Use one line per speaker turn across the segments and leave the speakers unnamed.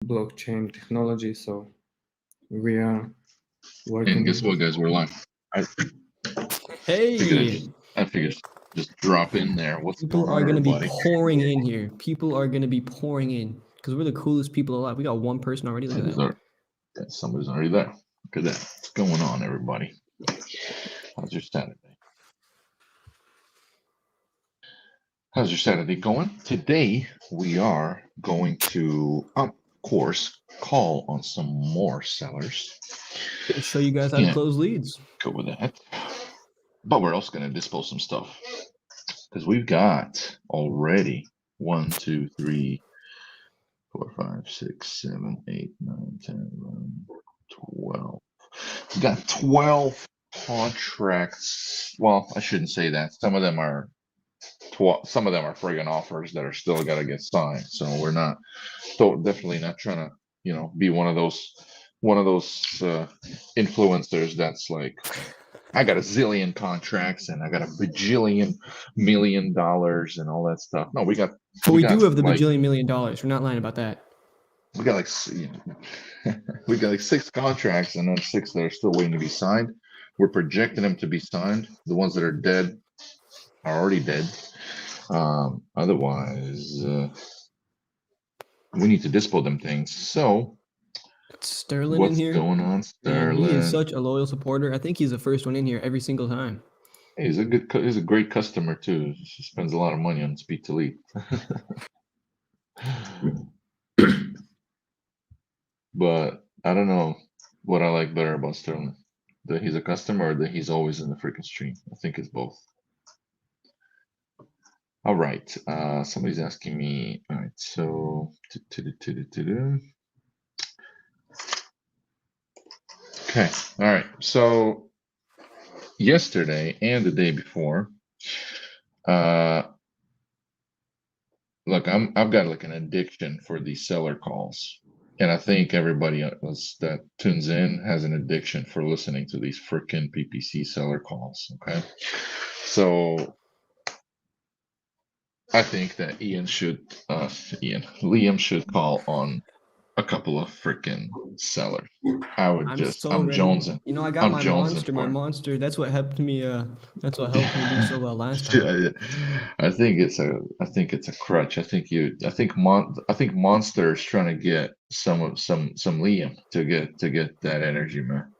blockchain technology. So we are
And
working.
guess what, guys? We're live. I figured
Hey,
I figured just drop in there. What's
people
going
are
on,
going to be
everybody?
pouring in here. People are going to be pouring in because we're the coolest people alive. We got one person already. Look at that.
Somebody's already there. Look at that. What's going on, everybody? How's your Saturday? How's your Saturday going? Today we are going to, of course, call on some more sellers.
Gonna show you guys how to
Can't
close leads.
go with that. But we're also going to dispose some stuff because we've got already 1, 2, 3, 4, 5, 6, 7, 8, 9, 10, 11, 12. We got 12 contracts. Well, I shouldn't say that. Some of them are friggin' offers that are still got to get signed. So we're not, definitely not trying to, be one of those influencers that's like, I got a zillion contracts and I got a bajillion $1 million and all that stuff. No,
But we do have the
like
bajillion $1 million. We're not lying about that.
we got like we got like 6 contracts and then 6 that are still waiting to be signed. We're projecting them to be signed. The ones that are dead are already dead. Otherwise, we need to dispo them things. So
Sterling in
what's
here.
going on,
Man,
Sterling?
he is such a loyal supporter. I think he's the first one in here every single time.
Hey, he's a great customer too. He spends a lot of money on Speak to Lead. But I don't know what I like better about Sterling. That he's a customer or that he's always in the freaking stream. I think it's both. All right. Somebody's asking me. All right. So. Okay. All right. So yesterday and the day before, look, I've got like an addiction for these seller calls. And I think everybody else that tunes in has an addiction for listening to these freaking PPC seller calls. Okay. So I think that Liam should call on a couple of freaking sellers. I'm
ready.
jonesing.
You know, I got
I'm
my
jonesing
monster. My
for it.
monster. That's what helped me. That's what helped me do so well last time.
I think it's a crutch. I think Monster is trying to get some Liam to get that energy, man.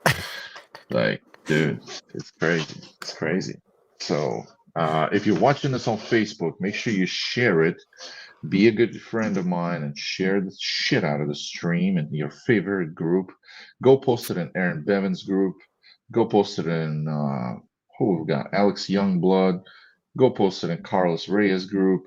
Like, dude, it's crazy. It's crazy. So, if you're watching this on Facebook, make sure you share it. Be a good friend of mine and share the shit out of the stream in your favorite group. Go post it in Aaron Bevan's group. Go post it in who we've got? Alex Youngblood. Go post it in Carlos Reyes group.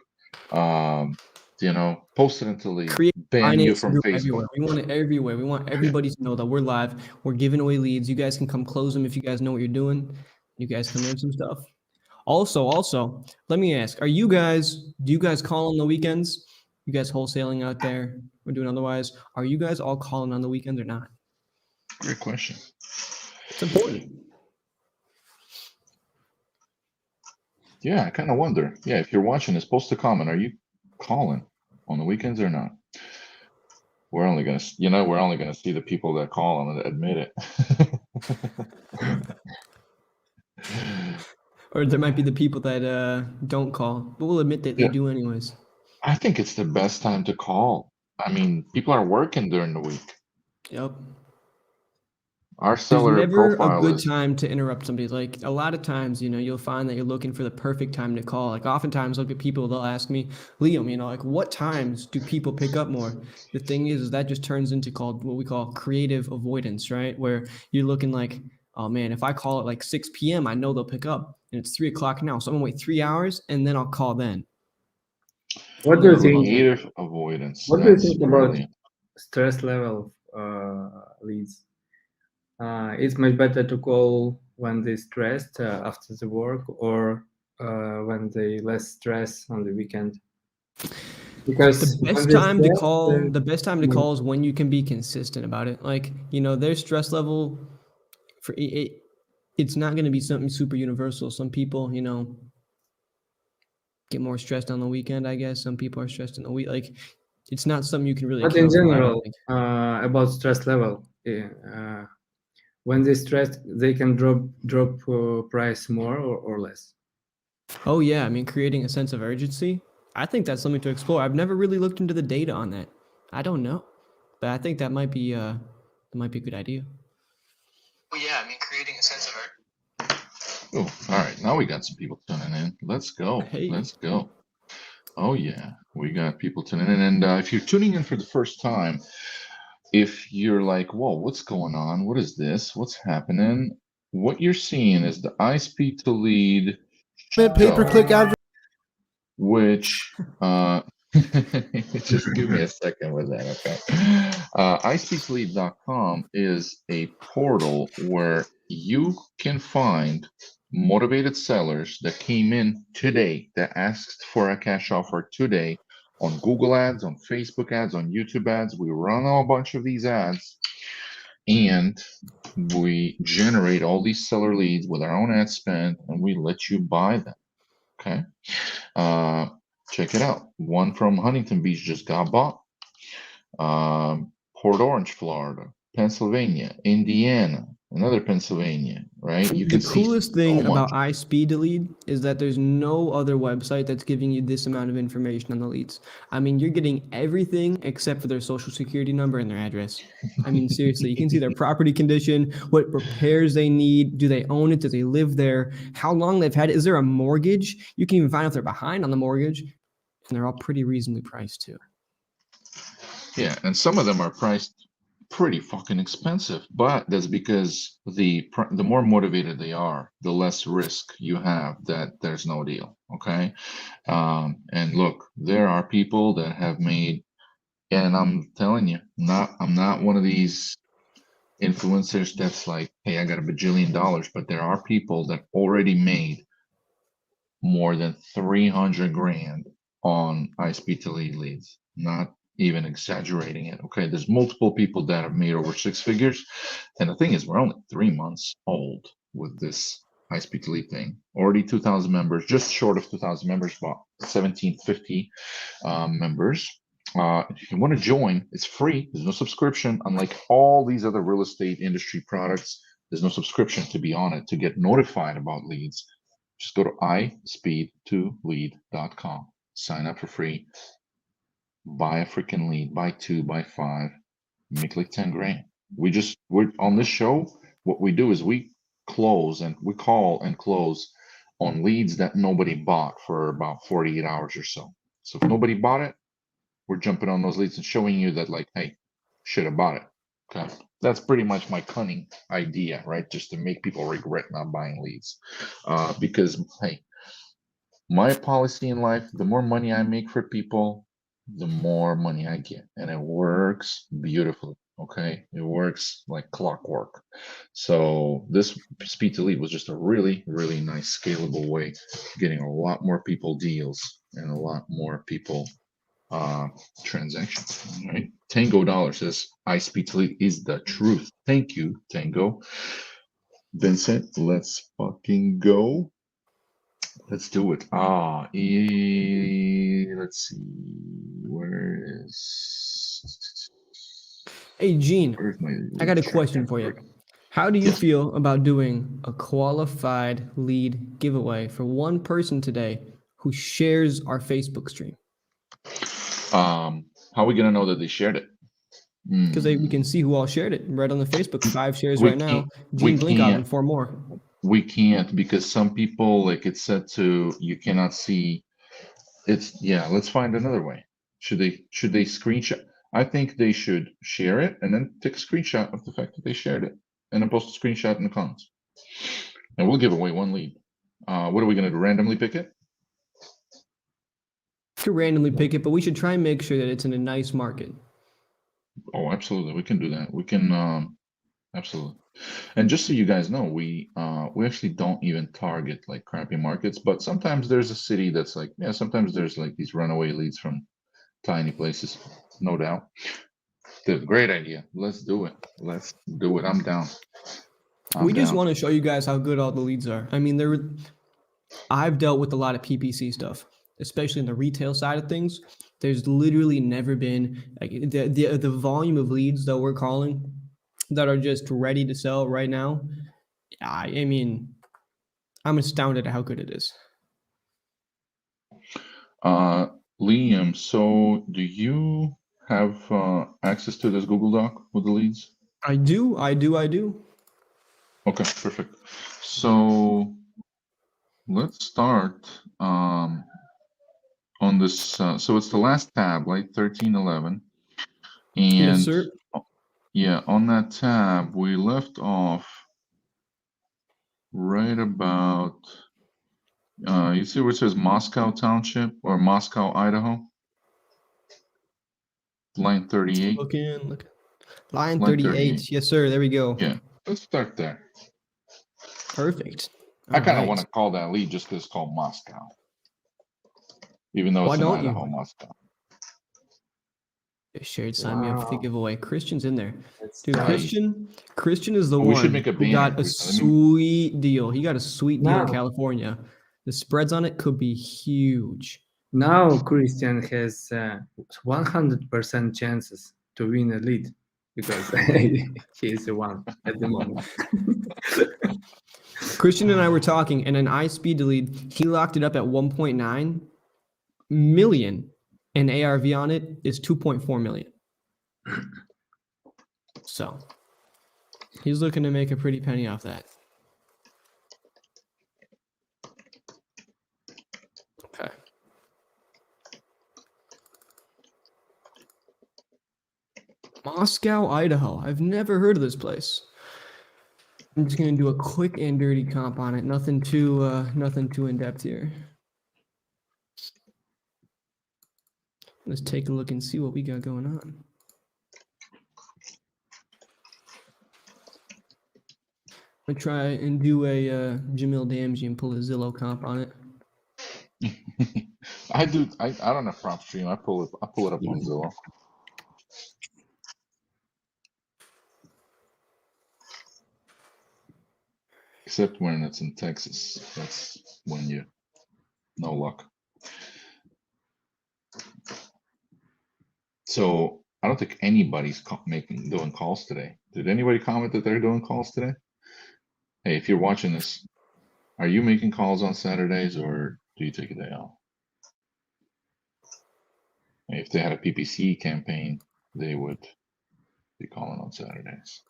Post it until they
Create
ban you
finance
from
group
Facebook.
everywhere. We want it everywhere. We want everybody to know that we're live. We're giving away leads. You guys can come close them if you guys know what you're doing. You guys can learn some stuff. Also, let me ask: do you guys call on the weekends? You guys wholesaling out there? We're doing otherwise. Are you guys all calling on the weekends or not?
Great question.
It's important.
Yeah, I kind of wonder. Yeah, if you're watching this, post a comment. Are you calling on the weekends or not? We're only gonna see the people that call and admit it.
Or there might be the people that don't call, but we'll admit that they do anyways.
I think it's the best time to call. I mean, people are working during the week.
Yep.
Our
There's
seller
never a
profile
good
is
time to interrupt somebody. Like a lot of times, you'll find that you're looking for the perfect time to call. Like oftentimes, look at people, they'll ask me, Liam, like what times do people pick up more? The thing is that just turns into what we call creative avoidance, right? Where you're looking like, oh man, if I call at like 6 p.m., I know they'll pick up, and it's 3 o'clock now, so I'm gonna wait 3 hours and then I'll call then.
What do you think?
creative avoidance.
What do you
That's
think about
brilliant.
stress level leads? It's much better to call when they're stressed after the work or when they less stress on the weekend. Because
the best time to call is when you can be consistent about it. Like, their stress level for it, it's not going to be something super universal. Some people, get more stressed on the weekend, I guess. Some people are stressed in the week. Like, It's not something you can really
But in
account for, I don't
general,
think.
about stress level, when they stress, they can drop price more or less.
Oh yeah, I mean, creating a sense of urgency. I think that's something to explore. I've never really looked into the data on that. I don't know, but I think that might be a good idea.
Well, yeah, I mean, creating a sense of
Oh, all right. Now we got some people tuning in. Let's go.
Hey.
Let's go. Oh yeah, we got people tuning in. And if you're tuning in for the first time, if you're like, whoa, what's going on? What is this? What's happening? What you're seeing is the iSpeed to lead
pay-per-click advertising.
which just give me a second with that, okay? iSpeedToLead.com is a portal where you can find motivated sellers that came in today, that asked for a cash offer today on Google ads, on Facebook ads, on YouTube ads. We run a bunch of these ads and we generate all these seller leads with our own ad spend and we let you buy them. Okay. Check it out. One from Huntington Beach just got bought. Port Orange, Florida, Pennsylvania, Indiana, another Pennsylvania, right? You
The
can see
coolest thing
so much.
about iSpeed to lead is that there's no other website that's giving you this amount of information on the leads. I mean, you're getting everything except for their social security number and their address. I mean, seriously, you can see their property condition, what repairs they need, do they own it, do they live there, how long they've had it, is there a mortgage? You can even find out if they're behind on the mortgage, and they're all pretty reasonably priced too.
Yeah, and some of them are priced pretty fucking expensive, but that's because the more motivated they are, the less risk you have that there's no deal. Okay, and look, there are people that have made, and I'm telling you, I'm not one of these influencers that's like, hey, I got a bajillion dollars, but there are people that already made more than 300 grand on iSpeed to lead leads. Not even exaggerating it. Okay, there's multiple people that have made over 6 figures, and the thing is, we're only 3 months old with this iSpeed to lead thing. Already 2,000 members, just short of 2,000 members, about 1,750 members. If you want to join, it's free. There's no subscription. Unlike all these other real estate industry products, there's no subscription to be on it to get notified about leads. Just go to iSpeed2lead.com. Sign up for free. Buy a freaking lead. Buy 2, buy 5. Make like 10 grand. We're on this show. What we do is we call and close on leads that nobody bought for about 48 hours or so. So if nobody bought it, we're jumping on those leads and showing you that, like, hey, should have bought it. Okay. That's pretty much my cunning idea, right? Just to make people regret not buying leads. Because, hey, my policy in life, the more money I make for people, the more money I get. And it works beautifully. Okay. It works like clockwork. So this speed to lead was just a really, really nice scalable way of getting a lot more people deals and a lot more people transactions. Right. Tango Dollar says iSpeed to lead is the truth. Thank you, Tango. Vincent, let's fucking go. Let's do it. Let's see. Where is?
Hey, Gene,
Where's my
I got a
lead
question
tracker?
for you. How do you feel about doing a qualified lead giveaway for one person today who shares our Facebook stream?
How are we gonna know that they shared it?
Because we can see who all shared it right on the Facebook. 5 shares
We
right now.
can't- we
Gene Blinkov and
can't.
4 more.
We can't, because some people, like it said to, you cannot see. Let's find another way. Should they screenshot? I think they should share it and then take a screenshot of the fact that they shared it and then post a screenshot in the comments. And we'll give away 1 lead. What are we gonna do? Randomly pick it?
To randomly pick it, but we should try and make sure that it's in a nice market.
Oh, absolutely. We can do that. We can, absolutely. And just so you guys know, we actually don't even target like crappy markets, but sometimes there's a city that's like, yeah, sometimes there's like these runaway leads from tiny places, no doubt. Great idea. Let's do it. Let's do it. I'm down.
We just want to show you guys how good all the leads are. I mean, I've dealt with a lot of PPC stuff. especially in the retail side of things. There's literally never been like the volume of leads that we're calling that are just ready to sell right now. I mean, I'm astounded at how good it is.
Liam, so do you have access to this Google Doc with the leads?
I do.
Okay, perfect. So let's start on this. So it's the last tab, like 1311. And
Yes, sir.
yeah, on that tab, we left off right about, you see where it says Moscow Township or Moscow, Idaho? Line 38.
Look. Line
Line
38. Yes, sir. There we go.
Yeah, let's start there.
Perfect.
I kind of
Alright.
want to call that lead just because it's called Moscow. Even though
Why
it's in
don't you?
Idaho, Moscow.
Shared sign me up for the
Wow.
giveaway. Christian's in there.
That's
Dude,
nice.
Christian is the
We
one
should make a
who got
banner.
a sweet deal. He got a sweet deal in
Now.
California. The spreads on it could be huge.
Now Christian has 100% chances to win a lead because he is the one at the moment.
Christian and I were talking, and an iSpeed lead, he locked it up at 1.9 million, and ARV on it is 2.4 million. So he's looking to make a pretty penny off that. Okay. Moscow, Idaho. I've never heard of this place. I'm just gonna do a quick and dirty comp on it. Nothing too in depth here. Let's take a look and see what we got going on. I'm gonna try and do a Jamil Damji and pull a Zillow comp on it.
I don't have prop stream. I pull it up on Zillow. Except when it's in Texas. That's when you no luck. So I don't think anybody's doing calls today. Did anybody comment that they're doing calls today? Hey, if you're watching this, are you making calls on Saturdays or do you take a day off? If they had a PPC campaign, they would be calling on Saturdays.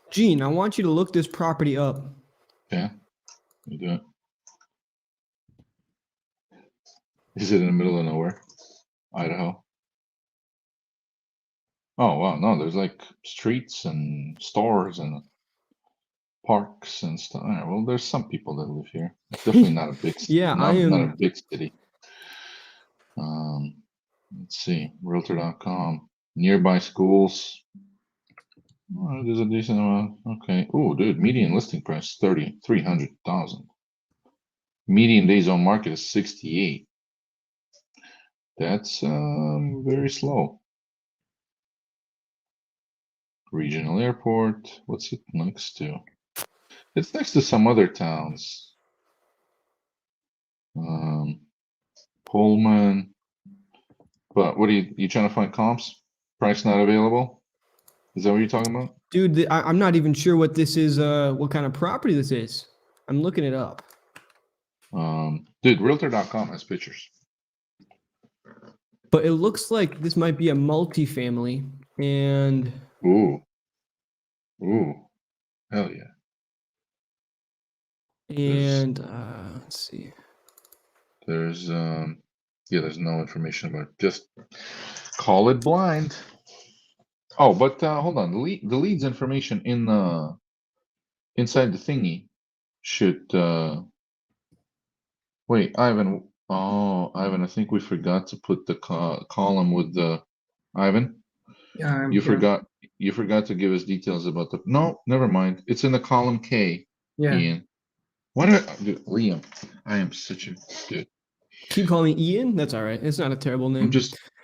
Gene, I want you to look this property up.
Yeah, you do it. Is it in the middle of nowhere? Idaho? Oh, wow. No, there's like streets and stores and parks and stuff. All right, well, there's some people that live here. It's definitely not a big city.
Yeah,
not a big city. Let's see. Realtor.com. Nearby schools. Oh, there's a decent amount. Okay. Oh, dude, median listing price 300,000. Median days on market is 68. That's very slow. Regional airport. What's it next to? It's next to some other towns. Pullman. But what are you trying to find comps? Price not available? Is that what you're talking about?
Dude, I'm not even sure what this is, what kind of property this is. I'm looking it up.
Dude, Realtor.com has pictures.
But it looks like this might be a multifamily, and
Ooh, hell yeah.
and let's see.
There's there's no information about it. Just call it blind. Oh, but hold on. The leads information in inside the thingy should wait, Ivan. Oh, Ivan, I think we forgot to put the column with the Ivan.
Yeah, I'm
You
here.
forgot to give us details about the. No, never mind. It's in the column K.
Yeah.
Ian. Dude, Liam? I am such a dude.
Keep calling me Ian. That's all right. It's not a terrible name.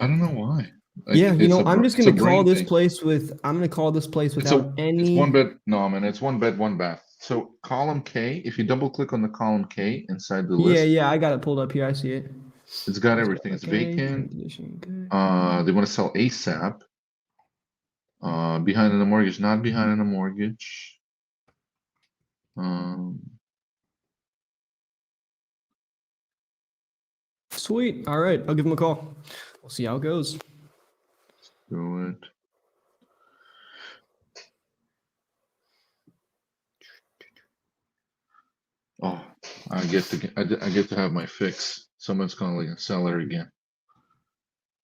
I don't know why.
Yeah, I'm just gonna call this
thing.
place with. I'm gonna call this place
It's
without any.
It's one bed. No, man, it's one bed, one bath. So column K, if you double click on the column K inside the
Yeah,
list,
yeah, I got it pulled up here. I see it.
it's got everything. It's
Okay,
vacant.
transition, okay.
They want to sell ASAP. Behind on the mortgage, not behind on the mortgage.
Sweet. All right, I'll give him a call. We'll see how it goes.
Do it. Oh, I get to have my fix. Someone's calling a seller again.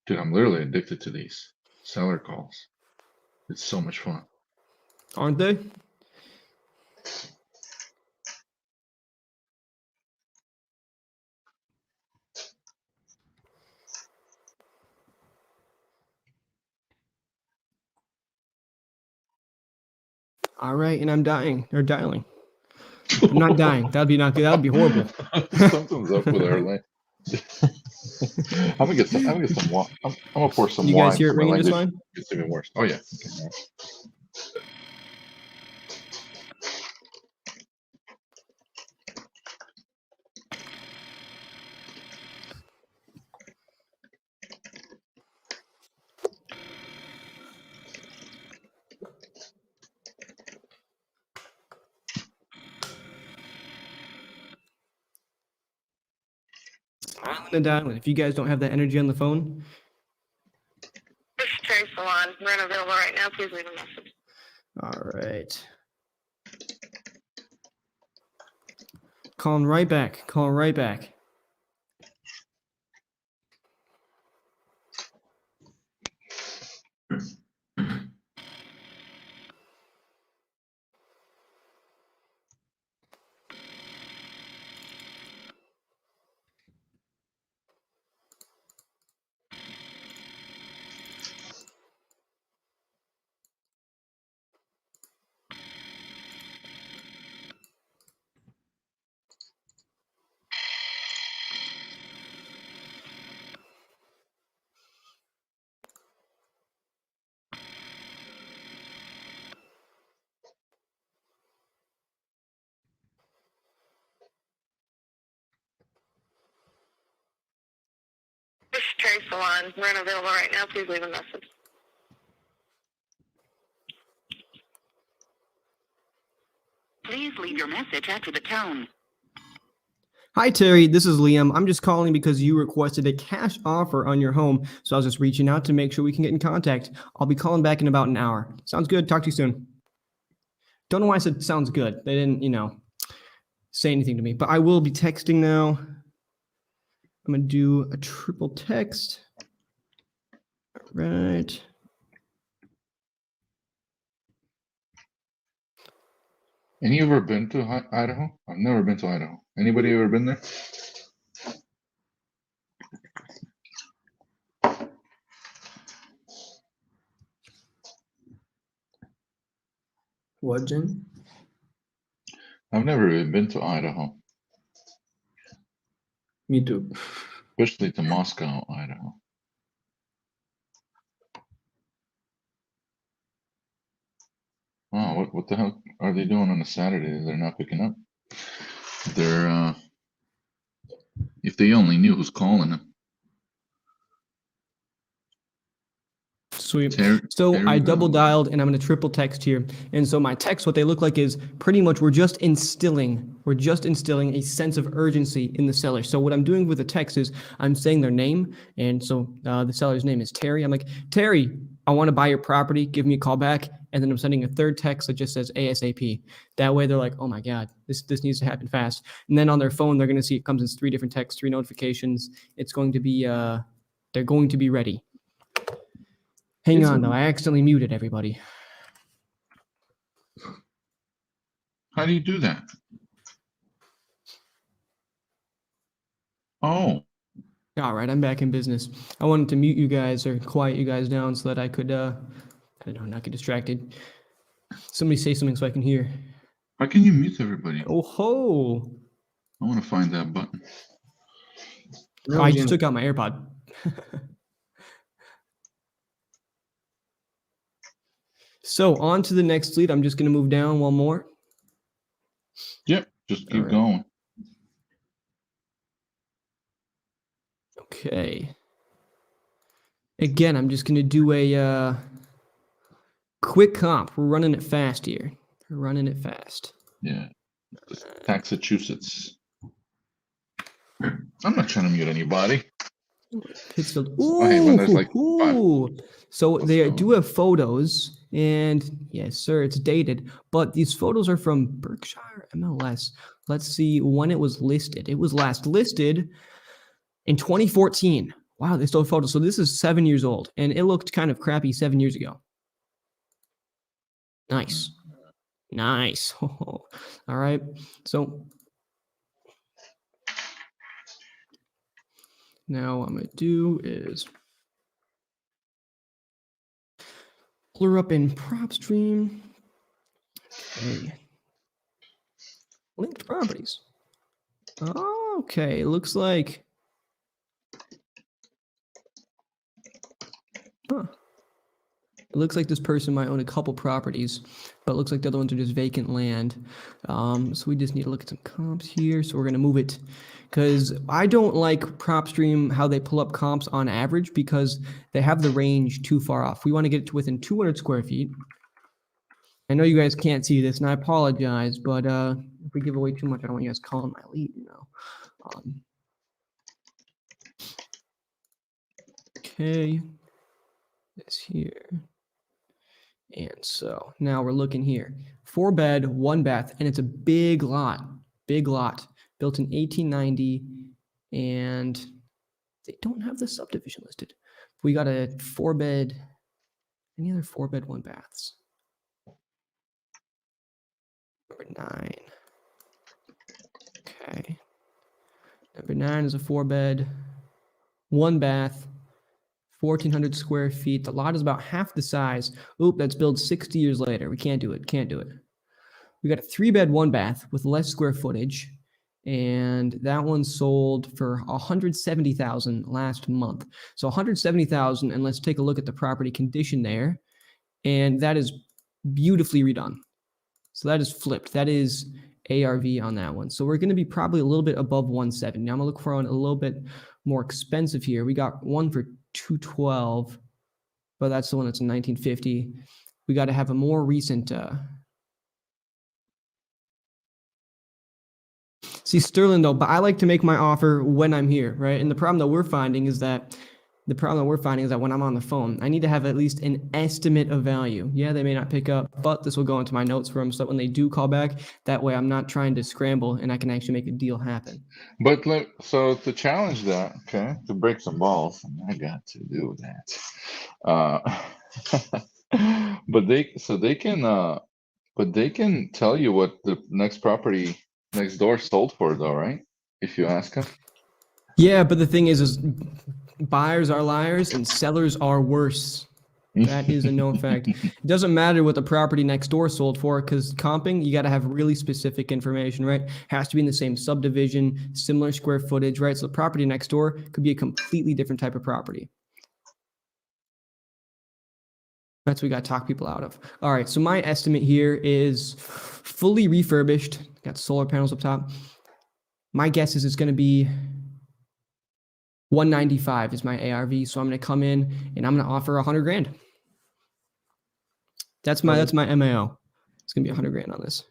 Dude, I'm literally addicted to these seller calls. It's so much fun.
Aren't they? All right, and I'm dying or dialing. I'm not dying. That'd be not good. That'd be horrible.
Something's up with our line. I'm gonna get some wine. I'm gonna pour some
You
wine.
guys hear it
so my
ringing just
language
fine?
gets even worse. Oh yeah. Okay, all right.
Dialing and dialing. If you guys don't have that energy on the phone,
This is Terry Salon. We're unavailable right now. Please leave a message.
all right. Calling right back. Calling right back.
This is Terry Salon. We're unavailable right now. Please leave a message. Please leave your message after the tone.
Hi, Terry. This is Liam. I'm just calling because you requested a cash offer on your home. So I was just reaching out to make sure we can get in contact. I'll be calling back in about an hour. Sounds good. Talk to you soon. Don't know why I said sounds good. They didn't, say anything to me, but I will be texting now. I'm going to do a triple text. All right.
Any ever been to Idaho? I've never been to Idaho. Anybody ever been there?
What, Jen?
I've never even been to Idaho,
Me too.
especially to Moscow, Idaho. Wow, what the hell are they doing on a Saturday? They're not picking up. They're if they only knew who's calling them.
Sweet.
Terry,
So I
Terry,
double dialed and I'm going to triple text here. And so my text, what they look like is pretty much we're just instilling a sense of urgency in the seller. So what I'm doing with the text is I'm saying their name. And so the seller's name is Terry. I'm like, Terry, I want to buy your property. Give me a call back. And then I'm sending a third text that just says ASAP. That way they're like, oh my God, this needs to happen fast. And then on their phone, they're going to see it comes in 3 different texts, 3 notifications. It's going to be, they're going to be ready. Hang on, though. I accidentally muted everybody.
how do you do that? Oh,
All right, I'm back in business. I wanted to mute you guys or quiet you guys down so that I could, I don't know, not get distracted. Somebody say something so I can hear.
how can you mute everybody?
Oh ho!
I want to find that button.
No,
I
Jen.
just took out my AirPod. So on to the next lead. I'm just going to move down one more.
Just
All
keep
right.
going.
Okay. Again, I'm just gonna do a quick comp. We're running it fast here. We're running it fast.
Yeah. Massachusetts. I'm not trying to mute anybody.
Pittsfield.
Oh, hey, when there's like
Ooh. So
Let's
they
go.
do have photos, and yes, sir, it's dated. But these photos are from Berkshire MLS. Let's see when it was listed. It was last listed in 2014. Wow, they still have photos. So this is 7 years old, and it looked kind of crappy 7 years ago. Nice. Nice. All right. So now what I'm going to do is pull her up in PropStream. Okay. Linked properties. Okay, it looks like. Huh. It looks like this person might own a couple properties, but it looks like the other ones are just vacant land. So we just need to look at some comps here. So we're going to move it because I don't like PropStream how they pull up comps on average because they have the range too far off. We want to get it to within 200 square feet. I know you guys can't see this, and I apologize, but if we give away too much, I don't want you guys calling my lead, you know. Okay, this here. And so now we're looking here. 4-bed, 1-bath, and it's a big lot, built in 1890, and they don't have the subdivision listed. We got a 4-bed, any other 4-bed, 1-baths? Number 9. Okay. Number 9 is a 4-bed, 1-bath, 1,400 square feet. The lot is about half the size. Oop, that's built 60 years later. We can't do it. Can't do it. We got a 3-bed, 1-bath with less square footage, and that one sold for 170,000 last month. So 170,000, and let's take a look at the property condition there, and that is beautifully redone. So that is flipped. That is ARV on that one. So we're going to be probably a little bit above 170. Now I'm going to look for one a little bit more expensive here. We got one for 212, but that's the one that's in 1950. We got to have a more recent. See, Sterling though, but I like to make my offer when I'm here, right? And the problem that we're finding is that when I'm on the phone, I need to have at least an estimate of value. Yeah, they may not pick up, but this will go into my notes for them so that when they do call back, that way I'm not trying to scramble and I can actually make a deal happen.
But so to challenge that, okay, to break some balls, and I got to do that. But they can tell you what the next property next door sold for, though, right? If you ask them.
Yeah, but the thing is buyers are liars and sellers are worse. That is a known fact. It doesn't matter what the property next door sold for because comping, you got to have really specific information, right? Has to be in the same subdivision, similar square footage, right? So the property next door could be a completely different type of property. That's what we got to talk people out of. All right, so my estimate here is fully refurbished. Got solar panels up top. My guess is it's going to be 195 is my ARV. So I'm going to come in and I'm going to offer 100 grand. That's my MAO. It's going to be 100 grand on this.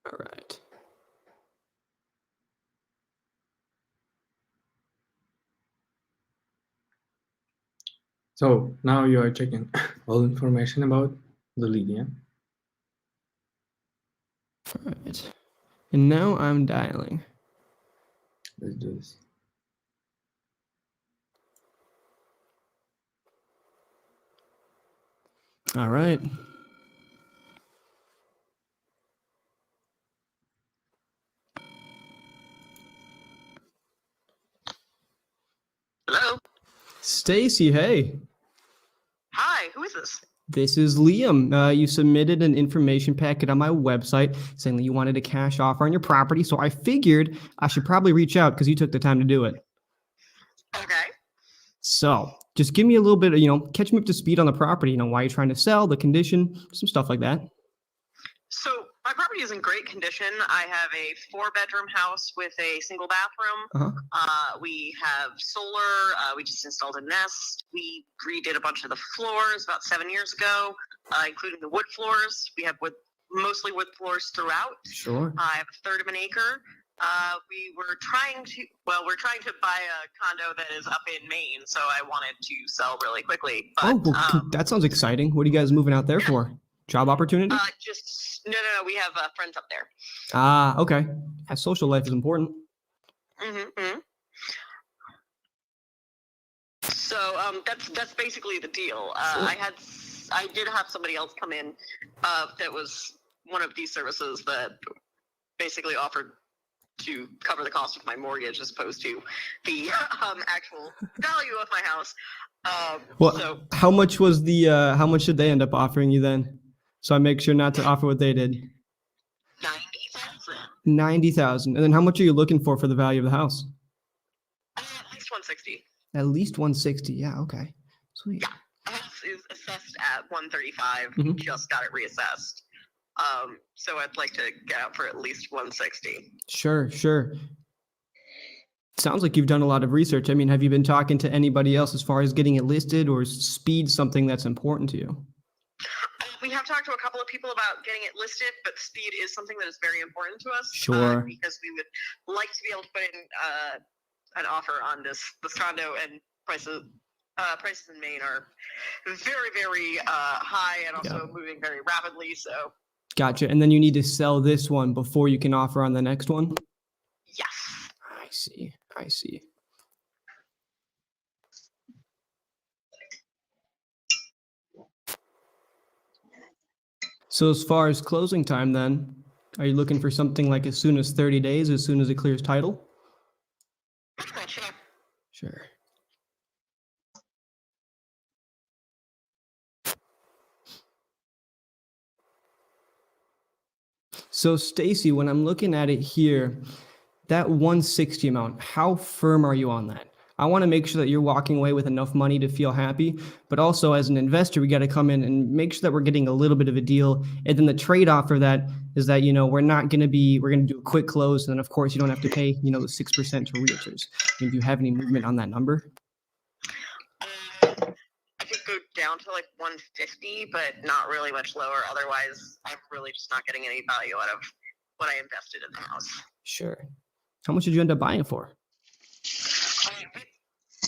All right.
So now you are checking all information about the lead, yeah?
All right. And now I'm dialing.
Let's do this.
All right.
Hello?
Stacy, hey.
Hi, who is this?
This is Liam. You submitted an information packet on my website saying that you wanted a cash offer on your property. So I figured I should probably reach out because you took the time to do it.
Okay.
So just give me a little bit of, catch me up to speed on the property. Why you're trying to sell, the condition, some stuff like that.
property is in great condition. I have a 4-bedroom house with a single bathroom. We have solar. We just installed a Nest. We redid a bunch of the floors about 7 years ago, including the wood floors. We have mostly wood floors throughout.
Sure.
I have a third of an acre. We're trying to buy a condo that is up in Maine, so I wanted to sell really quickly. But,
that sounds exciting. What are you guys moving out there for? Job opportunity?
No. We have friends up there.
Ah, okay. That social life is important.
Mm-hmm. So that's basically the deal.
Sure.
I did have somebody else come in that was one of these services that basically offered to cover the cost of my mortgage as opposed to the actual value of my house. So
how much was how much did they end up offering you then? So I make sure not to offer what they did.
90,000.
90,000. And then how much are you looking for the value of the house?
At least 160.
At least 160. Yeah. Okay. Sweet.
Yeah, the house is assessed at 135.
Mhm.
We just got it reassessed. So I'd like to get out for at least 160.
Sure. Sounds like you've done a lot of research. I mean, have you been talking to anybody else as far as getting it listed, or is speed something that's important to you?
We have talked to a couple of people about getting it listed, but speed is something that is very important to us.
Sure.
Because we would like to be able to put in an offer on this condo, and prices in Maine are very, very high and also moving very rapidly. So.
Gotcha. And then you need to sell this one before you can offer on the next one?
Yes.
I see. So as far as closing time then, are you looking for something like as soon as 30 days, as soon as it clears title? Sure. So Stacy, when I'm looking at it here, that 160 amount, how firm are you on that? I want to make sure that you're walking away with enough money to feel happy, but also as an investor, we got to come in and make sure that we're getting a little bit of a deal. And then the trade-off for that is that, we're going to do a quick close. And then of course you don't have to pay, the 6% to realtors. I mean, do you have any movement on that number?
I could go down to like 150, but not really much lower. Otherwise, I'm really just not getting any value out of what I invested in the house.
Sure. How much did you end up buying it for?
I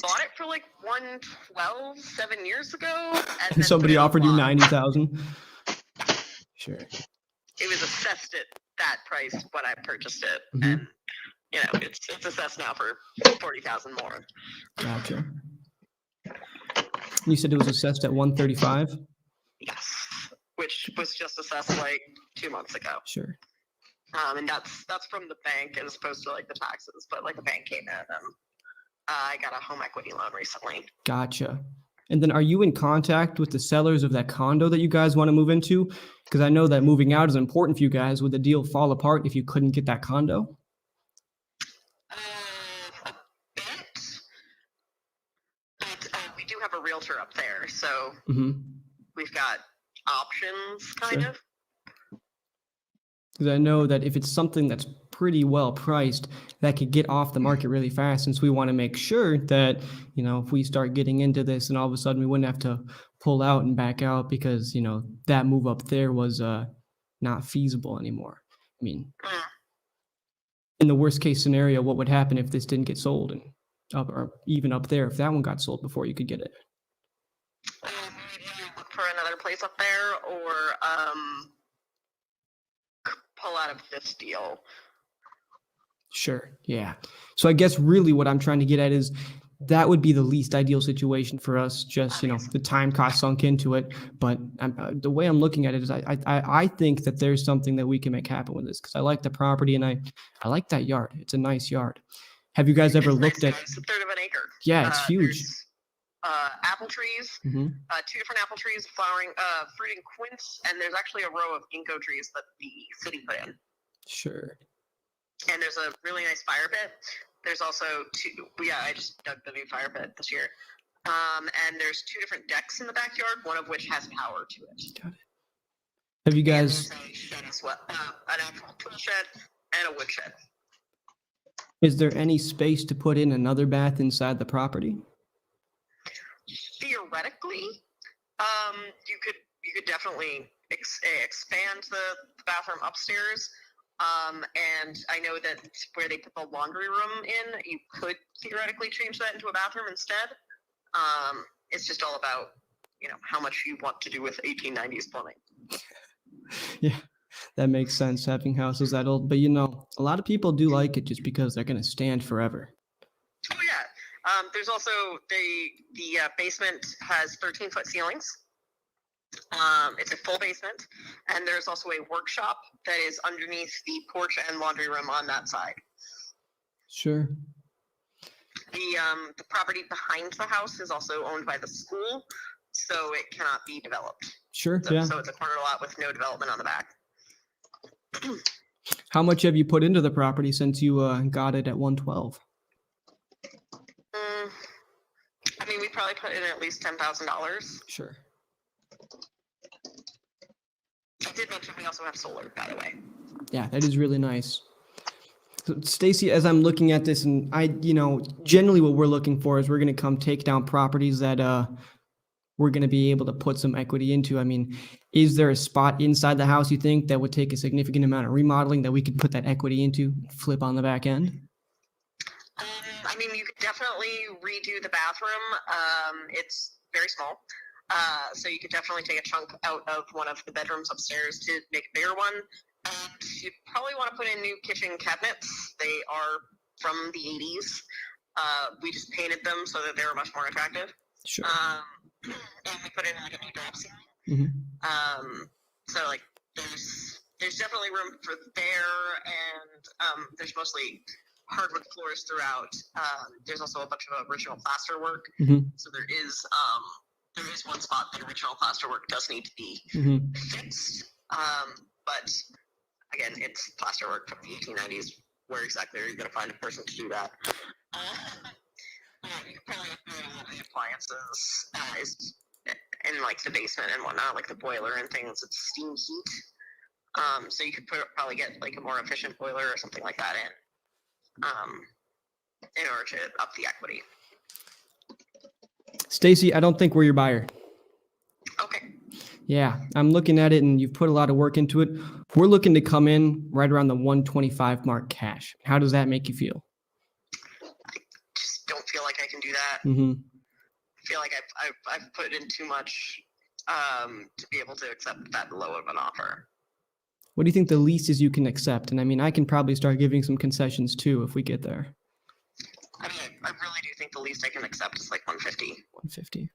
bought it for like 112 7 years ago.
And somebody offered you 90,000? Sure.
It was assessed at that price when I purchased it.
Mm-hmm.
And, it's assessed now for 40,000 more.
Gotcha. You said it was assessed at 135?
Yes, which was just assessed like 2 months ago.
Sure.
And that's from the bank as opposed to like the taxes, but like the bank came in and I got a home equity loan recently.
Gotcha. And then are you in contact with the sellers of that condo that you guys want to move into? Because I know that moving out is important for you guys. Would the deal fall apart if you couldn't get that condo?
A bit. But we do have a realtor up there, so we've got options, kind of.
Because I know that if it's something that's pretty well priced, that could get off the market really fast, since we want to make sure that, if we start getting into this and all of a sudden we wouldn't have to pull out and back out because, that move up there was not feasible anymore. I mean, in the worst case scenario, what would happen if this didn't get sold, and or even up there, if that one got sold before you could get it?
Look for another place up there, or pull out of this deal.
Sure. Yeah. So I guess really what I'm trying to get at is that would be the least ideal situation for us. Just, the time cost sunk into it. But the way I'm looking at it is I think that there's something that we can make happen with this, because I like the property and I like that yard. It's a nice yard. Have you guys ever looked at?
It's a third of an acre.
Yeah, it's huge.
Apple trees, 2 different apple trees, fruiting quince, and there's actually a row of ginkgo trees that the city put in.
Sure.
And there's a really nice fire pit. There's also I just dug the new fire pit this year. And there's 2 different decks in the backyard, one of which has power to it.
Got it. Have you
And
guys?
there's a shed as well, an actual tool shed and a wood shed.
Is there any space to put in another bath inside the property?
Theoretically, you could definitely expand the bathroom upstairs. And I know that where they put the laundry room in, you could theoretically change that into a bathroom instead. It's just all about, how much you want to do with 1890s plumbing.
Yeah, that makes sense, having houses that old. But a lot of people do like it just because they're going to stand forever.
Oh yeah. There's also the basement has 13-foot ceilings. It's a full basement, and there's also a workshop that is underneath the porch and laundry room on that side.
Sure.
The property behind the house is also owned by the school, so it cannot be developed.
Sure,
So,
yeah.
so it's a corner lot with no development on the back.
How much have you put into the property since you got it at 112?
We probably put in at least $10,000.
Sure.
I did mention we also have solar, by the way.
Yeah, that is really nice. So, Stacy, as I'm looking at this, and generally what we're looking for is we're going to come take down properties that we're going to be able to put some equity into. Is there a spot inside the house you think that would take a significant amount of remodeling that we could put that equity into, flip on the back end?
You could definitely redo the bathroom. It's very small. So you could definitely take a chunk out of one of the bedrooms upstairs to make a bigger one. And you probably want to put in new kitchen cabinets. They are from the 80s. We just painted them so that they were much more attractive.
Sure.
And we put in a new drop ceiling.
Mm-hmm.
So there's definitely room for there, and there's mostly hardwood floors throughout. There's also a bunch of original plaster work.
Mm-hmm.
So there is one spot that original plaster work does need to be fixed. But again, it's plaster work from the 1890s. Where exactly are you going to find a person to do that? You probably have to do a lot of the appliances is in the basement and whatnot, like the boiler and things. It's steam heat. So you could probably get a more efficient boiler or something like that in order to up the equity.
Stacy, I don't think we're your buyer.
Okay.
Yeah, I'm looking at it, and you've put a lot of work into it. We're looking to come in right around the 125 mark cash. How does that make you feel?
I just don't feel like I can do that.
Mm-hmm.
I feel like I've put in too much to be able to accept that low of an offer.
What do you think the least is you can accept? And I can probably start giving some concessions too if we get there.
I really do think the least I can accept is 150.
150.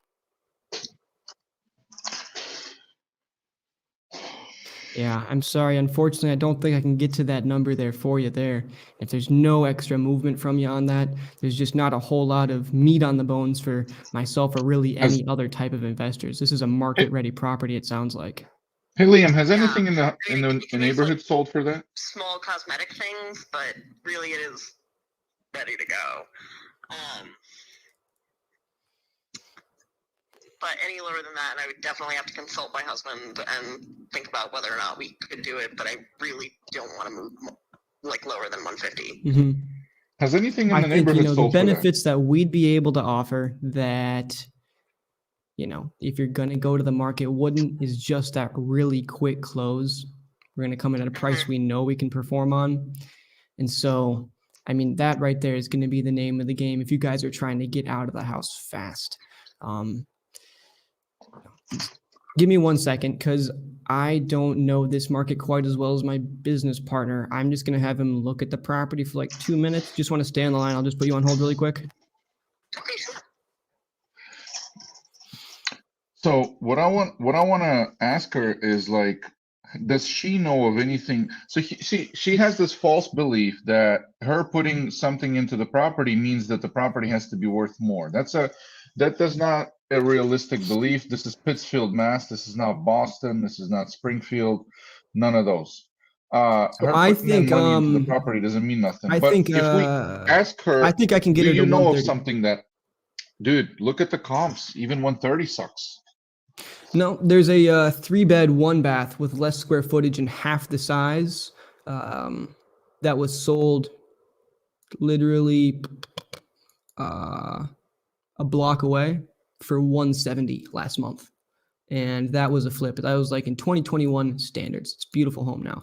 Yeah, I'm sorry. Unfortunately, I don't think I can get to that number there for you there. If there's no extra movement from you on that, there's just not a whole lot of meat on the bones for myself or really any other type of investors. This is a market-ready property, it sounds like.
Hey, Liam, has anything in the neighborhood sold for that?
Small cosmetic things, but really it is ready to go. But any lower than that, and I would definitely have to consult my husband and think about whether or not we could do it. But I really don't want to move lower than 150.
Mm-hmm.
Has anything in the neighborhood sold
the
for
benefits that we'd be able to offer that, if you're going to go to the market, wouldn't is just that really quick close. We're going to come in at a price we know we can perform on. And so, that right there is going to be the name of the game if you guys are trying to get out of the house fast. Give me 1 second, because I don't know this market quite as well as my business partner. I'm just going to have him look at the property for 2 minutes. Just want to stay on the line. I'll just put you on hold really quick.
Okay, sure.
So what I want to ask her is does she know of anything? So she has this false belief that her putting something into the property means that the property has to be worth more. That does not a realistic belief. This is Pittsfield, Mass. This is not Boston. This is not Springfield. None of those. Her putting in money into the property doesn't mean nothing. But if we ask her,
I think I can get
do
her to
you know of
130.
something that, dude, look at the comps. Even 130 sucks.
No, there's a 3-bed, 1-bath with less square footage and half the size that was sold literally a block away for $170 last month. And that was a flip. That was like in 2021 standards. It's a beautiful home now.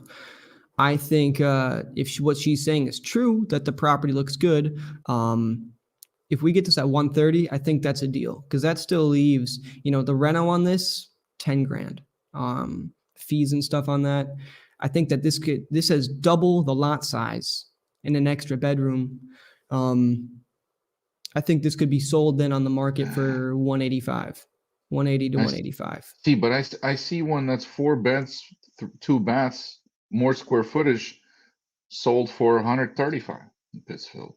I think what she's saying is true, that the property looks good. If we get this at 130, I think that's a deal, because that still leaves, the reno on this, 10 grand, fees and stuff on that. I think that this has double the lot size and an extra bedroom. I think this could be sold then on the market for 185, 180 to 185.
See, but I see one that's 4 beds, 2 baths, more square footage, sold for 135 in Pittsfield.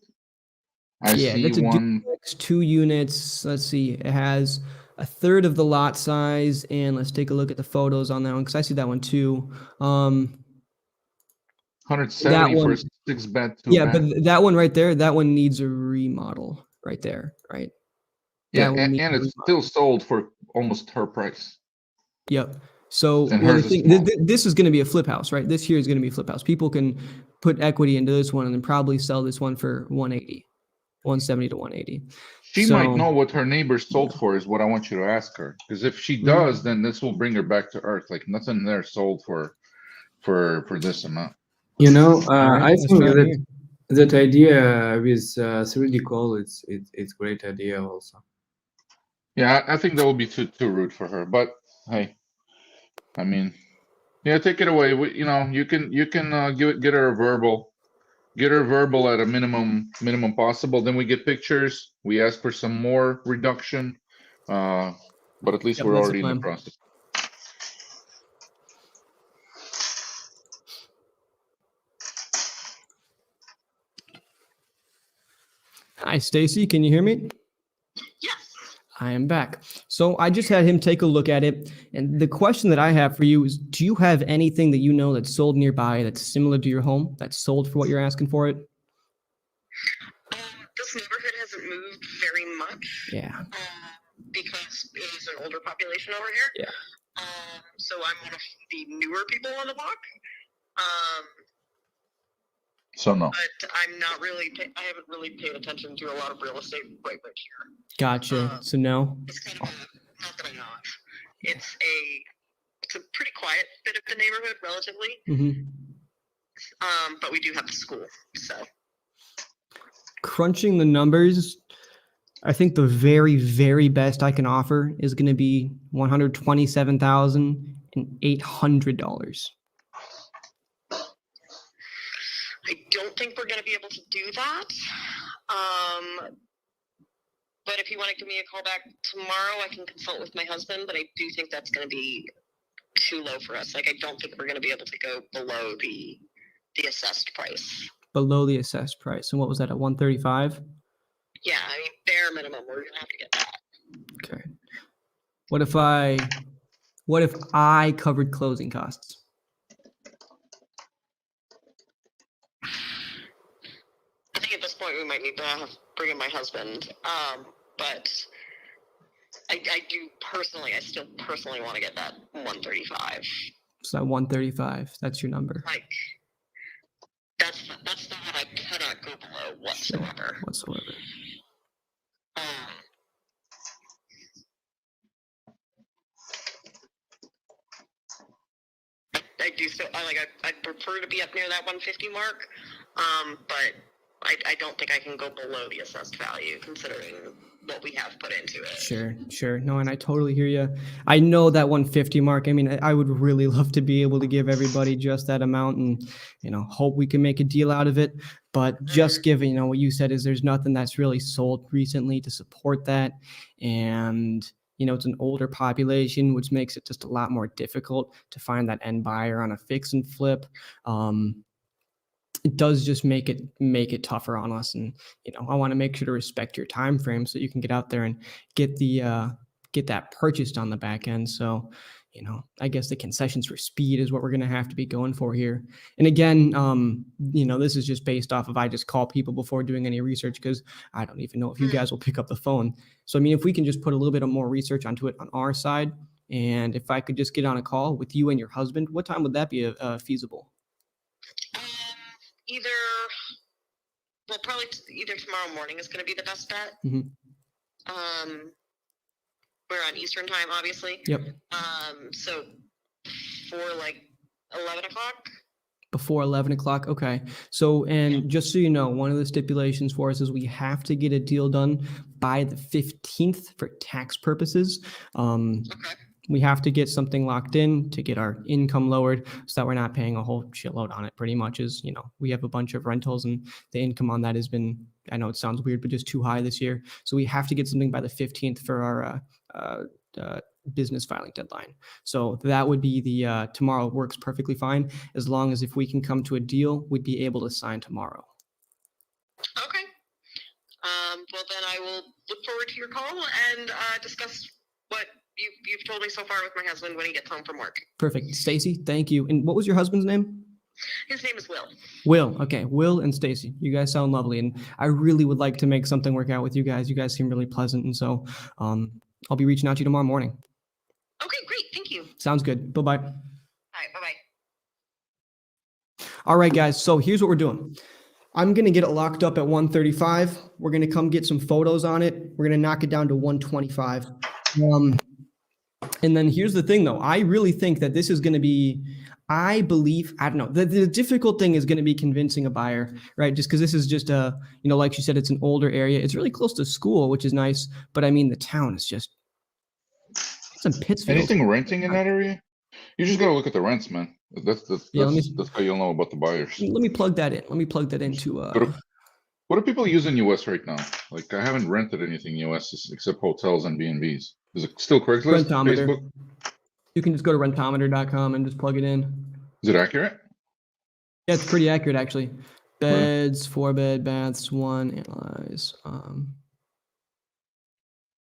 I see
that's a
one
duplex, 2 units. Let's see, it has a third of the lot size, and let's take a look at the photos on that one, because I see that one too.
170 for a 6-bed, 2
yeah,
bath.
but that one right there, that one needs a remodel right there, right?
Yeah, and it's still sold for almost her price.
Yep. So
And hers is small.
this is going to be a flip house, right? This here is going to be a flip house. People can put equity into this one and then probably sell this one for 180, 170 to 180.
She might know what her neighbors sold for, is what I want you to ask her. Because if she does, then this will bring her back to earth. Like, nothing there sold for this amount.
I think that idea with 3D call, it's great idea also.
Yeah, I think that will be too rude for her. But hey, I mean, yeah, take it away. You can get her a verbal. Get her verbal at a minimum possible. Then we get pictures. We ask for some more reduction, but at least we're already in the process.
Hi, Stacy. Can you hear me?
Yes.
I am back. So I just had him take a look at it. And the question that I have for you is, do you have anything that you know that's sold nearby that's similar to your home, that's sold for what you're asking for it?
This neighborhood hasn't moved very much.
Yeah.
Because it is an older population over here.
Yeah.
So I'm one of the newer people on the block.
So no.
But I'm not really. I haven't really paid attention to a lot of real estate right here.
Gotcha. So no.
It's kind of not that I'm not. It's a pretty quiet bit of the neighborhood, relatively.
Mm-hmm.
But we do have the school, so.
Crunching the numbers, I think the very, very best I can offer is going to be $127,800.
I don't think we're going to be able to do that. But if you want to give me a call back tomorrow, I can consult with my husband, but I do think that's going to be too low for us. Like, I don't think we're going to be able to go below the assessed price.
Below the assessed price. And what was that, at 135?
Yeah, I mean, bare minimum, we're going to have to get that.
Okay. What if I covered closing costs?
I think at this point we might need to bring in my husband. But I still personally want to get that 135.
So that 135, that's your number.
Like, that's the one I cannot go below whatsoever.
Sure, whatsoever.
I do so. I'd prefer to be up near that 150 mark. But I don't think I can go below the assessed value, considering what we have put into it.
Sure. No, and I totally hear you. I know that 150 mark. I mean, I would really love to be able to give everybody just that amount and, hope we can make a deal out of it. But just given, what you said is there's nothing that's really sold recently to support that. And, it's an older population, which makes it just a lot more difficult to find that end buyer on a fix and flip. It does just make it tougher on us. And, I want to make sure to respect your time frame so you can get out there and get that purchased on the back end. So, I guess the concessions for speed is what we're going to have to be going for here. And again, this is just based off of, I just call people before doing any research, because I don't even know if you guys will pick up the phone. So, I mean, if we can just put a little bit of more research onto it on our side, And if I could just get on a call with you and your husband, what time would that be feasible?
Probably either tomorrow morning is going to be the best bet. We're on Eastern time, obviously.
Yep.
So for like 11 o'clock.
Before 11 o'clock. Okay. So, and just so you know, one of the stipulations for us is we have to get a deal done by the 15th for tax purposes.
Okay.
We have to get something locked in to get our income lowered so that we're not paying a whole shitload on it. Pretty much is, we have a bunch of rentals and the income on that has been, I know it sounds weird, but just too high this year. So we have to get something by the 15th for our business filing deadline. So that would be the tomorrow works perfectly fine, as long as if we can come to a deal, we'd be able to sign tomorrow.
Okay. Well, then I will look forward to your call and discuss what you've told me so far with my husband when he gets home from work.
Perfect. Stacy, thank you. And what was your husband's name?
His name is Will.
Will. Okay. Will and Stacy. You guys sound lovely. And I really would like to make something work out with you guys. You guys seem really pleasant. And so I'll be reaching out to you tomorrow morning.
Okay, great. Thank you.
Sounds good. Bye-bye.
All right. Bye-bye.
All right, guys. So here's what we're doing. I'm going to get it locked up at 135. We're going to come get some photos on it. We're going to knock it down to 125. And then here's the thing, though. I really think that this is going to be, I don't know. The difficult thing is going to be convincing a buyer, right? Just because this is just like she said, it's an older area. It's really close to school, which is nice. But I mean, the town is just, it's in Pittsfield.
Anything renting in that area? You just got to look at the rents, man. That's how you'll know about the buyers.
Let me plug that in. Let me plug that into.
What do people use in US right now? Like, I haven't rented anything US except hotels and B&Bs. Is it still Craigslist?
Rentometer.
Facebook?
You can just go to rentometer.com and just plug it in.
Is it accurate?
Yeah, it's pretty accurate, actually. Beds, 4-bed, baths, 1, analyze.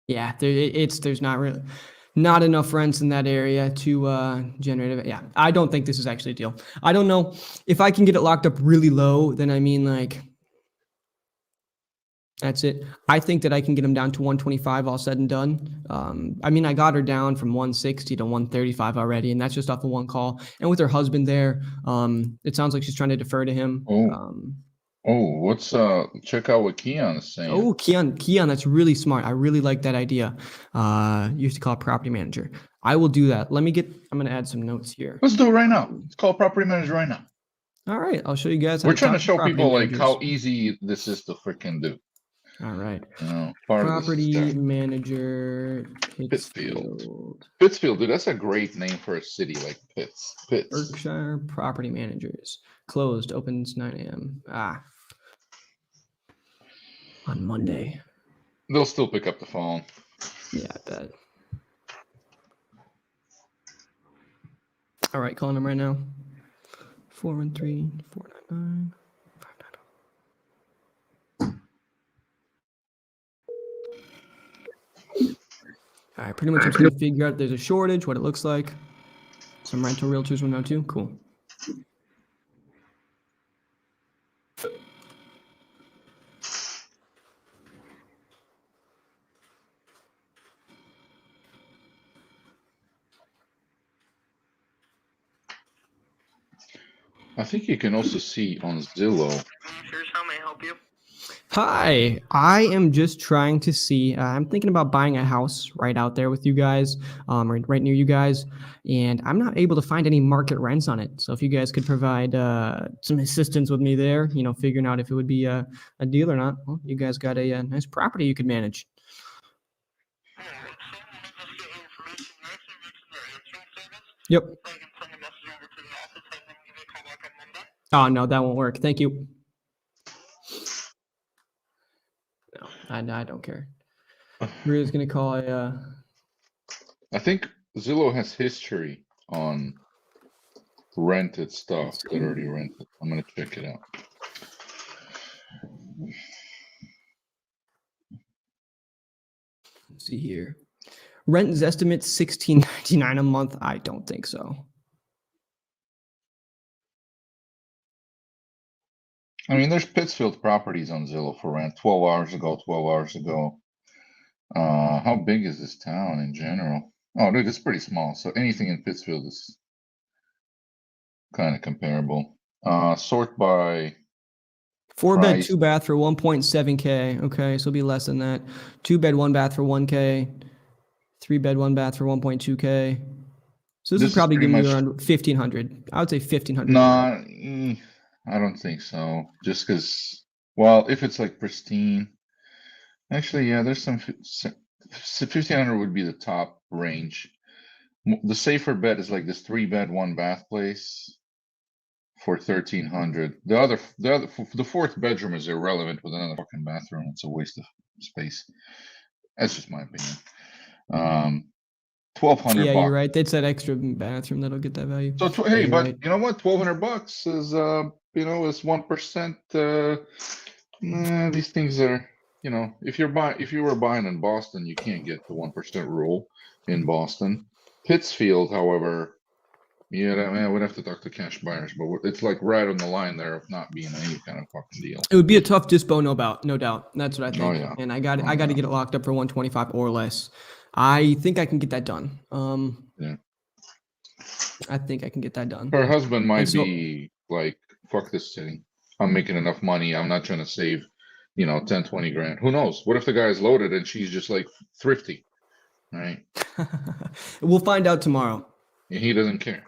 Yeah, there's not enough rents in that area to generate it. Yeah, I don't think this is actually a deal. I don't know if I can get it locked up really low. Then I mean, like, that's it. I think that I can get them down to 125 all said and done. I mean, I got her down from 160 to 135 already, and that's just off of one call. And with her husband there, it sounds like she's trying to defer to him.
Check out what Keon is saying.
Oh, Keon, that's really smart. I really like that idea. You used to call it property manager. I will do that. I'm going to add some notes here.
Let's do it right now. Let's call property manager right now.
All right. I'll show you guys.
We're trying to show people like how easy this is to freaking do.
All right.
Property
manager
Pittsfield. Pittsfield, dude, that's a great name for a city, like Pitts.
Berkshire property managers. Closed, opens 9 a.m. On Monday.
They'll still pick up the phone.
Yeah, I bet. All right, calling them right now. 413-499. All right, pretty much I'm trying to figure out if there's a shortage, what it looks like. Some rental realtors will know too. Cool.
I think you can also see on Zillow.
How may I help you?
Hi, I am just trying to see, I'm thinking about buying a house right out there with you guys, right near you guys, and I'm not able to find any market rents on it. So if you guys could provide some assistance with me there, figuring out if it would be a deal or not, well, you guys got a nice property you could manage. Yep. Oh, no, that won't work. Thank you. No, I don't care. We're just going to call
I think Zillow has history on rented stuff that already rented. I'm going to check it out.
Let's see here. Rent is estimate $16.99 a month. I don't think so.
I mean, there's Pittsfield properties on Zillow for rent 12 hours ago. How big is this town in general? Oh, dude, it's pretty small. So anything in Pittsfield is kind of comparable. Sort by
4-bed,
price.
2-bath for 1.7K. Okay, so it'll be less than that. 2-bed, 1-bath for 1K. 3-bed, 1-bath for 1.2K. So this is
This is
probably
pretty
giving you
much
around 1,500. I would say 1,500.
nah. I don't think so. Just because, well, if it's like pristine, actually, yeah, there's some 1,500 would be the top range. The safer bet is like this 3-bed, 1-bath place for 1,300. The fourth bedroom is irrelevant with another fucking bathroom. It's a waste of space. That's just my opinion. 1,200
Yeah,
bucks.
you're right. It's that extra bathroom that'll get that value.
So
Yeah,
hey,
you're
but
right.
you know what? 1,200 bucks is is 1%. These things are, if you were buying in Boston, you can't get the 1% rule in Boston. Pittsfield, however, yeah, I would have to talk to cash buyers, but it's like right on the line there of not being any kind of fucking deal.
It would be a tough dispo, no doubt. That's what I think.
Oh yeah.
And I got to get it locked up for 125 or less. I think I can get that done.
Yeah.
I think I can get that done.
Her husband might
so-
be like, fuck this city. I'm making enough money. I'm not trying to save, 10, 20 grand. Who knows? What if the guy's loaded and she's just like thrifty, right?
We'll find out tomorrow.
And he doesn't care.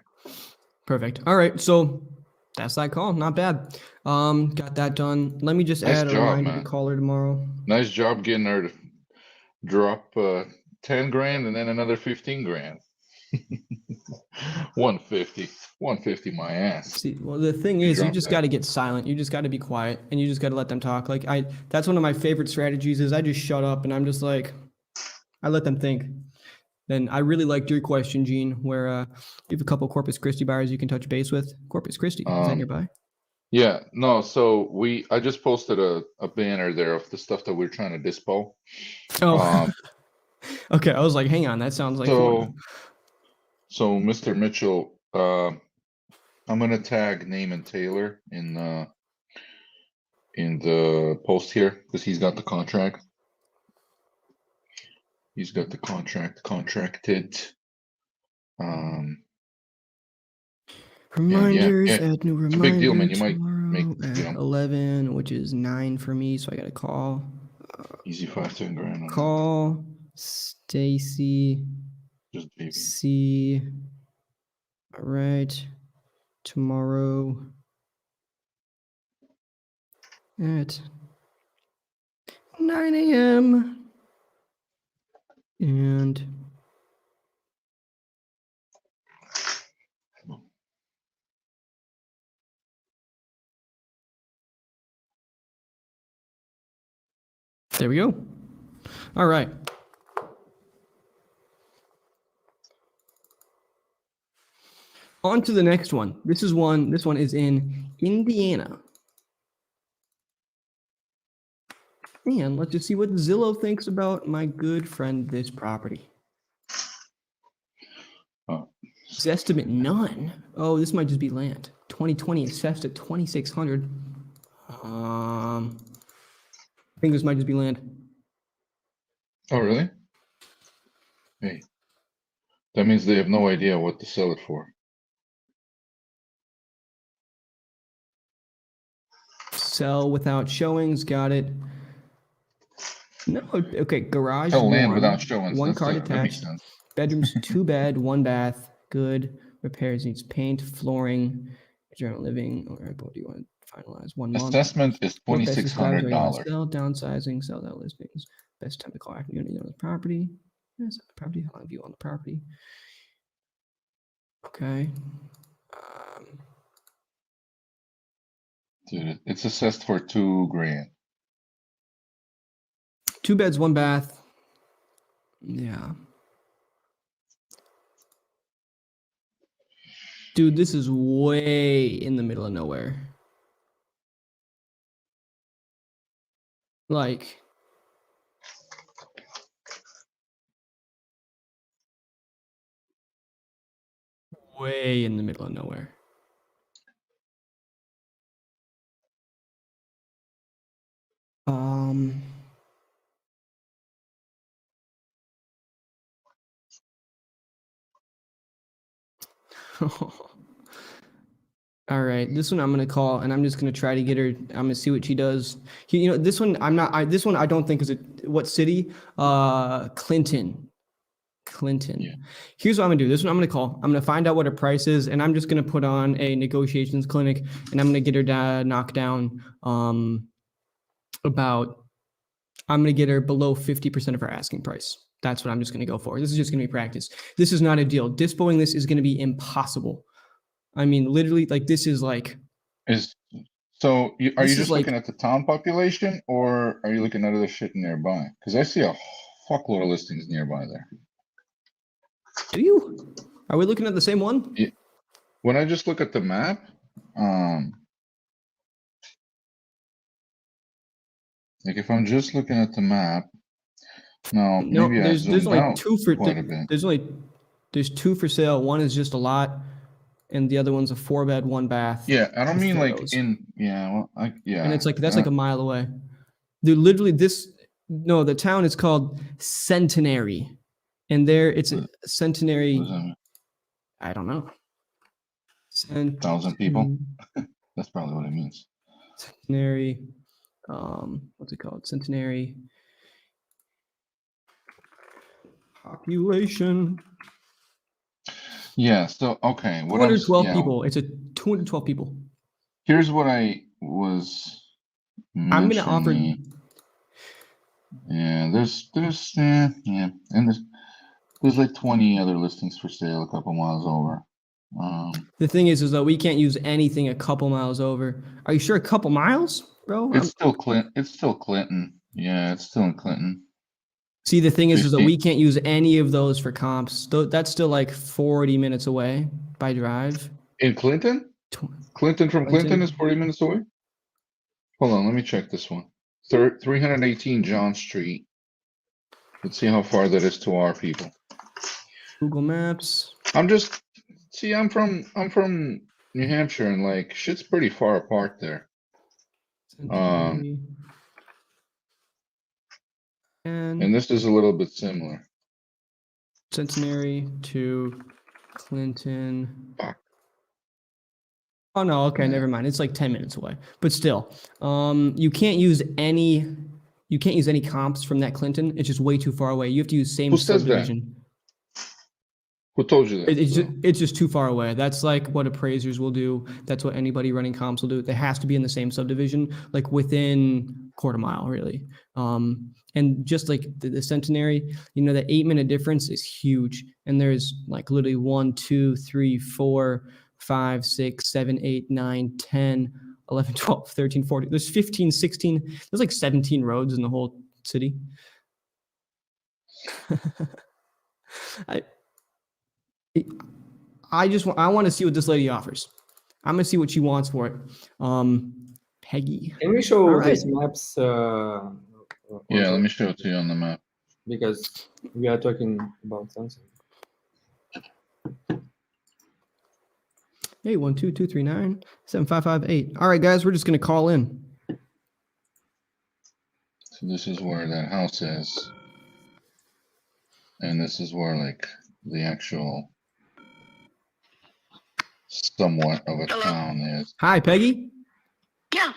Perfect. All right. So that's that call. Not bad. Got that done. Let me just
Nice
add a
job,
reminder
man.
to call her tomorrow.
Nice job getting her to drop 10 grand and then another 15 grand. 150 my ass.
See, well, the thing is, you
drop
just
that.
got to get silent. You just got to be quiet, and you just got to let them talk. Like that's one of my favorite strategies. Is I just shut up and I'm just like, I let them think. Then I really liked your question, Gene, where you have a couple Corpus Christi buyers you can touch base with. Corpus Christi, is that nearby?
Yeah, no. So I just posted a banner there of the stuff that we're trying to dispo.
Oh, okay. I was like, hang on, that sounds like fun.
So Mr. Mitchell, I'm gonna tag Naaman Taylor in the post here because he's got the contract. He's got the contracted.
Reminders,
yeah.
add new
It's a big deal, man.
reminder
You might
tomorrow
make,
at 11, which is 9 for me, so I got to call.
easy 5-10 grand on that.
Call Stacy.
Just baby.
See. All right. Tomorrow at 9 a.m. And there we go. All right. On to the next one. This one is in Indiana. And let's just see what Zillow thinks about my good friend this property. It's estimate none. Oh, this might just be land. 2020 assessed at 2,600. I think this might just be land.
Oh, really? Hey, that means they have no idea what to sell it for.
Sell without showings. Got it. No, okay. Garage
Sell land
one,
without showings.
one car
That makes
detached.
sense.
Bedrooms 2 bed, 1 bath. Good. Repairs needs paint, flooring, general living. All right, what do you want to finalize? 1 month.
Assessment is $2,600.
Sell, downsizing, sell that listings. Best time to call after unit on the property. Yes, the property. How long view on the property? Okay.
Dude, it's assessed for $2 grand.
2 beds, 1 bath. Yeah. Dude, this is way in the middle of nowhere. Like, way in the middle of nowhere. All right, this one I'm gonna call, and I'm just gonna try to get her. I'm gonna see what she does. This one I'm not. This one I don't think is what city? Clinton.
Yeah.
Here's what I'm gonna do. This one I'm gonna call. I'm gonna find out what her price is, and I'm just gonna put on a negotiations clinic, and I'm gonna get her knocked down. I'm gonna get her below 50% of her asking price. That's what I'm just gonna go for. This is just gonna be practice. This is not a deal. Dispoing this is gonna be impossible. I mean, literally, like this is like.
Are you
This is
just
like-
looking at the town population, or are you looking at other shit nearby? Because I see a fuckload of listings nearby there.
Do you? Are we looking at the same one?
Yeah. When I just look at the map, like if I'm just looking at the map, no, maybe I
there's
zoomed
only
out
two for
quite a bit.
there's two for sale. One is just a lot, and the other one's a 4-bed, 1-bath.
Yeah, I don't
with
mean like
photos.
and
it's like that's like a mile away. Dude, literally the town is called Centenary, and it's a Centenary.
what does that mean?
I don't know.
1,000 people? That's probably what it means.
Centenary. What's it called? Centenary population.
Yeah. So okay,
212 people. It's a 212 people.
Here's what I was.
I'm gonna offer.
Yeah, there's and there's like 20 other listings for sale a couple miles over.
The thing is though we can't use anything a couple miles over. Are you sure a couple miles, bro?
It's still Clinton. It's still Clinton. Yeah, it's still in Clinton.
See, the thing is that we can't use any of those for comps. That's still like 40 minutes away by drive.
In Clinton? Clinton from Clinton is 40 minutes away? Hold on, let me check this one. 318 John Street. Let's see how far that is to our people.
Google Maps.
I'm from New Hampshire, and like shit's pretty far apart there. And this is a little bit similar.
Centenary to Clinton. Oh no, okay, never mind. It's like 10 minutes away. But still, you can't use any comps from that Clinton. It's just way too far away. You have to use same subdivision.
Who told you that?
It's just too far away. That's like what appraisers will do. That's what anybody running comps will do. It has to be in the same subdivision, like within quarter mile, really. And just like the Centenary, that 8-minute difference is huge. And there's like literally 1, 2, 3, 4, 5, 6, 7, 8, 9, 10, 11, 12, 13, 14. There's 15, 16. There's like 17 roads in the whole city. I want to see what this lady offers. I'm gonna see what she wants for it. Peggy.
Can we show
All
these
right.
maps?
Yeah, let me show it to you on the map.
Because we are talking about something.
812-239-7558. All right, guys, we're just gonna call in.
So this is where that house is, and this is where like the actual somewhat of a town is.
Hi, Peggy.
Yeah.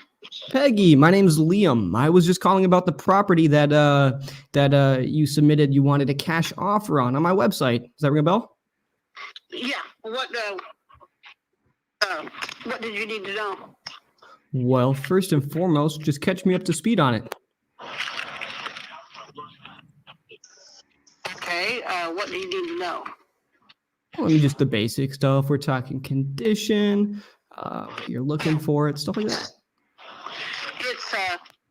Peggy, my name's Liam. I was just calling about the property that you submitted. You wanted a cash offer on my website. Does that ring a bell?
Yeah. What did you need to know?
Well, first and foremost, just catch me up to speed on it.
Okay. What do you need to know?
Well, just the basic stuff. We're talking condition, what you're looking for it, stuff like that.
It's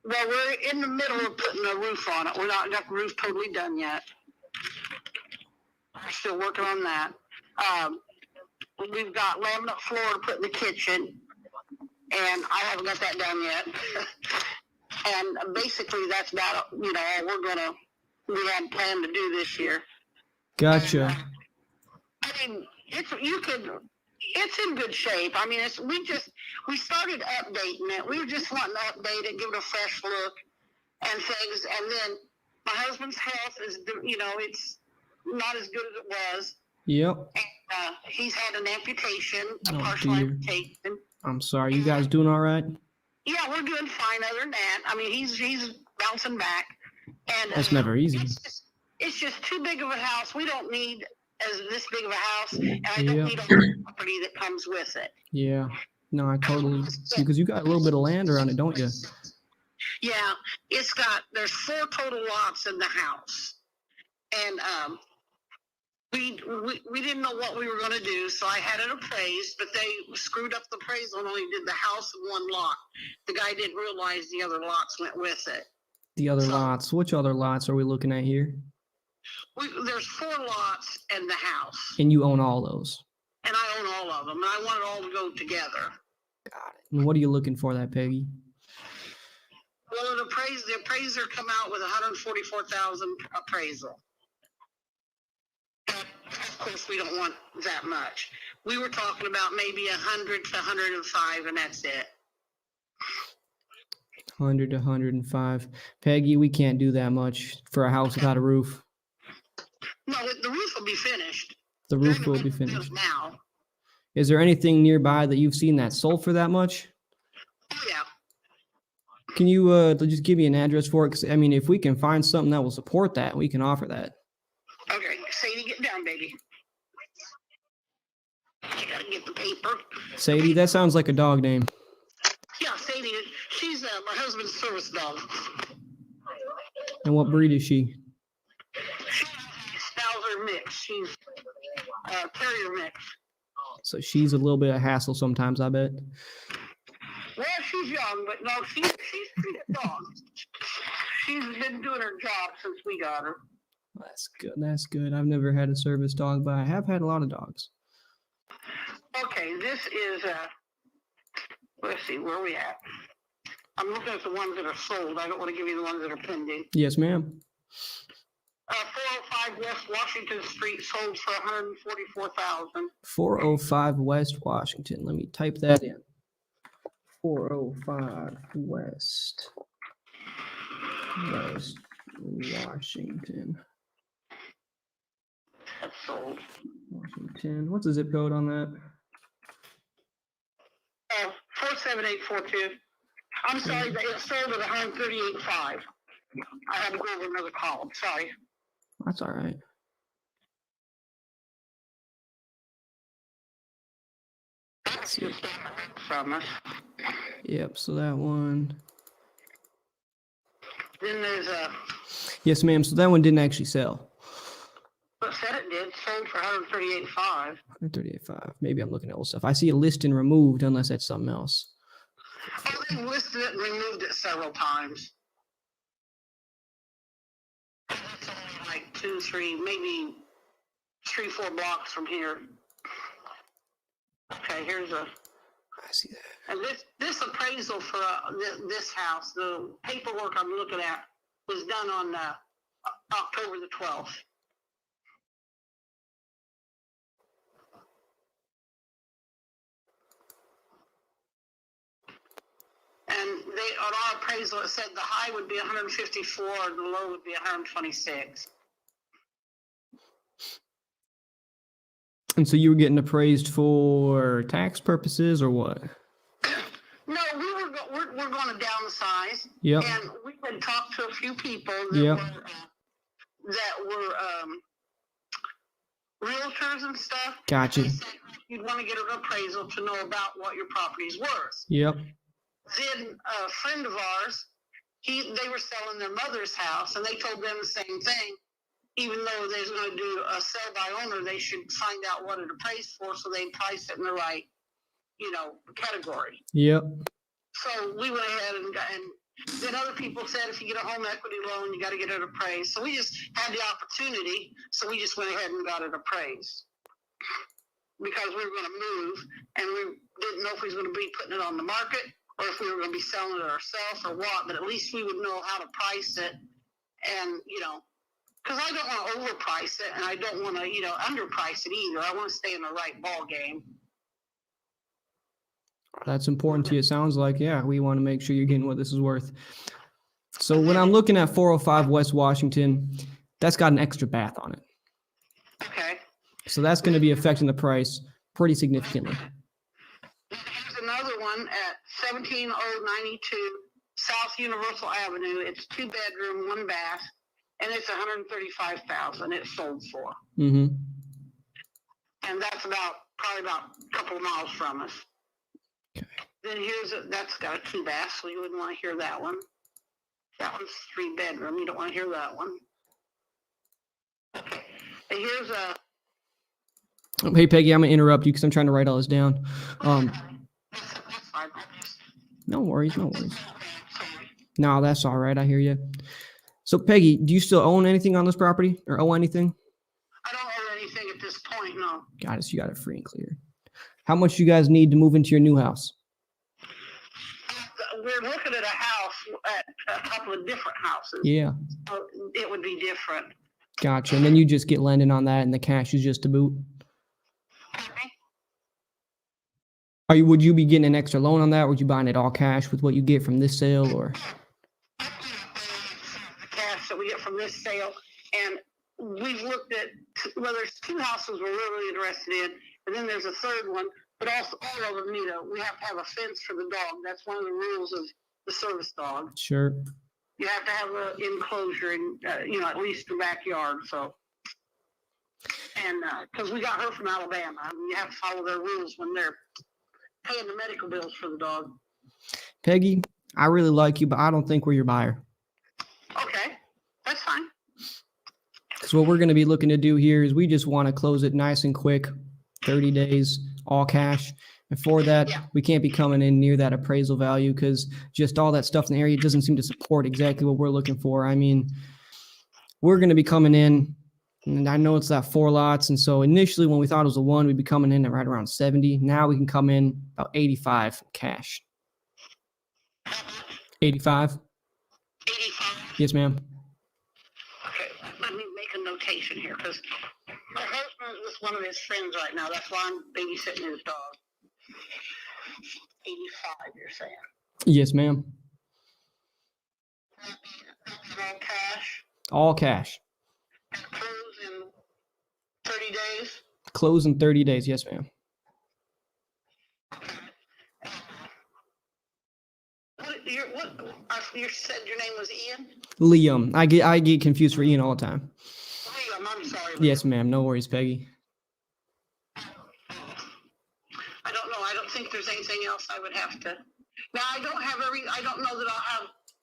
well, we're in the middle of putting a roof on it. We're not got the roof totally done yet. We're still working on that. We've got laminate floor to put in the kitchen, and I haven't got that done yet. And basically, that's about all we had planned to do this year.
Gotcha.
And, I mean, it's in good shape. I mean, we started updating it. We were just wanting to update it, give it a fresh look and things. And then my husband's health is, it's not as good as it was.
Yep.
He's had an amputation, a
Oh,
partial
dear.
amputation.
I'm sorry. You guys doing all right?
Yeah, we're doing fine other than that. I mean, he's bouncing back. And
That's never easy.
It's just too big of a house. We don't need this big of a house, and I don't
Yeah.
need all the property that comes with it.
Yeah. No, I totally, because you got a little bit of land around it, don't you?
Yeah, there's 4 total lots in the house, and we didn't know what we were going to do, so I had it appraised, but they screwed up the appraisal and only did the house and 1 lot. The guy didn't realize the other lots went with it.
The other lots. Which other lots are we looking at here?
There's 4 lots in the house,
And you own all those.
and I own all of them, and I want it all to go together.
Got it. And what are you looking for that, Peggy?
Well, the appraiser come out with $144,000 appraisal. But of course, we don't want that much. We were talking about maybe 100 to 105, and that's it.
100 to 105. Peggy, we can't do that much for a house without a roof.
No, the roof will be finished.
The roof will be finished.
Now.
Is there anything nearby that you've seen that sold for that much?
Oh, yeah.
Can you just give me an address for it? Because, I mean, if we can find something that will support that, we can offer that.
Okay, Sadie, get down, baby. I gotta get the paper.
Sadie, that sounds like a dog name.
Yeah, Sadie, she's my husband's service dog.
And what breed is she?
She's Schnauzer mix. She's terrier mix.
So she's a little bit of hassle sometimes, I bet.
Well, she's young, but no, she's a pretty dog. She's been doing her job since we got her.
That's good. That's good. I've never had a service dog, but I have had a lot of dogs.
Okay, this is let's see, where are we at? I'm looking at the ones that are sold. I don't want to give you the ones that are pending.
Yes, ma'am.
405 West Washington Street sold for $144,000.
405 West Washington. Let me type that in. 405 West Washington.
That's sold.
Washington. What's the zip code on that?
47842. I'm sorry, but it sold at $138,500. I had to go over another column. Sorry.
That's all right.
That's just from us.
Yep, so that one.
Then there's
Yes, ma'am. So that one didn't actually sell.
what said it did, sold for $138,500.
138.5. Maybe I'm looking at old stuff. I see a listing removed, unless that's something else.
Oh, they listed it and removed it several times. That's only like 2, 3, maybe 3, 4 blocks from here. Okay, here's
I see that.
and this appraisal for this house, the paperwork I'm looking at was done on October the 12th. And on our appraisal, it said the high would be 154 and the low would be 126.
And so you were getting appraised for tax purposes or what?
No, we're going to downsize.
Yep.
And we had talked to a few people
Yep.
that were realtors and stuff.
Gotcha.
They said you'd want to get an appraisal to know about what your property's worth.
Yep.
Then a friend of ours, they were selling their mother's house, and they told them the same thing. Even though they was going to do a sell by owner, they should find out what it appraised for so they price it in the right, category.
Yep.
So we went ahead and then other people said if you get a home equity loan, you got to get it appraised. So we just had the opportunity, so we just went ahead and got it appraised because we were going to move, and we didn't know if we was going to be putting it on the market or if we were going to be selling it ourselves or what. But at least we would know how to price it, and because I don't want to overprice it, and I don't want to underprice it either. I want to stay in the right ball game.
That's important to you. It sounds like, yeah, we want to make sure you're getting what this is worth. So when I'm looking at 405 West Washington, that's got an extra bath on it.
Okay.
So that's going to be affecting the price pretty significantly.
Here's another one at 17092 South Universal Avenue. It's 2-bedroom, 1 bath, and it's $135,000. It's sold for,
Mm-hmm.
and that's probably about a couple of miles from us.
Okay.
Then that's got a 2 bath, so you wouldn't want to hear that one. That one's 3-bedroom. You don't want to hear that one. Okay. And here's a.
Oh, hey Peggy, I'm gonna interrupt you because I'm trying to write all this down.
That's fine.
No worries, no worries. No, that's all right. I hear you. So Peggy, do you still own anything on this property or owe anything?
I don't owe anything at this point, no.
Got it. So you got it free and clear. How much you guys need to move into your new house?
We're looking at a house, at a couple of different houses.
Yeah.
So it would be different.
Gotcha. And then you just get lending on that, and the cash is just to boot. Would you be getting an extra loan on that? Or would you buying it all cash with what you get from this sale, or?
The cash that we get from this sale, and we've looked at, well, there's 2 houses we're really interested in, and then there's a third one, but also all of them we have to have a fence for the dog. That's one of the rules of the service dog.
Sure.
You have to have an enclosure in, at least the backyard. So, and because we got her from Alabama, I mean, you have to follow their rules when they're paying the medical bills for the dog.
Peggy, I really like you, but I don't think we're your buyer.
Okay, that's fine.
So what we're going to be looking to do here is we just want to close it nice and quick, 30 days, all cash. And for that, we can't be coming in near that appraisal value because just all that stuff in the area doesn't seem to support exactly what we're looking for. I mean, we're going to be coming in, and I know it's that 4 lots. And so initially when we thought it was a 1, we'd be coming in at right around 70. Now we can come in about 85 cash. 85?
85.
Yes, ma'am.
Okay, let me make a notation here because my husband's with one of his friends right now. That's why I'm babysitting his dog. 85, you're saying?
Yes, ma'am.
All cash?
All cash.
And close in 30 days?
Close in 30 days. Yes, ma'am.
You said your name was Ian?
Liam. I get confused for Ian all the time.
Liam, I'm sorry.
Yes, ma'am. No worries, Peggy.
I don't know. I don't think there's anything else I would have to. Now, I don't know that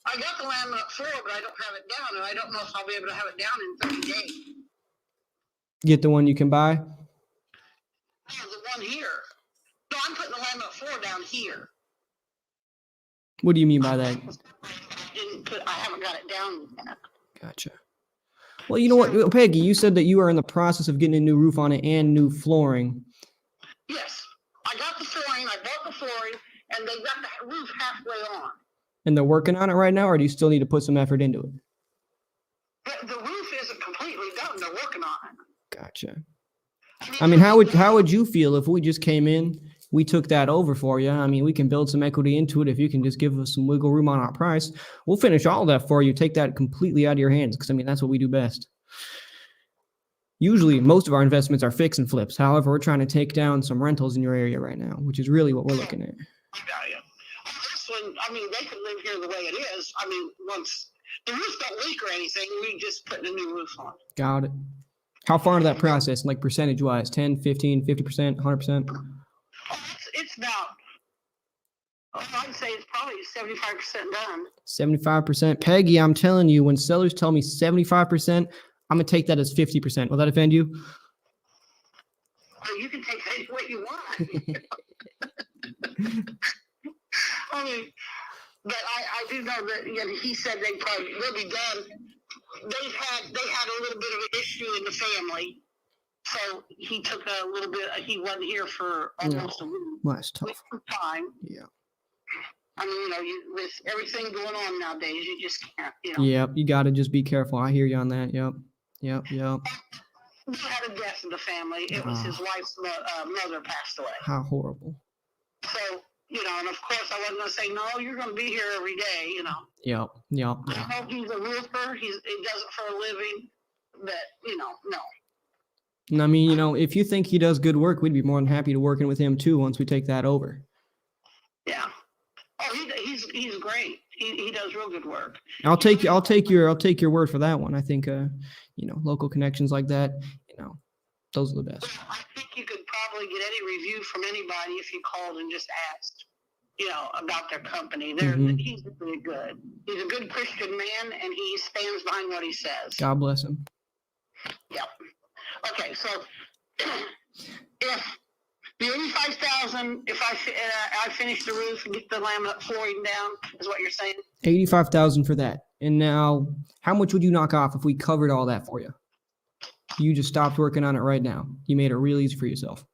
I got the laminate floor, but I don't have it down, and I don't know if I'll be able to have it down in 30 days.
Get the one you can buy?
Yeah, the one here. No, I'm putting the laminate floor down here.
What do you mean by that?
I haven't got it down yet.
Gotcha. Well, you know what, Peggy, you said that you are in the process of getting a new roof on it and new flooring.
Yes. I got the flooring, I bought the flooring, and they got the roof halfway on.
And they're working on it right now, or do you still need to put some effort into it?
The roof isn't completely done. They're working on it.
Gotcha. I mean, how would you feel if we just came in, we took that over for you? I mean, we can build some equity into it if you can just give us some wiggle room on our price. We'll finish all of that for you. Take that completely out of your hands because, I mean, that's what we do best. Usually, most of our investments are fix and flips. However, we're trying to take down some rentals in your area right now, which is really what we're looking at.
I got you. This one, I mean, they can live here the way it is. I mean, once the roof don't leak or anything, we just put a new roof on.
Got it. How far into that process, like percentage-wise? 10, 15, 50%, 100%?
Oh, it's about, I'd say it's probably 75% done.
75%. Peggy, I'm telling you, when sellers tell me 75%, I'm going to take that as 50%. Will that offend you?
Well, you can take it what you want. I mean, but I do know that he said they'll be done. They had a little bit of an issue in the family. So he took a little bit, he wasn't here for almost a week.
Well, that's tough.
Time.
Yeah.
I mean, with everything going on nowadays, you just can't,
Yep, you got to just be careful. I hear you on that. Yep.
We had a death in the family. It was his wife's mother passed away. How
horrible.
So, and of course I wasn't going to say, no, you're going to be here every day,
Yep.
I know he's a roofer. He does it for a living, but, no.
And I mean, if you think he does good work, we'd be more than happy to working with him too once we take that over.
Yeah. Oh, he's great. He does real good work.
I'll take your word for that one. I think local connections like that, those are the best.
Well, I think you could probably get any review from anybody if you called and just asked, about their company. He's really good. He's a good Christian man, and he stands behind what he says.
God bless him.
Yep. Okay, so if the $85,000, if I finish the roof and get the laminate flooring down, is what you're saying?
$85,000 for that. And now, how much would you knock off if we covered all that for you? You just stopped working on it right now. You made it real easy for yourself.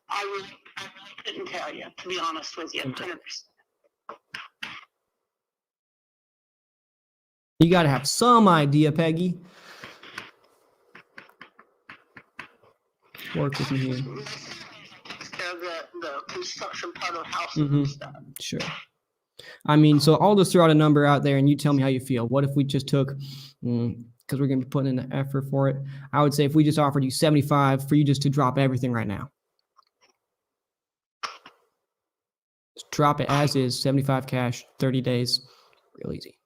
I really couldn't tell you, to be honest with you. 100%.
You got to have some idea, Peggy. Work with me here.
The construction part of the house and stuff.
Sure. I mean, so I'll just throw out a number out there and you tell me how you feel. What if we just took, because we're going to be putting in the effort for it, I would say if we just offered you 75 for you just to drop everything right now. Just drop it as is, 75 cash, 30 days, real easy.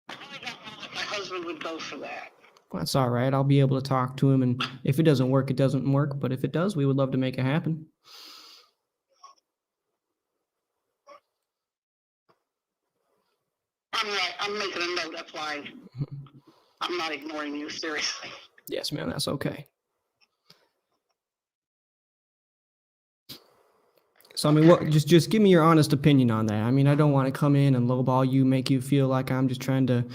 I really don't know that my husband would go for that.
Well, that's all right. I'll be able to talk to him, and if it doesn't work, it doesn't work. But if it does, we would love to make it happen.
I'm making a note. That's why I'm not ignoring you, seriously.
Yes, ma'am. That's okay. So, I mean, what? Just give me your honest opinion on that. I mean, I don't want to come in and lowball you, make you feel like I'm just trying to,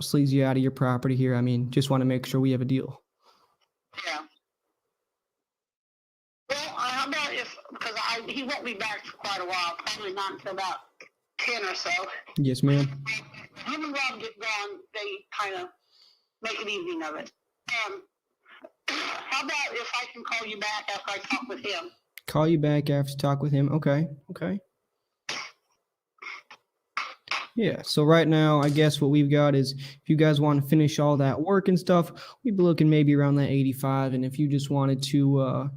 sleaze you out of your property here. I mean, just want to make sure we have a deal.
Yeah. Well, how about because he won't be back for quite a while, probably not until about 10 or so.
Yes, ma'am.
Him and Rob get gone, they kind of make an evening of it. How about if I can call you back after I talk with him?
Call you back after you talk with him. Okay. Yeah, so right now, I guess what we've got is if you guys want to finish all that work and stuff, we'd be looking maybe around that 85. And if you just wanted to,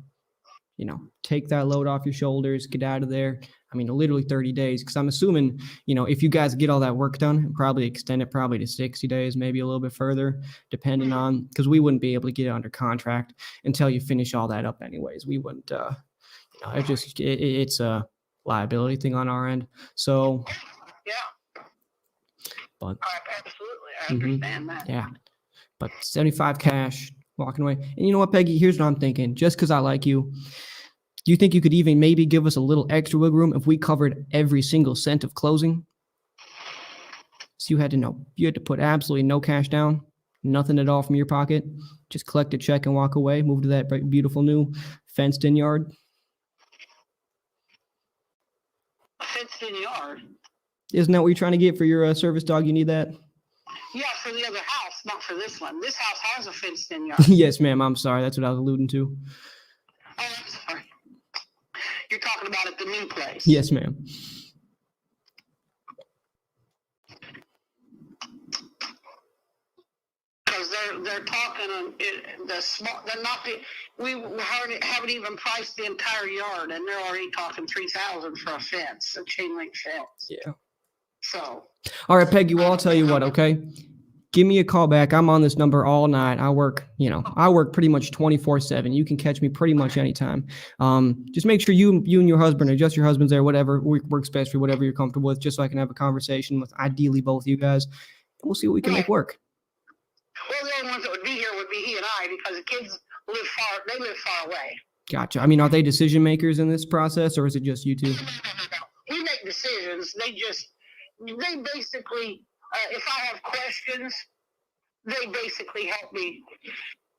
take that load off your shoulders, get out of there, I mean, literally 30 days, because I'm assuming, if you guys get all that work done, probably extend it probably to 60 days, maybe a little bit further, depending on, because we wouldn't be able to get it under contract until you finish all that up anyways. We wouldn't, it's a liability thing on our end. So,
yeah.
But
absolutely, I understand that.
Yeah, but 75 cash, walking away. And you know what, Peggy? Here's what I'm thinking. Just because I like you, do you think you could even maybe give us a little extra wiggle room if we covered every single cent of closing? So you had to put absolutely no cash down, nothing at all from your pocket, just collect a check and walk away, move to that beautiful new fenced-in yard.
Fenced-in yard?
Isn't that what you're trying to get for your service dog? You need that?
Yeah, for the other house, not for this one. This house has a fenced-in yard.
Yes, ma'am. I'm sorry. That's what I was alluding to.
Oh, I'm sorry. You're talking about at the new place.
Yes, ma'am.
Because they're talking on the small. They're not the. We haven't even priced the entire yard, and they're already talking $3,000 for a fence, a chain link fence.
Yeah.
So.
All right, Peggy. Well, I'll tell you what. Okay. Give me a call back. I'm on this number all night. I work pretty much 24/7. You can catch me pretty much anytime. Just make sure you and your husband, or just your husband's there, whatever works best for you, whatever you're comfortable with, just so I can have a conversation with ideally both of you guys. And we'll see what we can make work.
Well, the only ones that would be here would be he and I, because the kids live far. They live far away.
Gotcha. I mean, are they decision makers in this process, or is it just you two?
No. We make decisions. They basically. If I have questions, they basically help me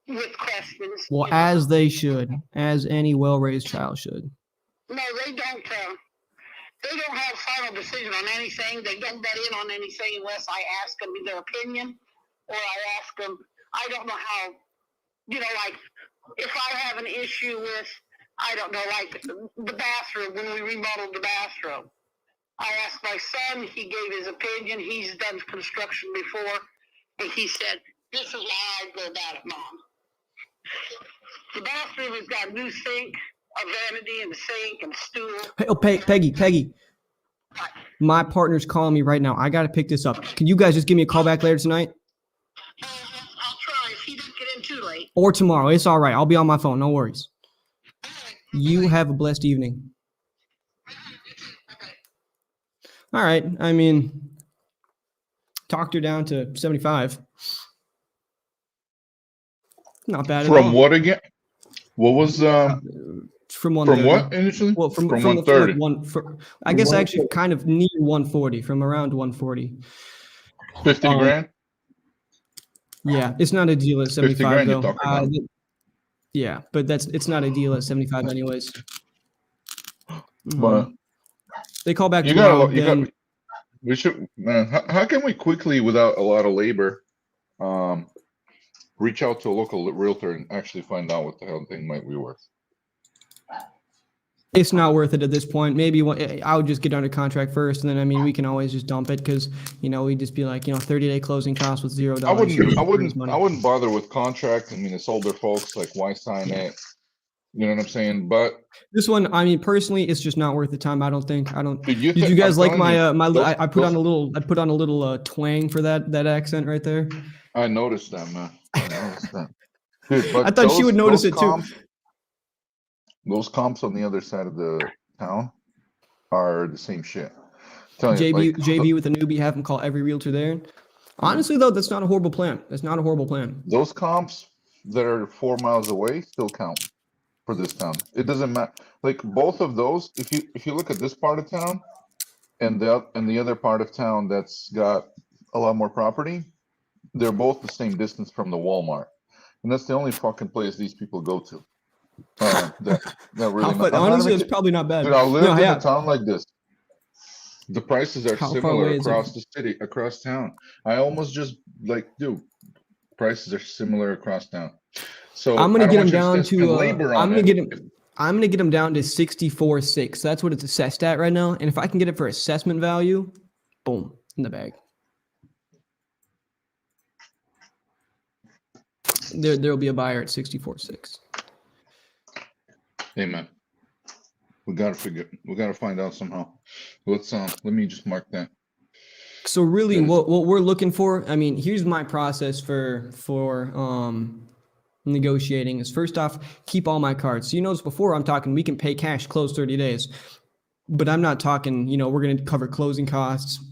with questions.
Well, as they should, as any well-raised child should.
No, they don't. They don't have final decision on anything. They don't bet in on anything unless I ask them their opinion, or I ask them. I don't know how. Like if I have an issue with, I don't know, like the bathroom when we remodeled the bathroom. I asked my son, he gave his opinion. He's done construction before, and he said, "This is how I go about it, Mom." The bathroom has got a new sink, a vanity, and a sink, and a stool.
Hey, oh, Peggy. My partner's calling me right now. I got to pick this up. Can you guys just give me a call back later tonight?
I'll try if he doesn't get in too late.
Or tomorrow. It's all right. I'll be on my phone. No worries. You have a blessed evening. All right. I mean, talked her down to 75. Not bad at all.
From what again? What was
From 130.
from what initially?
Well, from
130.
I guess actually kind of near 140, from around 140.
50 grand?
Yeah, it's not a deal at
50
75
grand you're
though.
talking about.
Yeah, but it's not a deal at 75 anyways.
But
They call back
you
tomorrow.
got we should, man, how can we quickly, without a lot of labor, reach out to a local realtor and actually find out what the hell thing might be worth?
It's not worth it at this point. Maybe I would just get under contract first, and then I mean we can always just dump it because we'd just be like 30-day closing costs with $0.
I wouldn't bother with contract. I mean, it's older folks. Like, why sign it? You know what I'm saying? But
this one, I mean, personally, it's just not worth the time. I don't think. Did you
think,
guys like my
I
put on a little twang for that accent right there?
I noticed that, man. I noticed that. Dude, but
I thought she would notice it too.
Those comps on the other side of the town are the same shit.
JB with a newbie, have him call every realtor there. Honestly, though, that's not a horrible plan. That's not a horrible plan.
Those comps that are 4 miles away still count for this town. It doesn't matter. Like, both of those, if you look at this part of town and the other part of town that's got a lot more property, they're both the same distance from the Walmart, and that's the only fucking place these people go to. That really.
Honestly, it's probably not bad.
Dude, I lived in a town like this. The prices are similar across the city, across town. I almost just prices are similar across town. So
I'm gonna get them down to.
I'm gonna
get them down to 64.6. That's what it's assessed at right now. And if I can get it for assessment value, boom, in the bag. There'll be a buyer at 64.6.
Hey man, we gotta find out somehow. Let me just mark that.
So really, what we're looking for, I mean, here's my process for negotiating is, first off, keep all my cards. So you notice before I'm talking, we can pay cash, close 30 days, but I'm not talking, we're going to cover closing costs,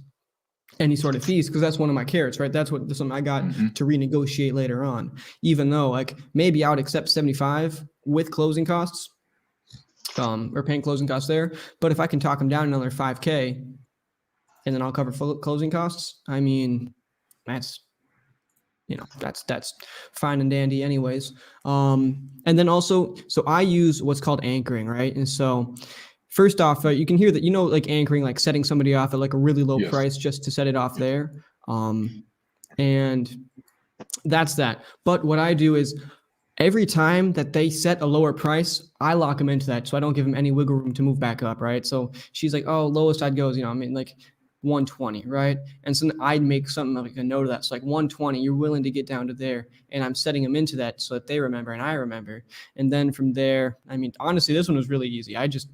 any sort of fees, because that's one of my carrots, right? That's something I got to renegotiate later on, even though like maybe I would accept 75 with closing costs. Or paying closing costs there, but if I can talk them down another $5K, and then I'll cover full closing costs, I mean, that's fine and dandy, anyways. And then also, so I use what's called anchoring, right? And so, first off, you can hear that like anchoring, like setting somebody off at like a really low price just to set it off there, and that's that. But what I do is, every time that they set a lower price, I lock them into that, so I don't give them any wiggle room to move back up, right? So she's like, oh, lowest I'd go is, like 120, right? And so I'd make something like a note of that. So like 120, you're willing to get down to there, and I'm setting them into that so that they remember and I remember. And then from there, I mean, honestly, this one was really easy. I just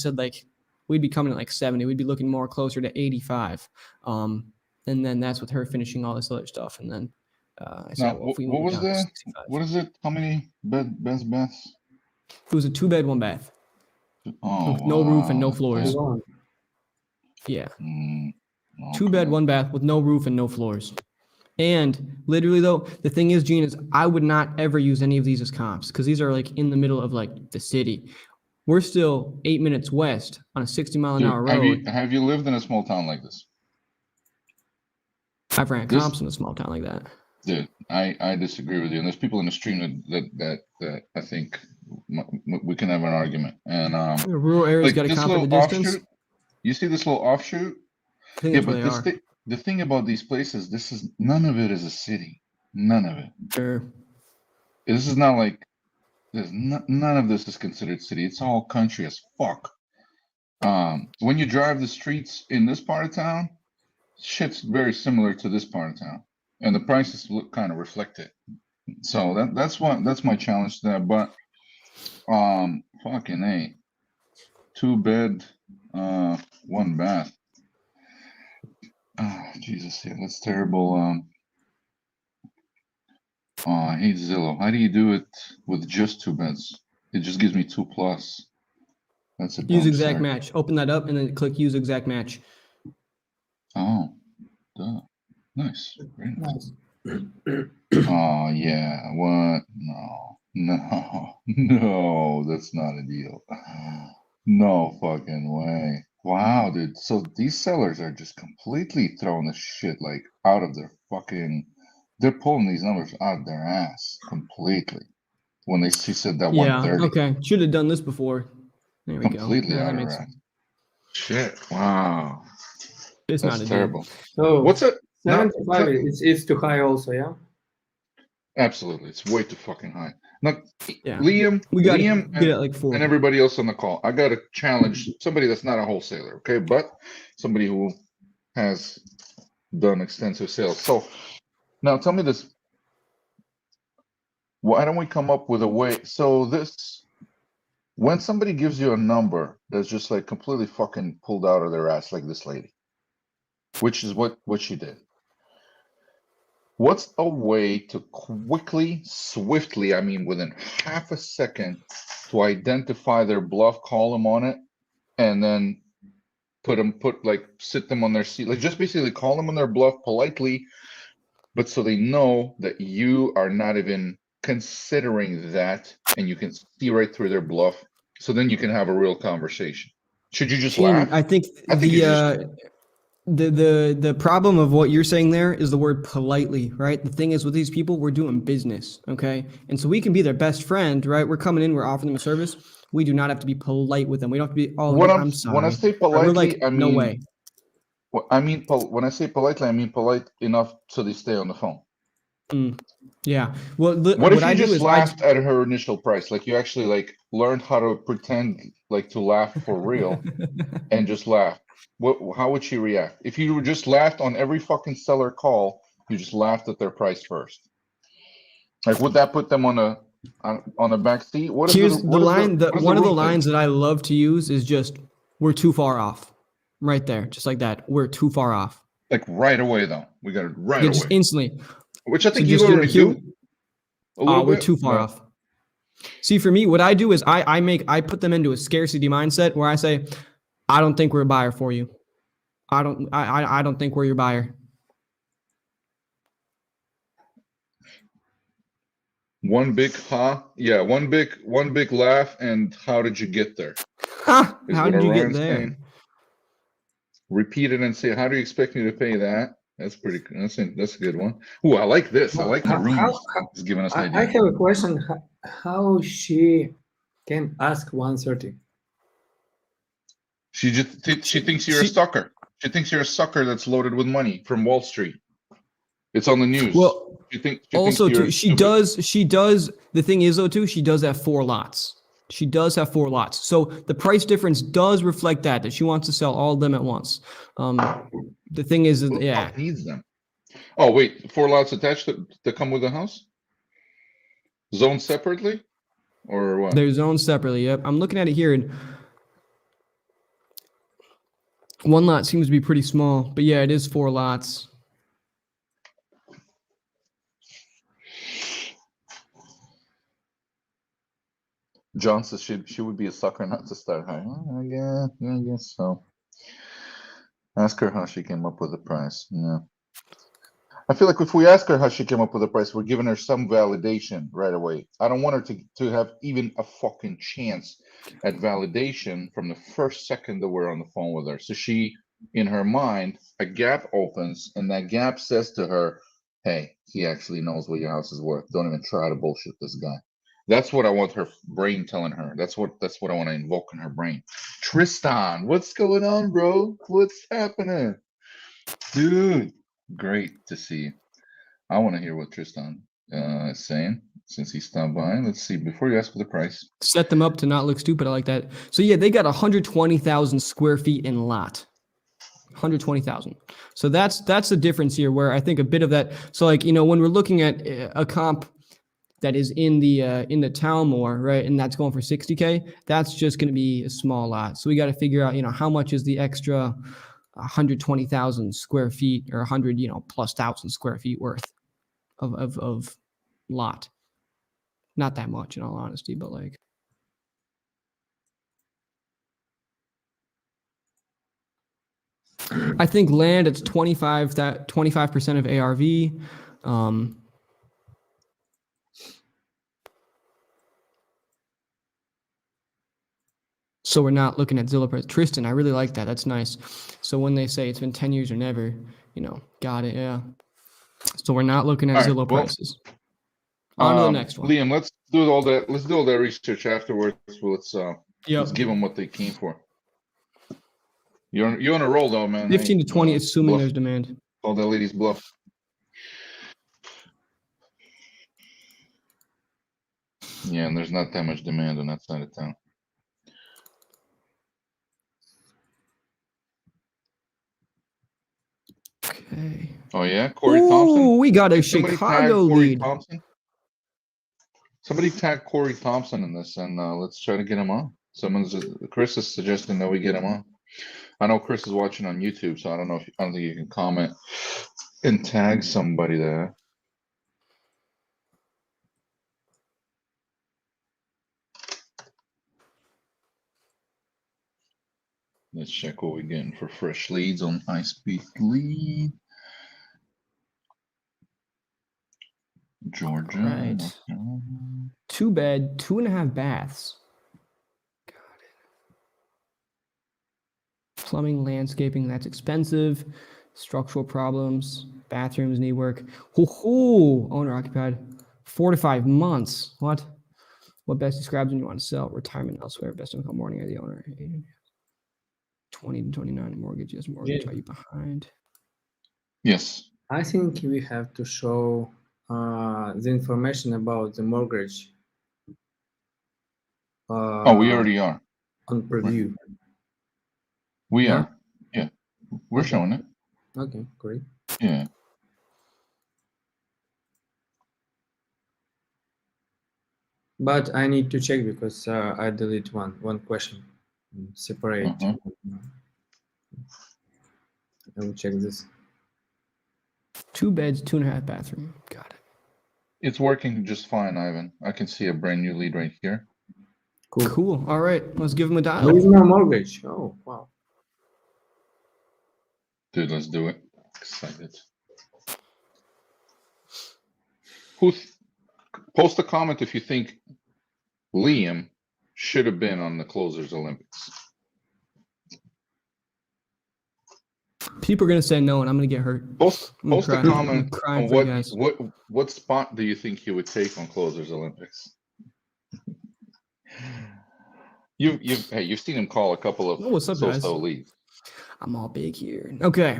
said like we'd be coming at like 70. We'd be looking more closer to 85. And then that's with her finishing all this other stuff, and then. I said,
now, what was that? What is it? How many baths?
It was a 2-bed, 1-bath.
Oh,
no roof and no floors. Yeah. 2-bed, 1-bath with no roof and no floors. And literally, though, the thing is, Gene, is I would not ever use any of these as comps because these are like in the middle of like the city. We're still 8 minutes west on a 60-mile-an-hour road.
Have you lived in a small town like this?
I've ran comps in a small town like that.
Dude, I disagree with you. And there's people in the stream that I think we can have an argument. And
rural areas got to comp in the distance.
Offshoot, you see this little offshoot?
Yeah, but
the thing about these places, none of it is a city. None of it.
Sure.
This is not like none of this is considered city. It's all country as fuck. When you drive the streets in this part of town, shit's very similar to this part of town. And the prices kind of reflect it. So that's my challenge there. But fucking A. 2 bed, 1 bath. Jesus, yeah, that's terrible. I hate Zillow. How do you do it with just 2 beds? It just gives me 2 plus. That's a
Use
dumb
exact
search.
match. Open that up and then click use exact match.
Oh, duh. Nice. Very nice.
Nice.
Oh yeah. What? No, that's not a deal. No fucking way. Wow, dude. So these sellers are just completely throwing the shit like out of their fucking. They're pulling these numbers out their ass completely. When she said that
Yeah.
130,
Okay. Should have done this before. There we go.
completely
Yeah,
out
that
of
makes
whack. Shit. Wow.
it's not
That's
a
terrible.
So
What's it? Now,
75 it's too high also, yeah?
absolutely, it's way too fucking high. Now,
Yeah.
Liam,
We got to
Liam,
get it like 4.
and everybody else on the call, I got to challenge somebody that's not a wholesaler, okay, but somebody who has done extensive sales. So now tell me this: why don't we come up with a way? So this, when somebody gives you a number that's just like completely fucking pulled out of their ass, like this lady, which is what she did. What's a way to quickly, swiftly, I mean, within half a second, to identify their bluff, call them on it, and then sit them on their seat, like just basically call them on their bluff politely, but so they know that you are not even considering that, and you can see right through their bluff. So then you can have a real conversation. Should you just laugh?
I think the problem of what you're saying there is the word politely, right? The thing is with these people, we're doing business, okay? And so we can be their best friend, right? We're coming in, we're offering them a service. We do not have to be polite with them. We don't have to be, oh, I'm sorry.
When I say
Right?
politely,
We're like,
I
no
mean,
way.
when I say politely, I mean polite enough so they stay on the phone.
Yeah. Well,
What if
I
you
do
just
is
laughed at her initial price? Like you actually like learned how to pretend like to laugh for real and just laugh. How would she react? If you just laughed on every fucking seller call, you just laughed at their price first. Like would that put them on a back seat?
Here's the line. One of the
rule say?
lines that I love to use is just, we're too far off. Right there. Just like that. We're too far off.
Like right away though. We got it right
Yeah,
away.
just instantly.
Which I think
So
you
just,
already do. A little
we're
bit,
too far off. See, for me, what I do is I put them into a scarcity mindset where I say, I don't think we're a buyer for you. I don't think we're your buyer.
One big yeah, one big laugh, and how did you get there?
How did you get there?
Saying. Repeat it and say, how do you expect me to pay that? That's a good one. Ooh, I like this. I like Maroon is giving us an idea.
I have a question. How she can ask 130?
She thinks you're a sucker. She thinks you're a sucker that's loaded with money from Wall Street. It's on the news.
Well, she does. The thing is though too, she does have 4 lots. She does have 4 lots. So the price difference does reflect that she wants to sell all of them at once. The thing is, yeah.
Needs them. Oh wait, 4 lots attached to come with the house? Zoned separately? Or what?
They're zoned separately. Yep. I'm looking at it here, and one lot seems to be pretty small, but yeah, it is 4 lots.
John says she would be a sucker not to start high. Yeah, I guess so. Ask her how she came up with the price. Yeah. I feel like if we ask her how she came up with the price, we're giving her some validation right away. I don't want her to have even a fucking chance at validation from the first second that we're on the phone with her. So she, in her mind, a gap opens, and that gap says to her, hey, he actually knows what your house is worth. Don't even try to bullshit this guy. That's what I want her brain telling her. That's what I want to invoke in her brain. Tristan, what's going on, bro? What's happening? Dude, great to see you. I want to hear what Tristan is saying since he stopped by. Let's see, before you ask for the price.
Set them up to not look stupid. I like that. So yeah, they got 120,000 square feet in lot. 120,000. So that's the difference here, where I think a bit of that. So like, when we're looking at a comp, that is in the town more, right? And that's going for 60K. That's just going to be a small lot. So we got to figure out, how much is the extra 120,000 square feet or 100, plus thousand square feet worth of lot. Not that much in all honesty, but like. I think land, it's 25% of ARV. So we're not looking at Zillow price. Tristan, I really like that. That's nice. So when they say it's been 10 years or never, got it. Yeah. So we're not looking at
All right,
Zillow
well,
prices. On to the next one.
Liam, let's do all that research afterwards. Let's
Yep.
give them what they came for. You're on a roll though, man.
15 to 20, assuming
bluff.
there's demand.
All that ladies bluff. Yeah, and there's not that much demand on that side of town.
Okay.
Oh yeah, Corey Thompson.
We got a
Did somebody
Chicago
tag Corey
lead.
Thompson? Somebody tag Corey Thompson in this, and let's try to get him on. Chris is suggesting that we get him on. I know Chris is watching on YouTube, so I don't think you can comment and tag somebody there. Let's check what we're getting for fresh leads on High Speed Lead. Georgia.
Right. 2 bed, 2.5 baths. Got it. Plumbing, landscaping, that's expensive. Structural problems, bathrooms need work. Owner occupied. 4 to 5 months. What best describes when you want to sell? Retirement elsewhere. Best income morning or the owner. 20 to 29 mortgages. Mortgage, are you behind?
Yes.
I think we have to show the information about the mortgage.
We already are.
On preview.
We are. Yeah. We're showing it.
Okay, great.
Yeah.
But I need to check because I delete one question. Separate. I will check this.
2 beds, 2.5 bathroom. Got it.
It's working just fine, Ivan. I can see a brand new lead right here.
Cool. All right. Let's give him a dial.
There is no mortgage. Oh, wow.
Dude, let's do it. Excited. Post a comment if you think Liam should have been on the Closers Olympics.
People are gonna say no, and I'm gonna get hurt.
Post a comment on what spot do you think he would take on Closers Olympics? You've seen him call a couple of so-so leads.
I'm all big here. Okay.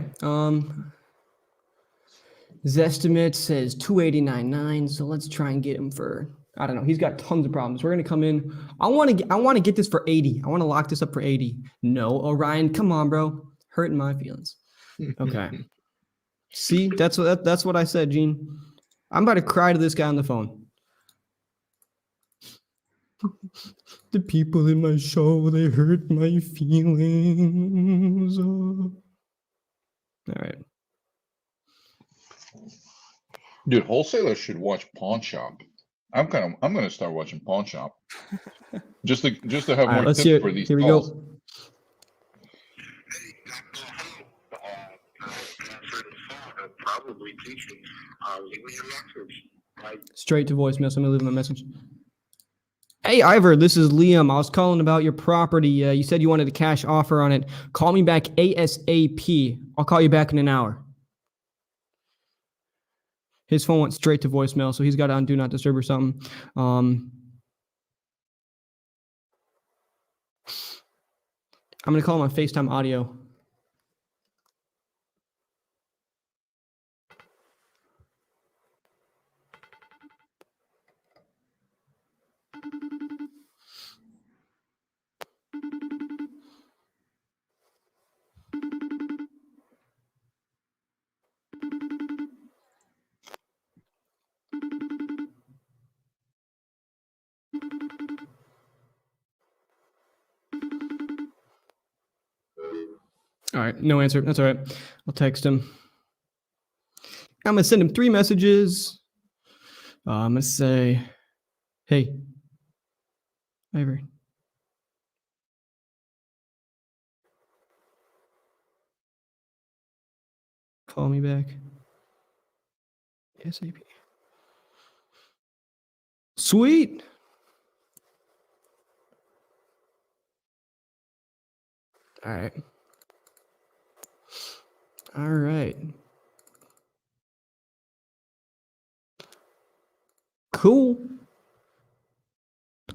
Zestimate says 289.9, so let's try and get him for, I don't know. He's got tons of problems. We're gonna come in. I want to get this for 80. I want to lock this up for 80. No, Orion, come on, bro. Hurting my feelings. Okay. See, that's what I said, Gene. I'm about to cry to this guy on the phone. The people in my show, they hurt my feelings. All right.
Dude, wholesalers should watch Pawn Shop. I'm gonna start watching Pawn Shop. just to have more tips for these
Here we
calls.
go.
Probably teaching. Leave me your message.
Straight to voicemail. So I'm gonna leave him a message. Hey, Ivor, this is Liam. I was calling about your property. You said you wanted a cash offer on it. Call me back ASAP. I'll call you back in an hour. His phone went straight to voicemail, so he's got it on Do Not Disturb or something. I'm going to call him on FaceTime audio. All right, no answer. That's all right. I'll text him. I'm gonna send him 3 messages. I'm gonna say, "Hey, Ivory, call me back ASAP." Sweet. All right. All right. Cool.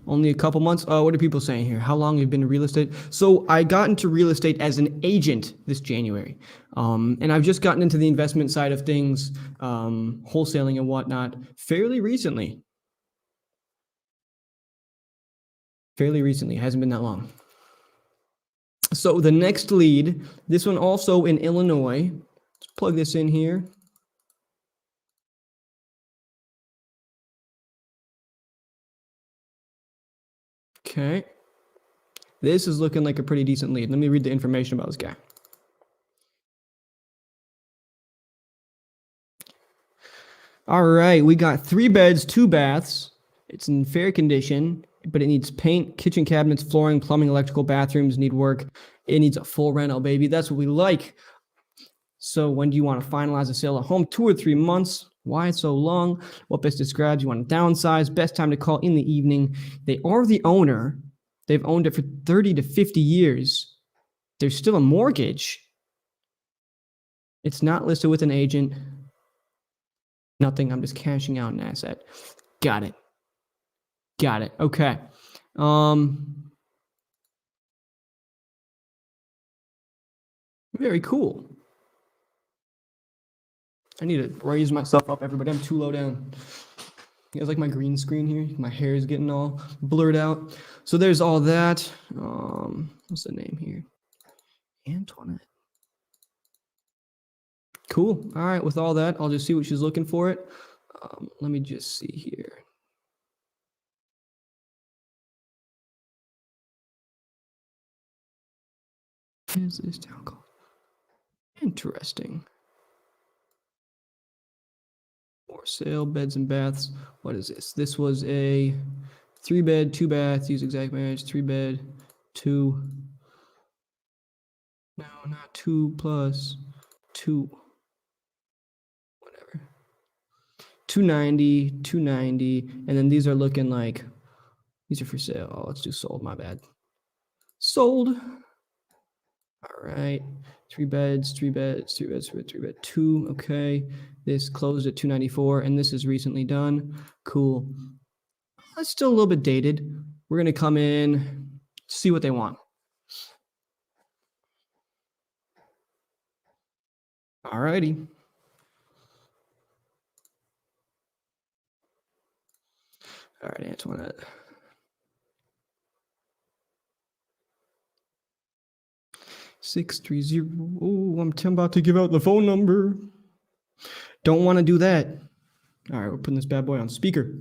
Only a couple months. What are people saying here? How long have you been in real estate? So I got into real estate as an agent this January. And I've just gotten into the investment side of things, wholesaling and whatnot, fairly recently. It hasn't been that long. So the next lead, this one also in Illinois. Let's plug this in here. Okay. This is looking like a pretty decent lead. Let me read the information about this guy. All right, we got 3 beds, 2 baths. It's in fair condition, but it needs paint, kitchen cabinets, flooring, plumbing, electrical, bathrooms need work. It needs a full rental, baby. That's what we like. So when do you want to finalize the sale of home? 2 or 3 months. Why so long? What best describes you want to downsize? Best time to call in the evening. They are the owner. They've owned it for 30 to 50 years. There's still a mortgage. It's not listed with an agent. Nothing. I'm just cashing out an asset. Got it. Okay. Very cool. I need to raise myself up, everybody. I'm too low down. You guys like my green screen here? My hair is getting all blurred out. So there's all that. What's the name here? Antoinette. Cool. All right. With all that, I'll just see what she's looking for it. Let me just see here. What is this town called? Interesting. For sale, beds and baths. What is this? This was a 3-bed, 2-bath, use exact marriage, 3-bed, 2. No, not 2 plus 2. Whatever. 290, and then these are looking like these are for sale. Oh, let's do sold. My bad. Sold. All right. 3 beds, 3 beds, 3 beds, 3 bed, 2. Okay. This closed at 294, and this is recently done. Cool. That's still a little bit dated. We're gonna come in, see what they want. All righty. All right, Antoinette. $630. Oh, I'm about to give out the phone number. Don't want to do that. All right, we're putting this bad boy on speaker.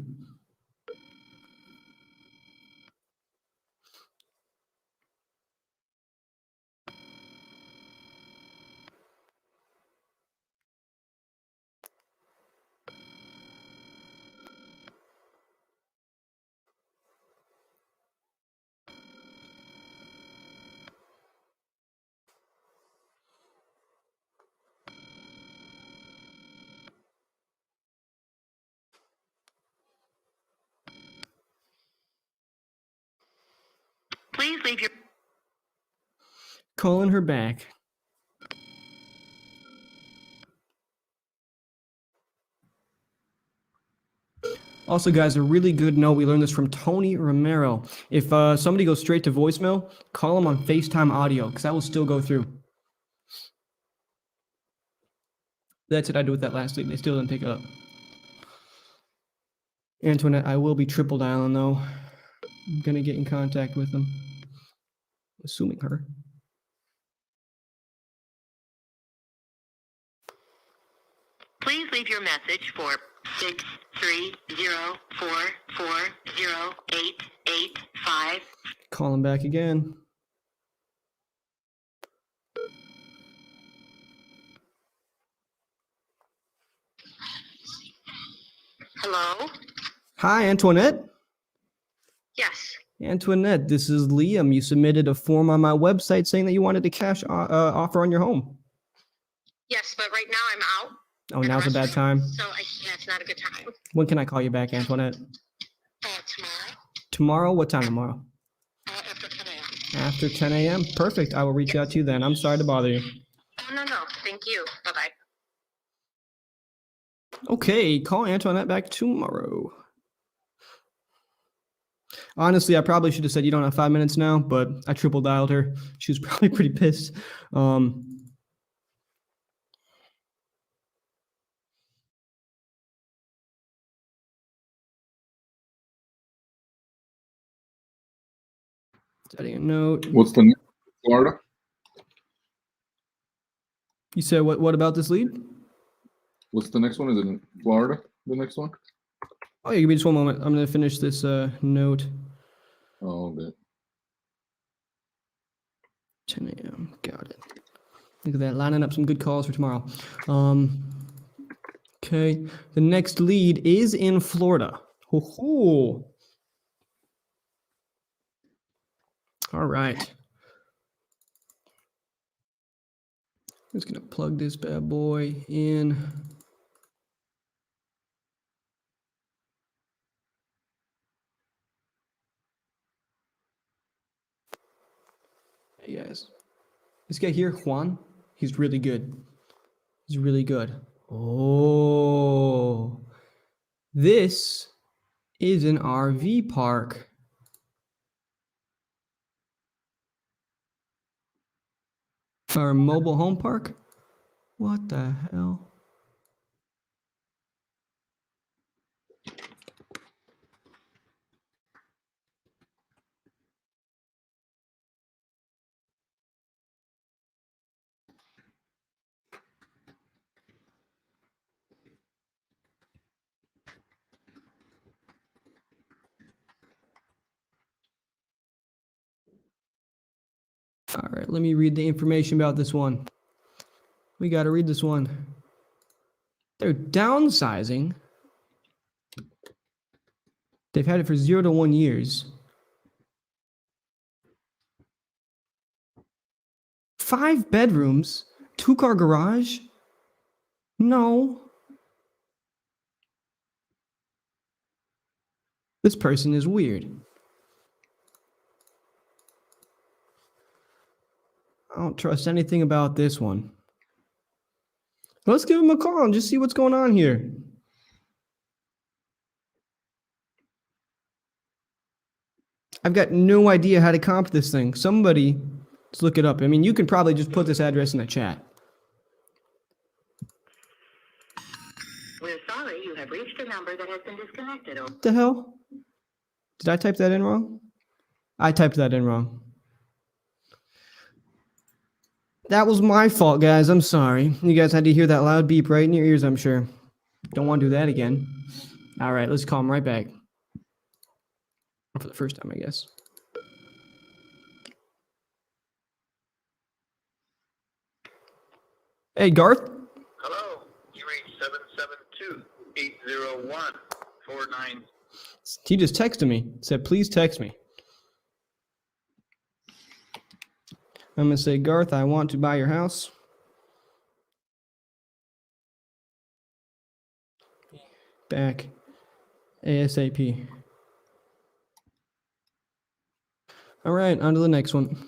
Please leave your...
Calling her back. Also, guys, a really good note. We learned this from Tony Romero. If somebody goes straight to voicemail, call them on FaceTime audio, because that will still go through. That's what I did with that last week. They still didn't pick it up. Antoinette, I will be triple dialing, though. I'm going to get in contact with them. Assuming her.
Please leave your message for 6304408.
call him back again.
Hello?
Hi, Antoinette.
Yes.
Antoinette, this is Liam. You submitted a form on my website saying that you wanted a cash offer on your home.
Yes, but right now I'm out.
Oh, now's a bad time.
So it's not a good time.
When can I call you back, Antoinette?
Tomorrow?
Tomorrow? What time tomorrow?
After 10 a.m.
After 10 a.m.? Perfect. I will reach out to you then. I'm sorry to bother you.
Oh, no. Thank you. Bye-bye.
Okay, call Antoinette back tomorrow. Honestly, I probably should have said you don't have 5 minutes now, but I triple dialed her. She was probably pretty pissed. Setting a note.
What's the next? Florida?
You said what about this lead?
What's the next one? Is it in Florida? The next one?
Oh, yeah, give me just 1 moment. I'm going to finish this note.
Oh, okay.
10 a.m. Got it. Look at that, lining up some good calls for tomorrow. Okay, the next lead is in Florida. Ho-ho. All right. I'm just gonna plug this bad boy in. Hey guys, this guy here, Juan, he's really good. He's really good. Oh, this is an RV park. Or a mobile home park? What the hell? All right, let me read the information about this one. We got to read this one. They're downsizing. They've had it for 0 to 1 years. 5 bedrooms, 2-car garage? No. This person is weird. I don't trust anything about this one. Let's give him a call and just see what's going on here. I've got no idea how to comp this thing. Somebody, let's look it up. I mean, you can probably just put this address in the chat.
We're sorry, you have reached a number that has been disconnected.
What the hell? Did I type that in wrong? I typed that in wrong. That was my fault, guys. I'm sorry. You guys had to hear that loud beep right in your ears, I'm sure. Don't want to do that again. All right, let's call him right back. For the first time, I guess. Hey, Garth?
Hello, you reached 772-801-49.
He just texted me. Said, please text me. I'm going to say, Garth, I want to buy your house. Back ASAP. All right, on to the next one.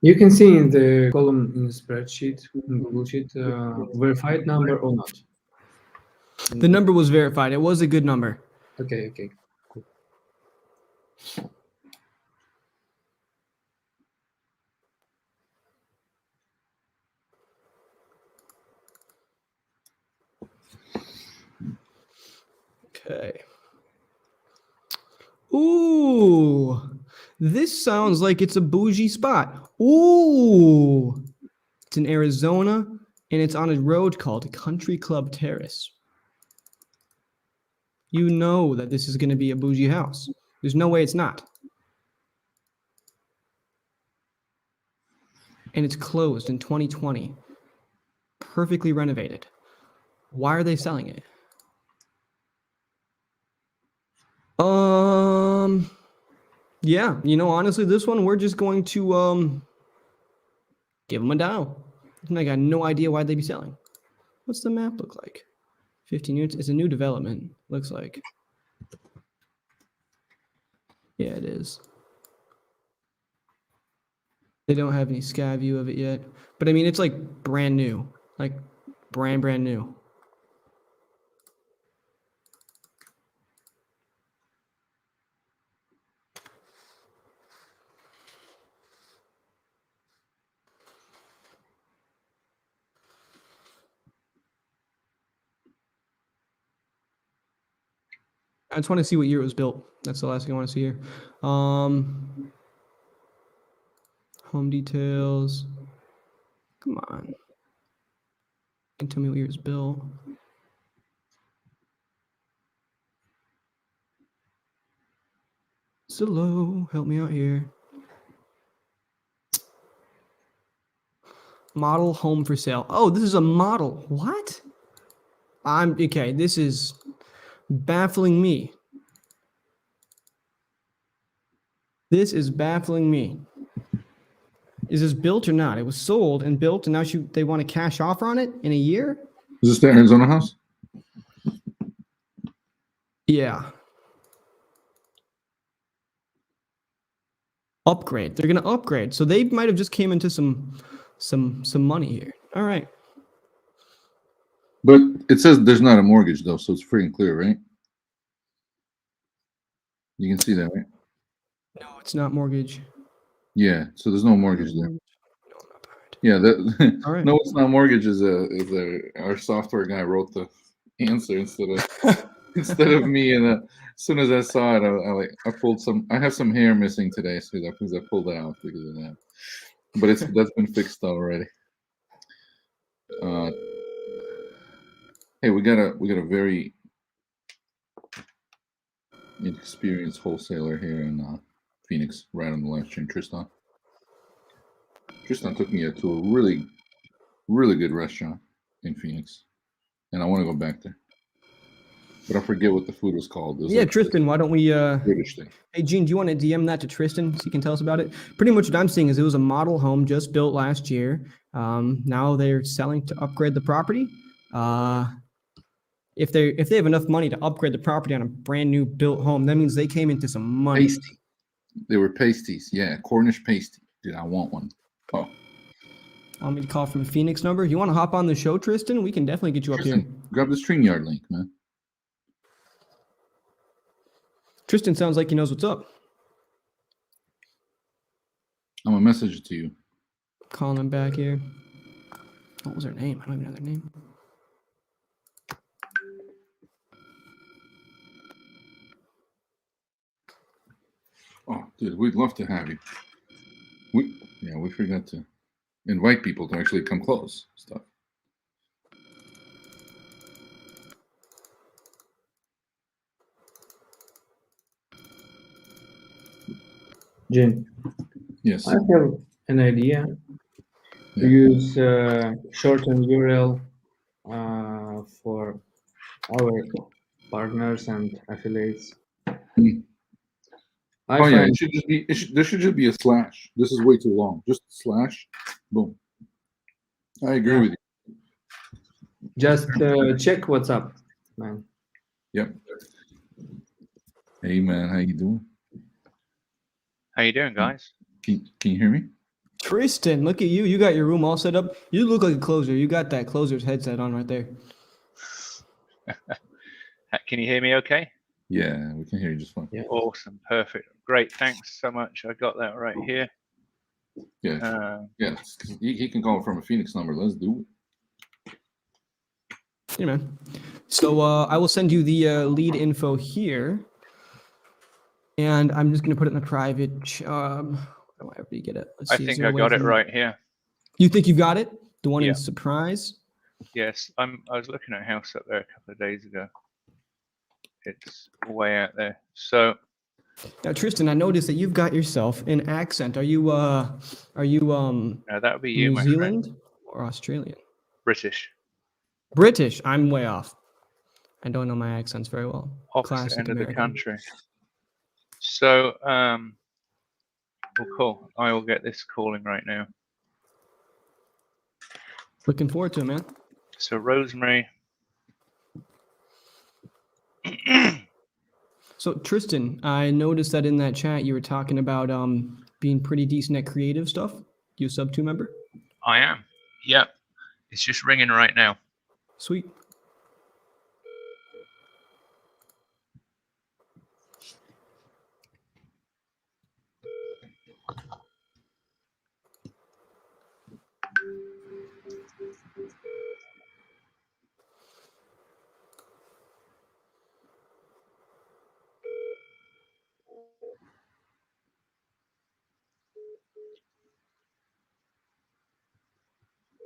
You can see in the column in the spreadsheet, in Google Sheet, verified number or not.
The number was verified. It was a good number.
Okay. Cool.
Okay. Ooh, this sounds like it's a bougie spot. Ooh, it's in Arizona, and it's on a road called Country Club Terrace. You know that this is going to be a bougie house. There's no way it's not. And it's closed in 2020. Perfectly renovated. Why are they selling it? Yeah, honestly, this one we're just going to give them a dial. I got no idea why they'd be selling. What's the map look like? 15 units. It's a new development, looks like. Yeah, it is. They don't have any sky view of it yet. But I mean, it's like brand new. Like brand new. I just want to see what year it was built. That's the last thing I want to see here. Home details. Come on. And tell me what year it was built. Zillow, help me out here. Model home for sale. Oh, this is a model. What? Okay. This is baffling me. This is baffling me. Is this built or not? It was sold and built, and now they want a cash offer on it in a year?
Is this the Arizona house?
Yeah. Upgrade. They're gonna upgrade. So they might have just came into some money here. All right.
But it says there's not a mortgage though, so it's free and clear, right? You can see that, right?
No, it's not mortgage.
Yeah, so there's no mortgage there.
No, not bad.
Yeah, that
All right.
no, it's not mortgage. Is our software guy wrote the answer instead of me. And as soon as I saw it, I pulled some. I have some hair missing today, so I pulled it out because of that. But that's been fixed already. Hey, we got a very inexperienced wholesaler here in Phoenix, right on the live stream, Tristan. Tristan took me to a really, really good restaurant in Phoenix, and I want to go back there. But I forget what the food was called. It was
Yeah,
like
Tristan, why don't we
British thing.
Hey Gene, do you want to DM that to Tristan so he can tell us about it? Pretty much what I'm seeing is it was a model home just built last year. Now they're selling to upgrade the property. If they have enough money to upgrade the property on a brand new built home, that means they came into some money.
Pasty. They were pasties. Yeah, Cornish pasty. Dude, I want one. Oh.
Want me to call from a Phoenix number? You want to hop on the show, Tristan? We can definitely get you
Tristan,
up here.
grab the StreamYard link, man.
Tristan sounds like he knows what's up.
I'm gonna message it to you.
Calling him back here. What was her name? I don't even know their name.
Oh, dude, we'd love to have you. We forgot to invite people to actually come close stuff.
Jim,
Yes.
I have an idea.
Yeah.
Use shortened URL for our partners and affiliates.
Oh yeah, it should just be. There should just be a slash. This is way too long. Just slash. Boom. I agree with you.
Just check what's up, man.
Yep. Hey man, how you doing?
How you doing, guys?
Can you hear me?
Tristan, look at you. You got your room all set up. You look like a closer. You got that closer's headset on right there.
Can you hear me okay?
Yeah, we can hear you just fine.
Yeah.
Awesome. Perfect. Great. Thanks so much. I got that right here.
Yeah. Yeah. He can call from a Phoenix number. Let's do it.
Yeah, man. So I will send you the lead info here. And I'm just going to put it in a private. Wherever you get it. Let's
I
see,
think I got it right here.
You think you got it? The one
Yeah.
in Surprise?
Yes. I was looking at a house up there a couple of days ago. it's way out there. So
Now, Tristan, I noticed that you've got yourself an accent. Are you
no, that would be you,
New
my
Zealand
friend.
or Australian?
British.
British. I'm way off. I don't know my accents very well.
Opposite
Classic
end of the
American.
country. So, well, cool. I will get this calling right now.
Looking forward to it, man.
So, Rosemary.
So, Tristan, I noticed that in that chat you were talking about being pretty decent at creative stuff. You a sub 2 member?
I am. Yep. It's just ringing right now.
Sweet.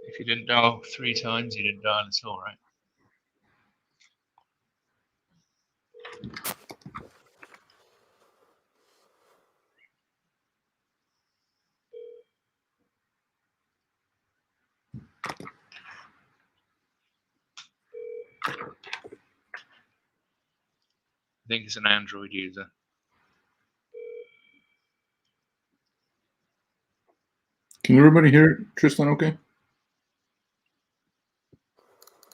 If you didn't dial 3 times, you didn't dial at all, right? I think it's an Android user.
Can everybody hear Tristan okay?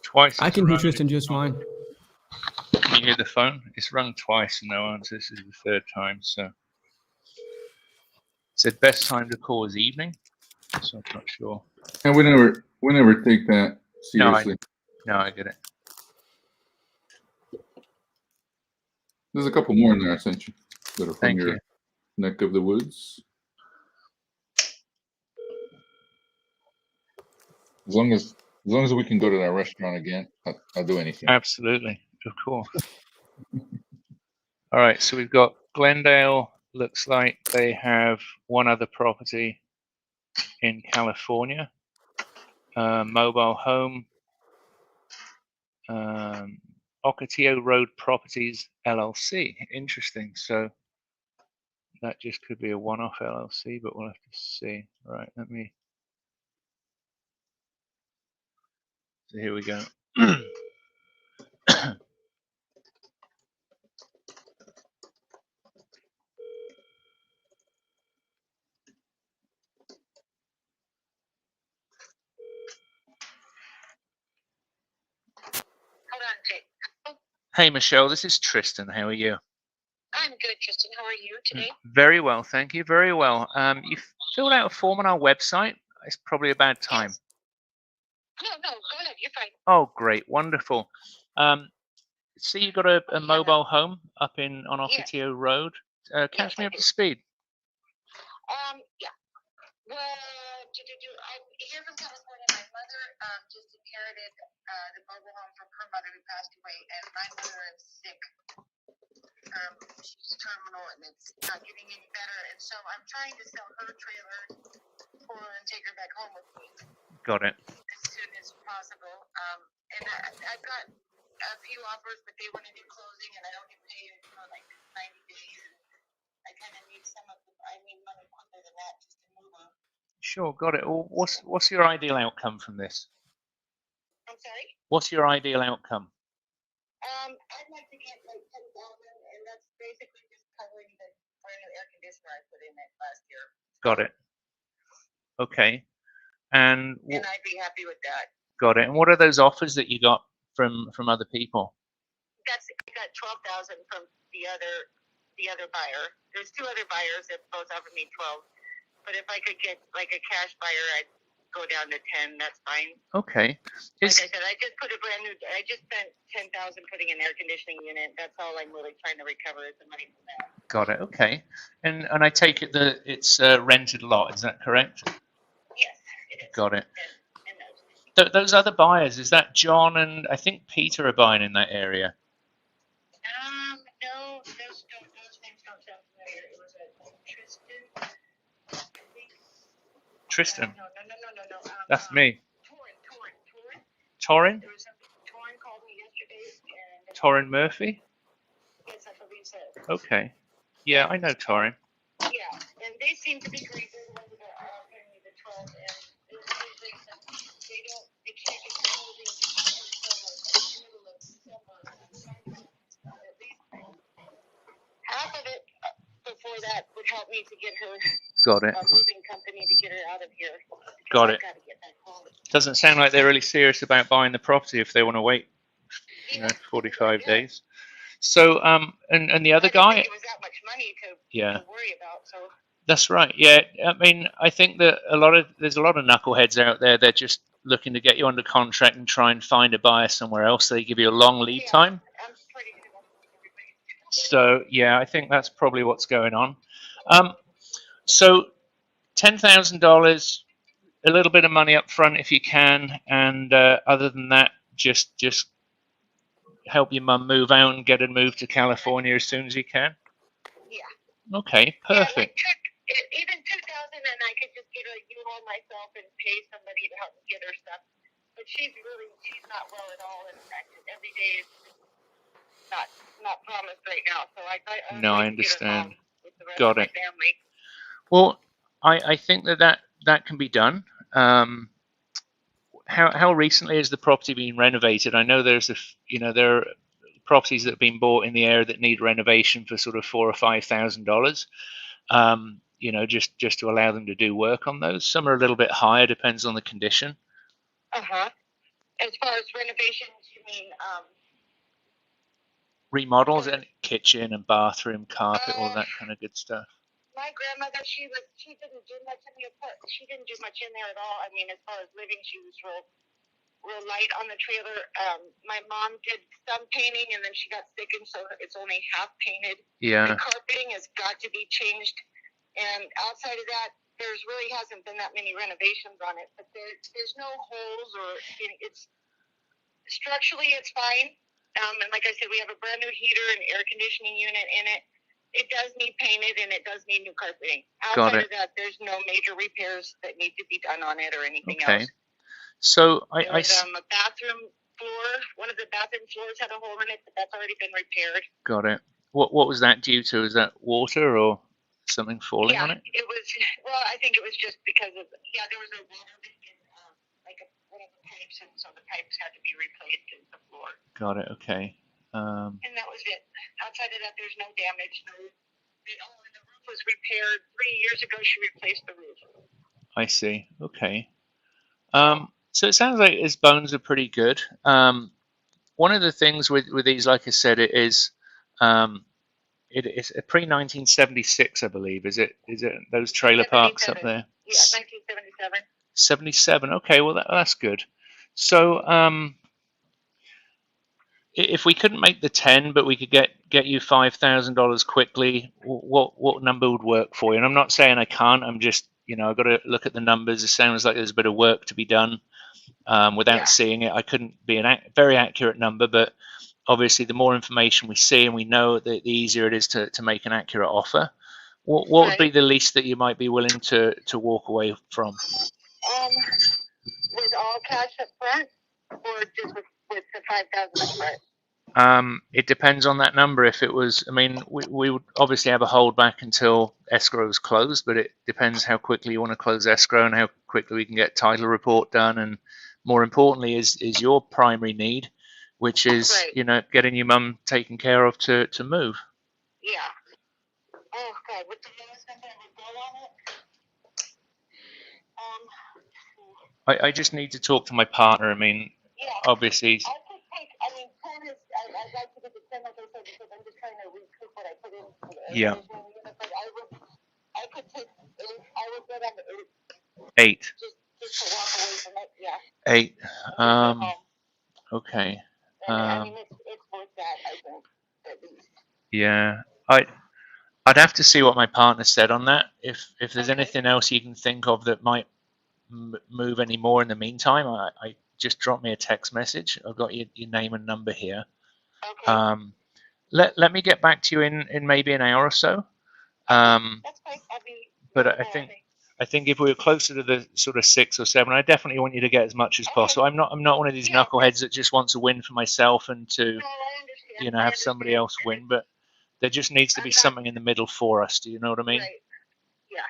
Twice.
I
it's
can hear
rung.
Tristan just fine.
Can you hear the phone? It's rung twice and no answer. This is the third time. So it said best time to call is evening. So I'm not sure.
And we never take that seriously.
No, I get it.
There's a couple more in there I sent you that are from
Thank
your
you.
neck of the woods. As long as we can go to that restaurant again, I'll do anything.
Absolutely, of course. All right, so we've got Glendale. Looks like they have one other property in California. Mobile home. Ocotillo Road Properties LLC. Interesting. So that just could be a one-off LLC, but we'll have to see. All right, let me. So here we go.
Hold on, Jake.
Hey, Michelle, this is Tristan. How are you?
I'm good, Tristan. How are you today?
Very well, thank you. Very well. You filled out a form on our website. It's probably about time.
Yes. No, go ahead. You're fine.
Oh, great. Wonderful. See, you got a mobile home up on Ocotillo Road. Catch me up to speed.
Yeah. Well, I'm here from California. My mother just inherited the mobile home from her mother who passed away, and my mother is sick. She's terminal, and it's not getting any better. And so I'm trying to sell her trailer and take her back home with me.
Got it.
As soon as possible. And I've got a few offers, but they want to do closing, and I don't get paid for like 90 days. And I kind of need I need money quicker than that just to move on.
Sure, got it. Well, what's your ideal outcome from this?
I'm sorry?
What's your ideal outcome?
I'd like to get like 10,000, and that's basically just covering the brand new air conditioner I put in it last year.
Got it. Okay. And
I'd be happy with that.
Got it. And what are those offers that you got from other people?
I got 12,000 from the other buyer. There's two other buyers that both offered me 12. But if I could get like a cash buyer, I'd go down to 10. That's fine.
Okay.
Like I said, I just spent 10,000 putting an air conditioning unit. That's all I'm really trying to recover is the money from that.
Got it. Okay. And I take it that it's a rented lot. Is that correct?
Yes, it is.
Got it. Those other buyers, is that John and I think Peter are buying in that area?
No, those names don't sound familiar. It was a Tristan, I think.
Tristan?
No.
That's me.
Torin.
Torin?
Torin called me yesterday.
Torin Murphy?
he said.
Okay. Yeah, I know Torin.
Yeah, and they seem to be great. They're the ones that are offering me the 12, and they say that they can't get the closing until like the middle of December. At least half of it before that would help me to get her
Got it.
a moving company to get her out of here.
Got it.
Gotta get back home.
Doesn't sound like they're really serious about buying the property if they want to wait, 45 days. So, and the other guy.
It was that much money to worry about. So.
That's right. Yeah, I mean, I think that there's a lot of knuckleheads out there. They're just looking to get you under contract and try and find a buyer somewhere else. They give you a long lead time. So yeah, I think that's probably what's going on. So $10,000, a little bit of money up front if you can, and other than that, just help your mum move out and get her moved to California as soon as you can.
Yeah.
Okay, perfect.
Yeah, even 2,000, and I could just get a U-Haul myself and pay somebody to help me get her stuff. But she's not well at all, and every day is not promised right now. So
I understand. Got it.
Family.
Well, I think that can be done. How recently has the property been renovated? I know there are properties that have been bought in the area that need renovation for sort of $4,000 or $5,000. Just to allow them to do work on those. Some are a little bit higher, depends on the condition.
As far as renovations, you mean
remodels and kitchen and bathroom, carpet, all that kind of good stuff.
My grandmother, she didn't do much in the apartment. She didn't do much in there at all. I mean, as far as living, she was real light on the trailer. My mom did some painting, and then she got sick, and so it's only half painted.
Yeah.
The carpeting has got to be changed, and outside of that, there's really hasn't been that many renovations on it. But there's no holes or it's structurally it's fine. And like I said, we have a brand new heater and air conditioning unit in it. It does need painted and it does need new carpeting. Outside of that, there's no major repairs that need to be done on it or anything else.
So
a bathroom floor. One of the bathroom floors had a hole in it, but that's already been repaired.
Got it. What was that due to? Is that water or something falling on it?
It was. Well, I think it was just because of there was a water leak in one of the pipes, and so the pipes had to be replaced in the floor.
Got it. Okay.
And that was it. Outside of that, there's no damage. And the roof was repaired 3 years ago. She replaced the roof. I
see. Okay. So it sounds like his bones are pretty good. One of the things with these, like I said, it is a pre-1976, I believe. Is it those trailer parks up there?
Yeah, 1977.
77. Okay, well that's good. So if we couldn't make the 10, but we could get you $5,000 quickly, what number would work for you? And I'm not saying I can't. I'm just I've got to look at the numbers. It sounds like there's a bit of work to be done. Without seeing it, I couldn't be a very accurate number, but obviously the more information we see and we know, the easier it is to make an accurate offer. What would be the least that you might be willing to walk away from?
With all cash up front, or just with the $5,000 up front?
It depends on that number. If it was, we would obviously have a holdback until escrow is closed, but it depends how quickly you want to close escrow and how quickly we can get title report done, and more importantly is your primary need, which is getting your mum taken care of to move.
Yeah. Oh God, what's the lowest number I would go on it?
I just need to talk to my partner. Obviously.
I could take. 10 is. I'd like to get the 10, like I said, because I'm just trying to recoup what I put in.
Yeah.
But I could take 8. I would go down to
8.
Just to walk away from it. Yeah.
8. Okay.
It's worth that, I think, at least.
Yeah. I'd have to see what my partner said on that. If there's anything else you can think of that might move any more in the meantime, I just drop me a text message. I've got your name and number here.
Okay.
Let me get back to you in maybe an hour or so.
That's fine.
But I think if we were closer to the sort of 6 or 7, I definitely want you to get as much as possible. I'm not one of these knuckleheads that just wants to win for myself and to have somebody else win. But There just needs to be something in the middle for us. Do you know what I mean?
Right. Yeah.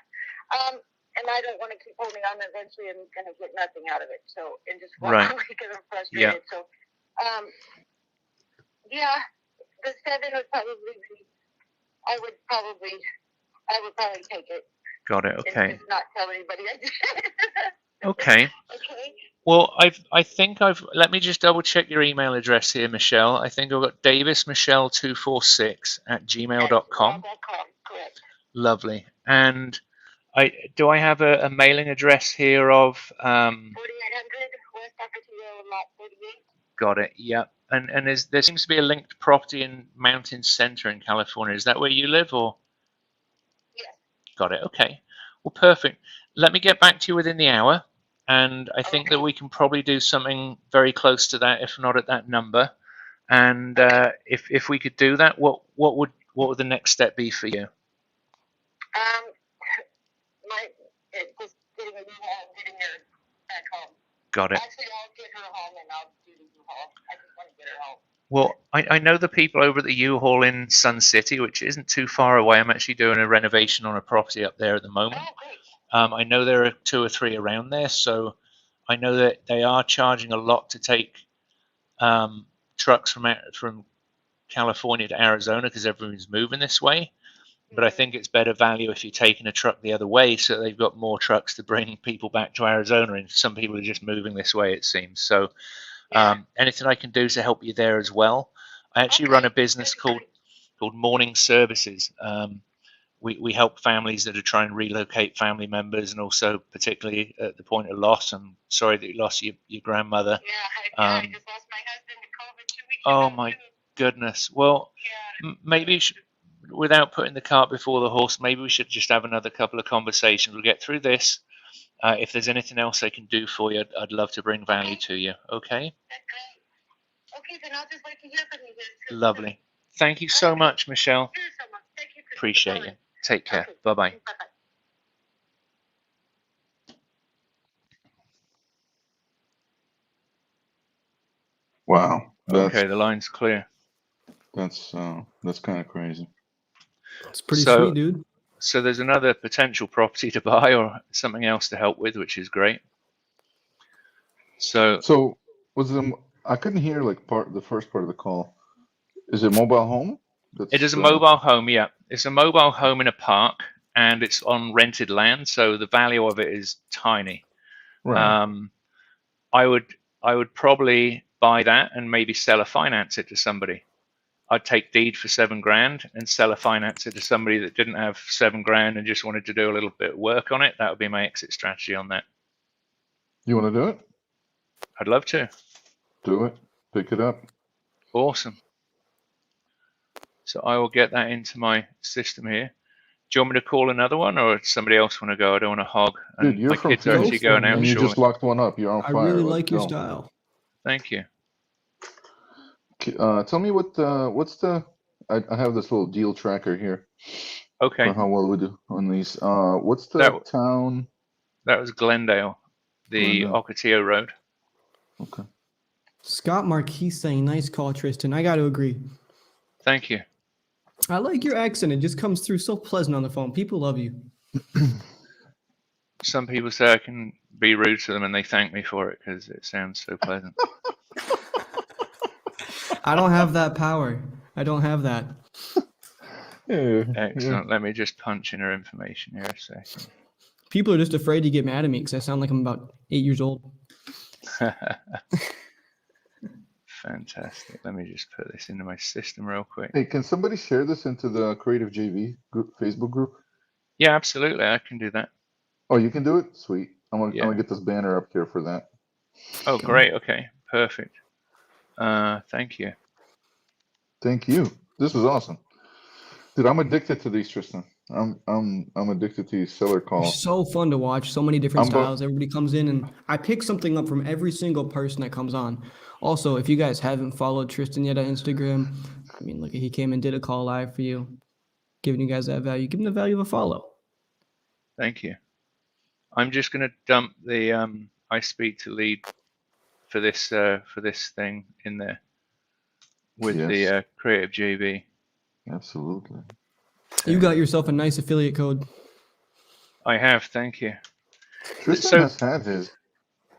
And I don't want to keep holding on. Eventually, I'm going to get nothing out of it. So, and just walk
Right.
away because I'm frustrated.
Yeah.
So, yeah, the 7 would probably be. I would probably take it.
Got it. Okay.
And just not tell anybody I did.
Okay.
Okay.
Well, I think I've. Let me just double check your email address here, Michelle. I think I've got davismichelle246@gmail.com.
Correct.
Lovely. And I have a mailing address here of
4800 West Road, Lot 48.
Got it. Yep. And there seems to be a linked property in Mountain Center in California. Is that where you live, or?
Yes.
Got it. Okay. Well, perfect. Let me get back to you within the hour, and I think that we can probably do something very close to that, if not at that number. And if we could do that, what would the next step be for you?
Just getting a new home, getting her back home.
Got it.
Actually, I'll get her home and I'll do the U-Haul. I just want to get her home.
Well, I know the people over at the U-Haul in Sun City, which isn't too far away. I'm actually doing a renovation on a property up there at the moment.
Oh, great.
I know there are 2 or 3 around there, so I know that they are charging a lot to take trucks from California to Arizona because everyone's moving this way. But I think it's better value if you're taking a truck the other way, so they've got more trucks to bring people back to Arizona, and some people are just moving this way, it seems. So anything I can do to help you there as well. I actually run a business called Morning Services. We help families that are trying to relocate family members, and also particularly at the point of loss. I'm sorry that you lost your grandmother.
Yeah, I just lost my husband to COVID 2 weeks
Oh
ago.
my goodness. Well, maybe you should, without putting the cart before the horse, maybe we should just have another couple of conversations. We'll get through this. If there's anything else I can do for you, I'd love to bring value to you. Okay?
That's great. Okay, then I'll just wait to hear from you.
Lovely. Thank you so much, Michelle.
Thank you so much. Thank you for
Appreciate you.
calling.
Take care.
Okay.
Bye-bye.
Bye-bye.
Wow.
Okay, the line's clear.
That's kind of crazy.
It's pretty sweet, dude.
So there's another potential property to buy or something else to help with, which is great. So
was it? I couldn't hear like the first part of the call. Is it mobile home?
It is a mobile home, yeah. It's a mobile home in a park, and it's on rented land, so the value of it is tiny.
Right.
I would probably buy that and maybe finance it to somebody. I'd take deed for $7,000 and finance it to somebody that didn't have $7,000 and just wanted to do a little bit of work on it. That would be my exit strategy on that.
You want to do it?
I'd love to.
Do it. Pick it up.
Awesome. So I will get that into my system here. Do you want me to call another one, or does somebody else want to go? I don't want to hog.
Dude, you're
my
from
kids are actually going out
and you
shortly.
just locked one up. You're on fire.
I really
Let's
like your
go.
style.
Thank you.
Tell me what's the? I have this little deal tracker here.
Okay.
For how well we do on these. What's the town?
That was Glendale, the Ocotillo Road.
Okay.
Scott Marquis saying, "Nice call, Tristan." I got to agree.
Thank you.
I like your accent. It just comes through so pleasant on the phone. People love you.
Some people say I can be rude to them, and they thank me for it because it sounds so pleasant.
I don't have that power. I don't have that.
Excellent. Let me just punch in her information here a second.
People are just afraid to get mad at me because I sound like I'm about 8 years old.
Fantastic. Let me just put this into my system real quick.
Hey, can somebody share this into the Creative JV group, Facebook group?
Yeah, absolutely. I can do that.
Oh, you can do it? Sweet. I'm gonna get this banner up here for that.
Oh, great. Okay, perfect. Thank you.
Thank you. This was awesome, dude. I'm addicted to these, Tristan. I'm addicted to these seller calls.
It's so fun to watch. So many different styles. Everybody comes in, and I pick something up from every single person that comes on. Also, if you guys haven't followed Tristan yet on Instagram, I mean, look, he came and did a call live for you, giving you guys that value. Give him the value of a follow.
Thank you. I'm just going to dump the I speak to lead for this thing in there with the Creative JV.
Absolutely.
You got yourself a nice affiliate code.
I have, thank you.
Tristan
So,
has had his.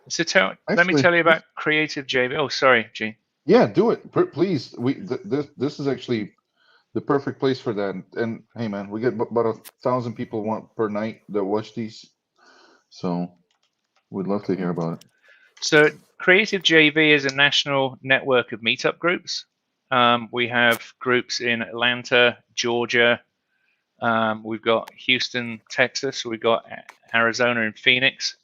so let me
Actually,
tell you about Creative JV. Oh, sorry, Gene.
yeah, do it, please. This is actually the perfect place for that. And hey, man, we get about 1,000 people per night that watch these, so we'd love to hear about it.
So Creative JV is a national network of meetup groups. We have groups in Atlanta, Georgia. We've got Houston, Texas. We've got Arizona and Phoenix.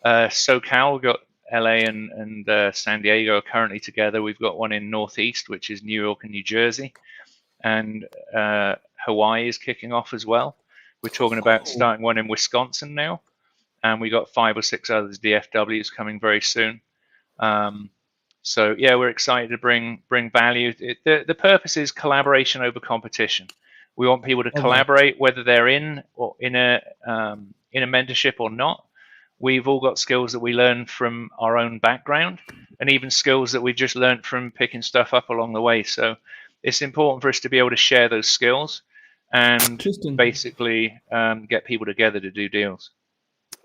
SoCal, we've got LA and San Diego are currently together. We've got one in Northeast, which is New York and New Jersey. And Hawaii is kicking off as well. We're talking about starting one in Wisconsin now. And we got 5 or 6 others, DFWs, coming very soon. So yeah, we're excited to bring value. The purpose is collaboration over competition. We want people to collaborate, whether they're in a mentorship or not. We've all got skills that we learn from our own background, and even skills that we've just learned from picking stuff up along the way. So it's important for us to be able to share those skills and basically get people together to do deals.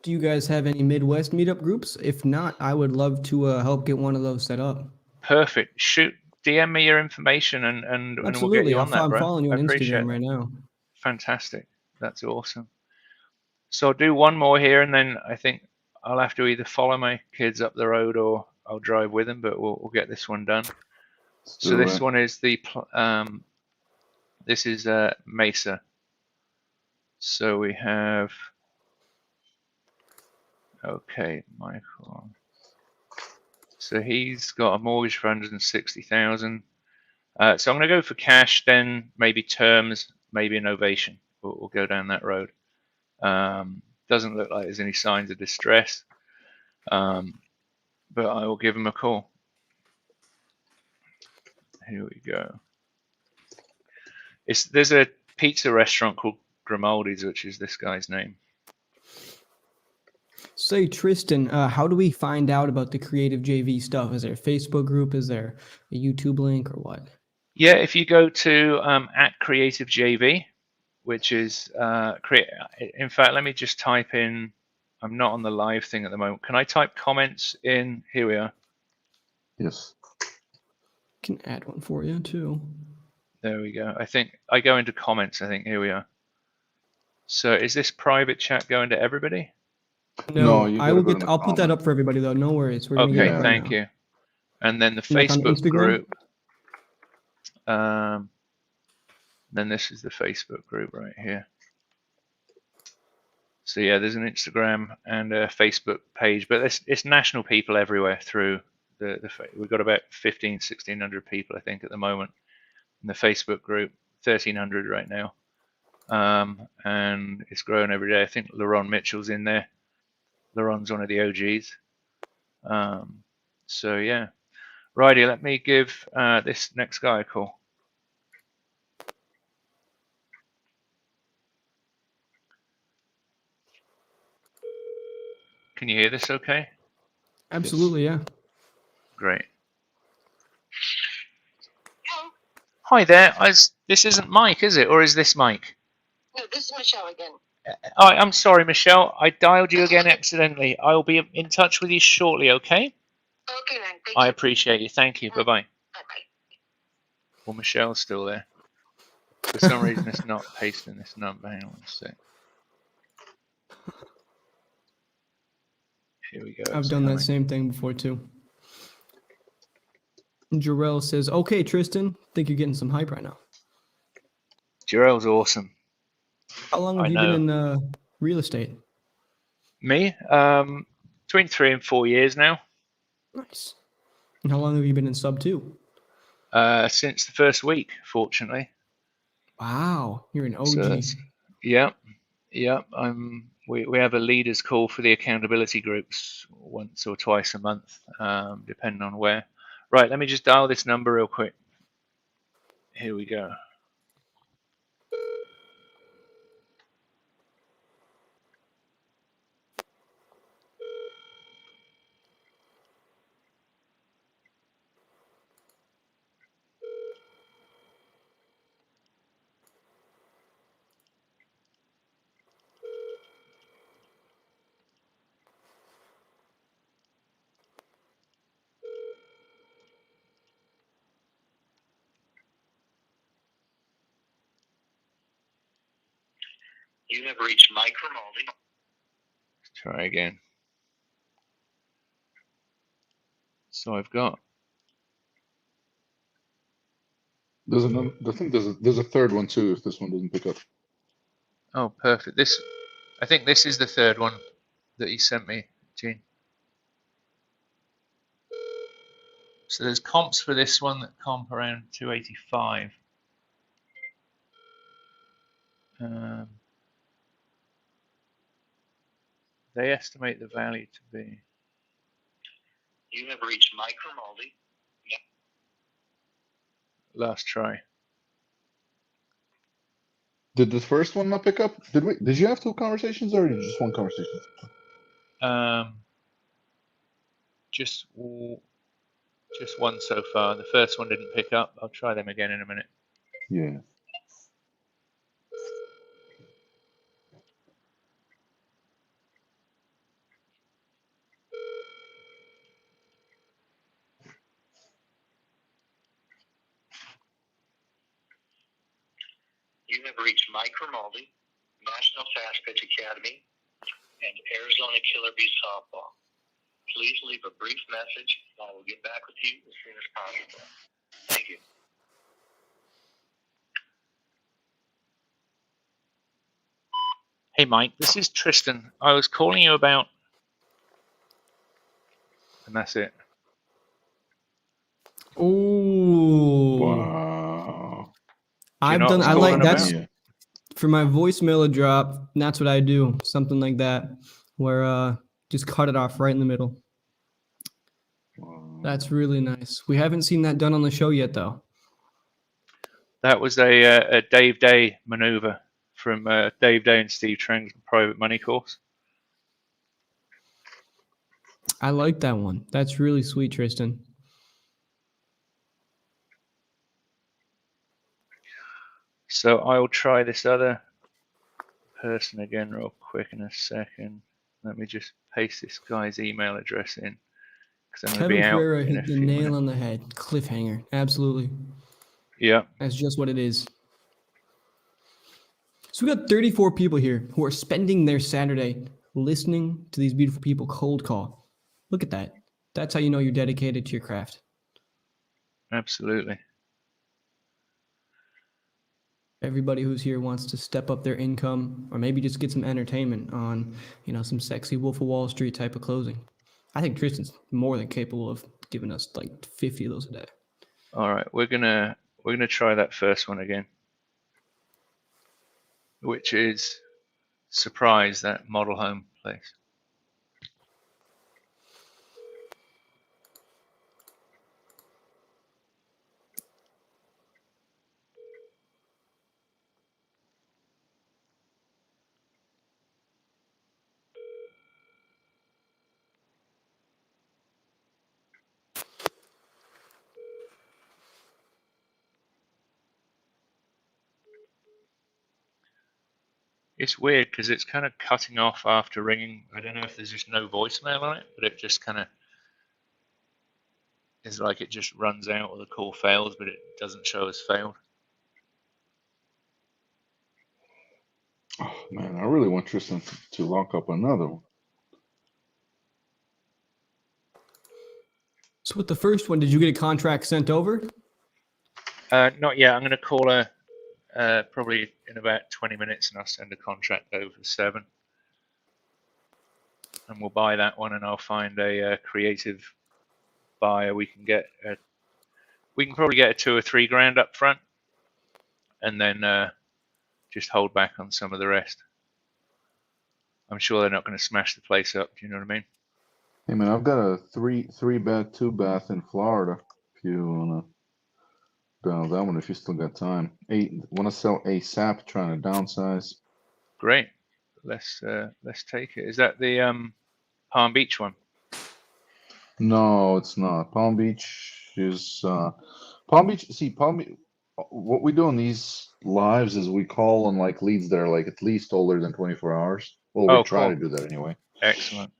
Do you guys have any Midwest meetup groups? If not, I would love to help get one of those set up.
Perfect. Shoot, DM me your information and we'll get you on that, bro.
I'm following you on
Instagram
right now.
Fantastic. That's awesome. So I'll do one more here, and then I think I'll have to either follow my kids up the road or I'll drive with them, but we'll get this one done. So this one is this is Mesa. So we have, okay, Michael. So he's got a mortgage for 160,000. So I'm going to go for cash, then maybe terms, maybe an ovation. We'll go down that road. Doesn't look like there's any signs of distress, but I will give him a call. Here we go. There's a pizza restaurant called Grimaldi's, which is this guy's name.
Say, Tristan, how do we find out about the Creative JV stuff? Is there a Facebook group? Is there a YouTube link or what?
Yeah, if you go to @CreativeJV, which is in fact, let me just type in. I'm not on the live thing at the moment. Can I type comments in? Here we are.
Yes.
Can add one for you too.
There we go. I think I go into comments. I think here we are. So is this private chat going to everybody?
No, I'll put that up for everybody though. No worries. We're gonna get it right
thank
now.
you. And then the
Like on
Facebook
Instagram?
group. Then this is the Facebook group right here. So yeah, there's an Instagram and a Facebook page, but it's national people everywhere through we've got about 1,600 people, I think, at the moment in the Facebook group, 1,300 right now. And it's growing every day. I think LaRon Mitchell's in there. LaRon's one of the OGs. So yeah. Righty, let me give this next guy a call. Can you hear this okay?
Absolutely, yeah.
Great. Hi there. This isn't Mike, is it? Or is this Mike?
No, this is Michelle again.
I'm sorry, Michelle. I dialed you again accidentally. I'll be in touch with you shortly, okay?
Okay, then.
I appreciate you. Thank you. Bye-bye.
Bye-bye.
Well, Michelle's still there. For some reason, it's not pasting this number. Hang on a sec. Here we go.
I've done that same thing before too. Jarrell says, "Okay, Tristan, think you're getting some hype right now."
Jarrell's awesome.
How long have you been in real estate?
Me? Between 3 and 4 years now.
Nice. And how long have you been in sub 2?
Since the first week, fortunately.
Wow, you're an OG.
So yeah. We have a leaders call for the accountability groups once or twice a month, depending on where. Right, let me just dial this number real quick. Here we go.
You have reached Mike Grimaldi.
Let's try again. So I've got.
There's another. I think there's a third one too. If this one doesn't pick up.
Oh, perfect. I think this is the third one that he sent me, Gene. So there's comps for this one that comp around 285. They estimate the value to be.
You have reached Mike Grimaldi.
Last try.
Did the first one not pick up? Did you have two conversations or just one conversation?
Just one so far. The first one didn't pick up. I'll try them again in a minute.
Yeah.
You have reached Mike Grimaldi, National Fast Pitch Academy, and Arizona Killer Bee Softball. Please leave a brief message, and I will get back with you as soon as possible. Thank you.
Hey, Mike, this is Tristan. I was calling you about, and that's it.
Ooh.
Wow.
I've
know
done.
what
I
I'm
like
talking
that's
about?
for my voicemail drop. That's what I do. Something like that, where just cut it off right in the middle. That's really nice. We haven't seen that done on the show yet, though.
That was a Dave Day maneuver from Dave Day and Steve Trang's private money course.
I like that one. That's really sweet, Tristan.
So I'll try this other person again real quick in a second. Let me just paste this guy's email address in because I'm going to be
Kevin
out
Pereira
in a
hit the
few
nail
minutes.
on the head. Cliffhanger. Absolutely.
Yeah.
That's just what it is. So we got 34 people here who are spending their Saturday listening to these beautiful people cold call. Look at that. That's how you know you're dedicated to your craft.
Absolutely.
Everybody who's here wants to step up their income or maybe just get some entertainment on, some sexy Wolf of Wall Street type of closing. I think Tristan's more than capable of giving us like 50 of those a day.
All right, we're gonna try that first one again, which is Surprise, that model home place. It's weird because it's kind of cutting off after ringing. I don't know if there's just no voicemail on it, but it just kind of is like it just runs out or the call fails, but it doesn't show as failed.
Oh, man, I really want Tristan to lock up another one.
So with the first one, did you get a contract sent over?
Not yet. I'm going to call her probably in about 20 minutes, and I'll send a contract over for 7. And we'll buy that one, and I'll find a creative buyer. We can probably get a 2 or 3 grand up front, and then just hold back on some of the rest. I'm sure they're not going to smash the place up. Do you know what I mean?
Hey man, I've got a three bed, 2-bath in Florida. If you wanna down that one, if you still got time. Want to sell ASAP, trying to downsize.
Great. Let's take it. Is that the Palm Beach one?
No, it's not. Palm Beach is Palm Beach. See, Palm Beach. What we do on these lives is we call on like leads that are like at least older than 24 hours. Well, we try
cool.
to do that anyway.
Excellent.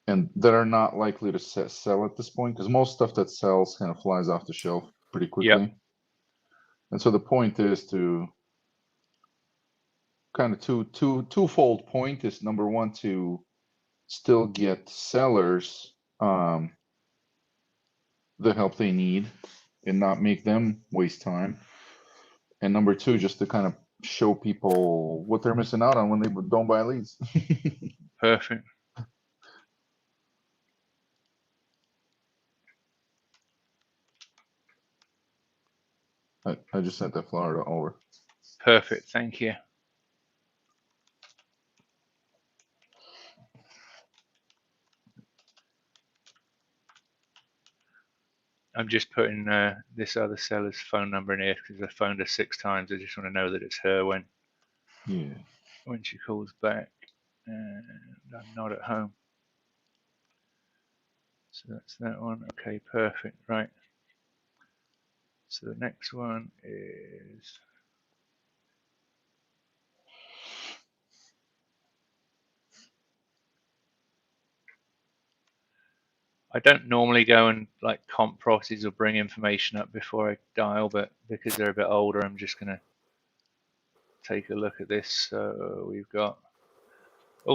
And that are not likely to sell at this point, because most stuff that sells kind of flies off the shelf pretty quickly.
Yep.
And so the point is to kind of twofold point is number one to still get sellers the help they need and not make them waste time. And number two, just to kind of show people what they're missing out on when they don't buy leads.
Perfect.
I just sent that Florida over.
Perfect. Thank you. I'm just putting this other seller's phone number in here because I phoned her 6 times. I just want to know that it's her when she calls back, and I'm not at home. So that's that one. Okay, perfect. Right. So the next one is I don't normally go and like comp properties or bring information up before I dial, but because they're a bit older, I'm just gonna take a look at this. So we've got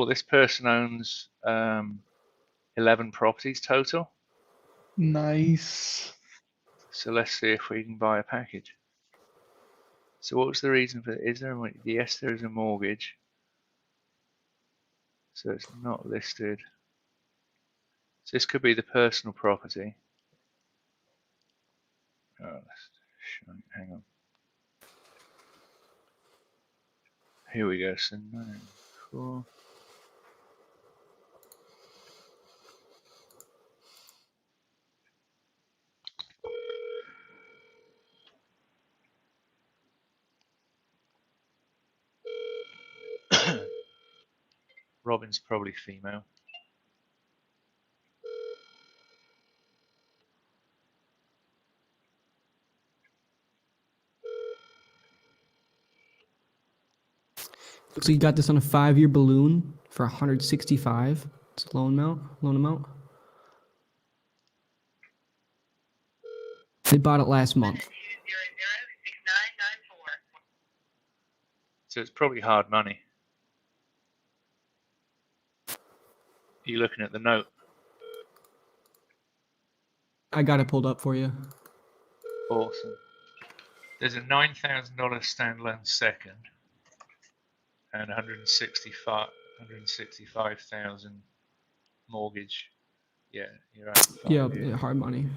this person owns 11 properties total.
Nice.
So let's see if we can buy a package. So what was the reason for it? Is there a, yes, there is a mortgage. So it's not listed. So this could be the personal property. Oh, hang on. Here we go. So 9, 4. Robin's probably female.
So you got this on a 5-year balloon for 165. It's a loan amount. They bought it last month.
So it's probably hard money. Are you looking at the note?
I got it pulled up for you.
Awesome. There's a $9,000 standalone second and 165,000 mortgage. Yeah, you're right.
Yeah, hard money.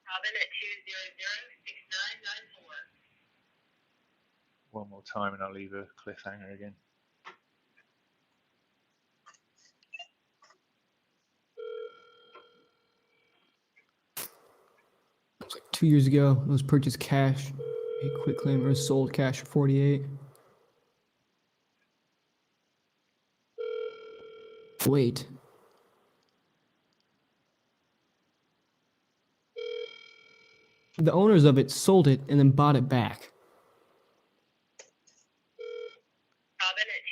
Robin at 200-6994.
One more time and I'll leave a cliffhanger again.
It was like 2 years ago. It was purchased cash. A quick claim. It was sold cash for 48. Wait. The owners of it sold it and then bought it back.
Robin at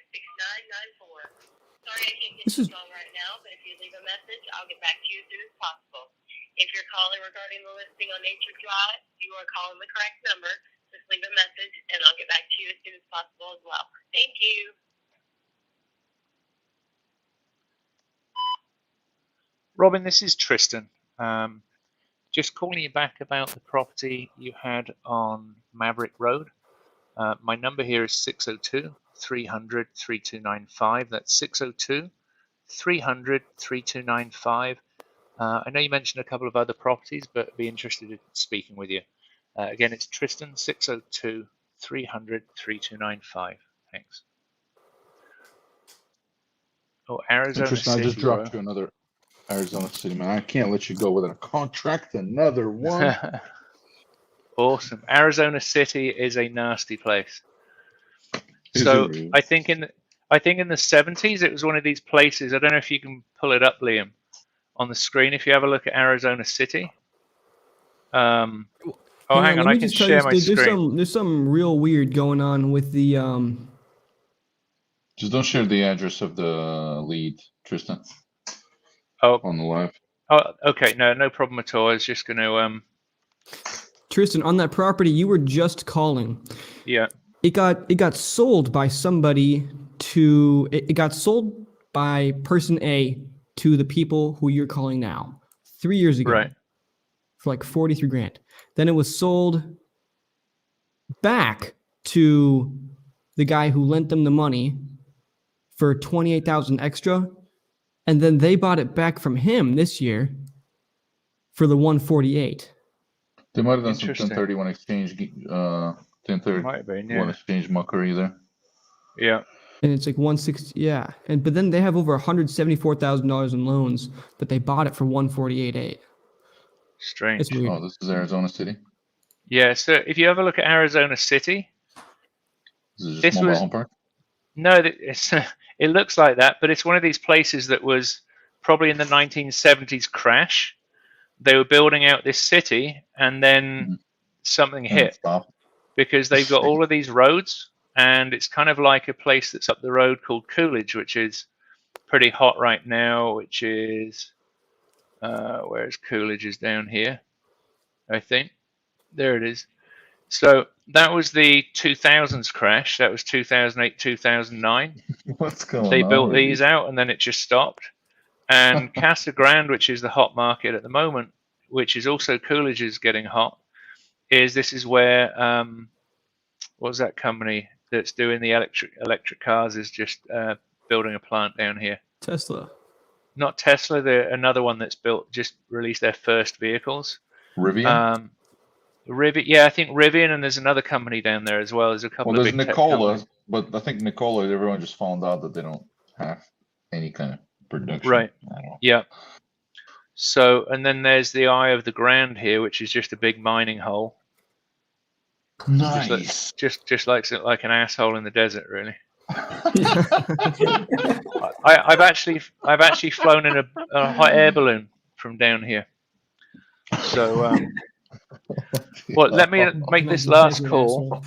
200-6994. Sorry I can't get
This
you
is-
on right now, but if you leave a message, I'll get back to you as soon as possible. If you're calling regarding the listing on Nature Drive, you are calling the correct number. Just leave a message and I'll get back to you as soon as possible as well. Thank you.
Robin, this is Tristan. Just calling you back about the property you had on Maverick Road. My number here is 602-300-3295. That's 602-300-3295. I know you mentioned a couple of other properties, but I'd be interested in speaking with you. Again, it's Tristan, 602-300-3295. Thanks. Oh, Arizona
Tristan,
City.
I just dropped you another Arizona City, man. I can't let you go without a contract. Another one.
Awesome. Arizona City is a nasty place.
Is
So
it really?
I think in the 70s it was one of these places. I don't know if you can pull it up, Liam, on the screen. If you have a look at Arizona City. Hang on, I can share my screen.
There's some real weird going on with the
Just don't share the address of the lead, Tristan,
Oh,
on the live.
oh, okay. No problem at all. I was just going to
Tristan, on that property you were just calling,
yeah.
it got sold by somebody to it got sold by person A to the people who you're calling now 3 years ago,
Right.
for like 43 grand. Then it was sold back to the guy who lent them the money for 28,000 extra, and then they bought it back from him this year for the 148.
They might have done some
Interesting.
1031 exchange,
Might have been,
1031
yeah.
exchange muckery there.
Yeah.
And it's like 160, yeah. But then they have over $174,000 in loans, but they bought it for 148.8.
Strange.
It's weird.
Oh, this is Arizona City.
Yeah. So if you have a look at Arizona City,
This is just
this
mobile
was
home park.
no. It's it looks like that, but it's one of these places that was probably in the 1970s crash. They were building out this city, and then something
And it
hit
stopped.
because they've got all of these roads, and it's kind of like a place that's up the road called Coolidge, which is pretty hot right now. Which is where's Coolidge? Is down here, I think. There it is. So that was the 2000s crash. That was 2008, 2009.
What's going
They
on
built
with
these
you?
out, and then it just stopped. And Casa Grande, which is the hot market at the moment, which is also Coolidge is getting hot, this is where what was that company that's doing the electric cars is just building a plant down here.
Tesla.
Not Tesla, another one that's just released their first vehicles.
Rivian?
Rivian, yeah, I think Rivian, and there's another company down there as well. There's a couple
Well,
of
there's
big tech
Nikola,
companies.
but I think Nikola, everyone just found out that they don't have any kind of production.
Right.
I don't know.
Yeah. So, and then there's the Eye of the Grand here, which is just a big mining hole.
Nice.
Just like an asshole in the desert, really. I've actually flown in a hot air balloon from down here. So, well, let me make this last call.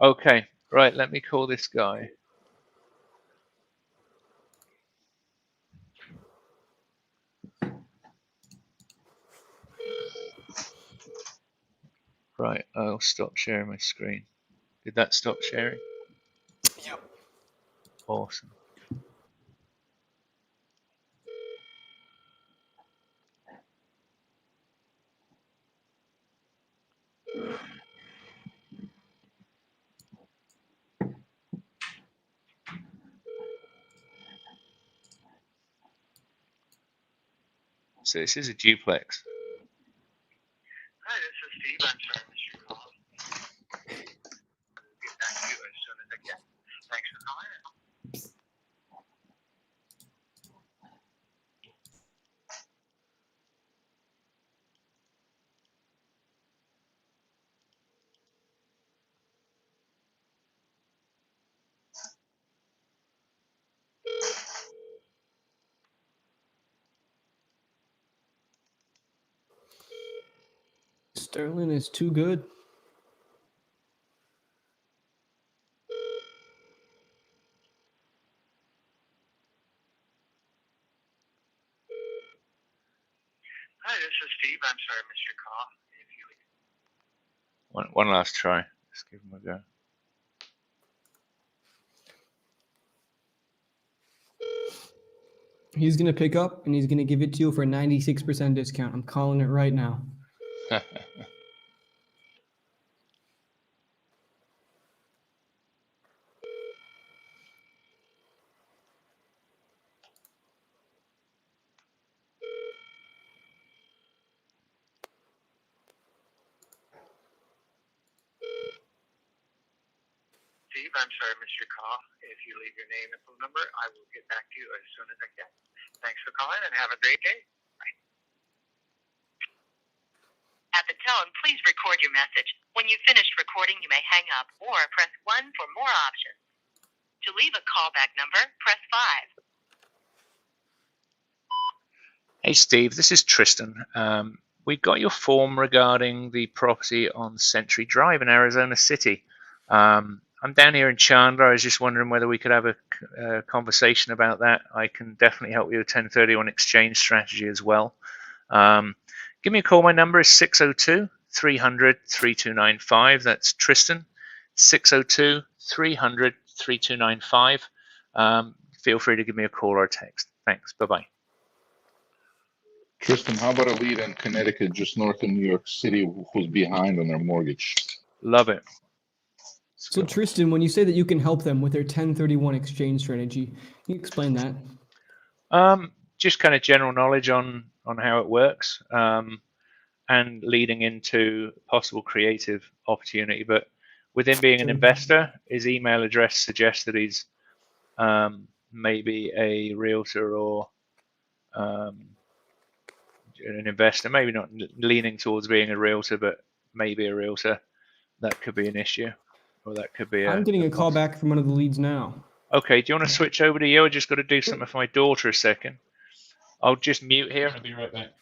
Okay, right. Let me call this guy. Right, I'll stop sharing my screen. Did that stop sharing?
Yep.
Awesome. So this is a duplex.
Hi, this is Steve. I'm sorry, Mr. Call. Get back to you as soon as I can. Thanks for calling.
Sterling is too good.
Hi, this is Steve. I'm sorry, Mr. Call. If you
One last try. Let's give him a go.
He's going to pick up and he's going to give it to you for a 96% discount. I'm calling it right now.
Steve, I'm sorry, Mr. Call. If you leave your name and phone number, I will get back to you as soon as I can. Thanks for calling and have a great day. Bye.
At the tone, please record your message. When you've finished recording, you may hang up or press 1 for more options. To leave a callback number, press 5.
Hey, Steve, this is Tristan. We got your form regarding the property on Century Drive in Arizona City. I'm down here in Chandler. I was just wondering whether we could have a conversation about that. I can definitely help you with 1031 exchange strategy as well. Give me a call. My number is 602-300-3295. That's Tristan, 602-300-3295. Feel free to give me a call or a text. Thanks. Bye-bye.
Tristan, how about a lead in Connecticut, just north of New York City, who's behind on their mortgage?
Love it.
So Tristan, when you say that you can help them with their 1031 exchange strategy, can you explain that?
Just kind of general knowledge on how it works, and leading into possible creative opportunity. But with him being an investor, his email address suggests that he's maybe a realtor or an investor, maybe not leaning towards being a realtor, but maybe a realtor. That could be an issue, or that could be
I'm getting a call back from one of the leads now.
Okay, do you want to switch over to you? I just got to do something for my daughter a second. I'll just mute here and I'll be right back.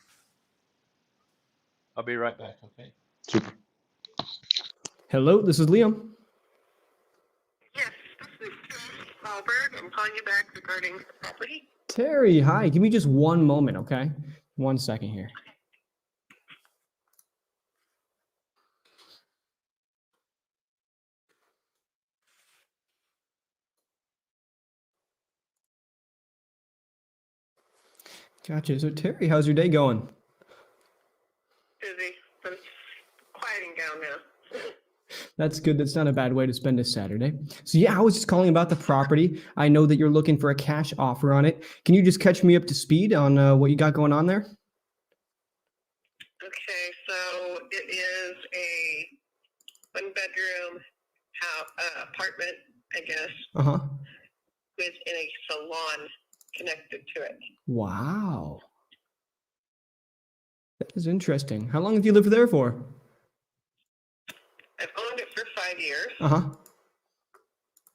I'll be right back, okay?
Super.
Hello, this is Liam.
Yes, this is Albert. I'm calling you back regarding the property.
Terry, hi. Give me just one moment, okay? 1 second here. Gotcha. So Terry, how's your day going?
Busy, but it's quieting down now.
That's good. That's not a bad way to spend a Saturday. So yeah, I was just calling about the property. I know that you're looking for a cash offer on it. Can you just catch me up to speed on what you got going on there?
Okay, so it is a one-bedroom apartment, I guess,
Uh-huh.
with a salon connected to it.
Wow. That is interesting. How long have you lived there for?
I've owned it for 5 years,
Uh-huh.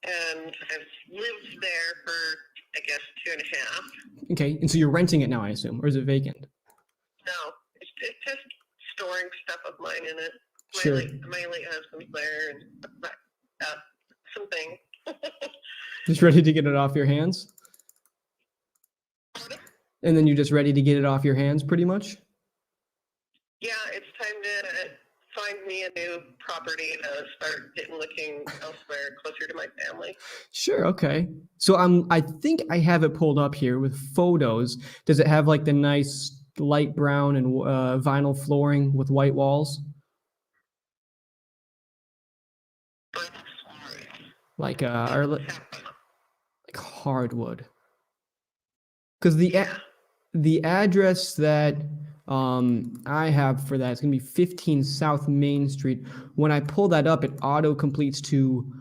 and I've lived there for, I guess, 2.5.
Okay. And so you're renting it now, I assume, or is it vacant?
No, it's just storing stuff of mine in it.
Sure.
My late husband's there, and something.
Just ready to get it off your hands? And then you're just ready to get it off your hands, pretty much?
Yeah, it's time to find me a new property to start looking elsewhere, closer to my family.
Sure. Okay. So I think I have it pulled up here with photos. Does it have like the nice light brown and vinyl flooring with white walls? Like like hardwood. Because the address that I have for that is going to be 15 South Main Street. When I pull that up, it auto completes to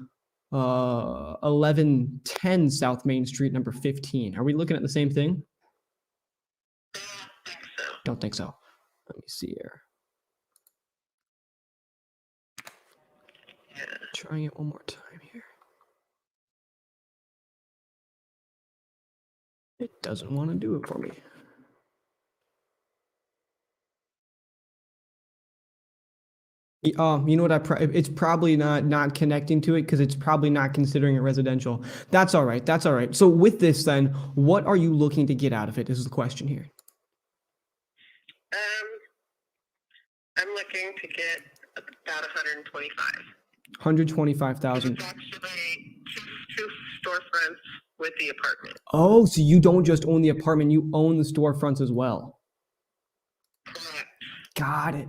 1110 South Main Street, number 15. Are we looking at the same thing? Don't think so. Let me see here. Trying it one more time here. It doesn't want to do it for me. You know what? It's probably not connecting to it because it's probably not considering it residential. That's all right. That's all right. So with this, then, what are you looking to get out of it? Is the question here.
I'm looking to get about 125.
125,000.
It's actually two storefronts with the apartment.
Oh, so you don't just own the apartment; you own the storefronts as well.
Correct.
Got it.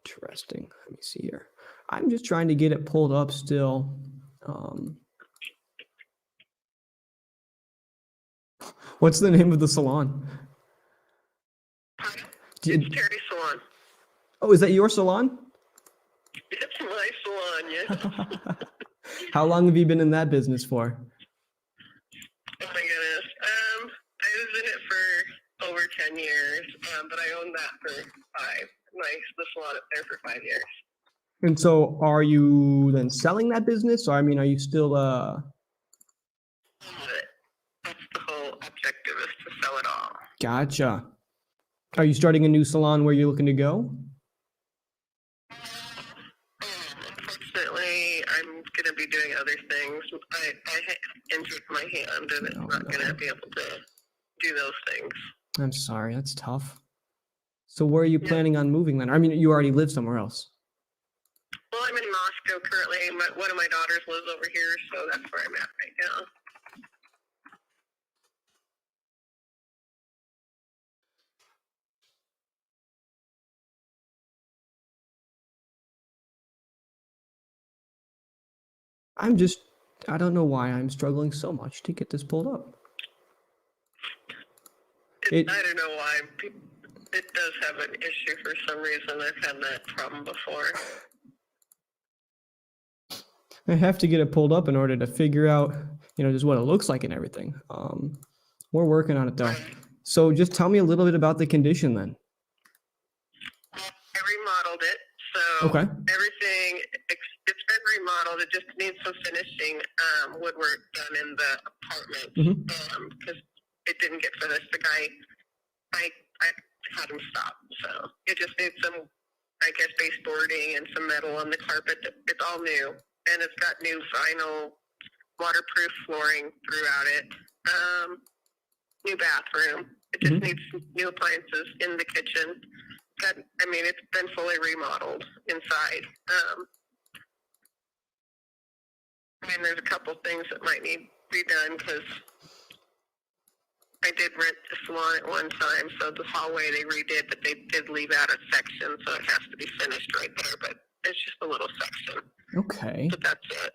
Interesting. Let me see here. I'm just trying to get it pulled up still. What's the name of the salon?
It's Terry Salon.
Oh, is that your salon?
It's my salon, yes.
How long have you been in that business for?
Oh my goodness. I was in it for over 10 years, but I owned that for 5. The salon up there for 5 years.
And so are you then selling that business? Or I mean, are you still
That's the whole objective, is to sell it all.
Gotcha. Are you starting a new salon where you're looking to go?
Unfortunately, I'm going to be doing other things. I injured my hand, and it's not going to be able to do those things.
I'm sorry, that's tough. So where are you planning on moving then? I mean, you already live somewhere else.
Well, I'm in Moscow currently. One of my daughters lives over here, so that's where I'm at right now.
I don't know why I'm struggling so much to get this pulled up.
I don't know why. It does have an issue for some reason. I've had that problem before.
I have to get it pulled up in order to figure out, just what it looks like and everything. We're working on it though. So just tell me a little bit about the condition then.
I remodeled it, so
Okay.
everything, it's been remodeled. It just needs some finishing woodwork done in the apartment because it didn't get finished. The guy, I had him stop, so it just needs some, I guess, baseboarding and some metal on the carpet. It's all new, and it's got new vinyl waterproof flooring throughout it. New bathroom. It just needs new appliances in the kitchen. It's been fully remodeled inside. There's a couple things that might need redone because I did rent the salon at one time, so the hallway they redid, but they did leave out a section, so it has to be finished right there, but it's just a little section.
Okay.
But that's it.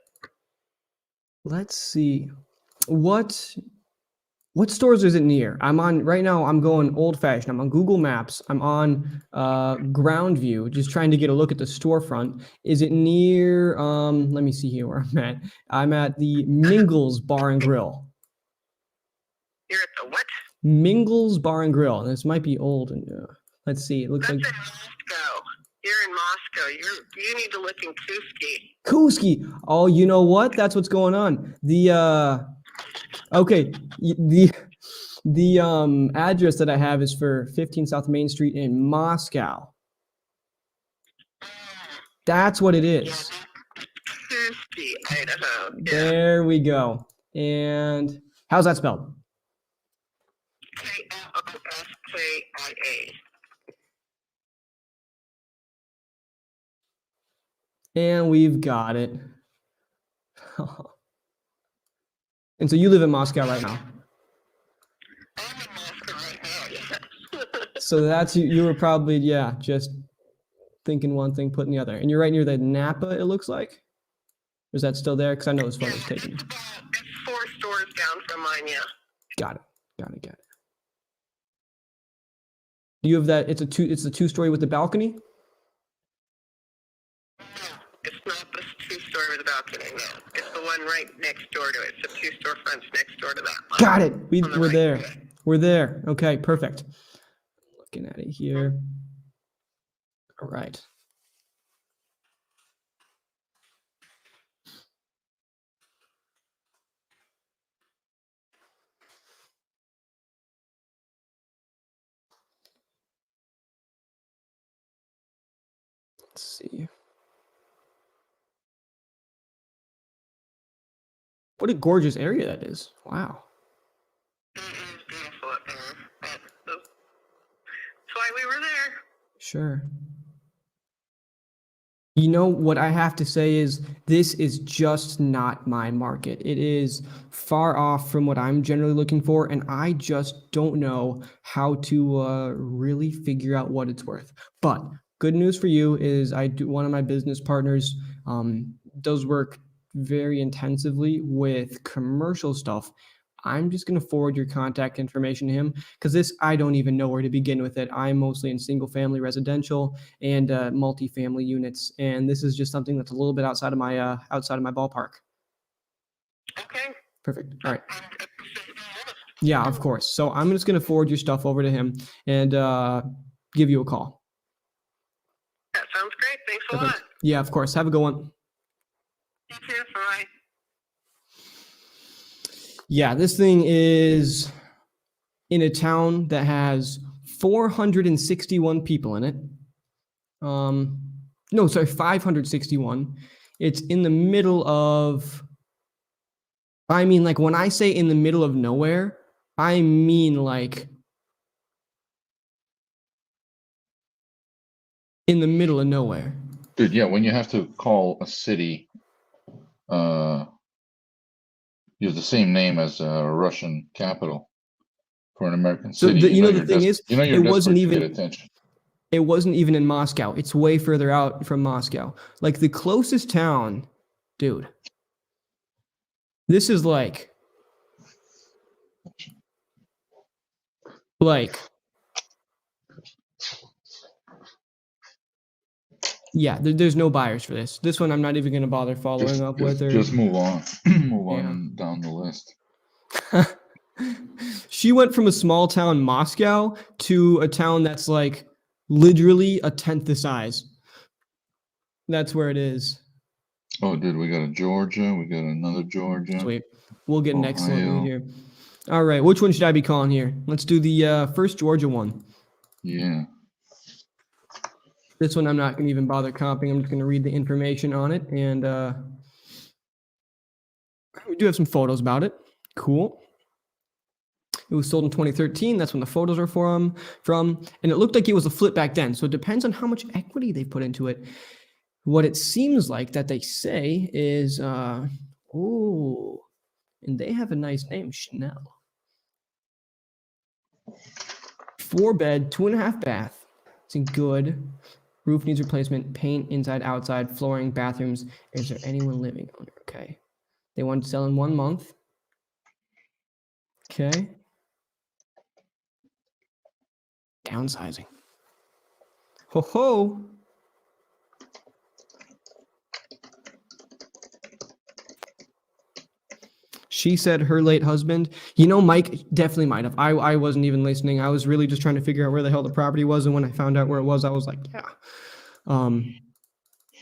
Let's see. What stores is it near? Right now I'm going old fashioned. I'm on Google Maps. I'm on ground view, just trying to get a look at the storefront. Is it near, let me see here where I'm at. I'm at the Mingles Bar and Grill.
You're at the what?
Mingles Bar and Grill. This might be old. And let's see. It looks
That's
like
in Moscow. You're in Moscow. You need to look in Kuski.
Kuski. Oh, you know what? That's what's going on. Okay. The address that I have is for 15 South Main Street in Moscow. That's what it is.
Kuski, Idaho. Yeah.
There we go. And how's that spelled?
K-L-O-S-K-I-A.
And we've got it. And so you live in Moscow right now.
I'm in Moscow right now, yes.
So that's you were probably, just thinking one thing, putting the other. And you're right near the Napa, it looks like? Or is that still there? Because I know this photo's taken.
It's 4 stores down from mine, yeah.
Got it. Do you have that? It's the 2-story with the balcony?
No, it's not the 2-story with the balcony, no. It's the one right next door to it. It's the 2 storefronts next door to that one.
Got it. We're
right
there.
side.
We're there. Okay, perfect. Looking at it here. All right. Let's see. What a gorgeous area that is. Wow.
It is beautiful up there. That's why we were there.
Sure. You know what I have to say is this is just not my market. It is far off from what I'm generally looking for, and I just don't know how to really figure out what it's worth. But good news for you is one of my business partners does work very intensively with commercial stuff. I'm just going to forward your contact information to him because I don't even know where to begin with it. I'm mostly in single family residential and multifamily units. And this is just something that's a little bit outside of my ballpark.
Okay.
Perfect. All right. Yeah, of course. So I'm just going to forward your stuff over to him and give you a call.
That sounds great. Thanks a
Perfect.
lot.
Yeah, of course. Have a good one.
You too. Bye.
Yeah, this thing is in a town that has 461 people in it. No, sorry, 561. It's in the middle of, I mean, like when I say in the middle of nowhere, I mean like in the middle of nowhere.
Dude, yeah, when you have to call a city, you have the same name as a Russian capital for an American
So
city.
the thing is,
you're
it wasn't
desperate to get
even
attention.
it wasn't even in Moscow. It's way further out from Moscow. Like the closest town, dude. This is like yeah, there's no buyers for this. This one I'm not even going to bother following up with her.
Just move on. Move on
Yeah.
down the list.
She went from a small town, Moscow, to a town that's like literally a tenth the size. That's where it is.
Oh, dude, we got a Georgia. We got another Georgia.
Sweet. We'll get an excellent
Ohio.
lead here. All right, which one should I be calling here? Let's do the first Georgia one.
Yeah.
This one I'm not going to even bother comping. I'm just going to read the information on it, and we do have some photos about it. Cool. It was sold in 2013. That's when the photos are from, and it looked like it was a flip back then. So it depends on how much equity they put into it. What it seems like that they say is, oh, and they have a nice name, Chanel. 4-bed, 2.5 bath. It's in good. Roof needs replacement. Paint inside, outside, flooring, bathrooms. Is there anyone living on it? Okay. They want to sell in 1 month. Okay. Downsizing. Ho ho. She said her late husband. You know, Mike definitely might have. I wasn't even listening. I was really just trying to figure out where the hell the property was, and when I found out where it was, I was like, yeah.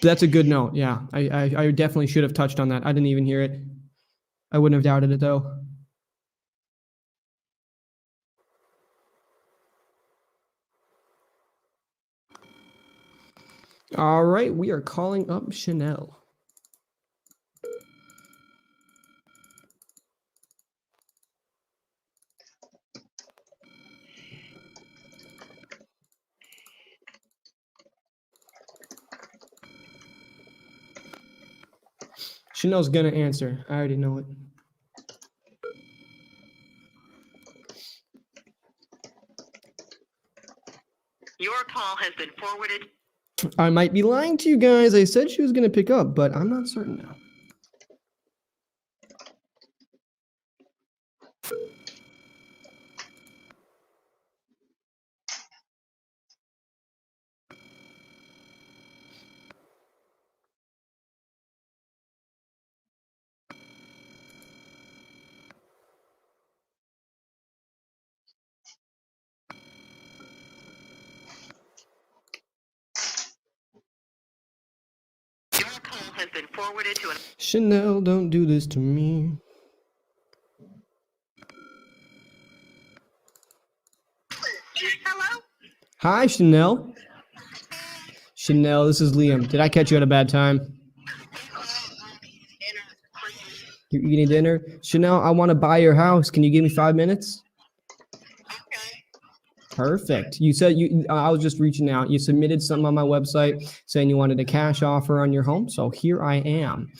That's a good note. Yeah, I definitely should have touched on that. I didn't even hear it. I wouldn't have doubted it though. All right, we are calling up Chanel. Chanel's gonna answer. I already know it.
Your call has been forwarded.
I might be lying to you guys. I said she was gonna pick up, but I'm not certain now.
Your call has been forwarded to an.
Chanel, don't do this to me.
Hello?
Hi, Chanel. Chanel, this is Liam. Did I catch you at a bad time? You're eating dinner? Chanel, I want to buy your house. Can you give me 5 minutes?
Okay.
Perfect. You said I was just reaching out. You submitted something on my website saying you wanted a cash offer on your home. So here I am.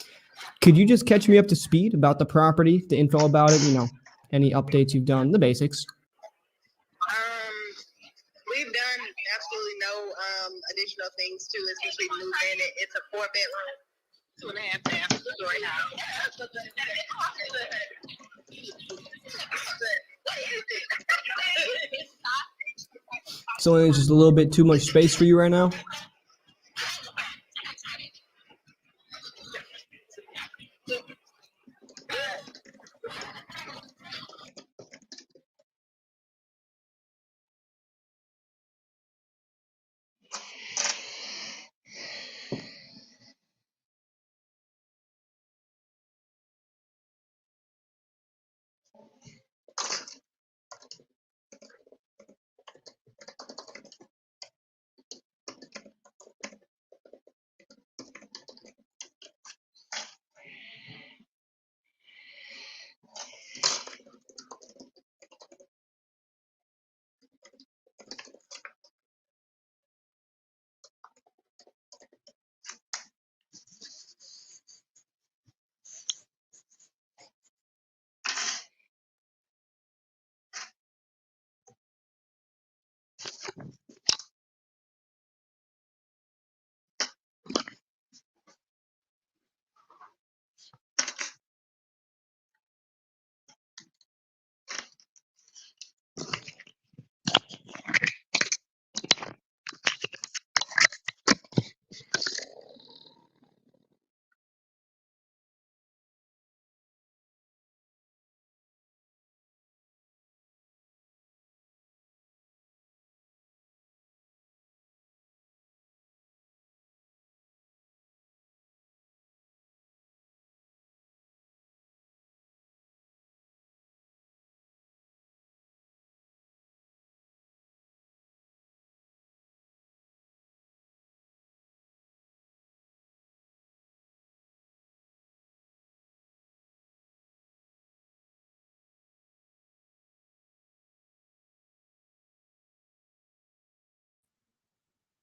Could you just catch me up to speed about the property, the info about it, any updates you've done, the basics?
We've done absolutely no additional things to it since we moved in. It's a 4-bedroom, 2.5 bath story house.
So it's just a little bit too much space for you right now?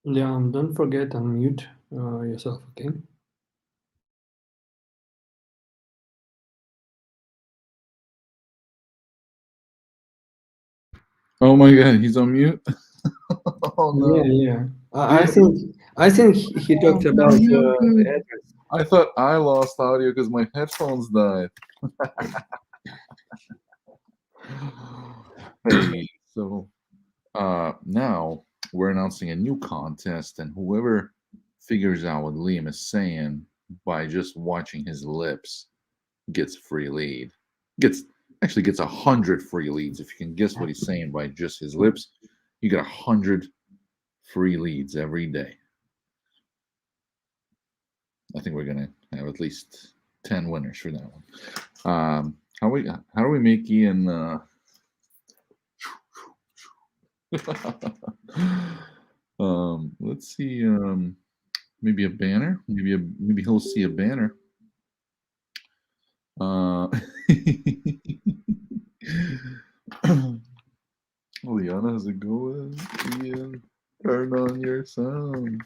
Yeah, don't forget unmute yourself, okay?
Oh my God, he's on mute. Oh no.
Yeah. I think he talked about the address.
I thought I lost audio because my headphones died. Hey, so now we're announcing a new contest, and whoever figures out what Liam is saying by just watching his lips gets free lead. Gets 100 free leads if you can guess what he's saying by just his lips. You get 100 free leads every day. I think we're gonna have at least 10 winners for that one. How do we make Ian? Let's see. Maybe a banner. Maybe he'll see a banner. Liana, how's it going? Ian, turn on your sound.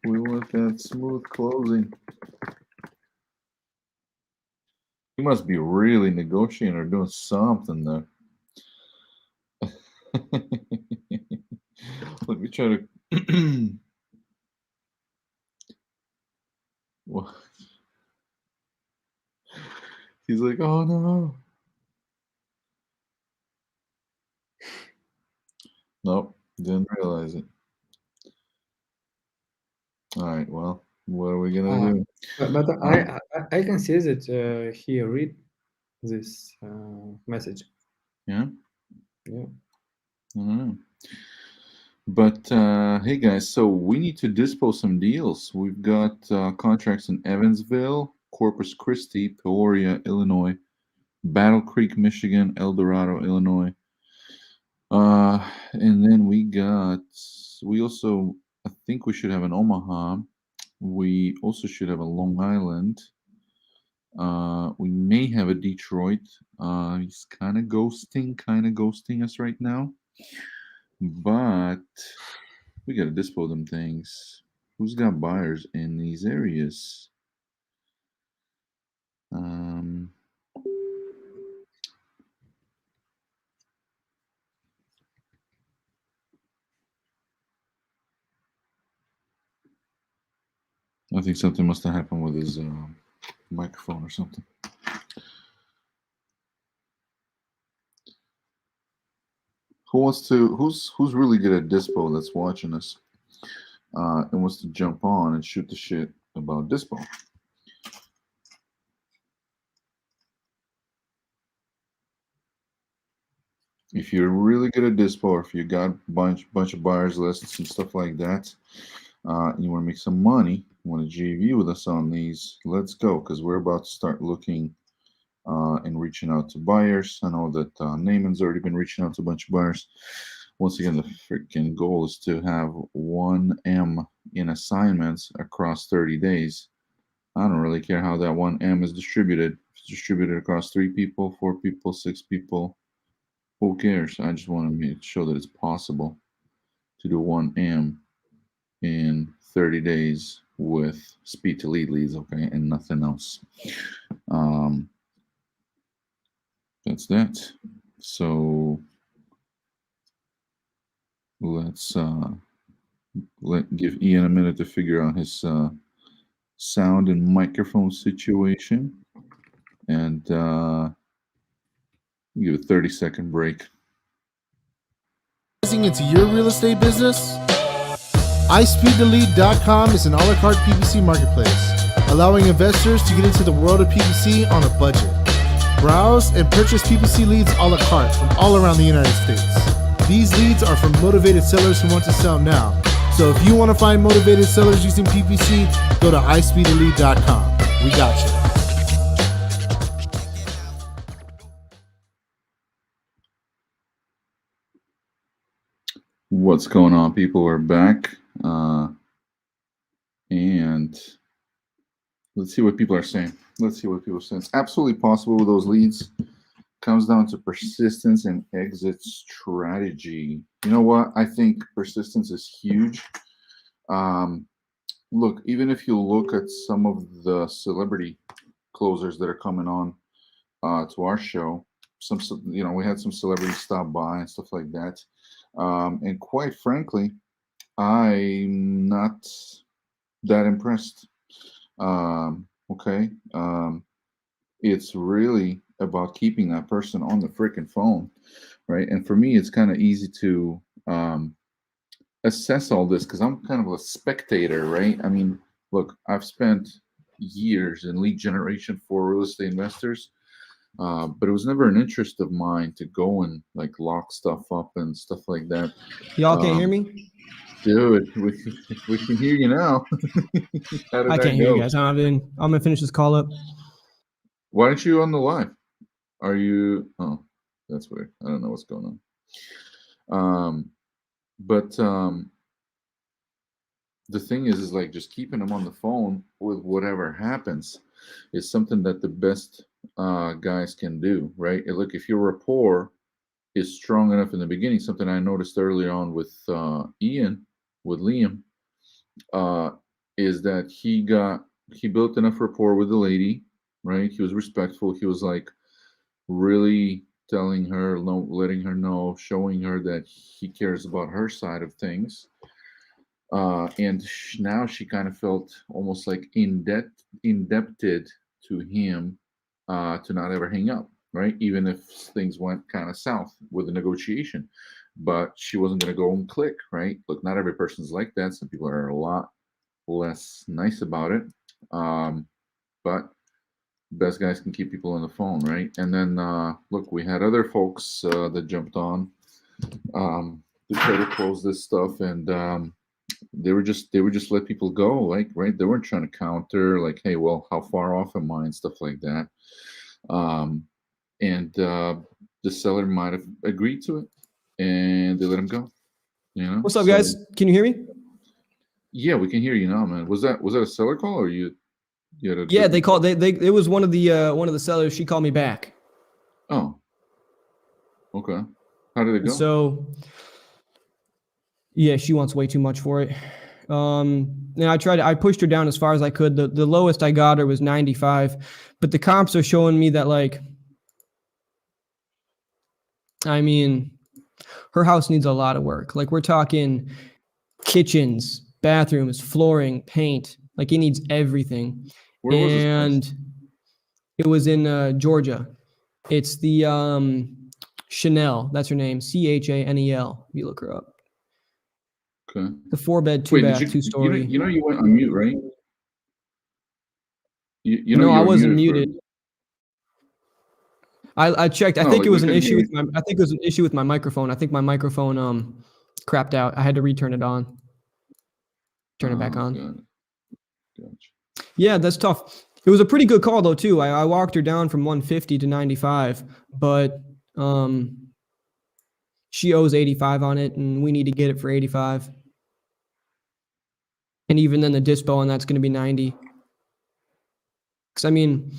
We want that smooth closing. He must be really negotiating or doing something there. Let me try to. What? He's like, oh no. Nope, didn't realize it. All right, well, what are we gonna do?
But I can see that he read this message.
Yeah.
Yeah.
I don't know. But hey guys, so we need to dispose some deals. We've got contracts in Evansville, Corpus Christi, Peoria, Illinois, Battle Creek, Michigan, El Dorado, Illinois. And then we also, I think we should have an Omaha. We also should have a Long Island. We may have a Detroit. He's kind of ghosting us right now. But we got to dispose them things. Who's got buyers in these areas? I think something must have happened with his microphone or something. Who's really good at dispo that's watching us and wants to jump on and shoot the shit about dispo? If you're really good at dispo, or if you got a bunch of buyers lists and stuff like that, and you want to make some money, you want to JV with us on these, let's go, because we're about to start looking and reaching out to buyers. I know that Naaman's already been reaching out to a bunch of buyers. Once again, the freaking goal is to have 1M in assignments across 30 days. I don't really care how that 1M is distributed. If it's distributed across 3 people, 4 people, 6 people, who cares? I just want to show that it's possible to do 1M in 30 days with speed to lead leads, okay, and nothing else. That's that. So let's give Ian a minute to figure out his sound and microphone situation, and give a 30-second break.
Into your real estate business? iSpeedTheLead.com is an a la carte PPC marketplace, allowing investors to get into the world of PPC on a budget. Browse and purchase PPC leads a la carte from all around the United States. These leads are from motivated sellers who want to sell now. So if you want to find motivated sellers using PPC, go to iSpeedTheLead.com. We got you.
What's going on, people? We're back. And let's see what people are saying. It's absolutely possible with those leads comes down to persistence and exit strategy. You know what? I think persistence is huge. Look, even if you look at some of the celebrity closers that are coming on to our show, we had some celebrities stop by and stuff like that. And quite frankly, I'm not that impressed. Okay. It's really about keeping that person on the freaking phone, right? And for me, it's kind of easy to assess all this because I'm kind of a spectator, right? I mean, look, I've spent years in lead generation for real estate investors, but it was never an interest of mine to go and like lock stuff up and stuff like that.
Y'all can't hear me?
Dude, we can hear you now. How did
I
that
can't hear you
go?
guys. I'm gonna finish this call up.
Why aren't you on the live? Are you? Oh, that's weird. I don't know what's going on. But the thing is like just keeping them on the phone with whatever happens is something that the best guys can do, right? And look, if your rapport is strong enough in the beginning, something I noticed early on with Ian, with Liam, is that he built enough rapport with the lady, right? He was respectful. He was like really telling her, letting her know, showing her that he cares about her side of things. And now she kind of felt almost like indebted to him to not ever hang up, right? Even if things went kind of south with the negotiation, but she wasn't going to go and click, right? Look, not every person's like that. Some people are a lot less nice about it, but best guys can keep people on the phone, right? And then look, we had other folks that jumped on to try to close this stuff, and they were just let people go, like, right? They weren't trying to counter, like, hey, well, how far off am I and stuff like that. And the seller might have agreed to it, and they let him go. You know.
What's up, guys? Can you hear me?
Yeah, we can hear you now, man. Was that a seller call or you?
Yeah, they called. It was one of the sellers. She called me back.
Oh. Okay. How did it go?
So, yeah, she wants way too much for it. And I pushed her down as far as I could. The lowest I got her was 95, but the comps are showing me that, like, I mean, her house needs a lot of work. Like, we're talking kitchens, bathrooms, flooring, paint. Like, it needs everything.
Where was this place?
It was in Georgia. It's the Chanel. That's her name. Chanel. If you look her up.
Okay.
The 4-bed, 2-bath, 2-story.
You know you went on mute, right? You know
no,
you
I
were
wasn't muted. I checked. I think it was an issue with my. I think it was an issue with my microphone. I think my microphone crapped out. I had to return it on. Turn it back on.
Gotcha.
Yeah, that's tough. It was a pretty good call though too. I walked her down from 150 to 95, but she owes 85 on it, and we need to get it for 85. And even then, the dispo on that's going to be 90. Because I mean,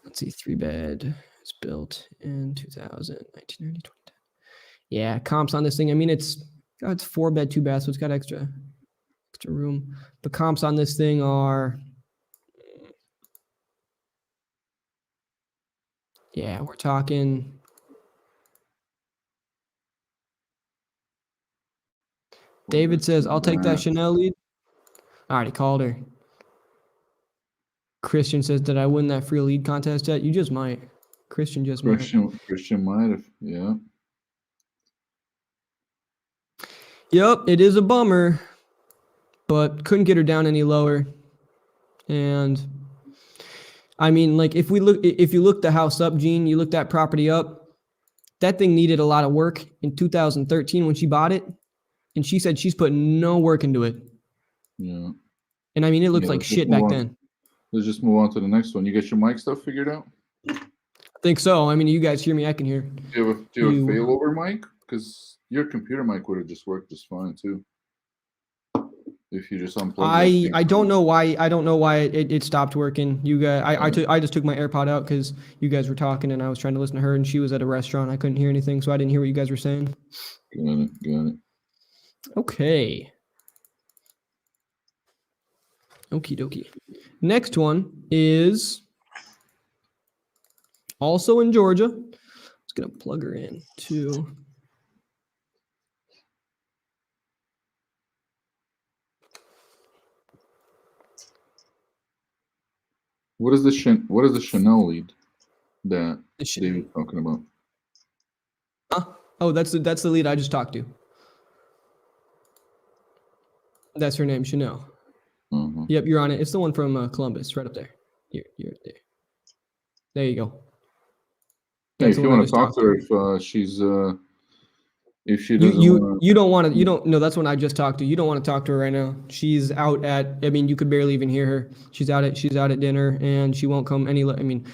let's see, 3-bed. It's built in 2000, 1990, 2010. Yeah, comps on this thing. I mean, it's 4-bed, 2-bath, so it's got extra room. The comps on this thing are, yeah, we're talking. David says, I'll take that Chanel lead. I already called her. Christian says, did I win that free lead contest yet? You just might. Christian might.
Christian might have, yeah.
Yep, it is a bummer, but couldn't get her down any lower. And I mean, like, if you look the house up, Gene, you look that property up, that thing needed a lot of work in 2013 when she bought it. And she said she's put no work into it.
Yeah.
And I mean, it looked like shit back then.
Let's just move on to the next one. You get your mic stuff figured out?
I think so. I mean, you guys hear me, I can hear.
Do you have a failover mic? Because your computer mic would have just worked just fine too. if you just unplug.
I don't know why it stopped working. You guys, I just took my AirPod out because you guys were talking and I was trying to listen to her and she was at a restaurant. I couldn't hear anything, so I didn't hear what you guys were saying.
Got it.
Okay. Okie dokie. Next one is also in Georgia. Just gonna plug her in too.
What is the Chanel lead that they were talking about?
Oh, that's the lead I just talked to. That's her name, Chanel.
Uh-huh.
Yep, you're on it. It's the one from Columbus, right up there. You're there. There you go.
Hey, if you want to talk to her, if she's if she doesn't
you don't want to no, that's one I just talked to. You don't want to talk to her right now. She's out at, I mean, you could barely even hear her. She's out at dinner and she won't come any, I mean,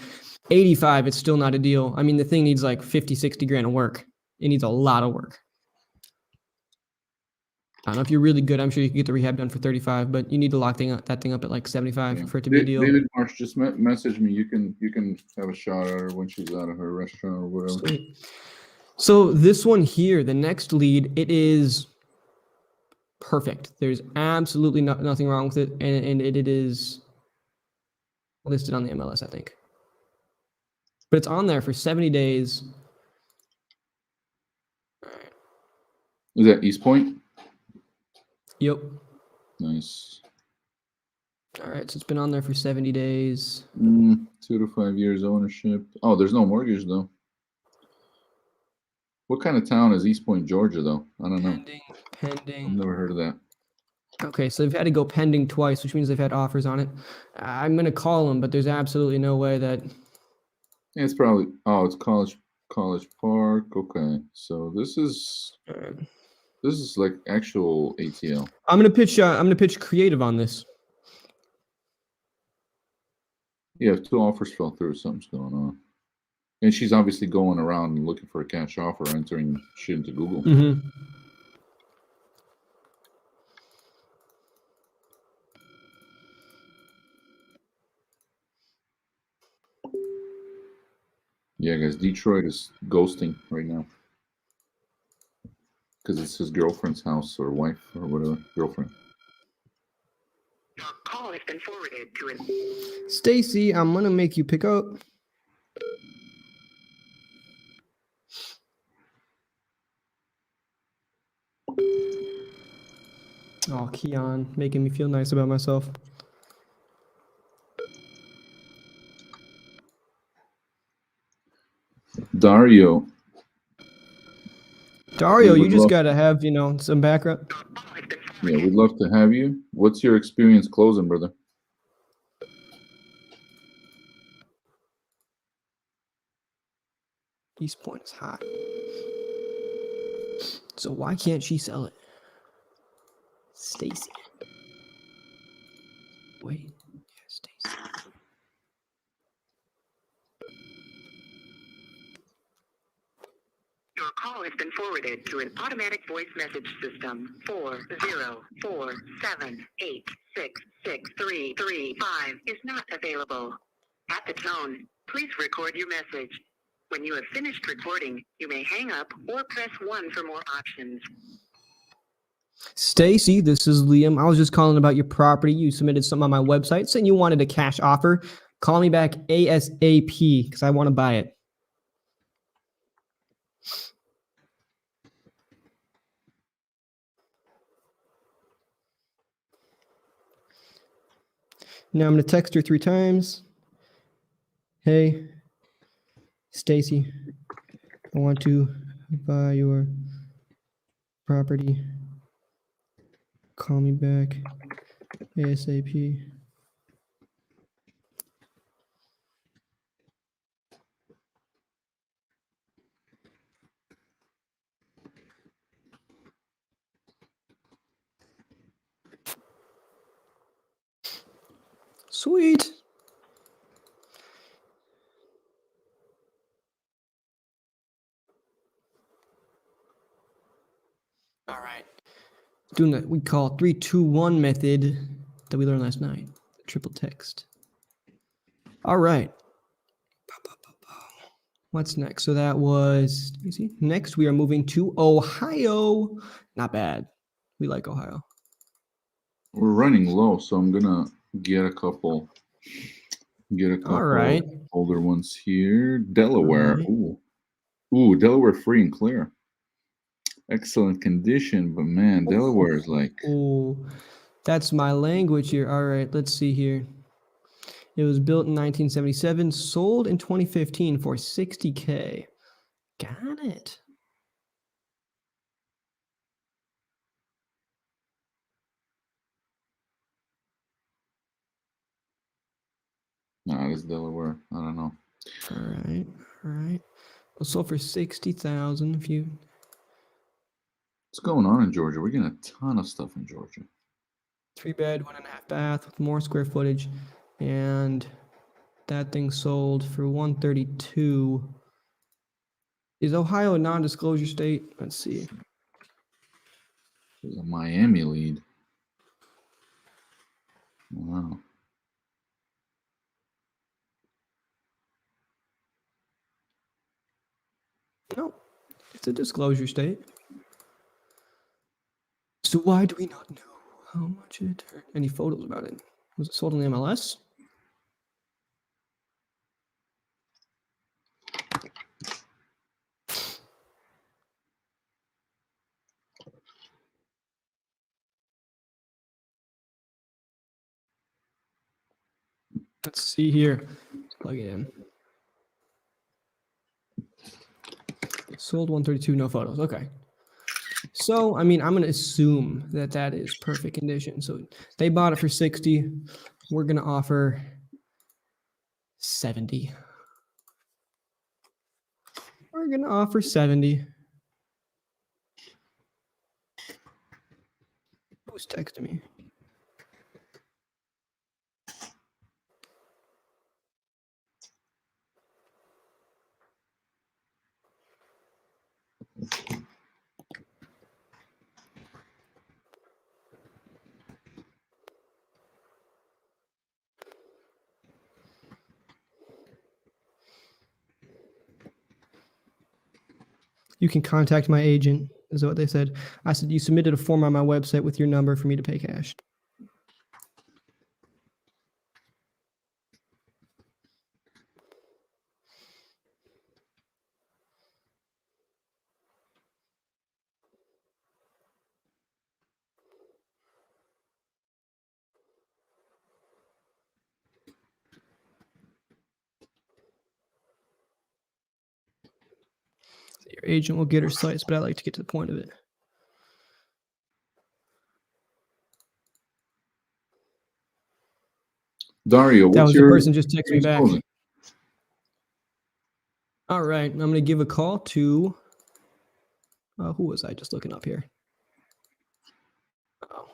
85, it's still not a deal. I mean, the thing needs like 50, 60 grand of work. It needs a lot of work. I don't know if you're really good. I'm sure you can get the rehab done for 35, but you need to lock that thing up at like 75 for it to be a deal.
David Marsh, just message me. You can have a shot at her when she's out of her restaurant or whatever.
Sweet. So this one here, the next lead, it is perfect. There's absolutely nothing wrong with it, and it is listed on the MLS, I think. But it's on there for 70 days.
Is that East Point?
Yep.
Nice.
All right, so it's been on there for 70 days.
2 to 5 years ownership. Oh, there's no mortgage though. What kind of town is East Point, Georgia, though? I don't know.
Pending.
I've never heard of that.
Okay, so they've had to go pending twice, which means they've had offers on it. I'm going to call them, but there's absolutely no way that...
It's probably... Oh, it's College Park. Okay, so this is like actual ATL.
I'm going to pitch creative on this.
Yeah, if 2 offers fell through, something's going on. And she's obviously going around and looking for a cash offer, entering shit into Google.
Mm-hmm.
Yeah, guys, Detroit is ghosting right now. Because it's his girlfriend's house or wife or whatever. Girlfriend.
Your call has been forwarded to
Stacy, I'm going to make you pick up. Oh, Keon, making me feel nice about myself.
Dario,
you just got to have, some background.
Yeah, we'd love to have you. What's your experience closing, brother?
East Point is hot. So why can't she sell it? Stacy. Wait. Yeah, Stacy.
Your call has been forwarded to an automatic voice message system. 40478666335 is not available. At the tone, please record your message. When you have finished recording, you may hang up or press 1 for more options.
Stacy, this is Liam. I was just calling about your property. You submitted something on my website saying you wanted a cash offer. Call me back ASAP because I want to buy it. Now I'm going to text her 3 times. Hey, Stacy, I want to buy your property. Call me back ASAP. Sweet. All right. Doing that we call 3-2-1 method that we learned last night. Triple text. All right. What's next? So that was easy. Next, we are moving to Ohio. Not bad. We like Ohio.
We're running low, so I'm gonna get a couple.
All right.
Older ones here. Delaware.
Right.
Ooh, Delaware free and clear. Excellent condition, but man, Delaware is like.
Oh, that's my language here. All right, let's see here. It was built in 1977, sold in 2015 for $60K. Got it.
Nah, this Delaware. I don't know.
All right. Well, sold for 60,000. If you.
What's going on in Georgia? We're getting a ton of stuff in Georgia.
3-bed, 1.5 bath with more square footage, and that thing sold for $132. Is Ohio a non-disclosure state? Let's see.
There's a Miami lead. Wow.
No, it's a disclosure state. So why do we not know how much it or any photos about it? Was it sold on the MLS? Let's see here. Plug it in. Sold 132, no photos. Okay. So, I mean, I'm going to assume that that is perfect condition. So they bought it for 60. We're going to offer 70. We're going to offer 70. Who's texting me? You can contact my agent, is what they said. I said, you submitted a form on my website with your number for me to pay cash. Your agent will get her sites, but I like to get to the point of it.
Dario,
That
what's
was
your
the person just texted me back.
closing?
All right, I'm going to give a call to, who was I just looking up here? Oh,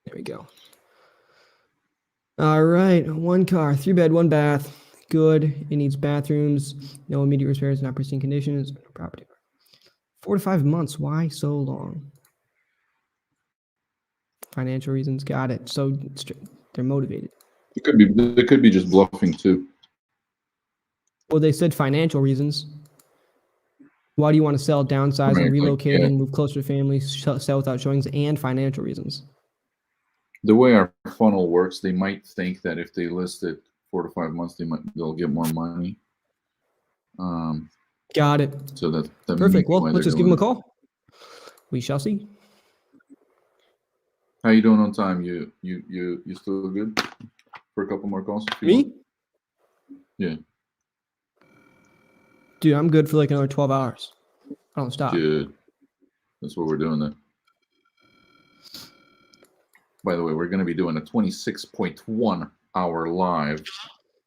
there we go. All right, 1 car, 3-bed, 1 bath. Good. It needs bathrooms. No immediate repairs, not pristine conditions. Property. 4 to 5 months. Why so long? Financial reasons. Got it. So they're motivated.
It could be just bluffing too.
Well, they said financial reasons. Why do you want to sell, downsize, and relocating, move closer to family, sell without showings, and financial reasons?
The way our funnel works, they might think that if they list it 4 to 5 months, they'll get more money.
Got it.
So that
perfect. Well, let's just give them a call. We shall see.
How you doing on time? You still good for a couple more calls?
Me?
Yeah.
Dude, I'm good for like another 12 hours. I don't stop.
Good. That's what we're doing then. By the way, we're going to be doing a 26.1 hour live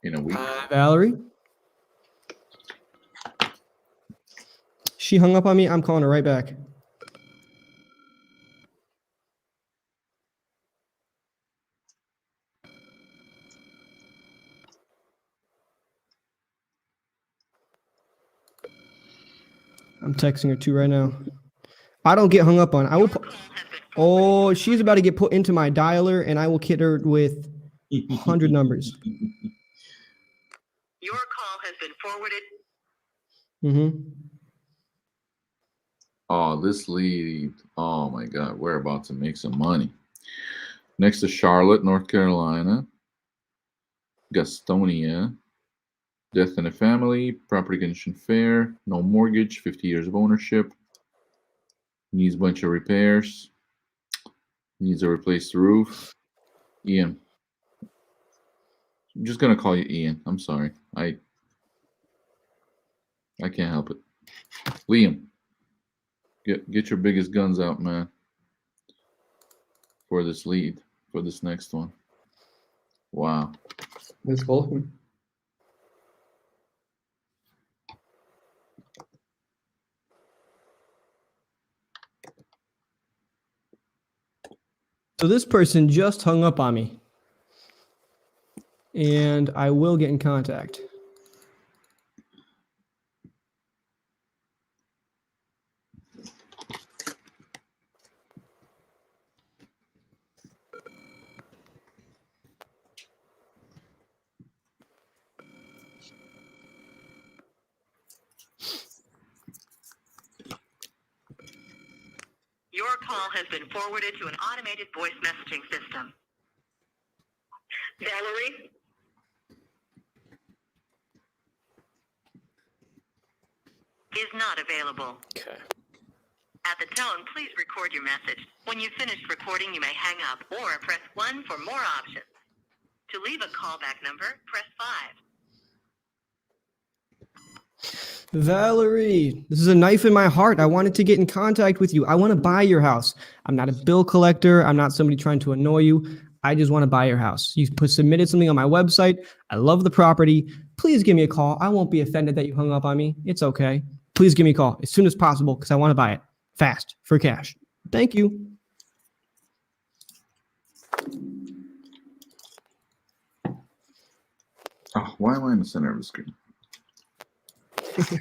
in a week.
Valerie? She hung up on me. I'm calling her right back. I'm texting her too right now. I don't get hung up on. I will. Oh, she's about to get put into my dialer, and I will kid her with 100 numbers.
Your call has been forwarded.
Mm-hmm.
Oh, this lead. Oh my God, we're about to make some money. Next to Charlotte, North Carolina. Gastonia. Death in a family. Property condition fair. No mortgage. 50 years of ownership. Needs a bunch of repairs. Needs to replace the roof. Ian. I'm just gonna call you Ian. I'm sorry. I can't help it. Liam. Get your biggest guns out, man. For this lead. For this next one. Wow.
Let's call him.
So this person just hung up on me. And I will get in contact.
Your call has been forwarded to an automated voice messaging system. Valerie? Is not available.
Okay.
At the tone, please record your message. When you've finished recording, you may hang up or press 1 for more options. To leave a callback number, press 5.
Valerie, this is a knife in my heart. I wanted to get in contact with you. I want to buy your house. I'm not a bill collector. I'm not somebody trying to annoy you. I just want to buy your house. You submitted something on my website. I love the property. Please give me a call. I won't be offended that you hung up on me. It's okay. Please give me a call as soon as possible because I want to buy it fast for cash. Thank you.
Oh, why am I in the center of the screen?
This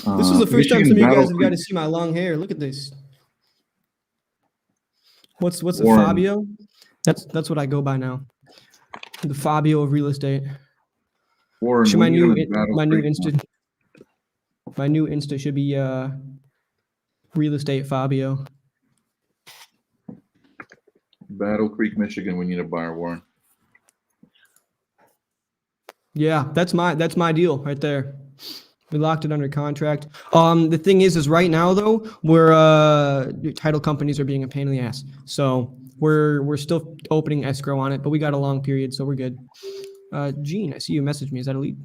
was the first time some of you guys have got to see my long hair. Look at this. What's the
Warren.
Fabio? That's what I go by now. The Fabio of real estate.
Warren,
Should my new Insta should be real estate Fabio.
Battle Creek, Michigan. We need a buyer, Warren.
Yeah, that's my deal right there. We locked it under contract. The thing is right now though, we're title companies are being a pain in the ass. So we're still opening escrow on it, but we got a long period, so we're good. Gene, I see you messaged me. Is that a lead?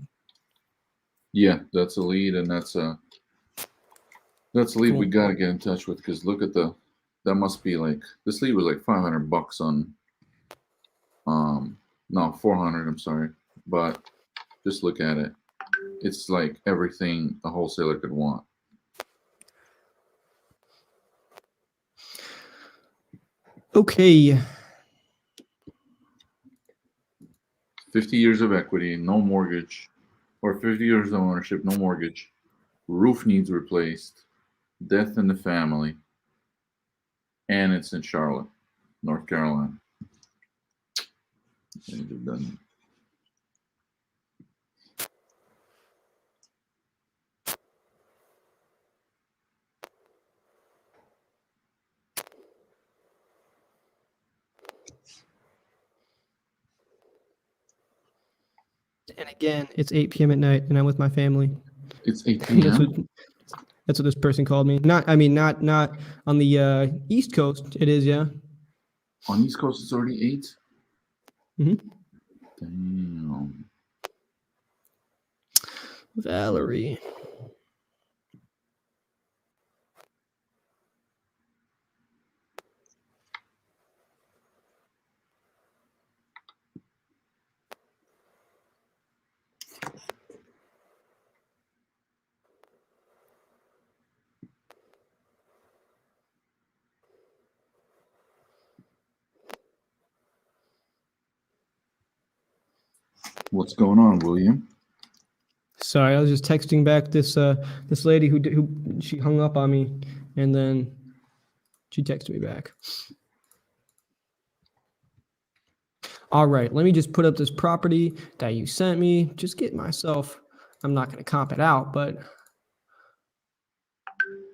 Yeah, that's a lead, and that's a lead
Cool.
we gotta get in touch with because look at that must be like this lead was like $500 on no 400. I'm sorry, but just look at it. It's like everything a wholesaler could want.
Okay.
50 years of equity, no mortgage, or 50 years of ownership, no mortgage. Roof needs replaced. Death in the family. And it's in Charlotte, North Carolina. And they're done.
And again, it's 8 p.m. at night, and I'm with my family.
It's 8 p.m.
That's what this person called me. Not on the East Coast. It is, yeah.
On East Coast, it's already 8.
Mm-hmm.
Damn.
Valerie.
What's going on, William?
Sorry, I was just texting back this lady who she hung up on me. And then she texted me back. All right, let me just put up this property that you sent me. Just get myself, I'm not going to comp it out, but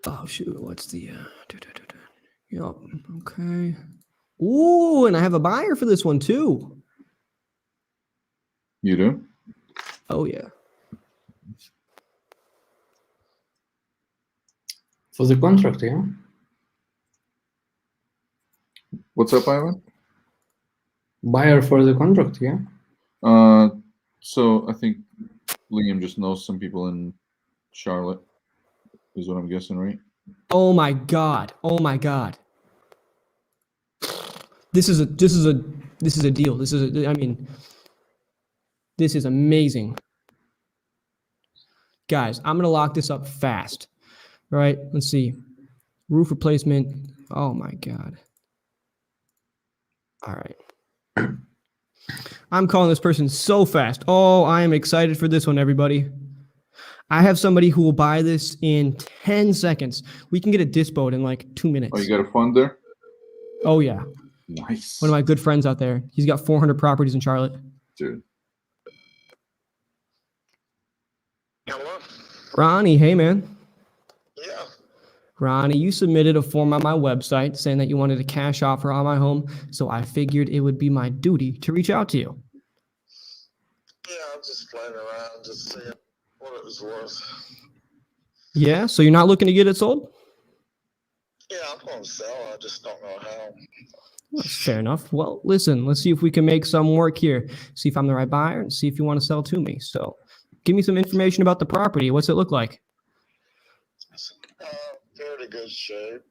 oh shoot, what's the yep, okay. Ooh, and I have a buyer for this one too.
You do?
Oh yeah.
For the contract, yeah.
What's up, Ivan?
Buyer for the contract, yeah.
So I think Liam just knows some people in Charlotte, is what I'm guessing, right?
Oh my god. Oh my god. This is a deal. This is amazing. Guys, I'm gonna lock this up fast. All right, let's see. Roof replacement. Oh my god. All right. I'm calling this person so fast. Oh, I am excited for this one, everybody. I have somebody who will buy this in 10 seconds. We can get a dispo in like 2 minutes.
Oh, you got a fund there?
Oh, yeah.
Nice.
One of my good friends out there. He's got 400 properties in Charlotte.
Dude.
Hello?
Ronnie, hey, man.
Yeah.
Ronnie, you submitted a form on my website saying that you wanted a cash offer on my home, so I figured it would be my duty to reach out to you.
Yeah, I was just playing around, just seeing what it was worth.
Yeah, so you're not looking to get it sold?
Yeah, I'm going to sell. I just don't know how.
That's fair enough. Well, listen, let's see if we can make some work here. See if I'm the right buyer and see if you want to sell to me. So give me some information about the property. What's it look like?
Fairly good shape.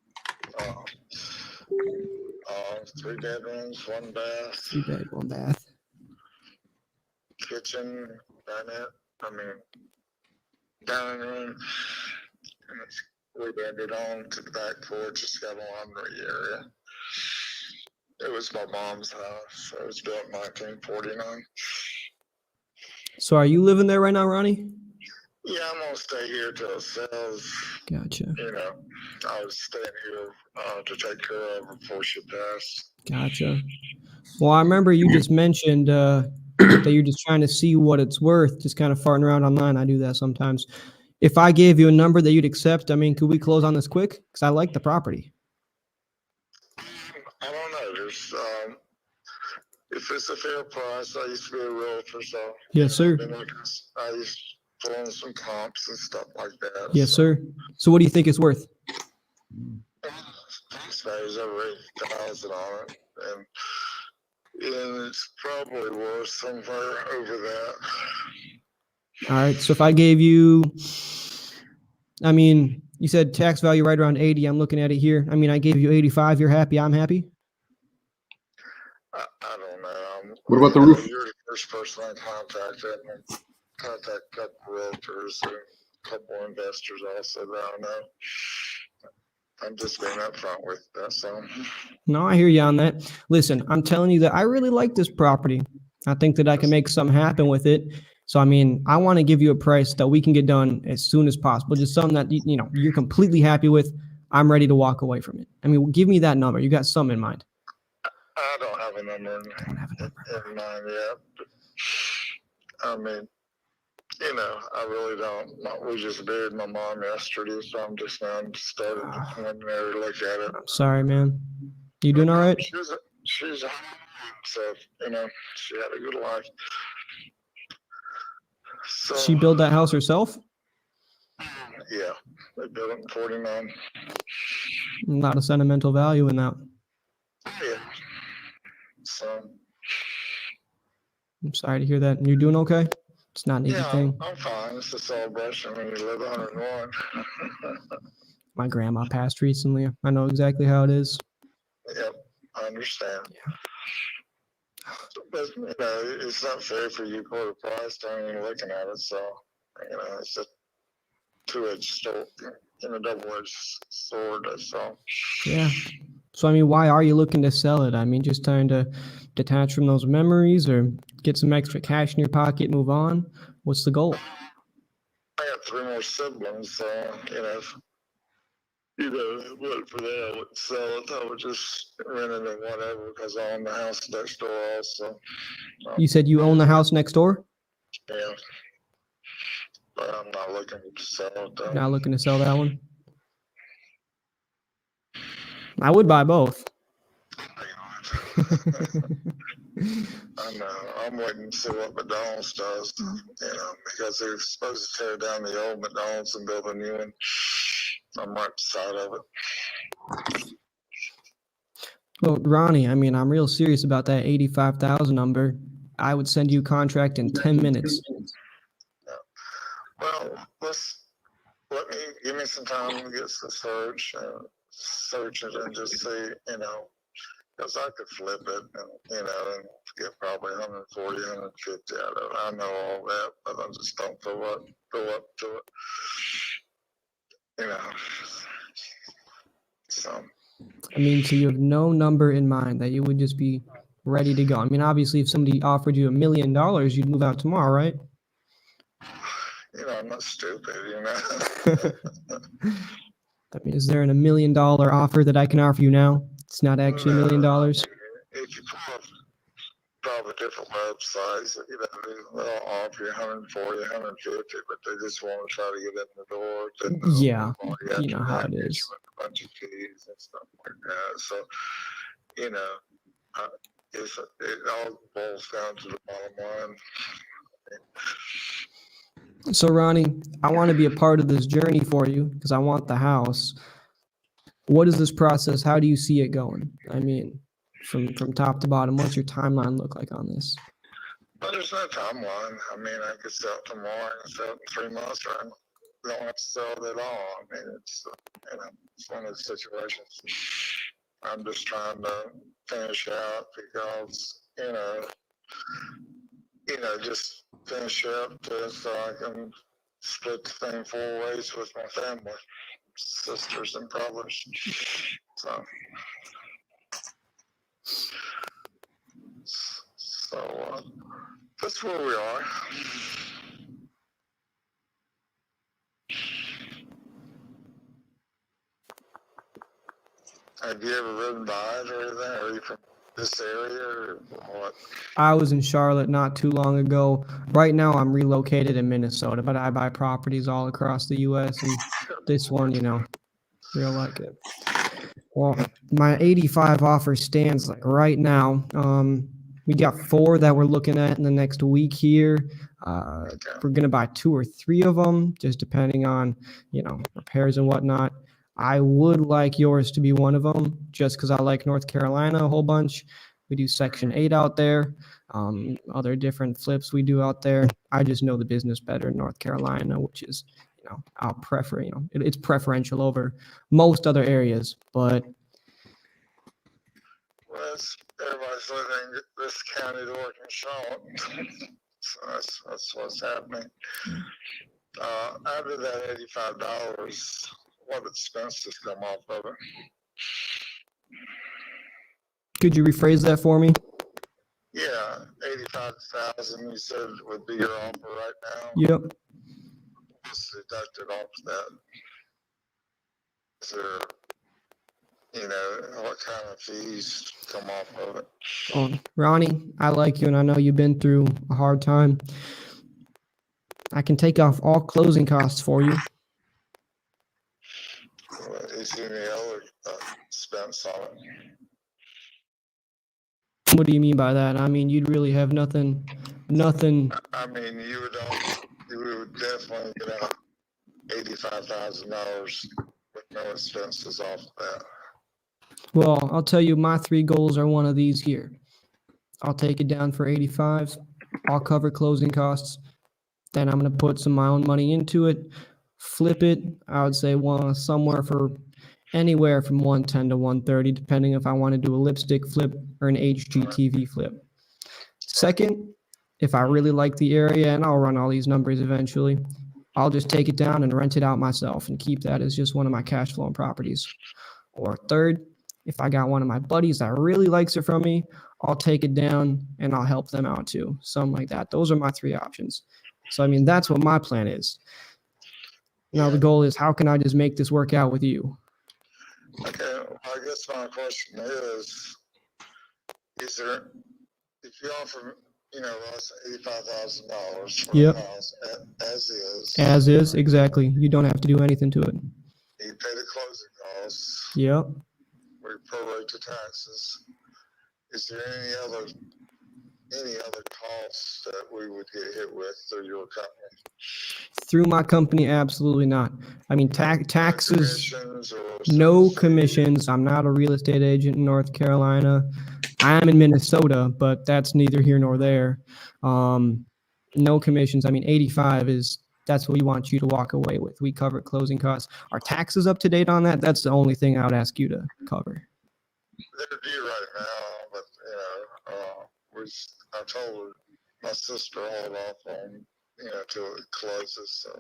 3 bedrooms, 1 bath.
3 bed, 1 bath.
Kitchen, dining room. And it's ended on to the back porch. It's got a laundry area. It was my mom's house. It was built in 1949.
So are you living there right now, Ronnie?
Yeah, I'm gonna stay here till it sells.
Gotcha.
You know, I was staying here to take care of her before she passed.
Gotcha. Well, I remember you just mentioned that you're just trying to see what it's worth, just kind of farting around online. I do that sometimes. If I gave you a number that you'd accept, I mean, could we close on this quick? Because I like the property.
I don't know. There's, if it's a fair price, I used to be a realtor, so.
Yes, sir.
I used to pull in some comps and stuff like that.
Yes, sir. So what do you think it's worth?
Tax value's over 8,000 on it, and it's probably worth somewhere over that.
All right. So if I gave you, I mean, you said tax value right around 80. I'm looking at it here. I mean, I gave you 85. You're happy. I'm happy.
I don't know.
What about the roof?
You're the first person I contacted. And contact a couple realtors and a couple investors also that I know. I'm just being upfront with that. So.
No, I hear you on that. Listen, I'm telling you that I really like this property. I think that I can make something happen with it. So, I mean, I want to give you a price that we can get done as soon as possible. Just something that, you know, you're completely happy with. I'm ready to walk away from it. I mean, give me that number. You got some in mind.
I don't have a number in mind yet. But, I mean, you know, I really don't. We just buried my mom yesterday, so I'm just now starting to preliminary look at it.
I'm sorry, man. You doing all right?
She's so, you know, she had a good life. So,
She built that house herself?
Yeah, they built it in 49.
Not a sentimental value in that.
Yeah. So.
I'm sorry to hear that. You're doing okay? It's not an easy thing.
I'm fine. It's a celebration when you live 101.
My grandma passed recently. I know exactly how it is.
Yep, I understand.
Yeah.
But, you know, it's not fair for you to put a price down and you're looking at it. So, you know, it's a two-edged sword, double-edged sword. So.
Yeah. So, I mean, why are you looking to sell it? I mean, just trying to detach from those memories or get some extra cash in your pocket, move on? What's the goal?
I got 3 more siblings, so, you know, You know, if it wasn't for that, I wouldn't sell it. I would just rent it or whatever because I own the house next door also.
You said you own the house next door?
Yeah. But I'm not looking to sell it though.
Not looking to sell that one? I would buy both.
I know. I'm waiting to see what McDonald's does, you know, because they're supposed to tear down the old McDonald's and build a new one. I'm right beside of it.
Well, Ronnie, I mean, I'm real serious about that 85,000 number. I would send you a contract in 10 minutes.
Yeah. Well, give me some time to get the search it and just see, you know, because I could flip it and, you know, and get probably 140, 150 out of it. I know all that, but I just don't go up to it. You know. So.
I mean, so you have no number in mind that you would just be ready to go. I mean, obviously, if somebody offered you $1 million, you'd move out tomorrow, right?
You know, I'm not stupid, you know.
I mean, is there an $1 million offer that I can offer you now? It's not actually $1 million.
If you pull up probably different websites, you know, they'll offer you 140, 150, but they just want to try to get in the door.
Yeah, you know how it is.
A bunch of fees and stuff like that. So, you know, it all boils down to the bottom line.
So, Ronnie, I want to be a part of this journey for you because I want the house. What is this process? How do you see it going? I mean, from top to bottom, what's your timeline look like on this?
Well, there's no timeline. I mean, I could sell it tomorrow, I could sell it in 3 months, or I don't have to sell it at all. I mean, it's, you know, it's one of those situations. I'm just trying to finish out because, you know, just finish up so I can split the thing 4 ways with my family, sisters and brothers. So that's where we are. Have you ever ridden by it or anything? Are you from this area or what?
I was in Charlotte not too long ago. Right now, I'm relocated in Minnesota, but I buy properties all across the U.S. and this one, you know, real like it. Well, my 85 offer stands like right now. We got 4 that we're looking at in the next week here. We're gonna buy 2 or 3 of them, just depending on, you know, repairs and whatnot. I would like yours to be one of them, just because I like North Carolina a whole bunch. We do Section 8 out there, other different flips we do out there. I just know the business better in North Carolina, which is, you know, I'll prefer, you know, it's preferential over most other areas, but.
Well, everybody's living this county to work in Charlotte, so that's what's happening. Out of that $85, what expenses come off of it?
Could you rephrase that for me?
Yeah, 85,000. You said would be your offer right now.
Yep.
What's deducted off that? Is there, you know, what kind of fees come off of it?
Oh, Ronnie, I like you, and I know you've been through a hard time. I can take off all closing costs for you.
Is there any other expense on it?
What do you mean by that? I mean, you'd really have nothing.
I mean, you would definitely get out $85,000 with no expenses off of that.
Well, I'll tell you, my 3 goals are one of these here. I'll take it down for 85. I'll cover closing costs. Then I'm going to put some of my own money into it, flip it. I would say somewhere for anywhere from 110 to 130, depending if I want to do a lipstick flip or an HGTV flip. Second, if I really like the area, and I'll run all these numbers eventually, I'll just take it down and rent it out myself and keep that as just one of my cash flowing properties. Or third, if I got one of my buddies that really likes it from me, I'll take it down and I'll help them out too. Something like that. Those are my 3 options. So, I mean, that's what my plan is. Now, the goal is, how can I just make this work out with you?
Okay, I guess my question is there, if you offer, us $85,000 for
Yep.
the house as is,
As is, exactly. You don't have to do anything to it.
you pay the closing costs,
Yep.
we prorate the taxes. Is there any other costs that we would get hit with through your company?
Through my company, absolutely not. I mean, taxes,
Commissions or
no commissions. I'm not a real estate agent in North Carolina. I'm in Minnesota, but that's neither here nor there. No commissions. I mean, 85 that's what we want you to walk away with. We cover closing costs. Are taxes up to date on that? That's the only thing I would ask you to cover.
They're due right now, but I told my sister hold off on till it closes. So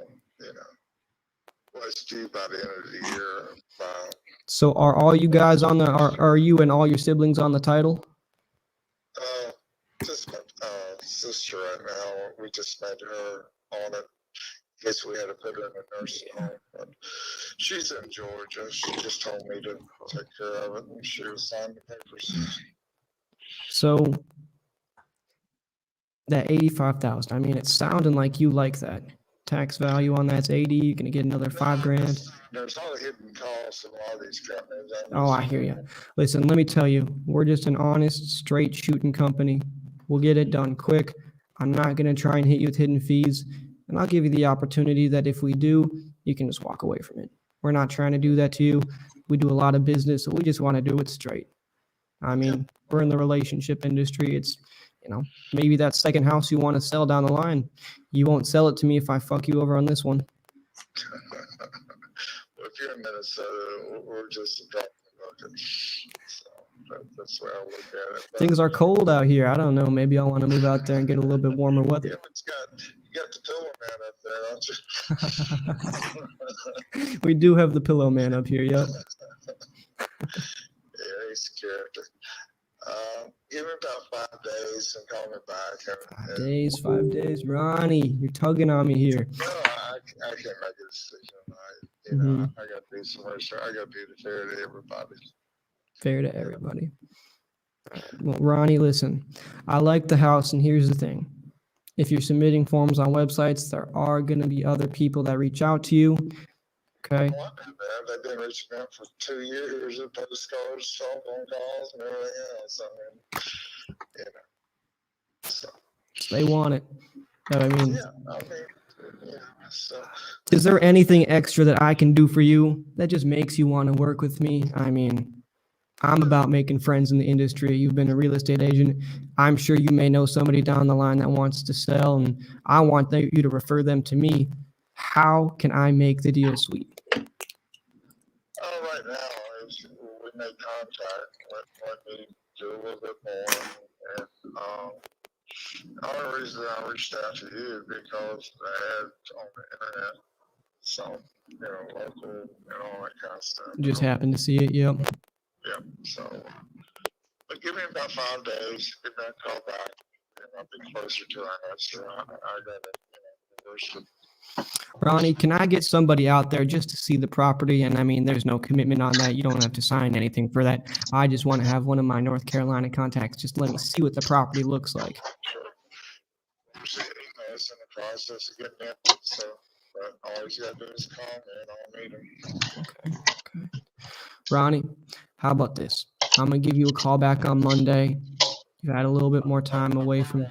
what's due by the end of the year?
So are all you guys on are you and all your siblings on the title?
Just my sister right now. We just made her on it. Guess we had to put her in a nursing home, but she's in Georgia. She just told me to take care of it, and she was signing the papers.
So that 85,000. I mean, it's sounding like you like that. Tax value on that's 80. You're gonna get another $5,000.
There's all the hidden costs of all these companies.
Oh, I hear you. Listen, let me tell you, we're just an honest, straight shooting company. We'll get it done quick. I'm not gonna try and hit you with hidden fees, and I'll give you the opportunity that if we do, you can just walk away from it. We're not trying to do that to you. We do a lot of business, so we just want to do it straight. I mean, we're in the relationship industry. It's, maybe that second house you want to sell down the line, you won't sell it to me if I fuck you over on this one.
Well, if you're in Minnesota, we're just a drop in the bucket. So that's where I look at it. But
Things are cold out here. I don't know. Maybe I want to move out there and get a little bit warmer weather.
you got the pillow man up there, don't you?
We do have the pillow man up here. Yep.
Yeah, he's a character. Give me about 5 days and call me back.
5 days. Ronnie, you're tugging on me here.
No, I can't make a decision. I got to do some research. I got to be fair to everybody.
Fair to everybody. Well, Ronnie, listen, I like the house, and here's the thing. If you're submitting forms on websites, there are going to be other people that reach out to you. Okay.
They've been reaching out for 2 years, postcards, cell phone calls, and everything else. So
They want it. I mean,
so.
Is there anything extra that I can do for you that just makes you want to work with me? I mean, I'm about making friends in the industry. You've been a real estate agent. I'm sure you may know somebody down the line that wants to sell, and I want you to refer them to me. How can I make the deal sweet?
Right now, we make contact. Let me do a little bit more. And the only reason I reached out to you because the ads on the internet, some local and all that kind of stuff.
Just happened to see it. Yep.
Yep. So, but give me about 5 days. Give me a call back, and I'll be closer to our answer. I got it.
Ronnie, can I get somebody out there just to see the property? And I mean, there's no commitment on that. You don't have to sign anything for that. I just want to have one of my North Carolina contacts just let me see what the property looks like.
Sure. It's in the process of getting it. So, but all you got to do is call me and I'll meet them.
Okay. Ronnie, how about this? I'm going to give you a call back on Monday. You had a little bit more time away from...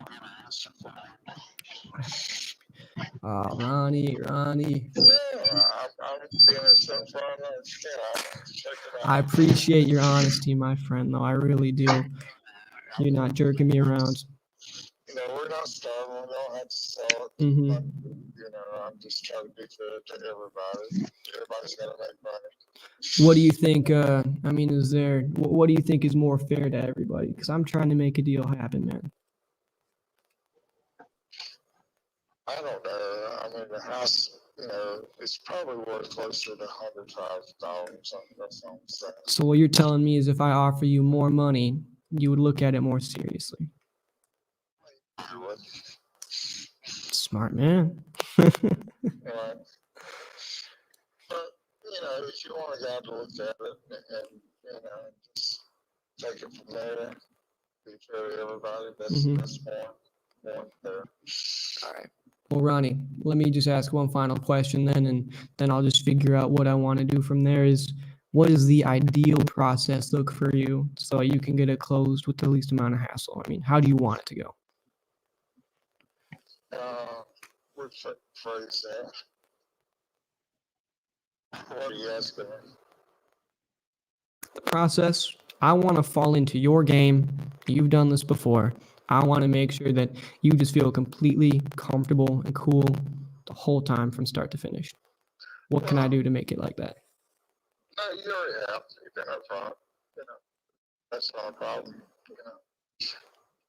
Ronnie. I appreciate your honesty, my friend, though. I really do. You're not jerking me around.
We're not starving. We don't have to sell it.
Mm-hmm.
But, I'm just trying to be fair to everybody. Everybody's got to make money.
What do you think? What do you think is more fair to everybody? Because I'm trying to make a deal happen, man.
I don't know. I mean, the house, it's probably worth closer to $100,000. That's all I'm saying.
So what you're telling me is if I offer you more money, you would look at it more seriously.
You would.
Smart man.
Right. But, if you want a guy to look at it and just take it from there, be fair to everybody, that's more fair.
All right. Well, Ronnie, let me just ask one final question then, and then I'll just figure out what I want to do from there. Is what does the ideal process look for you so you can get it closed with the least amount of hassle? I mean, how do you want it to go?
We'll phrase that. What are you asking me?
The process, I want to fall into your game. You've done this before. I want to make sure that you just feel completely comfortable and cool the whole time from start to finish. What can I do to make it like that?
You already have. You've been up front. That's not a problem.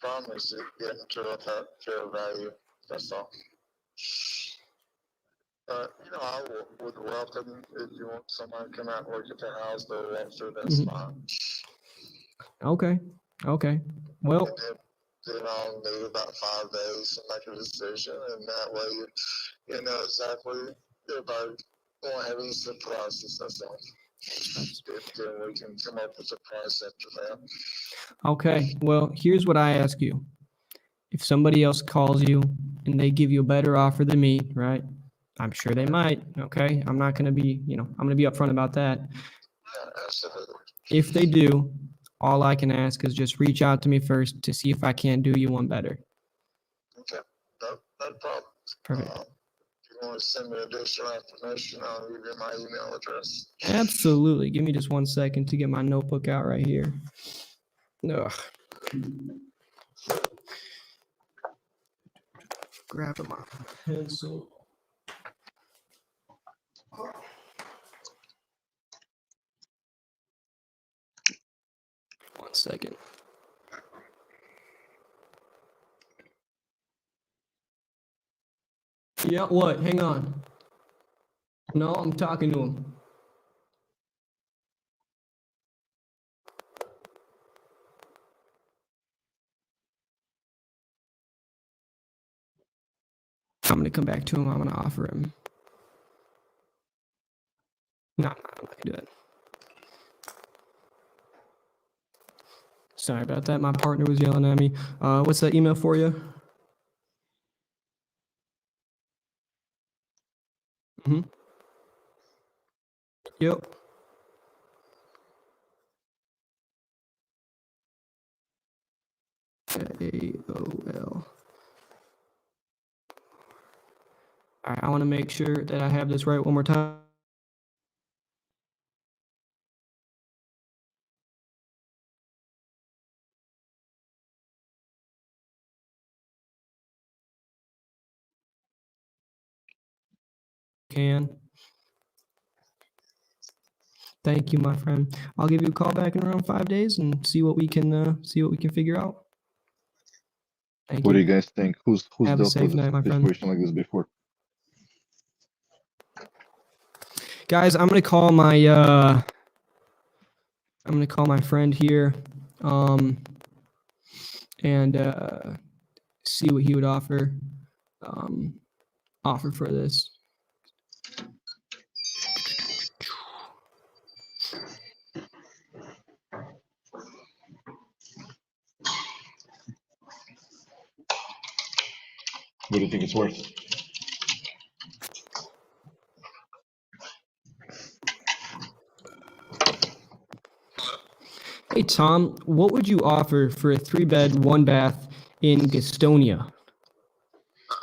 Problem is getting to a fair value. That's all. I would welcome if you want somebody to come out and look at the house, do a walkthrough, that's fine.
Okay. Well,
Then I'll need about 5 days to make a decision, and that way you know exactly everybody won't have any surprises, that's all. Then we can come up with a price after that.
okay. Well, here's what I ask you. If somebody else calls you and they give you a better offer than me, right? I'm sure they might, okay? I'm not going to be, I'm going to be upfront about that.
Yeah, absolutely.
If they do, all I can ask is just reach out to me first to see if I can't do you one better.
Okay, no problem.
Perfect.
If you want to send me additional information, I'll give you my email address.
Absolutely. Give me just 1 second to get my notebook out right here. Ugh. Grab my pencil. One second. Yeah, what? Hang on. No, I'm talking to him. I'm going to come back to him. I'm going to offer him. No, I'm not going to do that. Sorry about that. My partner was yelling at me. What's that email for you? Yep. AOL. All right, I want to make sure that I have this right one more time. Thank you, my friend. I'll give you a call back in around 5 days and see what we can figure out. Thank
What do
you.
you guys think? Who's
Have a
dealt
safe
with
night, my
a
friend.
situation like this before?
Guys, I'm gonna call my friend here, and see what he would offer for this.
What do you think it's worth?
Hey Tom, what would you offer for a 3-bed, 1-bath in Gastonia?
I'm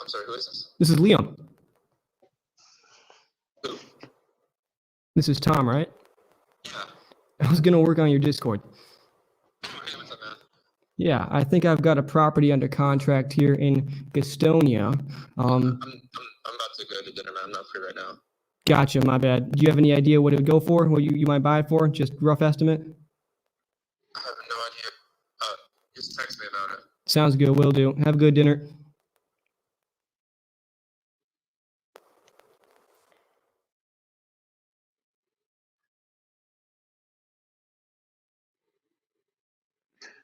sorry, who is this?
This is Leon.
Who?
This is Tom, right?
Yeah.
I was gonna work on your Discord.
Oh, hey, what's up, man?
Yeah, I think I've got a property under contract here in Gastonia.
I'm about to go to dinner, man. I'm not free right now.
Gotcha, my bad. Do you have any idea what it would go for? What you might buy it for? Just rough estimate?
I have no idea. Just text me about it.
Sounds good, will do. Have a good dinner.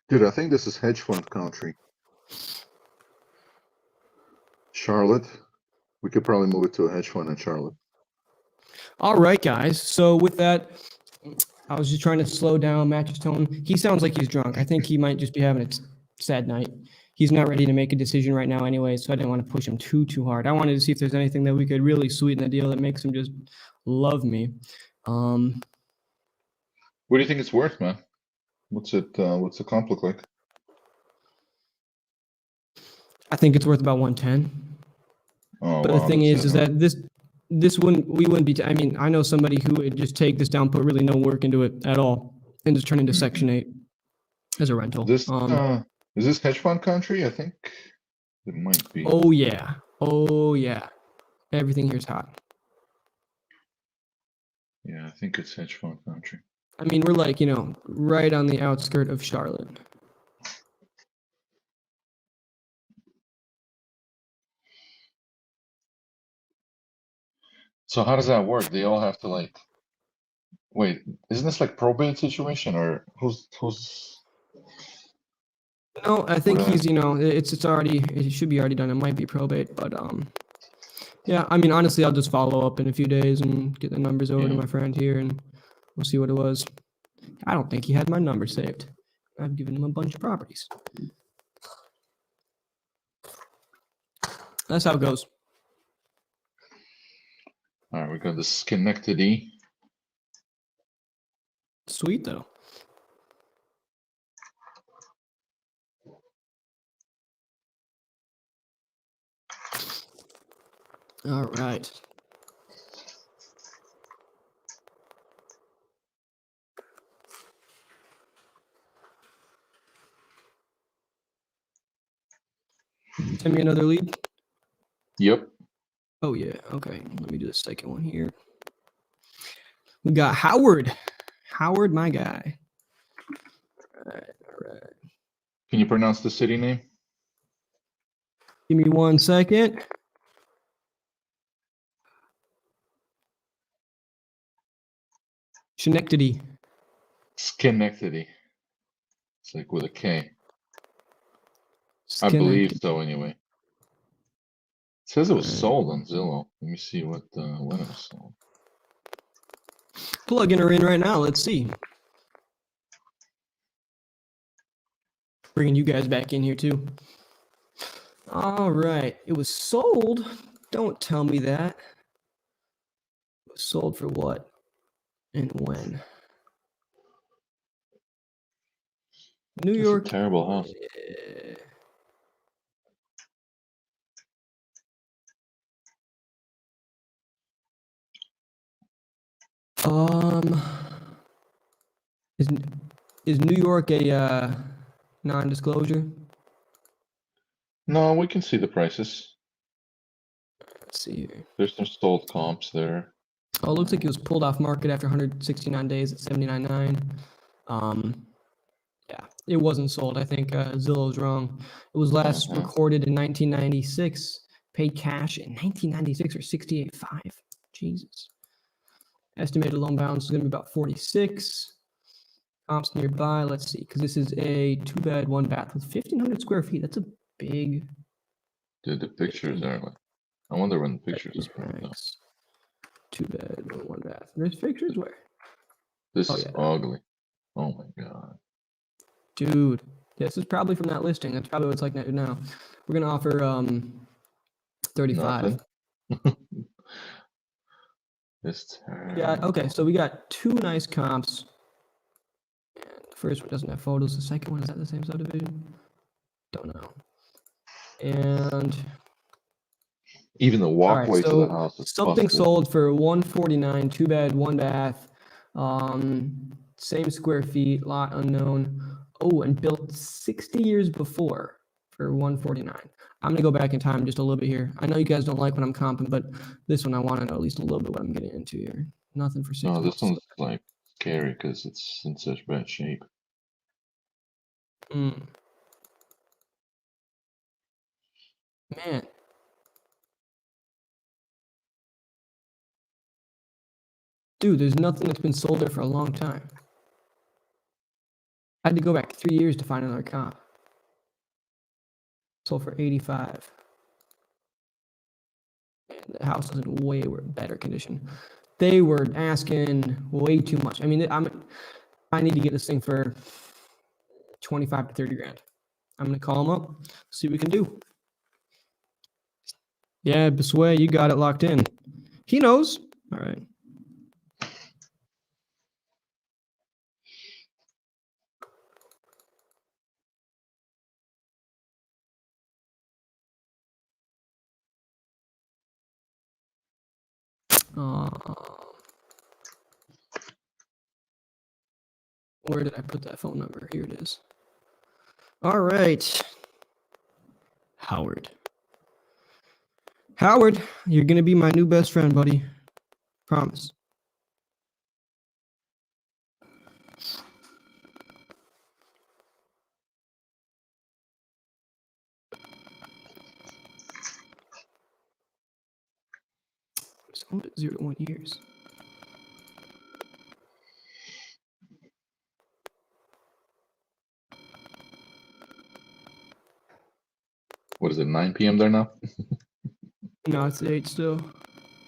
Dude, I think this is hedge fund country. Charlotte. We could probably move it to a hedge fund in Charlotte.
All right, guys. So with that, I was just trying to slow down Match's tone. He sounds like he's drunk. I think he might just be having a sad night. He's not ready to make a decision right now anyway, so I didn't want to push him too hard. I wanted to see if there's anything that we could really sweeten the deal that makes him just love me.
What do you think it's worth, man? What's the comp look like?
I think it's worth about 110.
Oh,
But
wow,
the thing
that's
is
it, huh?
that we wouldn't be, I mean, I know somebody who would just take this down, put really no work into it at all, and just turn into Section 8 as a rental.
Is this hedge fund country? I think it might be.
Oh yeah. Everything here's hot.
Yeah, I think it's hedge fund country.
I mean, we're like, right on the outskirt of Charlotte.
So how does that work? They all have to like, wait, isn't this like probate situation or who's?
No, I think he's, it should be already done. It might be probate, but yeah, I mean, honestly, I'll just follow up in a few days and get the numbers over to my friend here, and we'll see what it was. I don't think he had my number saved. I've given him a bunch of properties. That's how it goes.
All right, we got the Schenectady.
Sweet though. All right. Send me another lead.
Yep.
Oh yeah. Okay. Let me do the second one here. We got Howard. Howard, my guy. All right.
Can you pronounce the city name?
Give me 1 second. Schenectady.
Schenectady. It's like with a K. I believe so anyway. It says it was sold on Zillow. Let me see when it was sold.
Plugging her in right now. Let's see. Bringing you guys back in here too. All right. It was sold. Don't tell me that. It was sold for what and when? New York.
A terrible house.
Is New York a non-disclosure?
No, we can see the prices.
Let's see here.
There's some sold comps there.
Oh, it looks like it was pulled off market after 169 days at 79.9. Yeah, it wasn't sold. I think Zillow's wrong. It was last recorded in 1996. Paid cash in 1996 or 68.5. Jesus. Estimated loan balance is going to be about 46. Comps nearby. Let's see, because this is a 2-bed, 1-bath with 1,500 square feet. That's a big.
Dude, the pictures are like. I wonder when the pictures are.
2-bed, 1-bath. There's pictures where?
This is ugly. Oh my god.
Dude, this is probably from that listing. That's probably what it's like now. We're gonna offer 35.
It's terrible.
Yeah. Okay. So we got 2 nice comps. And the first one doesn't have photos. The second one, is that the same subdivision? Don't know. And
even the walkway
to
the house is
something
busted.
sold for 149, 2-bed, 1-bath, same square feet, lot unknown. Oh, and built 60 years before for 149. I'm gonna go back in time just a little bit here. I know you guys don't like when I'm comping, but this one I want to know at least a little bit what I'm getting into here. Nothing for 6
No,
months.
this one's like scary because it's in such bad shape.
Man. Dude, there's nothing that's been sold there for a long time. I had to go back 3 years to find another comp. Sold for 85. And the house is in way better condition. They were asking way too much. I mean, I need to get this thing for 25 to 30 grand. I'm gonna call them up, see what we can do. Yeah, Bisway, you got it locked in. He knows. All right. Where did I put that phone number? Here it is. All right. Howard. Howard, you're going to be my new best friend, buddy. Promise. It's owned at 0 to 1 years.
What is it, 9 p.m. there now?
No, it's 8 still.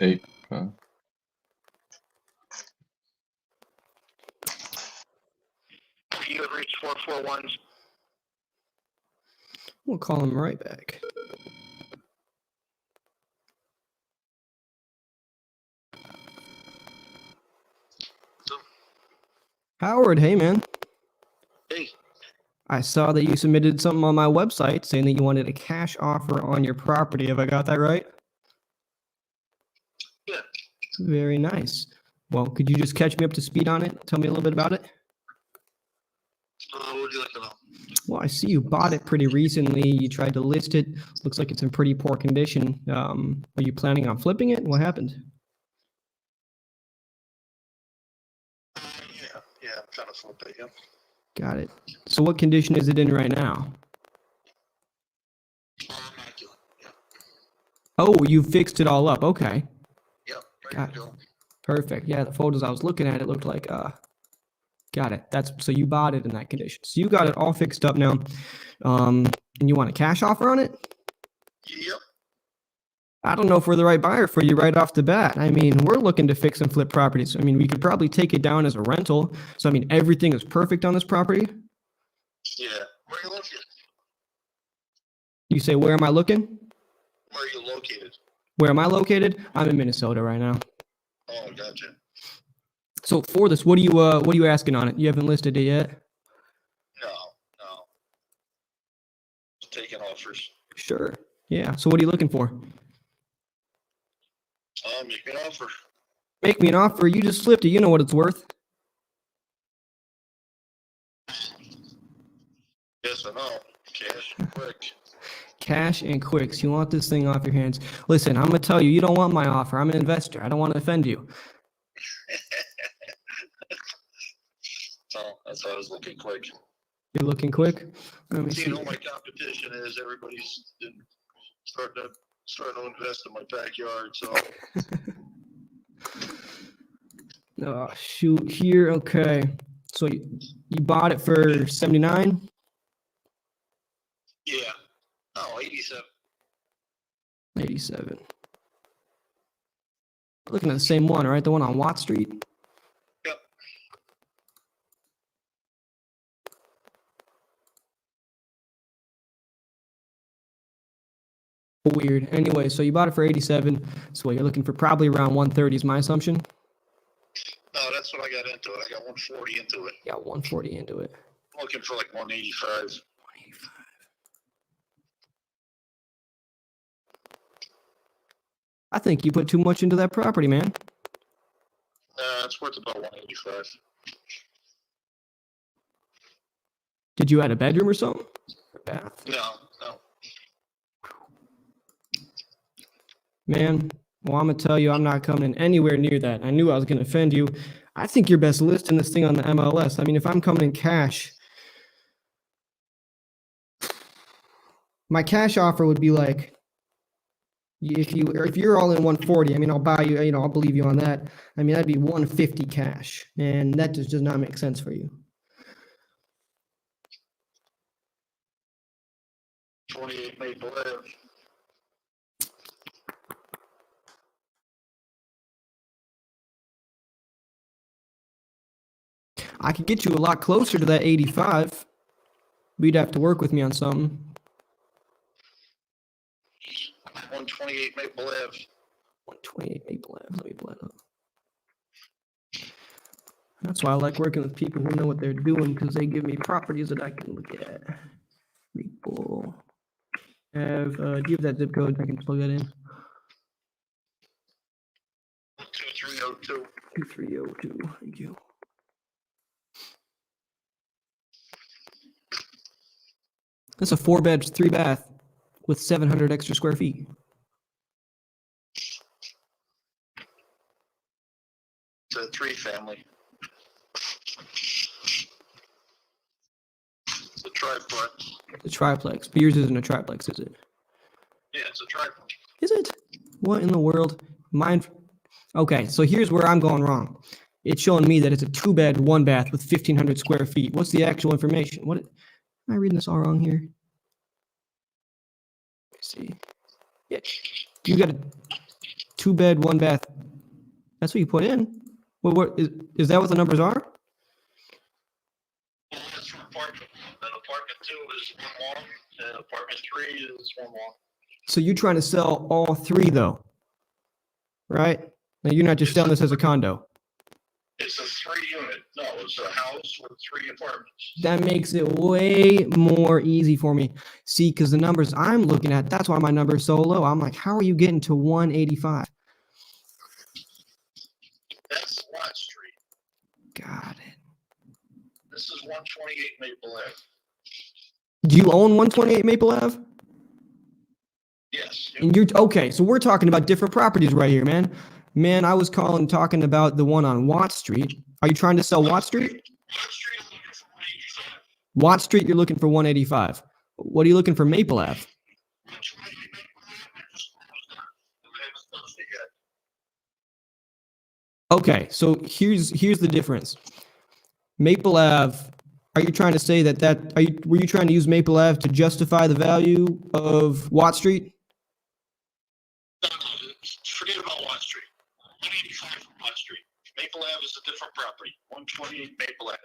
8.
You have reached 441.
We'll call him right back. Howard, hey man.
Hey.
I saw that you submitted something on my website saying that you wanted a cash offer on your property. Have I got that right?
Yeah.
Very nice. Well, could you just catch me up to speed on it? Tell me a little bit about it.
What would you like to know?
Well, I see you bought it pretty recently. You tried to list it. Looks like it's in pretty poor condition. Are you planning on flipping it? What happened?
Yeah, I'm trying to flip it, yeah.
Got it. So what condition is it in right now?
Immaculate, yeah.
Oh, you fixed it all up. Okay.
Yeah,
Got it. Perfect. Yeah, the photos I was looking at, it looked like, got it. So you bought it in that condition. So you got it all fixed up now. And you want a cash offer on it?
Yep.
I don't know if we're the right buyer for you right off the bat. I mean, we're looking to fix and flip properties. I mean, we could probably take it down as a rental. So, I mean, everything is perfect on this property.
Yeah. Where are you located?
You say, where am I looking?
Where are you located?
Where am I located? I'm in Minnesota right now.
Oh, gotcha.
So for this, what are you asking on it? You haven't listed it yet?
No. Just taking offers.
Sure. Yeah. So what are you looking for?
Make me an offer.
Make me an offer. You just flipped it. You know what it's worth.
Yes or no? Cash, quick.
Cash and quick. So you want this thing off your hands. Listen, I'm going to tell you, you don't want my offer. I'm an investor. I don't want to offend you.
So that's why I was looking quick.
You're looking quick? Let me see.
You know, my competition is everybody's starting to invest in my backyard. So.
Oh, shoot. Here. Okay. So you bought it for 79?
Yeah. Oh, 87.
87. Looking at the same one, right? The one on Watt Street?
Yep.
Weird. Anyway, so you bought it for 87. So what, you're looking for probably around 130 is my assumption?
No, that's what I got into it. I got 140 into it.
Yeah, 140 into it.
I'm looking for like 185.
185. I think you put too much into that property, man.
It's worth about 185.
Did you add a bedroom or something? Or bath?
No.
Man, well, I'm going to tell you, I'm not coming anywhere near that. I knew I was going to offend you. I think you're best listing this thing on the MLS. I mean, if I'm coming in cash, my cash offer would be like, if you're all in 140, I mean, I'll buy you, I'll believe you on that. I mean, that'd be 150 cash, and that just does not make sense for you.
28 Maple Ave.
I could get you a lot closer to that 85. We'd have to work with me on something.
128 Maple Ave.
128 Maple Ave. Let me pull that up. That's why I like working with people who know what they're doing, because they give me properties that I can look at. Maple Ave. Do you have that zip code? I can plug that in.
2302.
2302. Thank you. That's a 4-bed, 3-bath with 700 extra square feet.
It's a 3-family. It's a triplex.
The triplex. But yours isn't a triplex, is it?
Yeah, it's a triplex.
Is it? What in the world? Mine. Okay, so here's where I'm going wrong. It's showing me that it's a 2-bed, 1-bath with 1,500 square feet. What's the actual information? What? Am I reading this all wrong here? Let's see. Yeah, you got a 2-bed, 1-bath. That's what you put in. Well, what is that? What the numbers are?
Well, that's for apartment. Then apartment 2 is 1 long, and apartment 3 is 1 long.
So you're trying to sell all 3, though, right? Now you're not just selling this as a condo.
It's a 3-unit. No, it's a house with 3 apartments.
That makes it way more easy for me. See, because the numbers I'm looking at, that's why my number is so low. I'm like, how are you getting to 185?
That's Watt Street.
Got it.
This is 128 Maple Ave.
Do you own 128 Maple Ave?
Yes.
And you're okay. So we're talking about different properties right here, man. Man, I was talking about the one on Watt Street. Are you trying to sell Watt Street? Watt Street, you're looking for 185. What are you looking for Maple Ave? Okay, so here's the difference. Maple Ave, are you trying to say were you trying to use Maple Ave to justify the value of Watt Street?
No, forget about Watt Street. 185 from Watt Street. Maple Ave is a different property. 128 Maple Ave.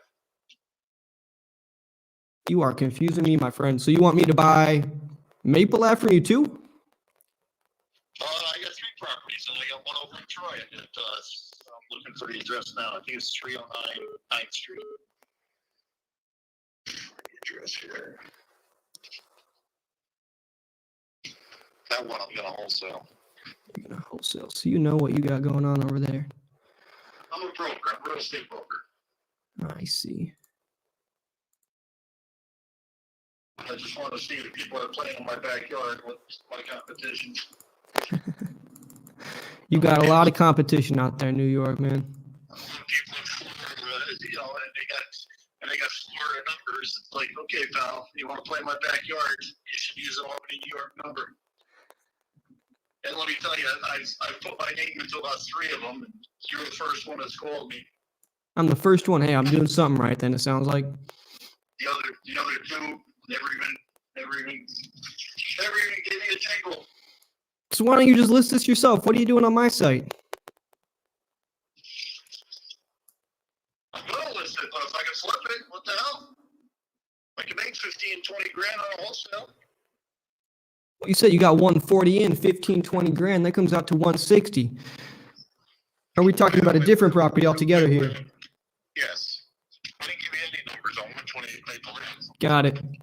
You are confusing me, my friend. So you want me to buy Maple Ave from you too?
I got 3 properties, and I got one over in Troy. And I'm looking for the address now. I think it's 309 9th Street. The address here. That one I'm gonna wholesale.
You're gonna wholesale. So you know what you got going on over there.
I'm a broker. I'm a real estate broker.
I see.
I just want to see the people that are playing in my backyard with my competition.
You got a lot of competition out there in New York, man.
People in Florida, and they got Florida numbers. It's like, okay, pal, you want to play in my backyard? You should use an Albany, New York number. And let me tell you, I put my name into about 3 of them, and you're the first one that's called me.
I'm the first one. Hey, I'm doing something right then, it sounds like.
The other 2 never even gave me a jingle.
So why don't you just list this yourself? What are you doing on my site?
I'm gonna list it, but if I can flip it, what the hell? I can make 15, 20 grand on a wholesale.
Well, you said you got 140 in, 15, 20 grand. That comes out to 160. Are we talking about a different property altogether here?
Yes. I didn't give you any numbers on 128 Maple Ave.
Got it.
I'm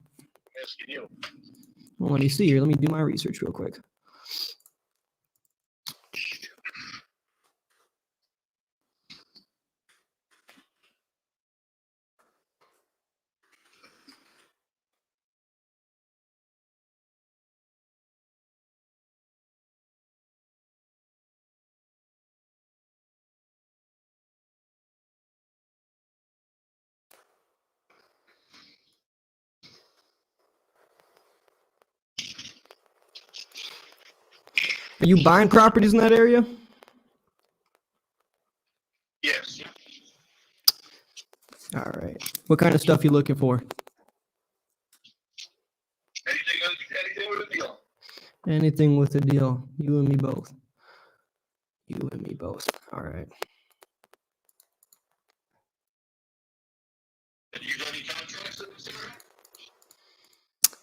asking you.
Well, let me see here. Let me do my research real quick. Are you buying properties in that area?
Yes.
All right. What kind of stuff you looking for?
Anything with a deal.
Anything with a deal. You and me both. You and me both. All right.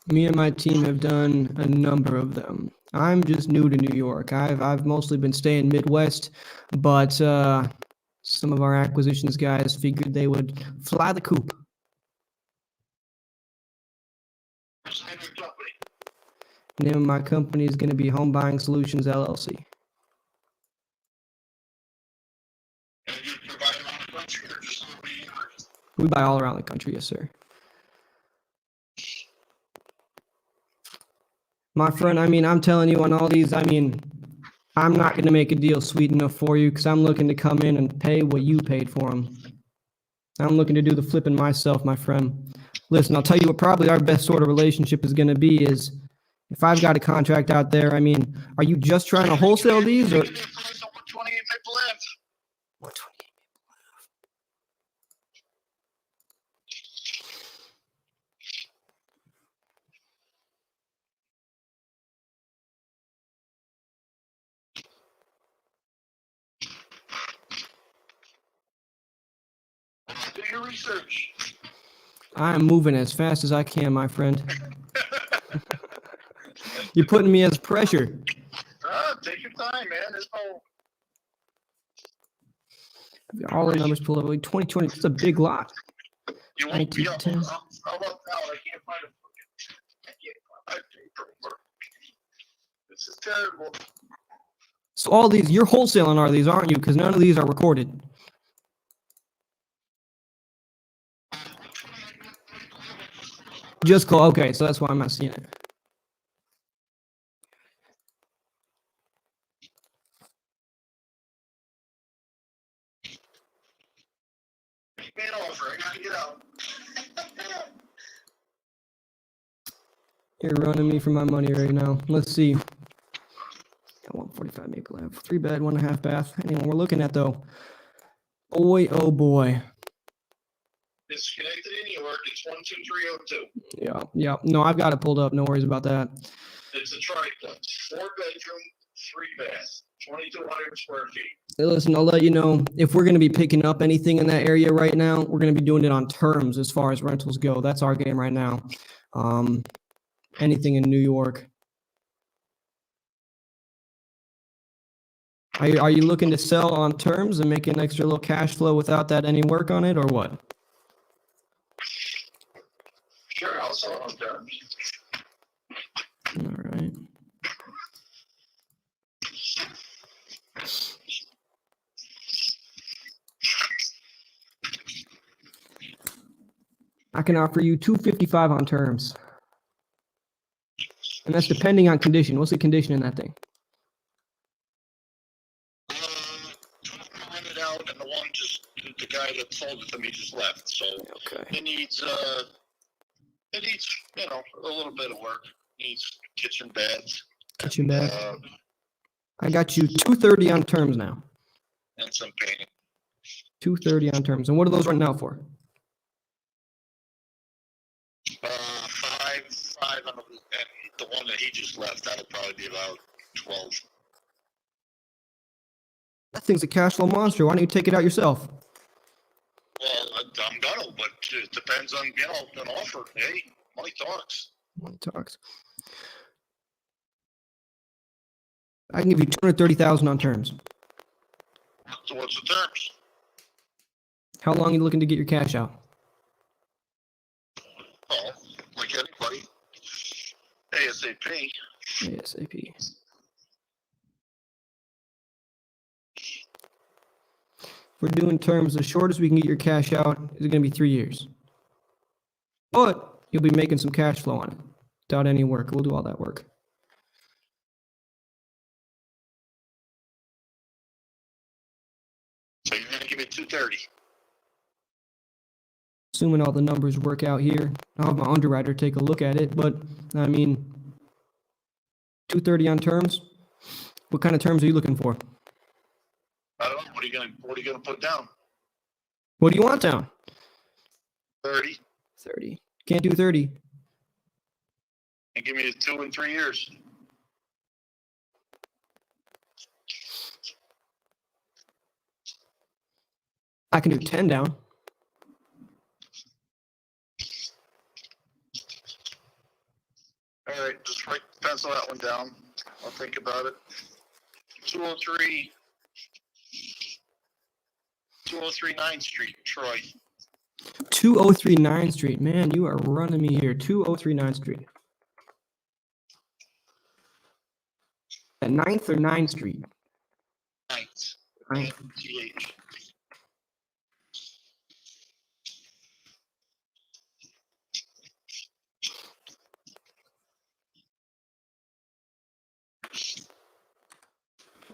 Me and my team have done a number of them. I'm just new to New York. I've mostly been staying Midwest, but some of our acquisitions guys figured they would fly the coop. Name of my company is going to be Home Buying Solutions LLC. We buy all around the country, yes, sir. My friend, I mean, I'm telling you on all these, I mean, I'm not going to make a deal sweet enough for you because I'm looking to come in and pay what you paid for them. I'm looking to do the flipping myself, my friend. Listen, I'll tell you what probably our best sort of relationship is going to be is if I've got a contract out there, I mean, are you just trying to wholesale these or? What 28
Do your research.
I'm moving as fast as I can, my friend. You're putting me as pressure.
Take your time, man. There's no.
I've got all the numbers pulled up. Like 2020, it's a big lot.
You won't be up.
1910.
How about now? I can't find a paper. This is terrible.
So all these, you're wholesaling all these, aren't you? Because none of these are recorded. Just call. Okay, so that's why I'm not seeing it.
Get over. I gotta get out.
You're running me for my money right now. Let's see. Got 145 Maple Ave, 3-bed, 1.5 bath. Anyone we're looking at though. Boy, oh boy.
It's connected in New York. It's 12302.
Yeah. No, I've got it pulled up. No worries about that.
It's a triplex, 4-bedroom, 3-bath, 2,200 square feet.
Hey, listen, I'll let you know if we're going to be picking up anything in that area right now. We're going to be doing it on terms as far as rentals go. That's our game right now. Anything in New York. Are you looking to sell on terms and make an extra little cash flow without that any work on it, or what?
Sure, I'll sell it on terms.
All right. I can offer you $255 on terms. And that's depending on condition. What's the condition in that thing?
Rented out, and the guy that sold it to me just left. So
Okay.
it needs, you know, a little bit of work. Needs kitchen beds.
Kitchen bed. I got you $230 on terms now.
And some painting.
$230 on terms. And what are those right now for?
Five on the one that he just left. That'll probably be about 12.
That thing's a cash flow monster. Why don't you take it out yourself?
Well, I'm gonna, but it depends on, you know, an offer. Hey, money talks.
Money talks. I can give you $230,000 on terms.
So what's the terms?
How long are you looking to get your cash out?
Oh, like anybody. ASAP.
ASAP. We're doing terms. The shortest we can get your cash out is going to be 3 years. But you'll be making some cash flow on it without any work. We'll do all that work.
So you're gonna give me 230.
Assuming all the numbers work out here, I'll have my underwriter take a look at it. But I mean, 230 on terms. What kind of terms are you looking for?
I don't know. What are you gonna put down?
What do you want down?
30.
30. Can't do 30.
And give me the 2 and 3 years.
I can do 10 down.
think about it. 203 9th Street, Troy.
203 9th Street. Man, you are running me here. 203 9th Street. At 9th or 9th Street?
9th.
9th.
TH.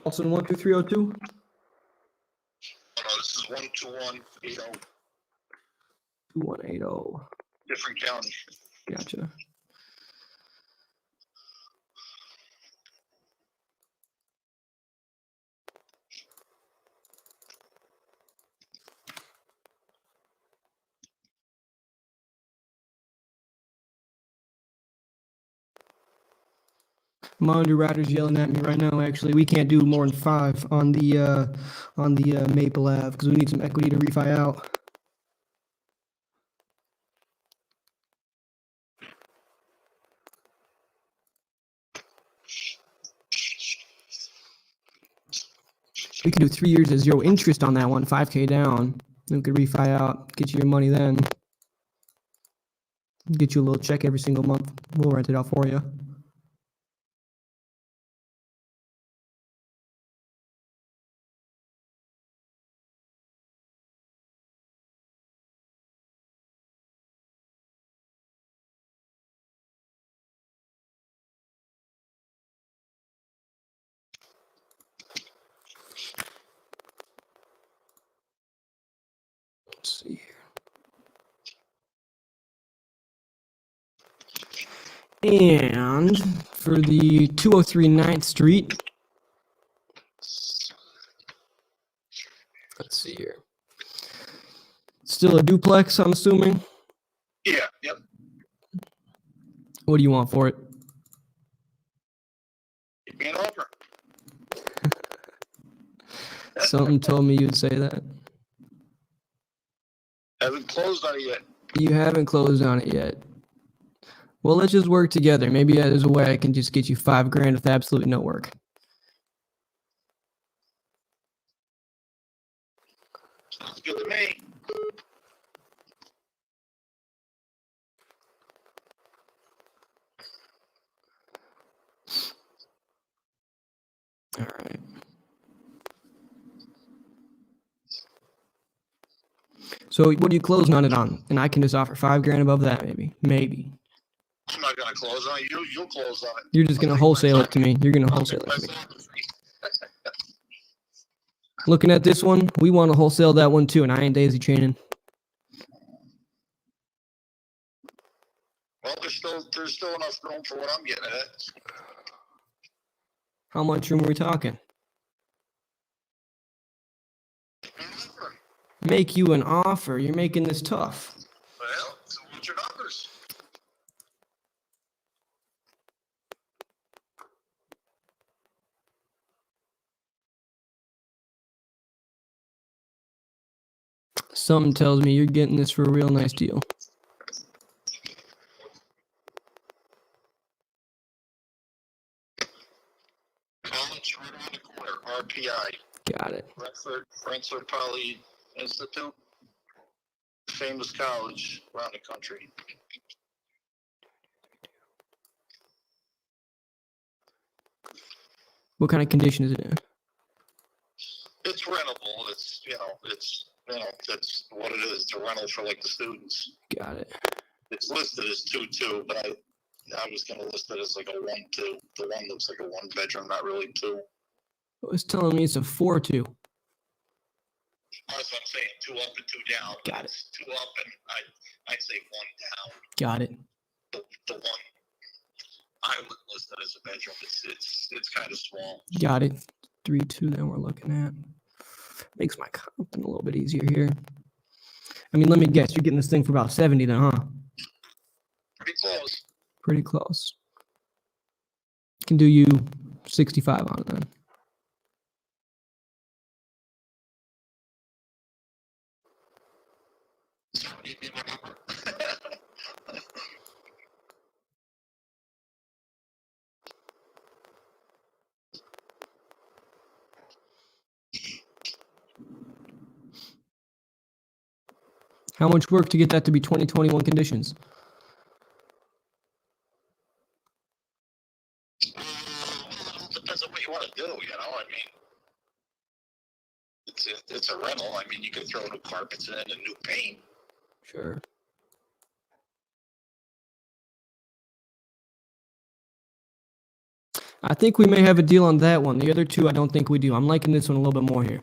Also in 12302?
Oh, no, this is 12180.
2180.
Different county.
Gotcha. My underwriter's yelling at me right now. Actually, we can't do more than 5 on the Maple Ave because we need some equity to refi out. We could do 3 years at 0 interest on that one, 5K down. Then we could refi out, get you your money then. Get you a little check every single month. We'll rent it out for you. Let's see here. And for the 203 9th Street, let's see here. Still a duplex, I'm assuming?
Yeah, yep.
What do you want for it?
Give me an offer.
Something told me you'd say that.
Haven't closed on it yet.
You haven't closed on it yet. Well, let's just work together. Maybe there's a way I can just get you $5,000 with absolutely no work.
Sounds good to me.
All right. So what are you closing on it on? And I can just offer $5,000 above that, maybe. Maybe.
I'm not gonna close on it. You'll close on it.
You're just gonna wholesale it to me. You're gonna wholesale it to me. Looking at this one, we want to wholesale that one too, and I ain't daisy chaining.
Well, there's still enough room for what I'm getting at.
How much room are we talking? Make you an offer. You're making this tough.
Well, so what's your numbers?
Something tells me you're getting this for a real nice deal.
College right around the corner, RPI.
Got it.
Rensselaer Poly Institute. Famous college around the country.
What kind of condition is it in?
It's rentable. That's what it is. It's a rental for like the students.
Got it.
It's listed as 2-2, but I was gonna list it as like a 1-2. The one looks like a 1 bedroom, not really 2.
It's telling me it's a 4-2.
That's what I'm saying. 2 up and 2 down.
Got it.
It's 2 up and I'd say 1 down.
Got it.
The one I would list it as a bedroom. It's kind of small.
Got it. 3-2 then we're looking at. Makes my comping a little bit easier here. I mean, let me guess. You're getting this thing for about 70 then, huh?
Pretty close.
Pretty close. Can do you 65 on it then. How much work to get that to be 2021 conditions?
Depends on what you want to do, you know. I mean, it's a rental. I mean, you can throw new carpets in and new paint.
Sure. I think we may have a deal on that one. The other two, I don't think we do. I'm liking this one a little bit more here.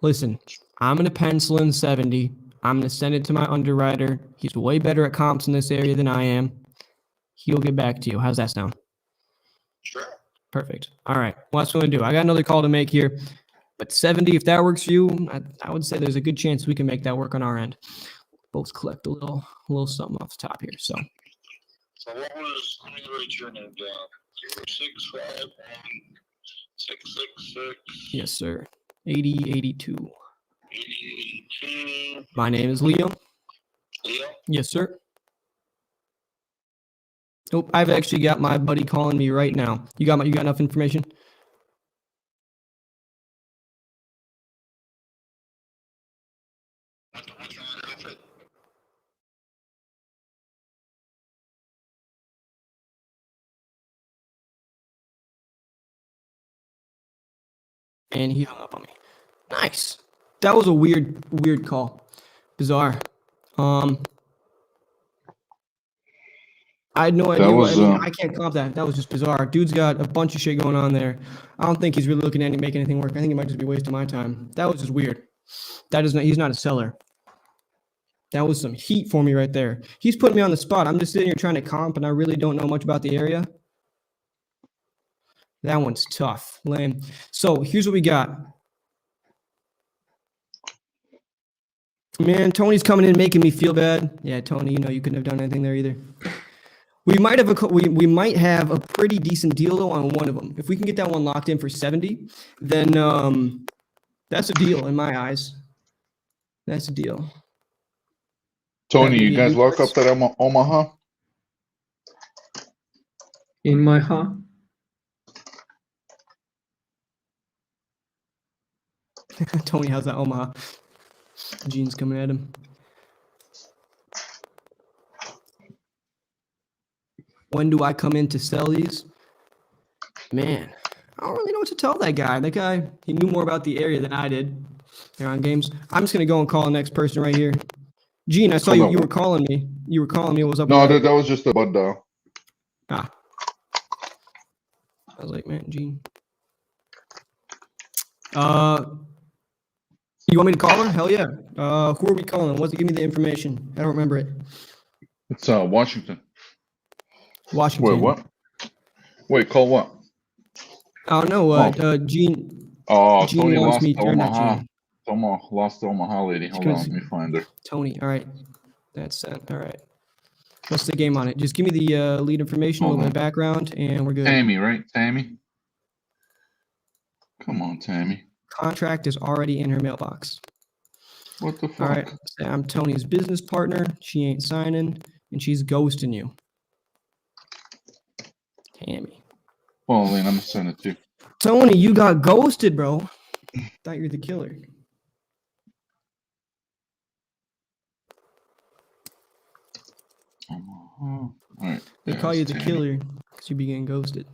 Listen, I'm going to pencil in 70. I'm going to send it to my underwriter. He's way better at comps in this area than I am. He'll get back to you. How's that sound?
Sure.
Perfect. All right. Well, that's what I'm going to do. I got another call to make here. But 70, if that works for you, I would say there's a good chance we can make that work on our end. Both collect a little something off the top here. So
what was, let me write your name down. 0651 666.
yes, sir. 8082.
8082.
My name is Leo.
Leo?
Yes, sir. Nope, I've actually got my buddy calling me right now. You got enough information?
What's wrong with it?
And he hung up on me. Nice. That was a weird call. Bizarre. I had no idea. I can't comp that. That was just bizarre. Dude's got a bunch of shit going on there. I don't think he's really looking at make anything work. I think he might just be wasting my time. That was just weird. He's not a seller. That was some heat for me right there. He's putting me on the spot. I'm just sitting here trying to comp, and I really don't know much about the area. That one's tough. Lame. So here's what we got. Man, Tony's coming in making me feel bad. Yeah, Tony, you couldn't have done anything there either. We might have a pretty decent deal though on one of them. If we can get that one locked in for 70, then that's a deal in my eyes. That's a deal.
Tony, you guys lock up that Omaha?
In my huh?
Tony, how's that Omaha? Gene's coming at him. When do I come in to sell these? Man, I don't really know what to tell that guy. That guy, he knew more about the area than I did. Here on games. I'm just going to go and call the next person right here. Gene, I saw you were calling me. You were calling me. What was up?
No, that was just a bud dial.
I was like, man, Gene. You want me to call her? Hell yeah. Who are we calling? Give me the information. I don't remember it.
It's Washington.
Washington.
Wait, what? Wait, call what?
Oh no, Gene.
Oh,
Gene
Tony
wants
lost
me
to Omaha. Lost the Omaha lady. Hold on, let me find her.
Tony, all right. That's sent. All right. What's the game on it? Just give me the lead information, a little bit of background, and we're good.
Tammy, right? Tammy? Come on, Tammy.
Contract is already in her mailbox.
What the fuck?
All right. I'm Tony's business partner. She ain't signing, and she's ghosting you. Tammy.
Well, Lane, I'm gonna send it to you.
Tony, you got ghosted, bro. Thought you were the killer.
All right.
They call you the killer because you be getting ghosted.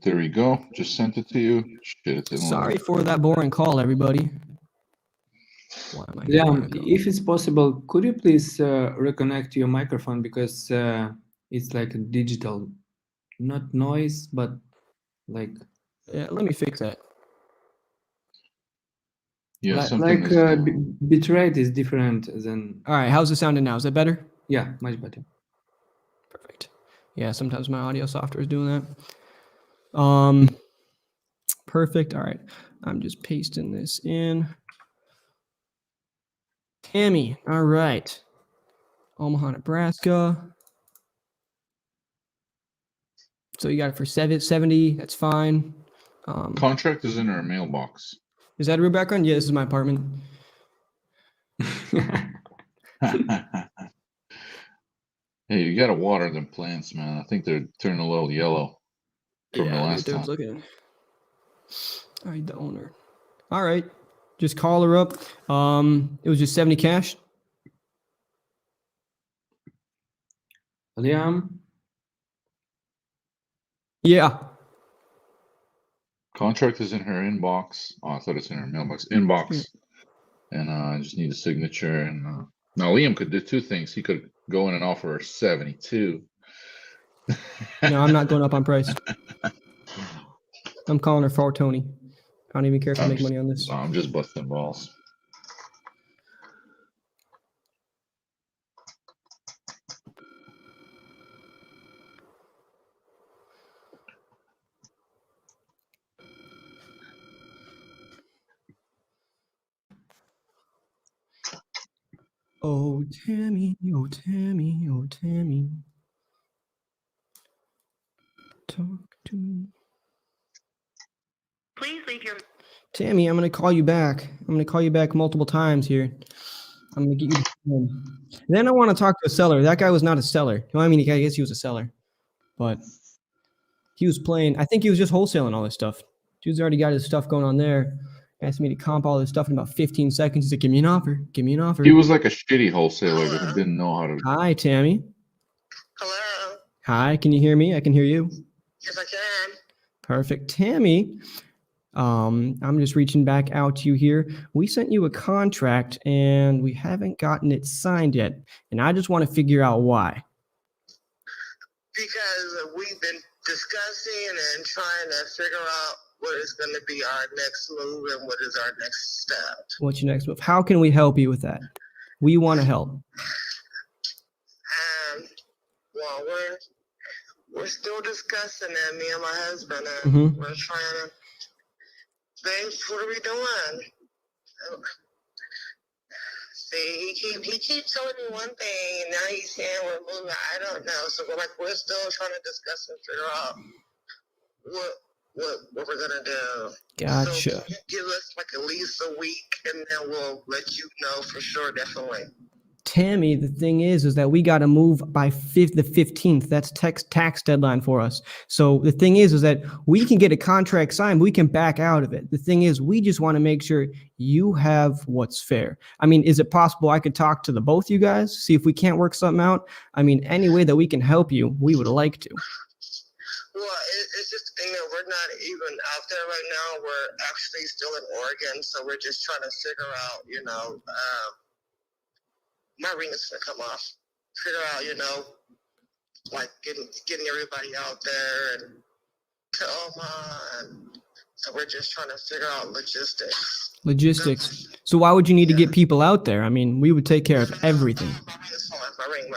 There we go. Just sent it to you. Shit, it didn't
Sorry for that boring call, everybody.
Yeah, if it's possible, could you please reconnect your microphone because it's like a digital, not noise, but like.
Yeah, let me fix that.
Yeah,
bitrate is different than.
All right, how's it sounding now? Is that better?
Yeah, much better.
Perfect. Yeah, sometimes my audio software is doing that. Perfect. All right, I'm just pasting this in. Tammy, all right. Omaha, Nebraska. So you got it for 70. That's fine.
Contract is in our mailbox.
Is that a real background? Yeah, this is my apartment.
Hey, you gotta water them plants, man. I think they're turning a little yellow from the last time.
Looking. All right, the owner. All right. Just call her up. It was just 70 cash.
Liam,
Yeah.
Contract is in her inbox. Oh, I thought it's in her mailbox. Inbox. And I just need a signature. And now Liam could do two things. He could go in and offer her 72.
No, I'm not going up on price. I'm calling her for Tony. I don't even care if I make money on this.
I'm just busting balls.
Oh, Tammy, oh, Tammy, oh, Tammy. Talk to me.
Please leave your.
Tammy, I'm going to call you back. I'm going to call you back multiple times here. I'm going to get you the phone. Then I want to talk to a seller. That guy was not a seller. Well, I mean, I guess he was a seller. But he was playing. I think he was just wholesaling all this stuff. Dude's already got his stuff going on there. Asked me to comp all this stuff in about 15 seconds. He's like, give me an offer. Give me an offer.
He was like a shitty wholesaler that didn't know how to.
Hi, Tammy.
Hello.
Hi, can you hear me? I can hear you.
Yes, I can.
Perfect. Tammy, I'm just reaching back out to you here. We sent you a contract and we haven't gotten it signed yet. And I just want to figure out why.
Because we've been discussing and trying to figure out what is going to be our next move and what is our next step.
What's your next move? How can we help you with that? We want to help.
Well, we're still discussing that, me and my husband, and we're trying to think, what are we doing? See, he keeps telling me one thing, and now he's saying we're moving. I don't know. So we're still trying to discuss and figure out what we're gonna do.
Gotcha.
So can you give us like at least a week, and then we'll let you know for sure, definitely.
Tammy, the thing is that we got to move by the 15th. That's tax deadline for us. So the thing is that we can get a contract signed. We can back out of it. The thing is, we just want to make sure you have what's fair. I mean, is it possible I could talk to the both you guys, see if we can't work something out? I mean, any way that we can help you, we would like to.
Well, it's just, we're not even out there right now. We're actually still in Oregon, so we're just trying to figure out, my ring is gonna come off. Figure out, like getting everybody out there and to Omaha, and so we're just trying to figure out logistics.
So why would you need to get people out there? I mean, we would take care of everything.
My ring.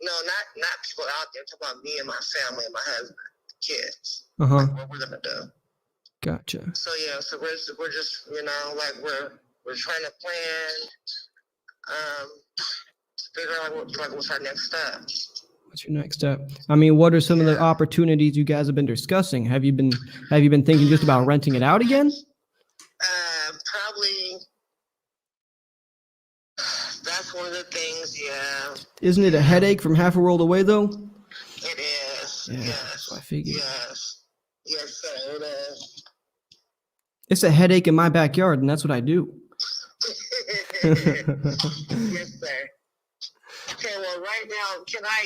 No, not people out there. I'm talking about me and my family and my husband, kids. Like what we're gonna do.
Gotcha.
So yeah, so we're just we're trying to plan. Figure out what's our next step.
What's your next step? I mean, what are some of the opportunities you guys have been discussing? Have you been thinking just about renting it out again?
Probably. That's one of the things. Yeah.
Isn't it a headache from half a world away, though?
It is.
Yeah,
yes.
that's what I figured.
Yes, sir. It is.
It's a headache in my backyard, and that's what I do.
Yes, sir. Okay, well, right now, can I,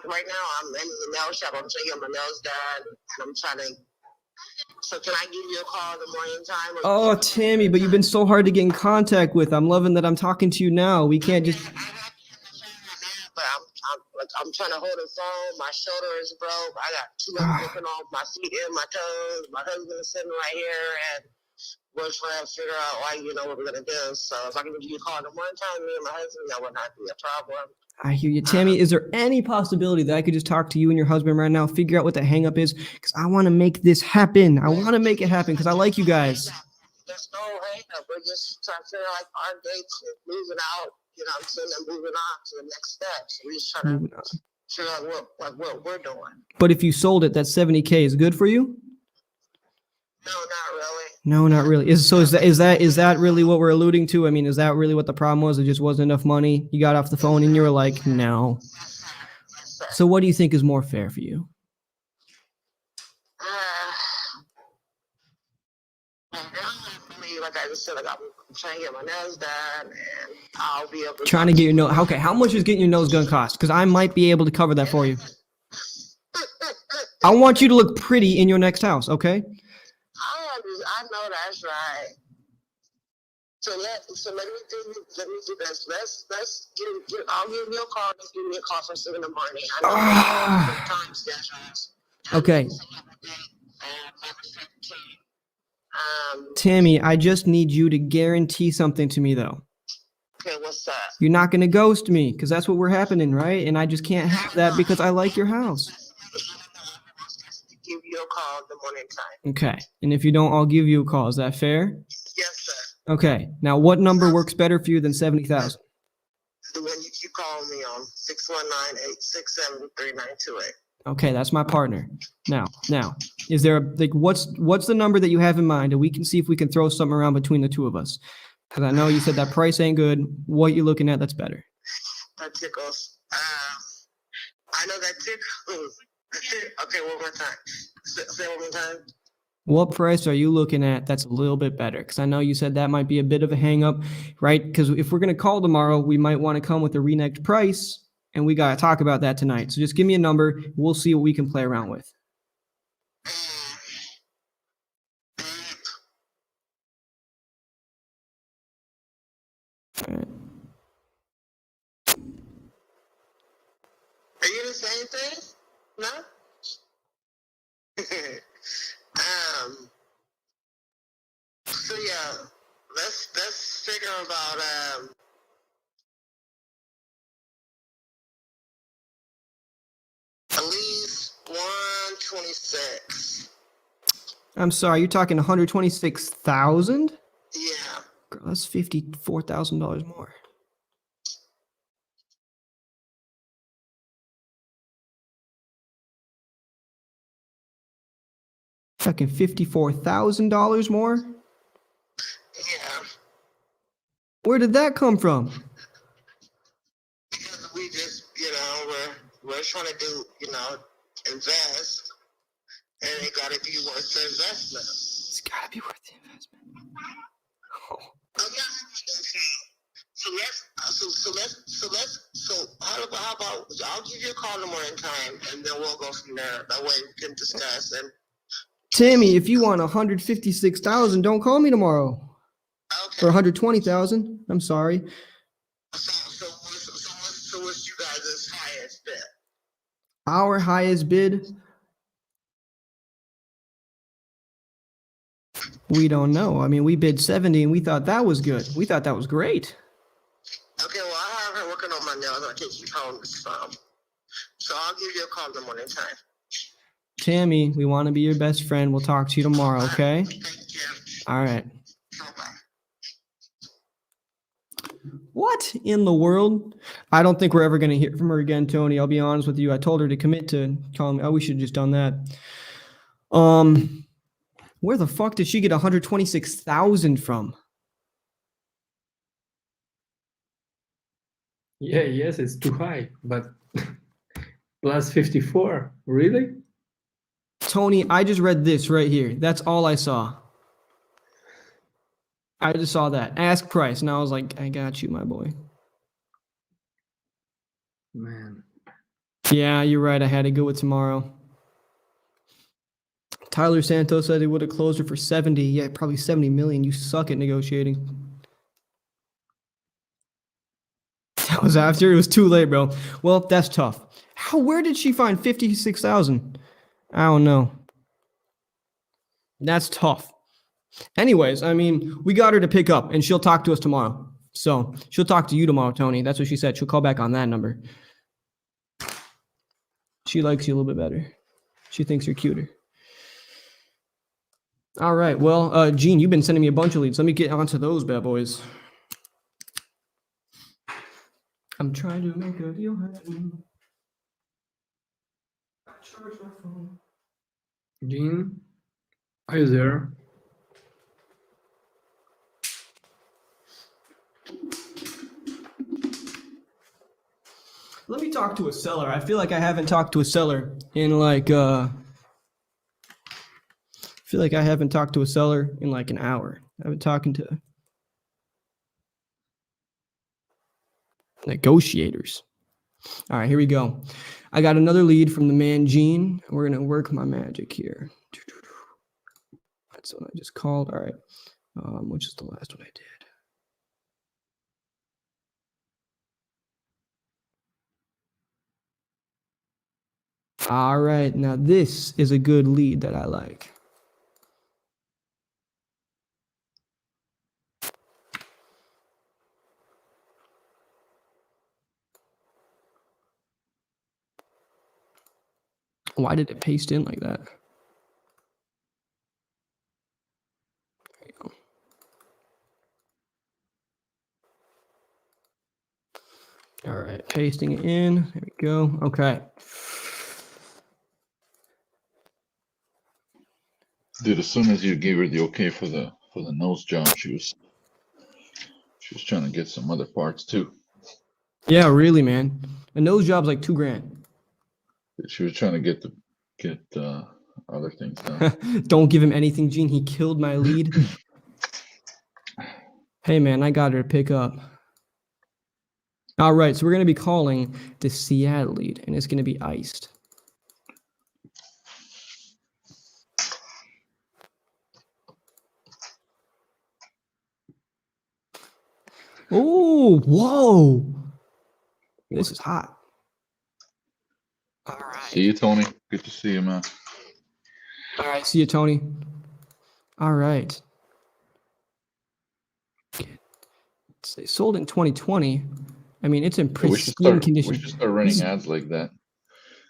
right now, I'm in the nail shop. I'm trying to get my nails done, and I'm trying to, so can I give you a call in the morning time?
Oh, Tammy, but you've been so hard to get in contact with. I'm loving that I'm talking to you now. We can't just...
But I'm trying to hold the phone. My shoulder is broke. I got too much looking off my feet and my toes. My husband is sitting right here, and we're trying to figure out what we're gonna do. So if I can give you a call in the morning time, me and my husband, that would not be a problem.
I hear you. Tammy, is there any possibility that I could just talk to you and your husband right now, figure out what the hang up is? Because I want to make this happen. I want to make it happen because I like you guys.
There's no hang up. We're just trying to figure out our dates and moving out. I'm saying, and moving on to the next step. So we're just trying to figure out what we're doing.
But if you sold it, that 70K is good for you?
No, not really.
No, not really. Is that really what we're alluding to? I mean, is that really what the problem was? It just wasn't enough money. You got off the phone and you were like, no. So what do you think is more fair for you?
like I just said, like I'm trying to get my nails done, and I'll be able to.
Trying to get your nose. Okay, how much is getting your nose gonna cost? Because I might be able to cover that for you. I want you to look pretty in your next house, okay?
I know that's right. So let me do this. Let's get. I'll give you a call. Just give me a call first thing in the morning. I know time schedules.
Okay. Tammy, I just need you to guarantee something to me, though.
Okay, what's that?
You're not going to ghost me, because that's what we're happening, right? And I just can't have that because I like your house.
Give you a call in the morning time.
Okay. And if you don't, I'll give you a call. Is that fair?
Yes, sir.
Okay. Now, what number works better for you than 70,000?
The one you keep calling me on, 619-867-3928.
Okay, that's my partner. Now, is there what's the number that you have in mind, and we can see if we can throw something around between the two of us? Because I know you said that price ain't good. What you looking at that's better?
That tickles. I know that tickles. Okay, one more time. Say one more time.
What price are you looking at that's a little bit better? Because I know you said that might be a bit of a hang up, right? Because if we're going to call tomorrow, we might want to come with a reneged price, and we got to talk about that tonight. So just give me a number. We'll see what we can play around with. All right.
Are you the same thing? No? So yeah, let's figure about at least 126.
I'm sorry, you're talking 126,000?
Yeah.
Girl, that's $54,000 more. Fucking $54,000 more?
Yeah.
Where did that come from?
Because we just, we're trying to do, invest, and it got to be worth the investment.
It's got to be worth the investment. Oh.
So how about I'll give you a call in the morning time, and then we'll go from there. That way we can discuss. And
Tammy, if you want 156,000, don't call me tomorrow.
Okay.
Or 120,000. I'm sorry.
So what's you guys' highest bid?
Our highest bid? We don't know. I mean, we bid 70 and we thought that was good. We thought that was great.
Okay, well, I have her working on my nails. I can't keep calling this phone. So I'll give you a call in the morning time.
Tammy, we want to be your best friend. We'll talk to you tomorrow, okay?
Thank you.
All right.
Bye-bye.
What in the world? I don't think we're ever going to hear from her again, Tony. I'll be honest with you. I told her to commit to calling me. Oh, we should have just done that. Where the fuck did she get 126,000 from?
Yeah, yes, it's too high, but plus 54, really?
Tony, I just read this right here. That's all I saw. I just saw that. Ask price. And I was like, I got you, my boy.
Man.
Yeah, you're right. I had to go with tomorrow. Tyler Santos said he would have closed her for 70. Yeah, probably 70 million. You suck at negotiating. That was after. It was too late, bro. Well, that's tough. Where did she find 56,000? I don't know. That's tough. Anyways, I mean, we got her to pick up, and she'll talk to us tomorrow. So she'll talk to you tomorrow, Tony. That's what she said. She'll call back on that number. She likes you a little bit better. She thinks you're cuter. All right. Well, Gene, you've been sending me a bunch of leads. Let me get onto those bad boys. I'm trying to make a deal happen. I charge my phone.
Gene, are you there?
Let me talk to a seller. I feel like I haven't talked to a seller in like an hour. I've been talking to negotiators. All right, here we go. I got another lead from the man Gene. We're gonna work my magic here. That's what I just called. All right, which is the last one I did. All right, now this is a good lead that I like. Why did it paste in like that? There you go. All right, pasting it in. There we go. Okay.
Dude, as soon as you gave her the okay for the nose job, she was trying to get some other parts too.
Yeah, really, man. A nose job's like $2,000.
She was trying to get other things done.
Don't give him anything, Gene. He killed my lead. Hey, man, I got her to pick up. All right, so we're going to be calling the Seattle lead, and it's going to be iced. Oh, whoa. This is hot. All right.
See you, Tony. Good to see you, man.
All right, see you, Tony. All right. They sold in 2020. I mean, it's in pristine condition.
We should start running ads like that.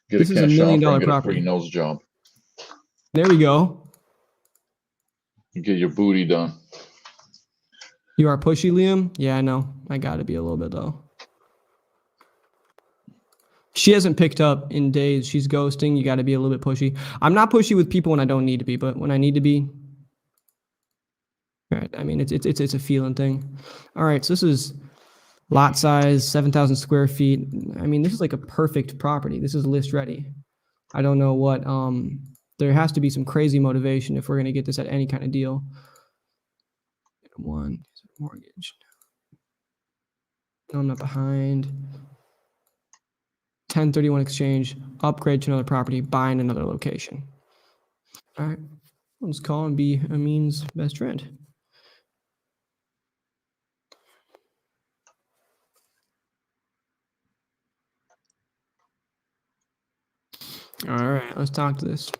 Get
This
a
is a
cash
$1 million
offer and get
property.
a free nose job.
There we go.
You get your booty done.
You are pushy, Liam? Yeah, I know. I got to be a little bit, though. She hasn't picked up in days. She's ghosting. You got to be a little bit pushy. I'm not pushy with people when I don't need to be, but when I need to be, all right. I mean, it's a feeling thing. All right, so this is lot size, 7,000 square feet. I mean, this is like a perfect property. This is list ready. I don't know what. There has to be some crazy motivation if we're gonna get this at any kind of deal. One mortgage. No, I'm not behind. 1031 exchange, upgrade to another property, buy in another location. All right, let's call and be Amin's best friend. All right, let's talk to this.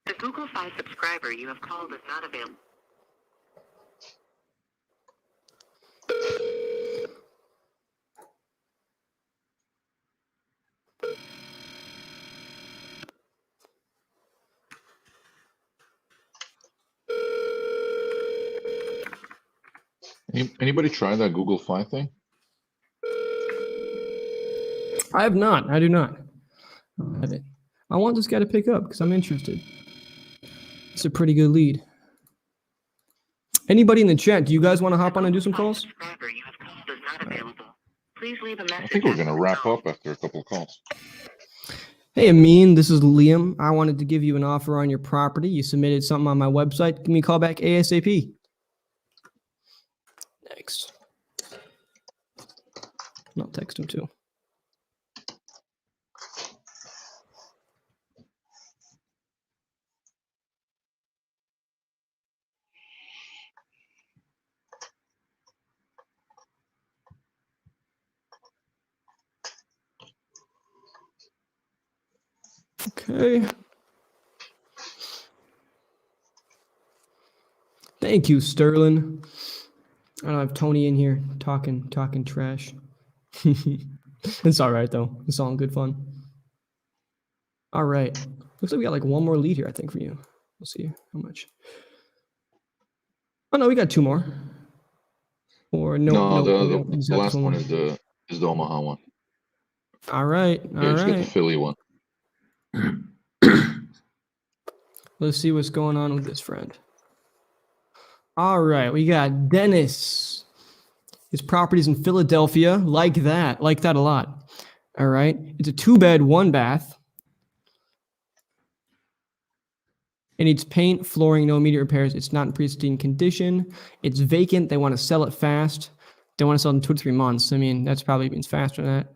The Google Fi subscriber you have called is not available.
Anybody try that Google Fi thing?
I have not. I do not. I have it. I want this guy to pick up because I'm interested. It's a pretty good lead. Anybody in the chat, do you guys want to hop on and do some calls?
Please leave a message.
I think we're going to wrap up after a couple of calls.
Hey, Amin, this is Liam. I wanted to give you an offer on your property. You submitted something on my website. Give me a call back ASAP. Next. I'll text him too. Okay. Thank you, Sterling. I don't have Tony in here talking trash. It's all right though. It's all in good fun. All right. Looks like we got like one more lead here, I think, for you. We'll see how much. Oh no, we got two more. Or no,
the last one is the Omaha one.
All right.
Yeah, just got the Philly one.
Let's see what's going on with this friend. All right, we got Dennis. His property's in Philadelphia. Like that a lot. All right. It's a 2-bed, 1-bath. It needs paint, flooring, no immediate repairs. It's not in pristine condition. It's vacant. They want to sell it fast. They want to sell it in 2 to 3 months. I mean, that's probably means faster than that.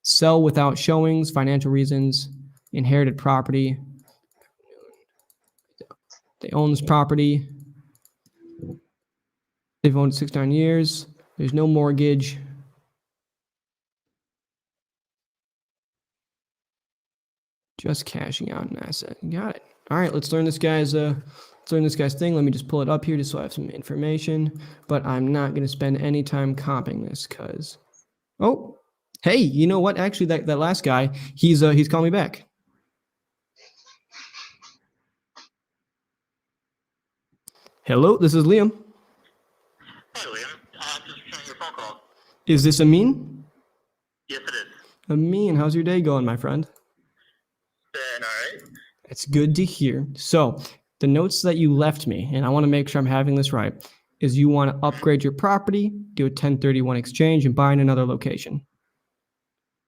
Sell without showings, financial reasons, inherited property. They own this property. They've owned it 6 to 9 years. There's no mortgage. Just cashing out an asset. Got it. All right, let's learn this guy's thing. Let me just pull it up here just so I have some information. But I'm not going to spend any time copying this because. Oh, hey, you know what? Actually, that last guy, he's calling me back. Hello, this is Liam.
Hey, Liam. Just returning your phone call.
Is this Amin?
Yes, it is.
Amin, how's your day going, my friend?
All right.
It's good to hear. So the notes that you left me, and I want to make sure I'm having this right, is you want to upgrade your property, do a 1031 exchange, and buy in another location.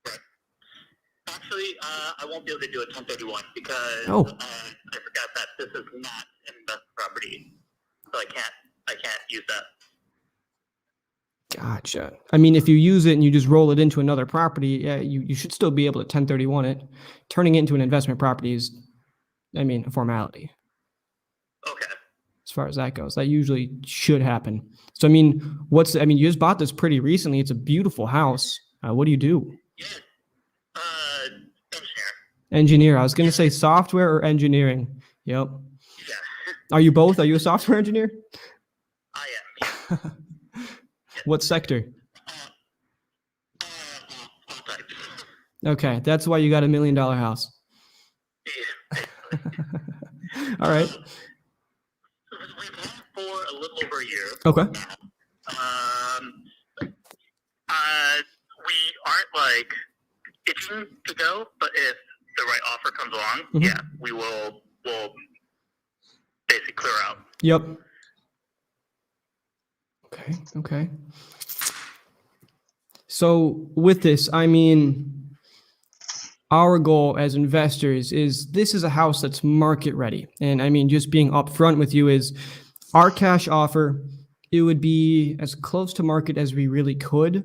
Right. Actually, I won't be able to do a 1031 because I forgot that this is not an investment property, so I can't use that.
Gotcha. I mean, if you use it and you just roll it into another property, yeah, you should still be able to 1031 it. Turning it into an investment property is, I mean, a formality.
Okay.
As far as that goes, that usually should happen. So, I mean, you just bought this pretty recently. It's a beautiful house. What do you do?
Yeah. Engineer.
Engineer. I was going to say software or engineering. Yep.
Yeah.
Are you both? Are you a software engineer?
I am. Yeah.
What sector?
All types.
Okay, that's why you got $1 million house.
Yeah.
All right.
We've had it for a little over a year.
Okay.
We aren't like itching to go, but if the right offer comes along, yeah, we'll basically clear out.
Yep. Okay. So with this, I mean, our goal as investors is this is a house that's market ready. And I mean, just being upfront with you is our cash offer, it would be as close to market as we really could.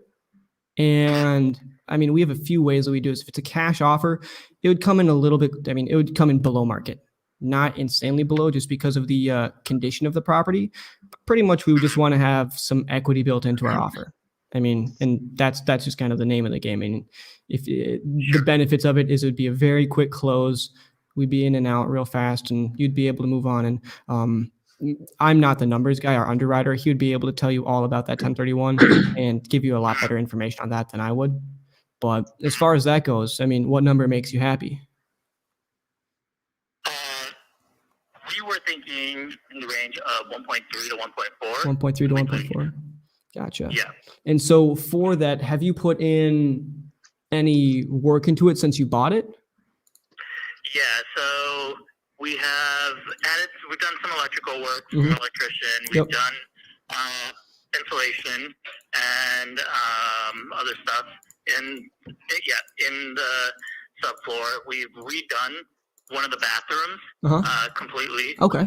And I mean, we have a few ways that we do this. If it's a cash offer, it would come in a little bit, I mean, it would come in below market. Not insanely below just because of the condition of the property. But pretty much we would just want to have some equity built into our offer. I mean, and that's just kind of the name of the game. I mean, the benefits of it is it would be a very quick close. We'd be in and out real fast and you'd be able to move on. And I'm not the numbers guy, our underwriter. He would be able to tell you all about that 1031 and give you a lot better information on that than I would. But as far as that goes, I mean, what number makes you happy?
We were thinking in the range of 1.3 to 1.4.
1.3 to 1.4. Gotcha.
Yeah.
And so for that, have you put in any work into it since you bought it?
Yeah. So we've done some electrical work, from an electrician. We've done insulation and other stuff. And in the subfloor, we've redone one of the bathrooms completely.
Okay.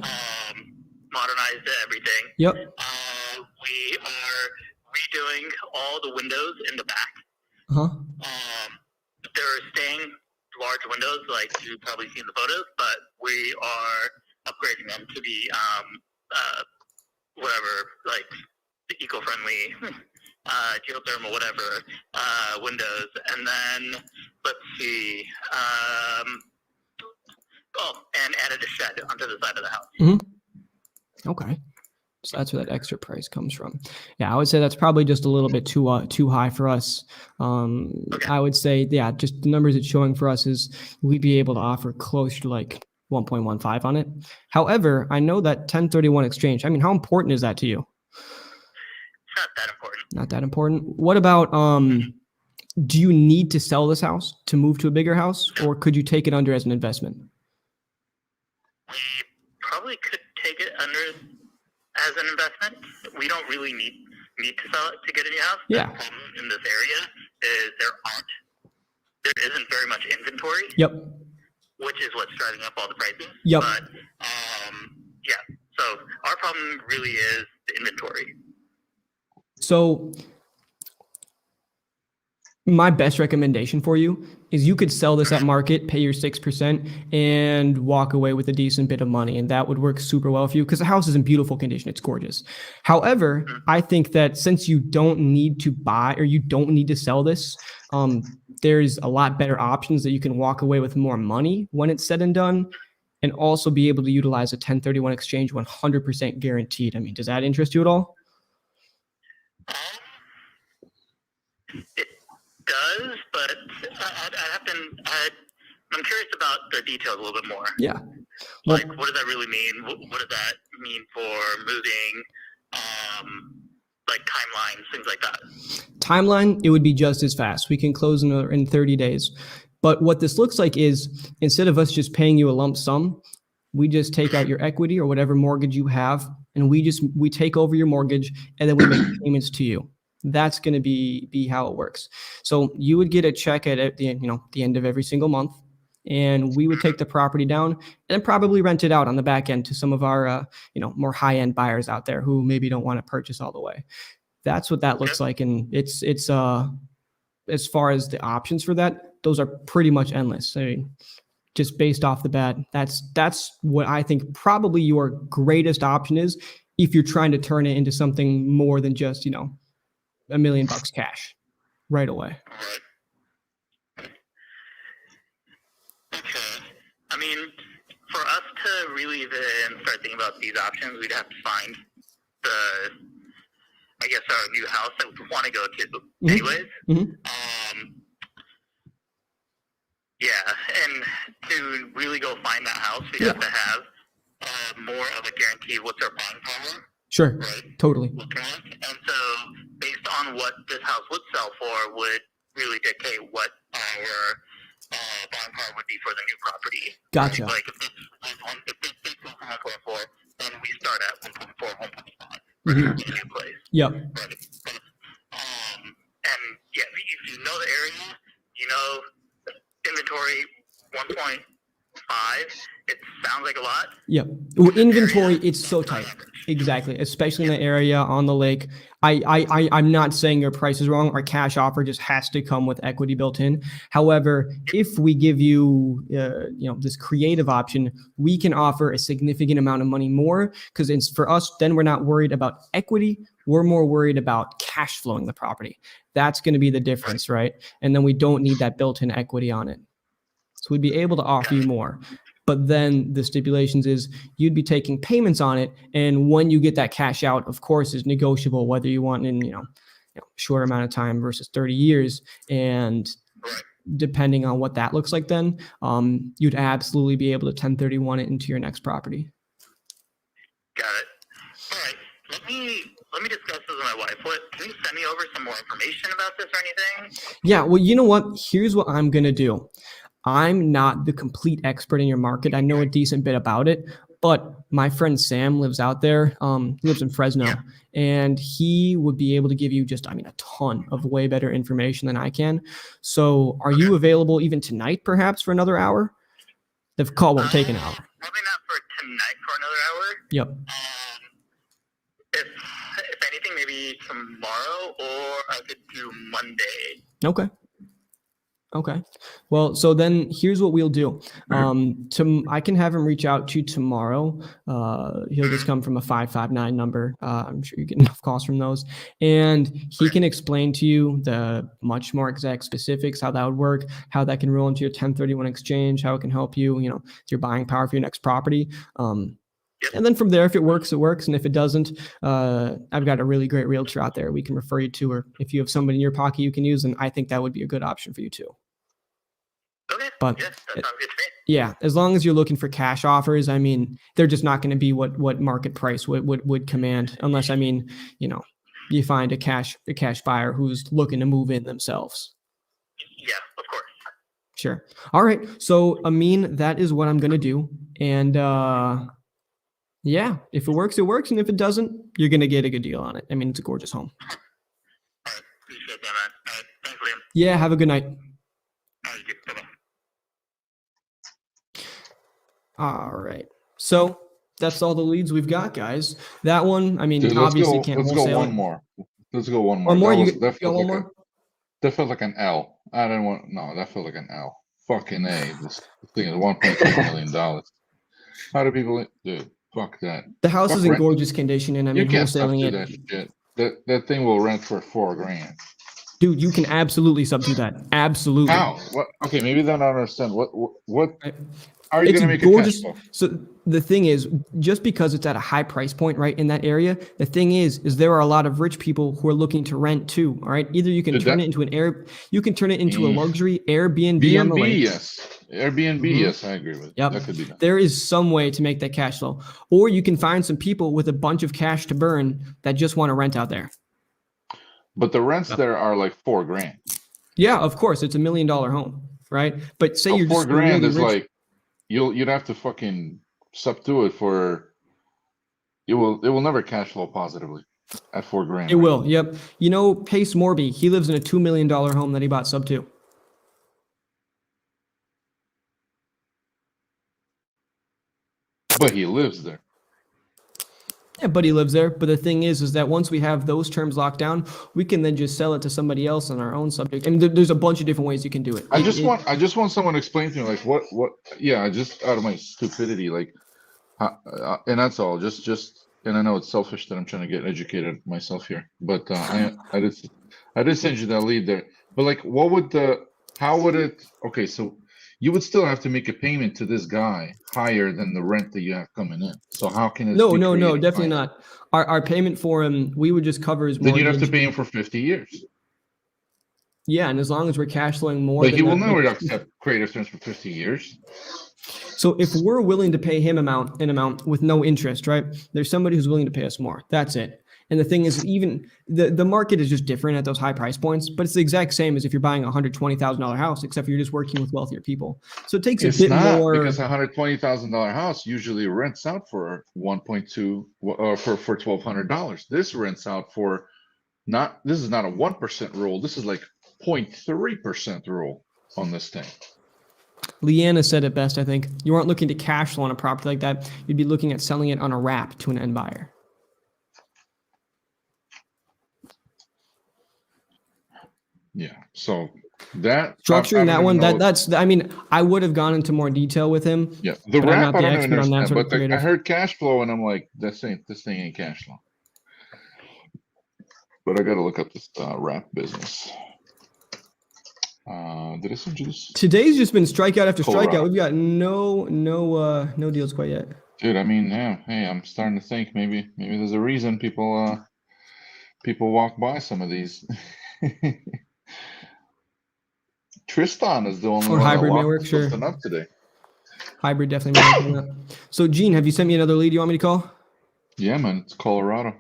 Modernized everything.
Yep.
We are redoing all the windows in the back. They're staying large windows, like you've probably seen the photos, but we are upgrading them to be like the eco-friendly geothermal whatever windows. And then let's see. And added a shed onto the side of the house.
Okay. So that's where that extra price comes from. Yeah, I would say that's probably just a little bit too high for us. I would say, yeah, just the numbers it's showing for us is we'd be able to offer close to like 1.15 on it. However, I know that 1031 exchange, I mean, how important is that to you?
It's not that important.
Not that important. What about, do you need to sell this house to move to a bigger house, or could you take it under as an investment?
We probably could take it under as an investment. We don't really need to sell it to get a new house.
Yeah.
The problem in this area is there isn't very much inventory.
Yep.
Which is what's driving up all the prices.
Yep.
But yeah. So our problem really is the inventory.
So my best recommendation for you is you could sell this at market, pay your 6%, and walk away with a decent bit of money. And that would work super well for you because the house is in beautiful condition. It's gorgeous. However, I think that since you don't need to buy or you don't need to sell this, there's a lot better options that you can walk away with more money when it's said and done, and also be able to utilize a 1031 exchange 100% guaranteed. I mean, does that interest you at all?
It does, but I'm curious about the details a little bit more.
Yeah. Well,
Like, what does that really mean? What does that mean for moving? Like timelines, things like that.
Timeline, it would be just as fast. We can close in 30 days. But what this looks like is instead of us just paying you a lump sum, we just take out your equity or whatever mortgage you have, and we take over your mortgage, and then we make payments to you. That's going to be how it works. So you would get a check at the end of every single month, and we would take the property down and probably rent it out on the back end to some of our more high-end buyers out there who maybe don't want to purchase all the way. That's what that looks like, and it's as far as the options for that, those are pretty much endless. I mean, just based off the bat, that's what I think probably your greatest option is if you're trying to turn it into something more than just $1 million cash right away.
Okay. I mean, for us to really even start thinking about these options, we'd have to find our new house that we want to go to anyways.
Mm-hmm.
Yeah, and to really go find that house, we have to have more of a guarantee of what's our buying power.
Sure.
Right?
Totally.
And so based on what this house would sell for would really dictate what our buying power would be for the new property.
Gotcha.
Like if this goes from 1.4, then we start at 1.4, 1.5
Mm-hmm.
in a new place.
Yep.
Right. And yeah, if you know the area, inventory 1.5, it sounds like a lot.
Yep. Well, inventory, it's so tight. Exactly. Especially in the area on the lake. I'm not saying your price is wrong. Our cash offer just has to come with equity built in. However, if we give you, this creative option, we can offer a significant amount of money more because it's for us, then we're not worried about equity. We're more worried about cash flowing the property. That's going to be the difference, right? And then we don't need that built-in equity on it. So we'd be able to offer you more. But then the stipulations is you'd be taking payments on it. And when you get that cash out, of course, is negotiable, whether you want in, short amount of time versus 30 years. And depending on what that looks like, then you'd absolutely be able to 1031 it into your next property.
Got it. All right. Let me discuss this with my wife. Can you send me over some more information about this or anything?
Yeah. Well, you know what? Here's what I'm going to do. I'm not the complete expert in your market. I know a decent bit about it, but my friend Sam lives out there. He lives in Fresno, and he would be able to give you just, a ton of way better information than I can. So are you available even tonight, perhaps, for another hour? The call won't take an hour.
Probably not for tonight for another hour.
Yep.
If anything, maybe tomorrow, or I could do Monday.
Okay. Well, so then here's what we'll do. I can have him reach out to you tomorrow. He'll just come from a 559 number. I'm sure you get enough calls from those. And he can explain to you the much more exact specifics, how that would work, how that can roll into your 1031 exchange, how it can help you, with your buying power for your next property. And then from there, if it works, it works. And if it doesn't, I've got a really great realtor out there we can refer you to, or if you have somebody in your pocket you can use, and I think that would be a good option for you too.
Okay.
But
Yes, that sounds good to me.
yeah, as long as you're looking for cash offers, I mean, they're just not going to be what market price would command, unless, I mean, you know, you find a cash buyer who's looking to move in themselves.
Yeah, of course.
Sure. All right. So, Amin, that is what I'm going to do. And yeah, if it works, it works. And if it doesn't, you're going to get a good deal on it. I mean, it's a gorgeous home.
All right. Appreciate that, man. All right. Thanks, Liam.
Yeah. Have a good night.
All right. Bye-bye.
All right. So that's all the leads we've got, guys. That one, I mean,
Dude,
obviously can't
let's go
wholesale
one
it.
more. Let's go one more.
One more?
That
You got one
like
more?
that felt like an L. I didn't want. No, that felt like an L. Fucking A. This thing is $1.3 million. How do people? Dude, fuck that.
The house
Fuck
is in
rent.
gorgeous condition, and I
You
mean,
can't
wholesaling
subdue that
it.
shit. That thing will rent for $4,000.
Dude, you can absolutely subdue that. Absolutely.
How? What? Okay, maybe then I don't understand. What?
Right.
How are you
It's
gonna make
gorgeous.
a cash flow?
So the thing is, just because it's at a high price point, right, in that area, the thing is there are a lot of rich people who are looking to rent too. All right, either you can
Dude,
turn
that-
it into you can turn it into a luxury Airbnb on the
B&B,
lake.
yes. Airbnb,
Mhm.
yes, I agree with.
Yep.
That could be done.
There is some way to make that cash flow, or you can find some people with a bunch of cash to burn that just want to rent out there.
But the rents there are like $4,000.
Yeah, of course, it's $1 million home, right? But say
So
you're just
$4,000
really
is
rich.
like you'd have to fucking subdue it for. It will never cash flow positively at $4,000.
It will. Yep. You know, Pace Morby, he lives in a $2 million home that he bought sub 2.
But he lives there.
Yeah, but he lives there. But the thing is that once we have those terms locked down, we can then just sell it to somebody else on our own subject. I mean, there's a bunch of different ways you can do it.
I just want someone to explain to me like what. Yeah, just out of my stupidity, like, and that's all. Just, and I know it's selfish that I'm trying to get educated myself here, but I did send you that lead there. But like, how would it? Okay, so you would still have to make a payment to this guy higher than the rent that you have coming in. So how can it?
No,
be
definitely
higher?
not. Our payment for him, we would just cover his
Then
mortgage.
you'd have to pay him for 50 years.
Yeah, and as long as we're cash flowing more,
But
than
he will
that-
never accept creative terms for 50 years.
So if we're willing to pay him an amount with no interest, right? There's somebody who's willing to pay us more. That's it. And the thing is, even the market is just different at those high price points, but it's the exact same as if you're buying a $120,000 house, except for you're just working with wealthier people. So it takes
It's
a bit
not
more.
because a $120,000 house usually rents out for 1.2 or for $1,200. This rents out for this is not a 1% rule. This is like 0.3% rule on this thing.
Leanna said it best, I think. You aren't looking to cash flow on a property like that. You'd be looking at selling it on a wrap to an end buyer.
Yeah. So that
Structuring that one,
know.
that's, I mean, I would have gone into more detail with him.
Yeah. The
but I'm
wrap
not
I
the
don't even
expert on that
understand,
sort of
but I
creative.
heard cash flow and I'm like, this thing ain't cash flow. But I gotta look up this wrap business. Did I send you this?
Today's just been strikeout after
Colorado.
strikeout. We've got no deals quite yet.
Dude, I mean, yeah, hey, I'm starting to think maybe there's a reason people walk by some of these. Tristan is the only
Or
one
hybrid
that
may
locked
work, sure.
something up today.
Hybrid definitely may work on that. So, Gene, have you sent me another lead you want me to call?
Yeah, man, it's Colorado.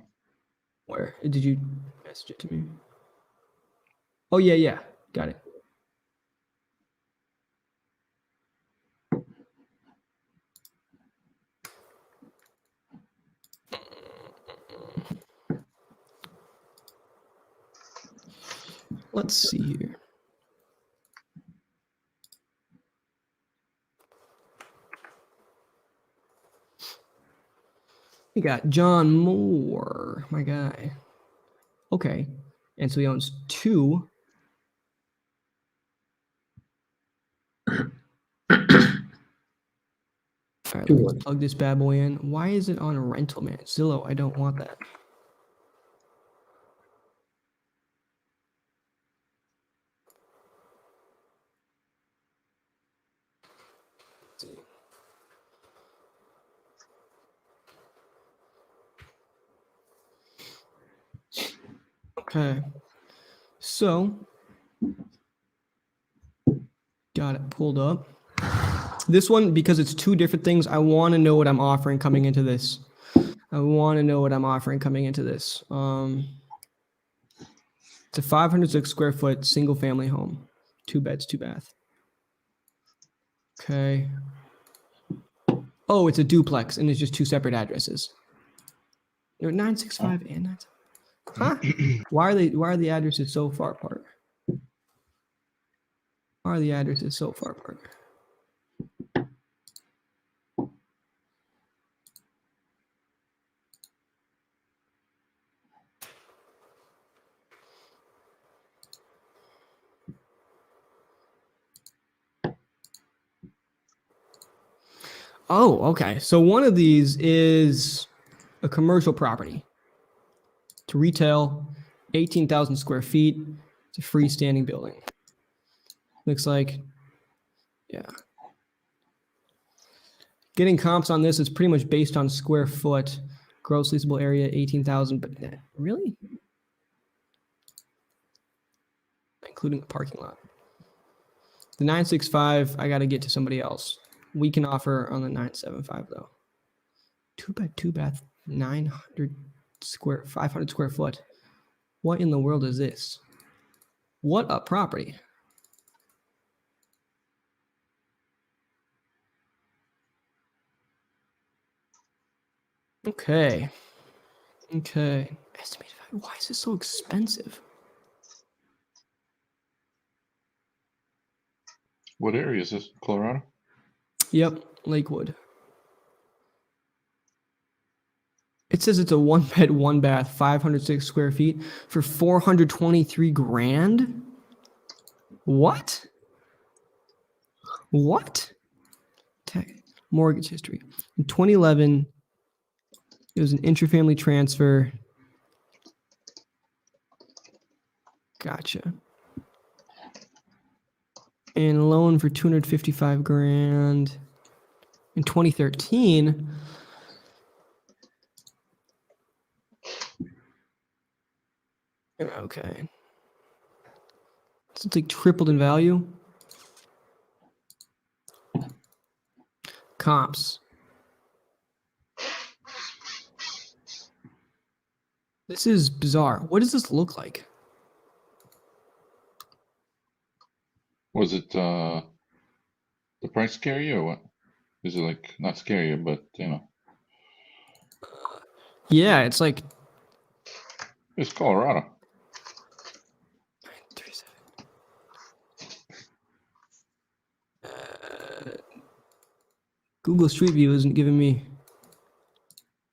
Where? Did you message it to me? Oh, yeah. Got it. Let's see here. We got John Moore, my guy. Okay. And so he owns 2. All right, let's plug this bad boy in. Why is it on rental, man? Zillow, I don't want that. Okay. So, got it pulled up. This one, because it's two different things, I want to know what I'm offering coming into this. It's a 506 square foot single family home, 2 beds, 2 bath. Okay. Oh, it's a duplex and it's just 2 separate addresses. They're 965 and 9. Huh? Why are the addresses so far apart? Oh, okay. So one of these is a commercial property. To retail, 18,000 square feet. It's a freestanding building. Looks like, yeah. Getting comps on this is pretty much based on square foot. Gross leasable area, 18,000, but really? Including the parking lot. The 965, I got to get to somebody else. We can offer on the 975 though. 2 bed, 2 bath, 500 square foot. What in the world is this? What a property. Okay. Estimated value. Why is this so expensive?
What area is this? Colorado?
Yep, Lakewood. It says it's a 1 bed, 1 bath, 506 square feet for 423 grand. What? Mortgage history. In 2011, it was an intrafamily transfer. Gotcha. And loan for 255 grand. In 2013, okay. So it's like tripled in value. Comps. This is bizarre. What does this look like?
Was it the price scare you or what? Is it like not scare you, but you know?
Yeah, it's like
It's Colorado.
937. Google Street View isn't giving me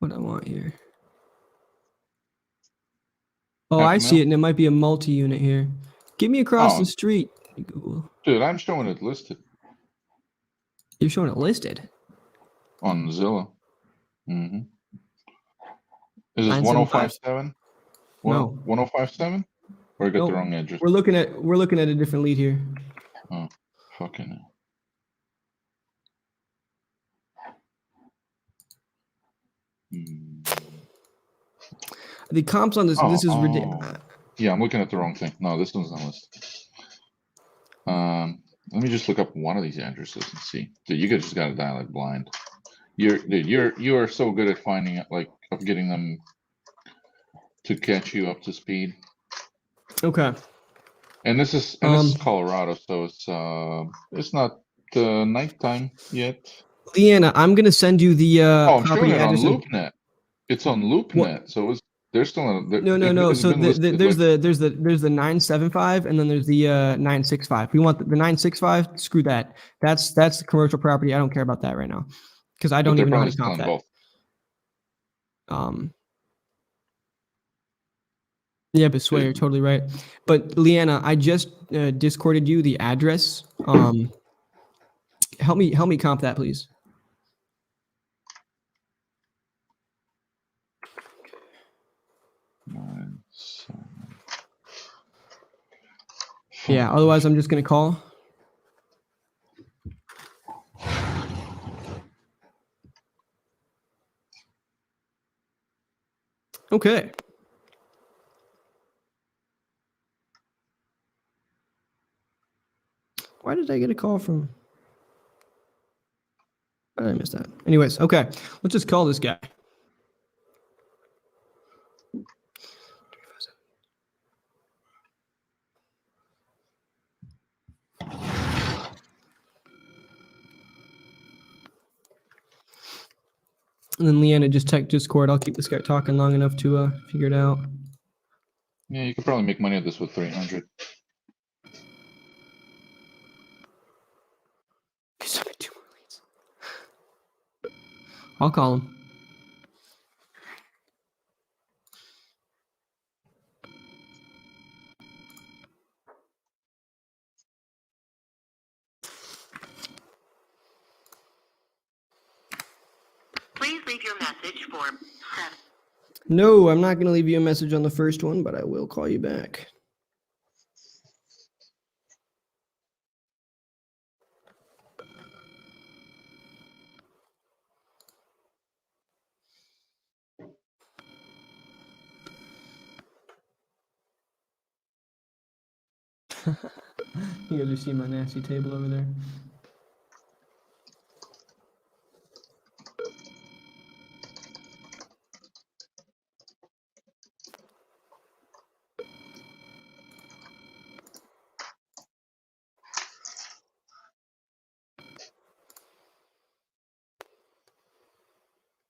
what I want here. Oh, I see it, and it might be a multi-unit here. Get me across the street, Google.
Dude, I'm showing it listed.
You're showing it listed?
On Zillow. Mm-hmm. Is this 1057?
No.
1057? Or I got the wrong address?
We're looking at a different lead here.
Oh, fucking hell.
The comps on this is ridiculous.
Yeah, I'm looking at the wrong thing. No, this one's not listed. Let me just look up one of these addresses and see. Dude, you guys just gotta dial it blind. You are so good at finding it, like of getting them to catch you up to speed.
Okay.
And this is Colorado, so it's not nighttime yet.
Leanna, I'm gonna send you the
I'm
property
showing it on
address.
LoopNet. It's on LoopNet, so there's still
No. So there's the 975 and then there's the 965. We want the 965. Screw that. That's the commercial property. I don't care about that right now because I don't even know how to comp that.
Both.
Yeah, but Sway, you're totally right. But Leanna, I just Discorded you the address. Help me comp that, please. Yeah, otherwise I'm just gonna call. Okay. Why did I get a call from? Why did I miss that? Anyways, okay. Let's just call this guy. And then Leanna, just check Discord. I'll keep this guy talking long enough to figure it out.
Yeah, you could probably make money at this with 300.
Two more leads. I'll call him.
Please leave your message for 7.
No, I'm not going to leave you a message on the first one, but I will call you back. You guys are seeing my nasty table over there.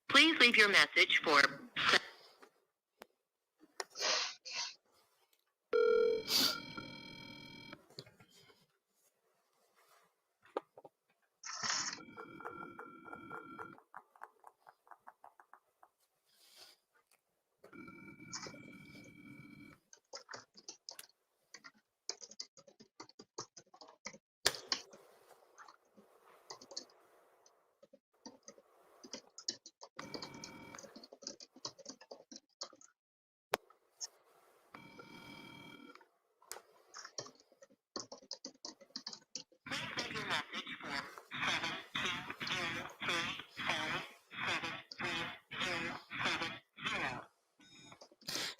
Please leave your message for 7.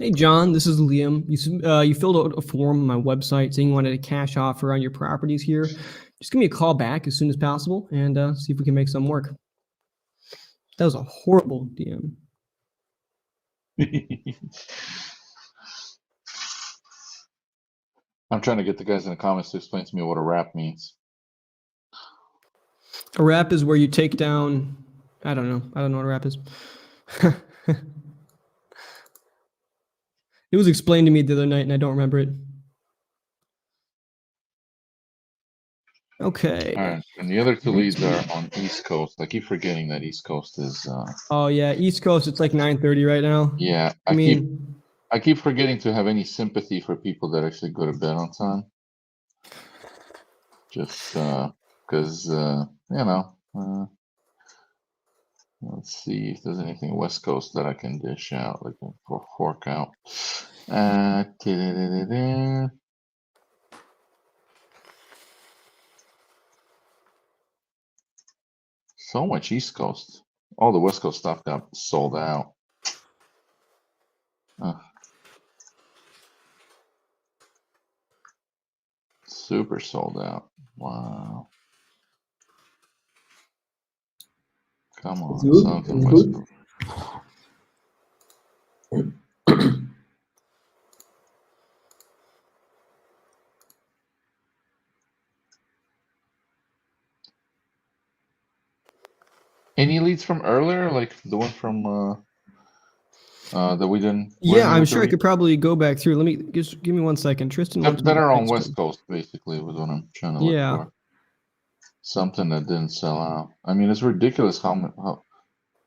Hey, John, this is Liam. You filled out a form on my website saying you wanted a cash offer on your properties here. Just give me a call back as soon as possible and see if we can make some work. That was a horrible DM.
I'm trying to get the guys in the comments to explain to me what a wrap means.
A wrap is where you take down. I don't know. I don't know what a wrap is. It was explained to me the other night, and I don't remember it. Okay.
All right, and the other two leads are on East Coast. I keep forgetting that East Coast is.
Oh yeah, East Coast. It's like 9:30 right now.
Yeah, I keep forgetting to have any sympathy for people that actually go to bed on time. Just because let's see if there's anything West Coast that I can dish out, like a fork out. So much East Coast. All the West Coast stuff got sold out. Super sold out. Wow. Come on, something West Coast. Any leads from earlier, like the one from that we didn't?
Yeah, I'm sure I could probably go back through. Let me just give me 1 second, Tristan.
That are on West Coast, basically, was what I'm trying to look
Yeah.
for. Something that didn't sell out. I mean, it's ridiculous how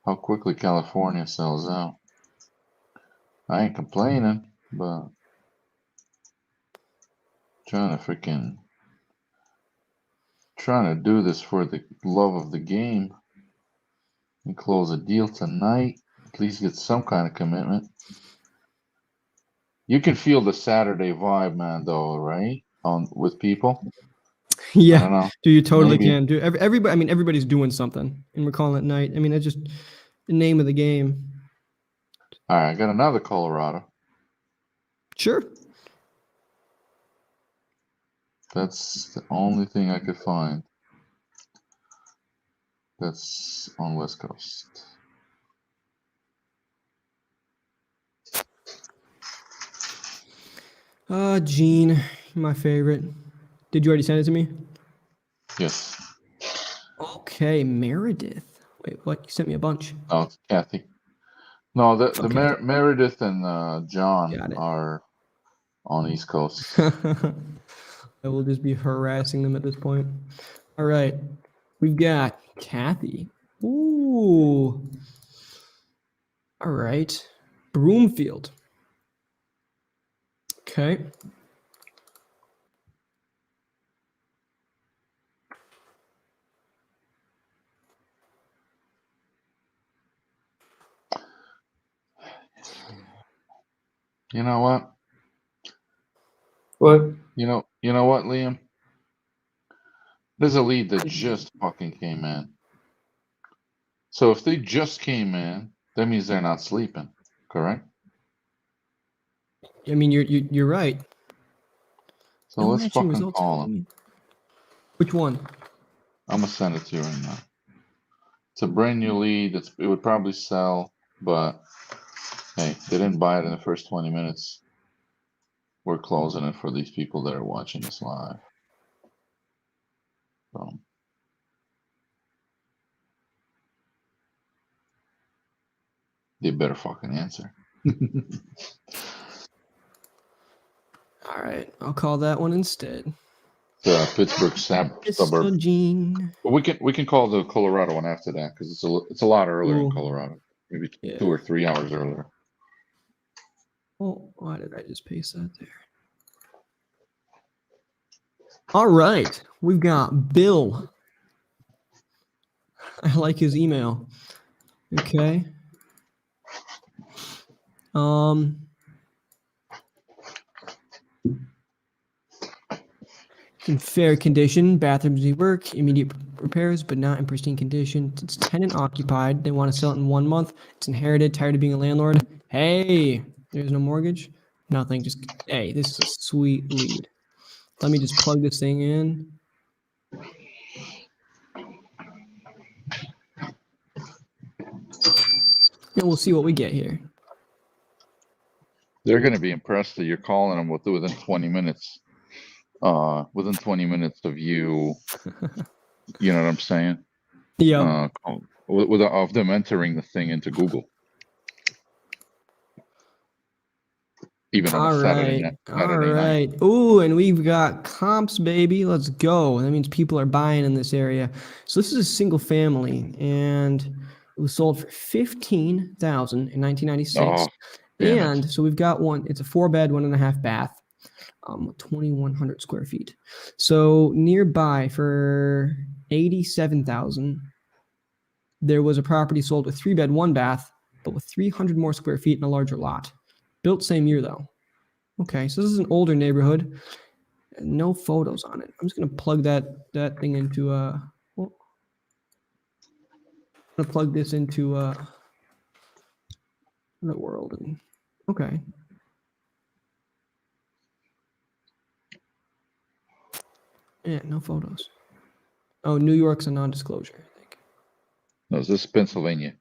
quickly California sells out. I ain't complaining, but trying to do this for the love of the game and close a deal tonight. At least get some kind of commitment. You can feel the Saturday vibe, man, though, right? With people.
Yeah,
I don't know.
dude, you totally
Maybe.
can. Dude, everybody. I mean, everybody's doing something, and we're calling it night. I mean, that's just the name of the game.
All right, I got another Colorado.
Sure.
That's the only thing I could find. That's on West Coast.
Gene, my favorite. Did you already send it to me?
Yes.
Okay, Meredith. Wait, what? You sent me a bunch.
Oh, it's Kathy. No, the
Okay.
Meredith and John
Got it.
are on East Coast.
I will just be harassing them at this point. All right. We've got Kathy. Ooh. All right. Broomfield. Okay.
You know what?
What?
You know what, Liam? There's a lead that just fucking came in. So if they just came in, that means they're not sleeping, correct?
I mean, you're right.
So
No
let's
matching
fucking
results.
call them.
Which one?
I'm gonna send it to you right now. It's a brand new lead. It would probably sell, but hey, they didn't buy it in the first 20 minutes. We're closing it for these people that are watching this live. So. They better fucking answer.
All right, I'll call that one instead.
The Pittsburgh suburb.
Gene.
But we can call the Colorado one after that because it's a lot earlier in
Ooh.
Colorado. Maybe
Yeah.
2 or 3 hours earlier.
Oh, why did I just paste that there? All right, we've got Bill. I like his email. Okay. It's in fair condition. Bathrooms need work, immediate repairs, but not in pristine condition. It's tenant occupied. They want to sell it in 1 month. It's inherited. Tired of being a landlord. Hey, there's no mortgage. Nothing. Just hey, this is a sweet lead. Let me just plug this thing in. And we'll see what we get here.
They're going to be impressed that you're calling them within 20 minutes. Within 20 minutes of you, you know what I'm saying?
Yeah.
Of them entering the thing into Google. Even on a Saturday night.
All right. Ooh, and we've got comps, baby. Let's go. That means people are buying in this area. So this is a single family, and it was sold for $15,000 in 1996.
Oh,
and so we've got one. It's a 4-bed, 1.5 bath, 2,100 square feet. So nearby for $87,000, there was a property sold with 3-bed, 1 bath, but with 300 more square feet in a larger lot. Built same year, though. Okay, so this is an older neighborhood. No photos on it. I'm just going to plug that thing into... I'm going to plug this into the world. And, okay. Yeah, no photos. Oh, New York's a non-disclosure, I think.
No, this is Pennsylvania.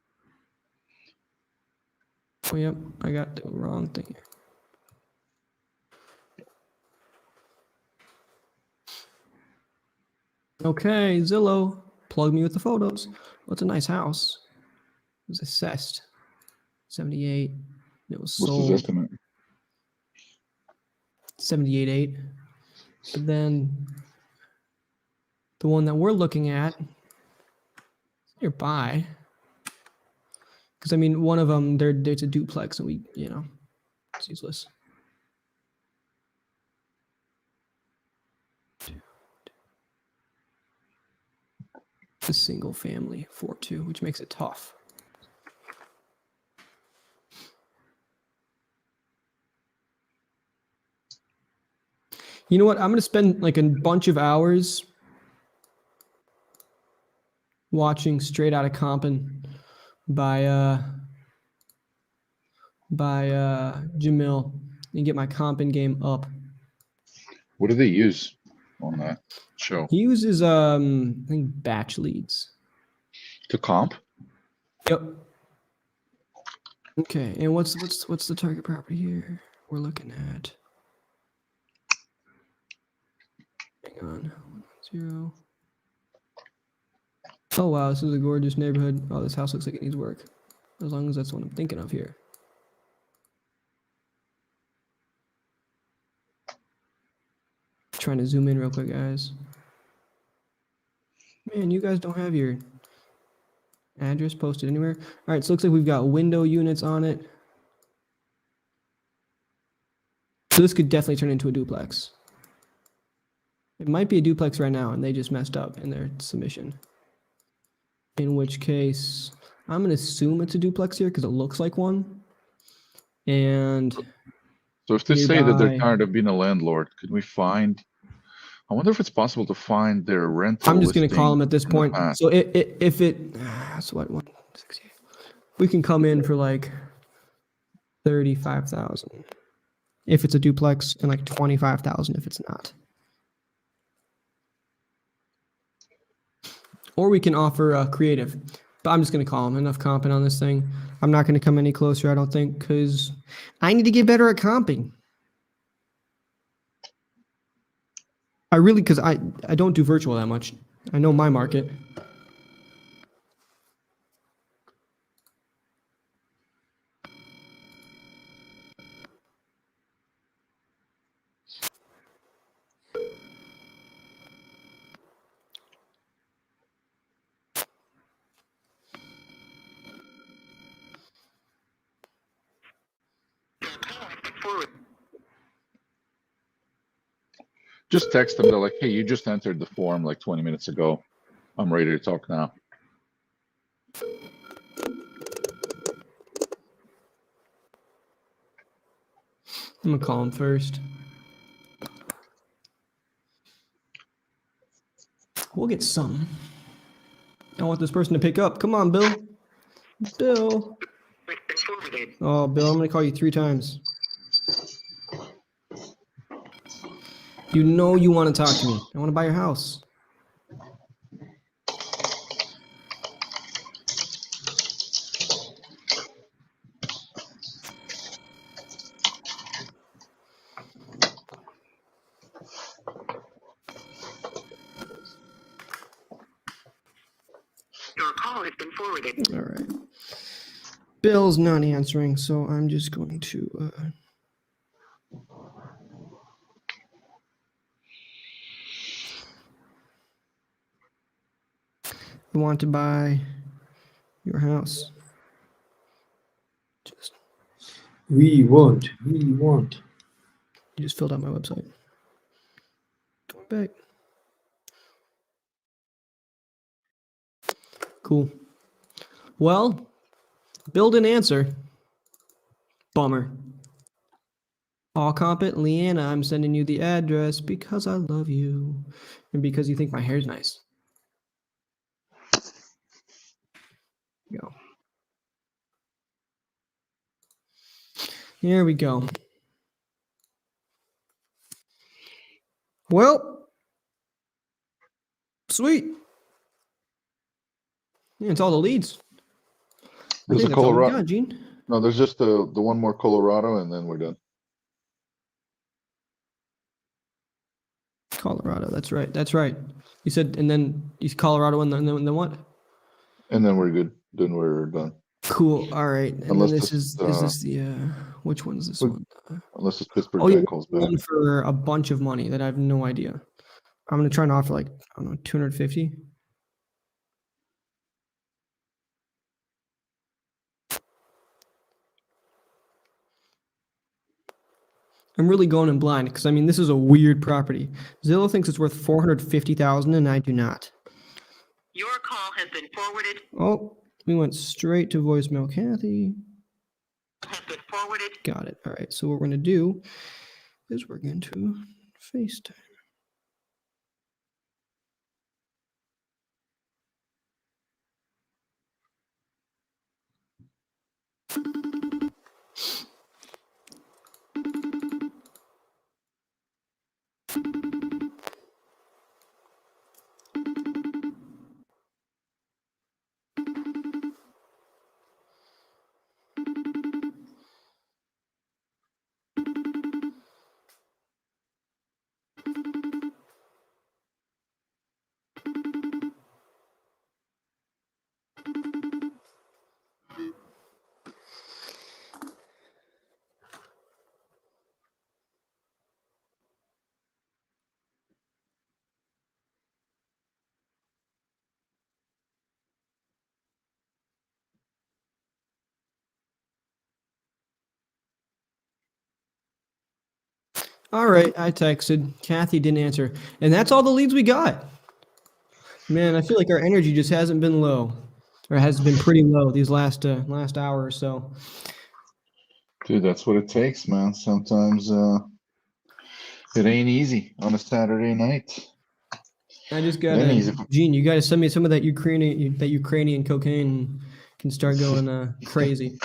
Oh, yep. I got the wrong thing here. Okay, Zillow, plug me with the photos. Well, it's a nice house. It was assessed 78. It was sold.
What's his estimate?
78.8. But then the one that we're looking at nearby, because I mean, one of them there's a duplex, and we it's useless. A single family 4.2, which makes it tough. You know what? I'm going to spend like a bunch of hours watching Straight Outta Compton by Jamil and get my comping game up.
What do they use? on that show.
He uses I think batch leads.
To comp?
Yep. Okay, and what's the target property here we're looking at? Hang on. 110. Oh wow, this is a gorgeous neighborhood. Oh, this house looks like it needs work. As long as that's what I'm thinking of here. Trying to zoom in real quick, guys. Man, you guys don't have your address posted anywhere. All right, so it looks like we've got window units on it. So this could definitely turn into a duplex. It might be a duplex right now, and they just messed up in their submission. In which case, I'm going to assume it's a duplex here because it looks like one. And
so if they say that they're
nearby-
tired of being a landlord, could we find? I wonder if it's possible to find their rental.
I'm just going to call them at this
listing in the
point.
past.
So if it, so what? 160. We can come in for like 35,000 if it's a duplex, and like 25,000 if it's not. Or we can offer creative, but I'm just going to call them. Enough comping on this thing. I'm not going to come any closer, I don't think, because I need to get better at comping. I really, because I don't do virtual that much. I know my market.
Just text them. They're like, "Hey, you just entered the form like 20 minutes ago. I'm ready to talk now."
I'm gonna call him first. We'll get some. I want this person to pick up. Come on, Bill. Bill. Oh, Bill, I'm gonna call you 3 times. You know you want to talk to me. I want to buy your house.
Your call has been forwarded.
All right. Bill's not answering, so I'm just going to. You want to buy your house? Just.
We want.
You just filled out my website. Going back. Cool. Well, Bill didn't answer. Bummer. All competent, Leanna, I'm sending you the address because I love you and because you think my hair's nice. Go. Here we go. Well, sweet. Yeah, it's all the leads.
There's a
that's all we
Colorado.
got, Gene.
No, there's just the one more Colorado, and then we're done.
Colorado, that's right. That's right. You said, and then Colorado, and then what?
And then we're good. Then we're done.
Cool. All right. And
Unless
then this
this,
is this the which one is this one?
Unless this Pittsburgh
Oh,
guy
yeah,
calls back.
one for a bunch of money that I have no idea. I'm gonna try and offer like, I don't know, 250. I'm really going in blind because I mean this is a weird property. Zillow thinks it's worth 450,000 and I do not.
Your call has been forwarded.
Oh, we went straight to voicemail. Kathy.
Has been forwarded.
Got it. All right. So what we're gonna do is we're going to FaceTime. All right, I texted. Kathy didn't answer, and that's all the leads we got. Man, I feel like our energy just hasn't been low, or has been pretty low these last hour or so.
Dude, that's what it takes, man. Sometimes it ain't easy on a Saturday night.
I just got
Ain't easy.
Gene. You got to send me some of that Ukrainian cocaine. And can start going crazy.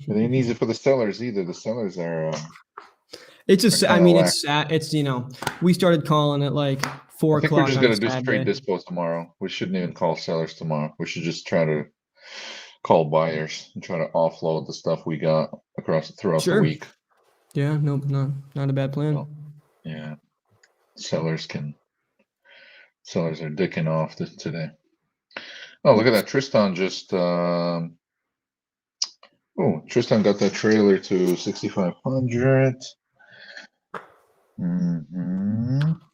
It ain't easy for the sellers either. The sellers are.
It's just, I
kinda
mean,
lax.
it's sad. It's, we started calling at like 4
I think we're
o'clock
just
on a
gonna do straight
Saturday.
dispo tomorrow. We shouldn't even call sellers tomorrow. We should just try to call buyers and try to offload the stuff we got throughout the
Sure.
week.
Yeah, no, not a bad plan.
So, yeah, sellers are dicking off today. Oh, look at that! Tristan just Tristan got that trailer to 6,500.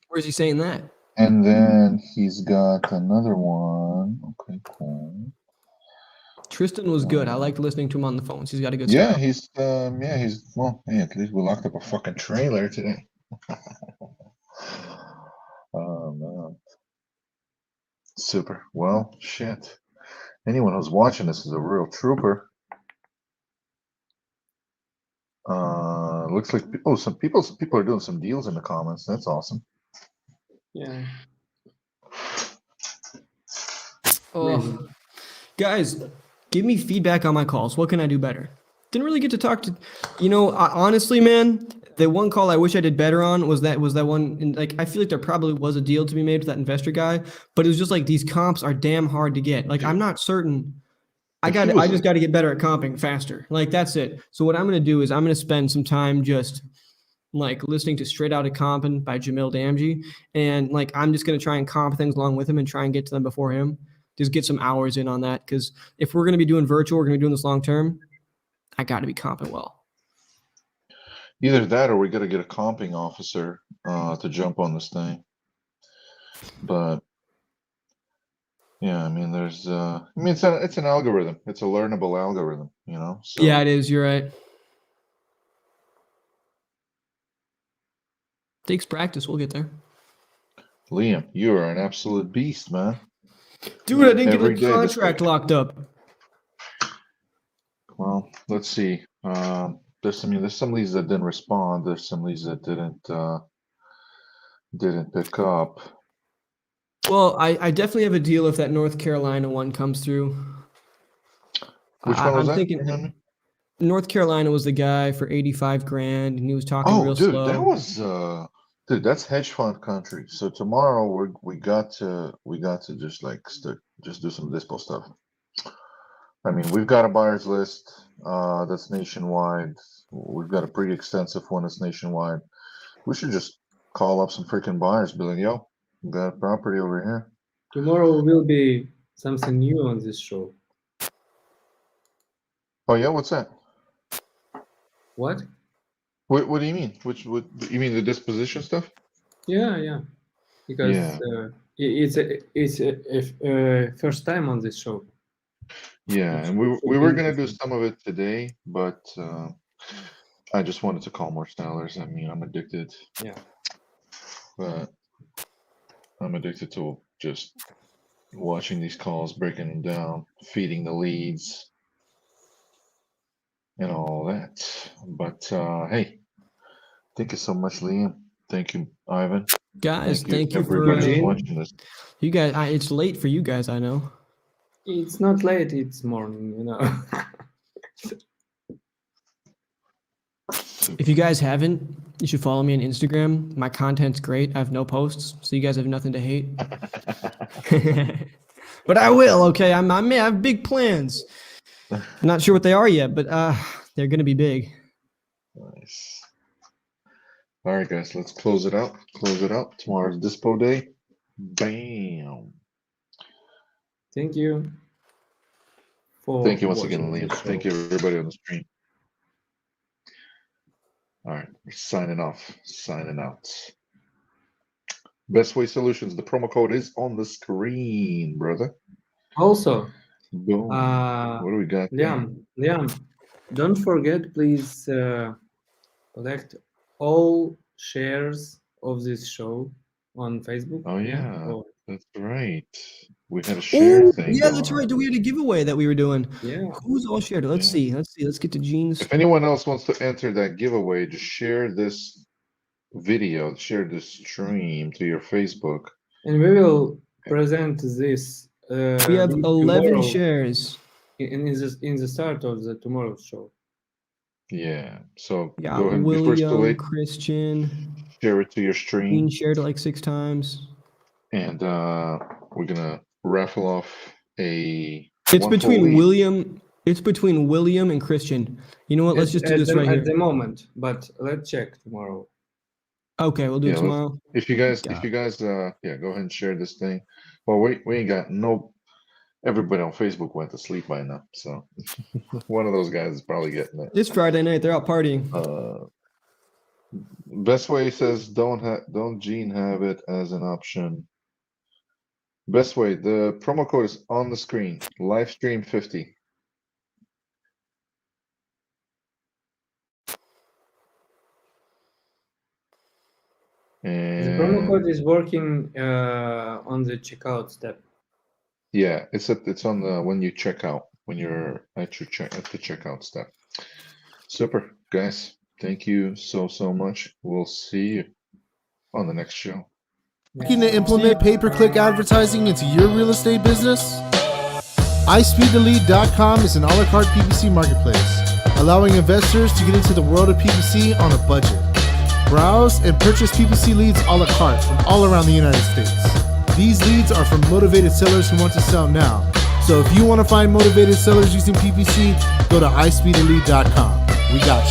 Where's he saying that?
And then he's got another one. Okay, cool.
Tristan was good. I liked listening to him on the phones. He's got a good
Yeah,
style.
at least we locked up a fucking trailer today. Oh man. Super. Well, shit. Anyone who's watching this is a real trooper. Looks like some people are doing some deals in the comments. That's awesome.
Yeah.
Oh, guys, give me feedback on my calls. What can I do better? Didn't really get to talk to, honestly, man, the one call I wish I did better on was that one. And like, I feel like there probably was a deal to be made with that investor guy, but it was just like, these comps are damn hard to get. Like, I'm not certain. I just got to get better at comping faster. Like, that's it. So what I'm going to do is I'm going to spend some time just like listening to Straight Outta Comping by Jamil Damji. And like, I'm just going to try and comp things along with him and try and get to them before him. Just get some hours in on that. Cause if we're going to be doing virtual, we're going to be doing this long-term, I got to be comping well.
Either that or we got to get a comping officer to jump on this thing. But yeah, I mean, it's an algorithm. It's a learnable algorithm, So
Yeah, it is. You're right. Takes practice. We'll get there.
Liam, you are an absolute beast, man.
Dude, I didn't get a contract locked up.
Well, let's see. There's some leads that didn't respond. There's some leads that didn't pick up.
Well, I definitely have a deal if that North Carolina one comes through.
Which one was
I'm
that?
thinking North Carolina was the guy for 85 grand, and he was talking real slow.
That was that's hedge fund country. So tomorrow we got to just just do some dispo stuff. I mean, we've got a buyer's list that's nationwide. We've got a pretty extensive one that's nationwide. We should just call up some freaking buyers, be like, yo, we got a property over here.
Tomorrow will be something new on this show.
Oh yeah, what's that?
What?
What do you mean? You mean the disposition stuff?
Yeah. Because it's a first time on this show.
Yeah, and we were gonna do some of it today, but I just wanted to call more sellers. I mean, I'm addicted.
Yeah.
But I'm addicted to just watching these calls, breaking them down, feeding the leads, and all that. But hey, thank you so much, Liam. Thank you, Ivan.
Guys, thank you
for watching this.
You guys, it's late for you guys, I know.
It's not late, it's morning,
If you guys haven't, you should follow me on Instagram. My content's great. I have no posts, so you guys have nothing to hate. But I will, okay? I have big plans. I'm not sure what they are yet, but they're going to be big.
Nice. All right, guys, let's close it out. Tomorrow's dispo day. Bam.
Thank you.
Thank you once again, Liam. Thank you, everybody on the stream. All right, we're signing out. Best Way Solutions. The promo code is on the screen, brother.
Also,
boom. What do we got?
Liam, don't forget, please, collect all shares of this show on Facebook.
Oh yeah,
Or,
that's right. We had a share
Oh,
thing
yeah,
going
that's
on.
right. We had a giveaway that we were doing.
yeah.
Who's all shared? Let's see. Let's get to Gene's.
If anyone else wants to enter that giveaway, just share this video, share this stream to your Facebook.
And we will present this.
We have 11
tomorrow
shares.
in the start of the tomorrow's show.
Yeah. So
Yeah,
go ahead before it's too
William,
late.
Christian.
Share it to your
Gene
stream,
shared it like 6 times.
and we're gonna raffle off a.
It's
one
between
full lead.
William. It's between William and Christian. You know what? Let's just do this right
at
here.
the moment, but let's check tomorrow.
Okay, we'll do it tomorrow.
If you guys, yeah, go ahead and share this thing. Well, we ain't got no. Everybody on Facebook went to sleep by now, so one of those guys is probably getting it.
It's Friday night. They're out partying.
Best Way says don't Gene have it as an option. Best Way, the promo code is on the screen. Livestream 50.
The promo code is working on the checkout step.
Yeah, it's on the when you check out, when you're at the checkout step. Super, guys. Thank you so much. We'll see you on the next show.
Looking to implement pay-per-click advertising into your real estate business? iSpeedTheLead.com is an a la carte PPC marketplace, allowing investors to get into the world of PPC on a budget. Browse and purchase PPC leads a la carte from all around the United States. These leads are from motivated sellers who want to sell now. So if you want to find motivated sellers using PPC, go to iSpeedTheLead.com. We got you.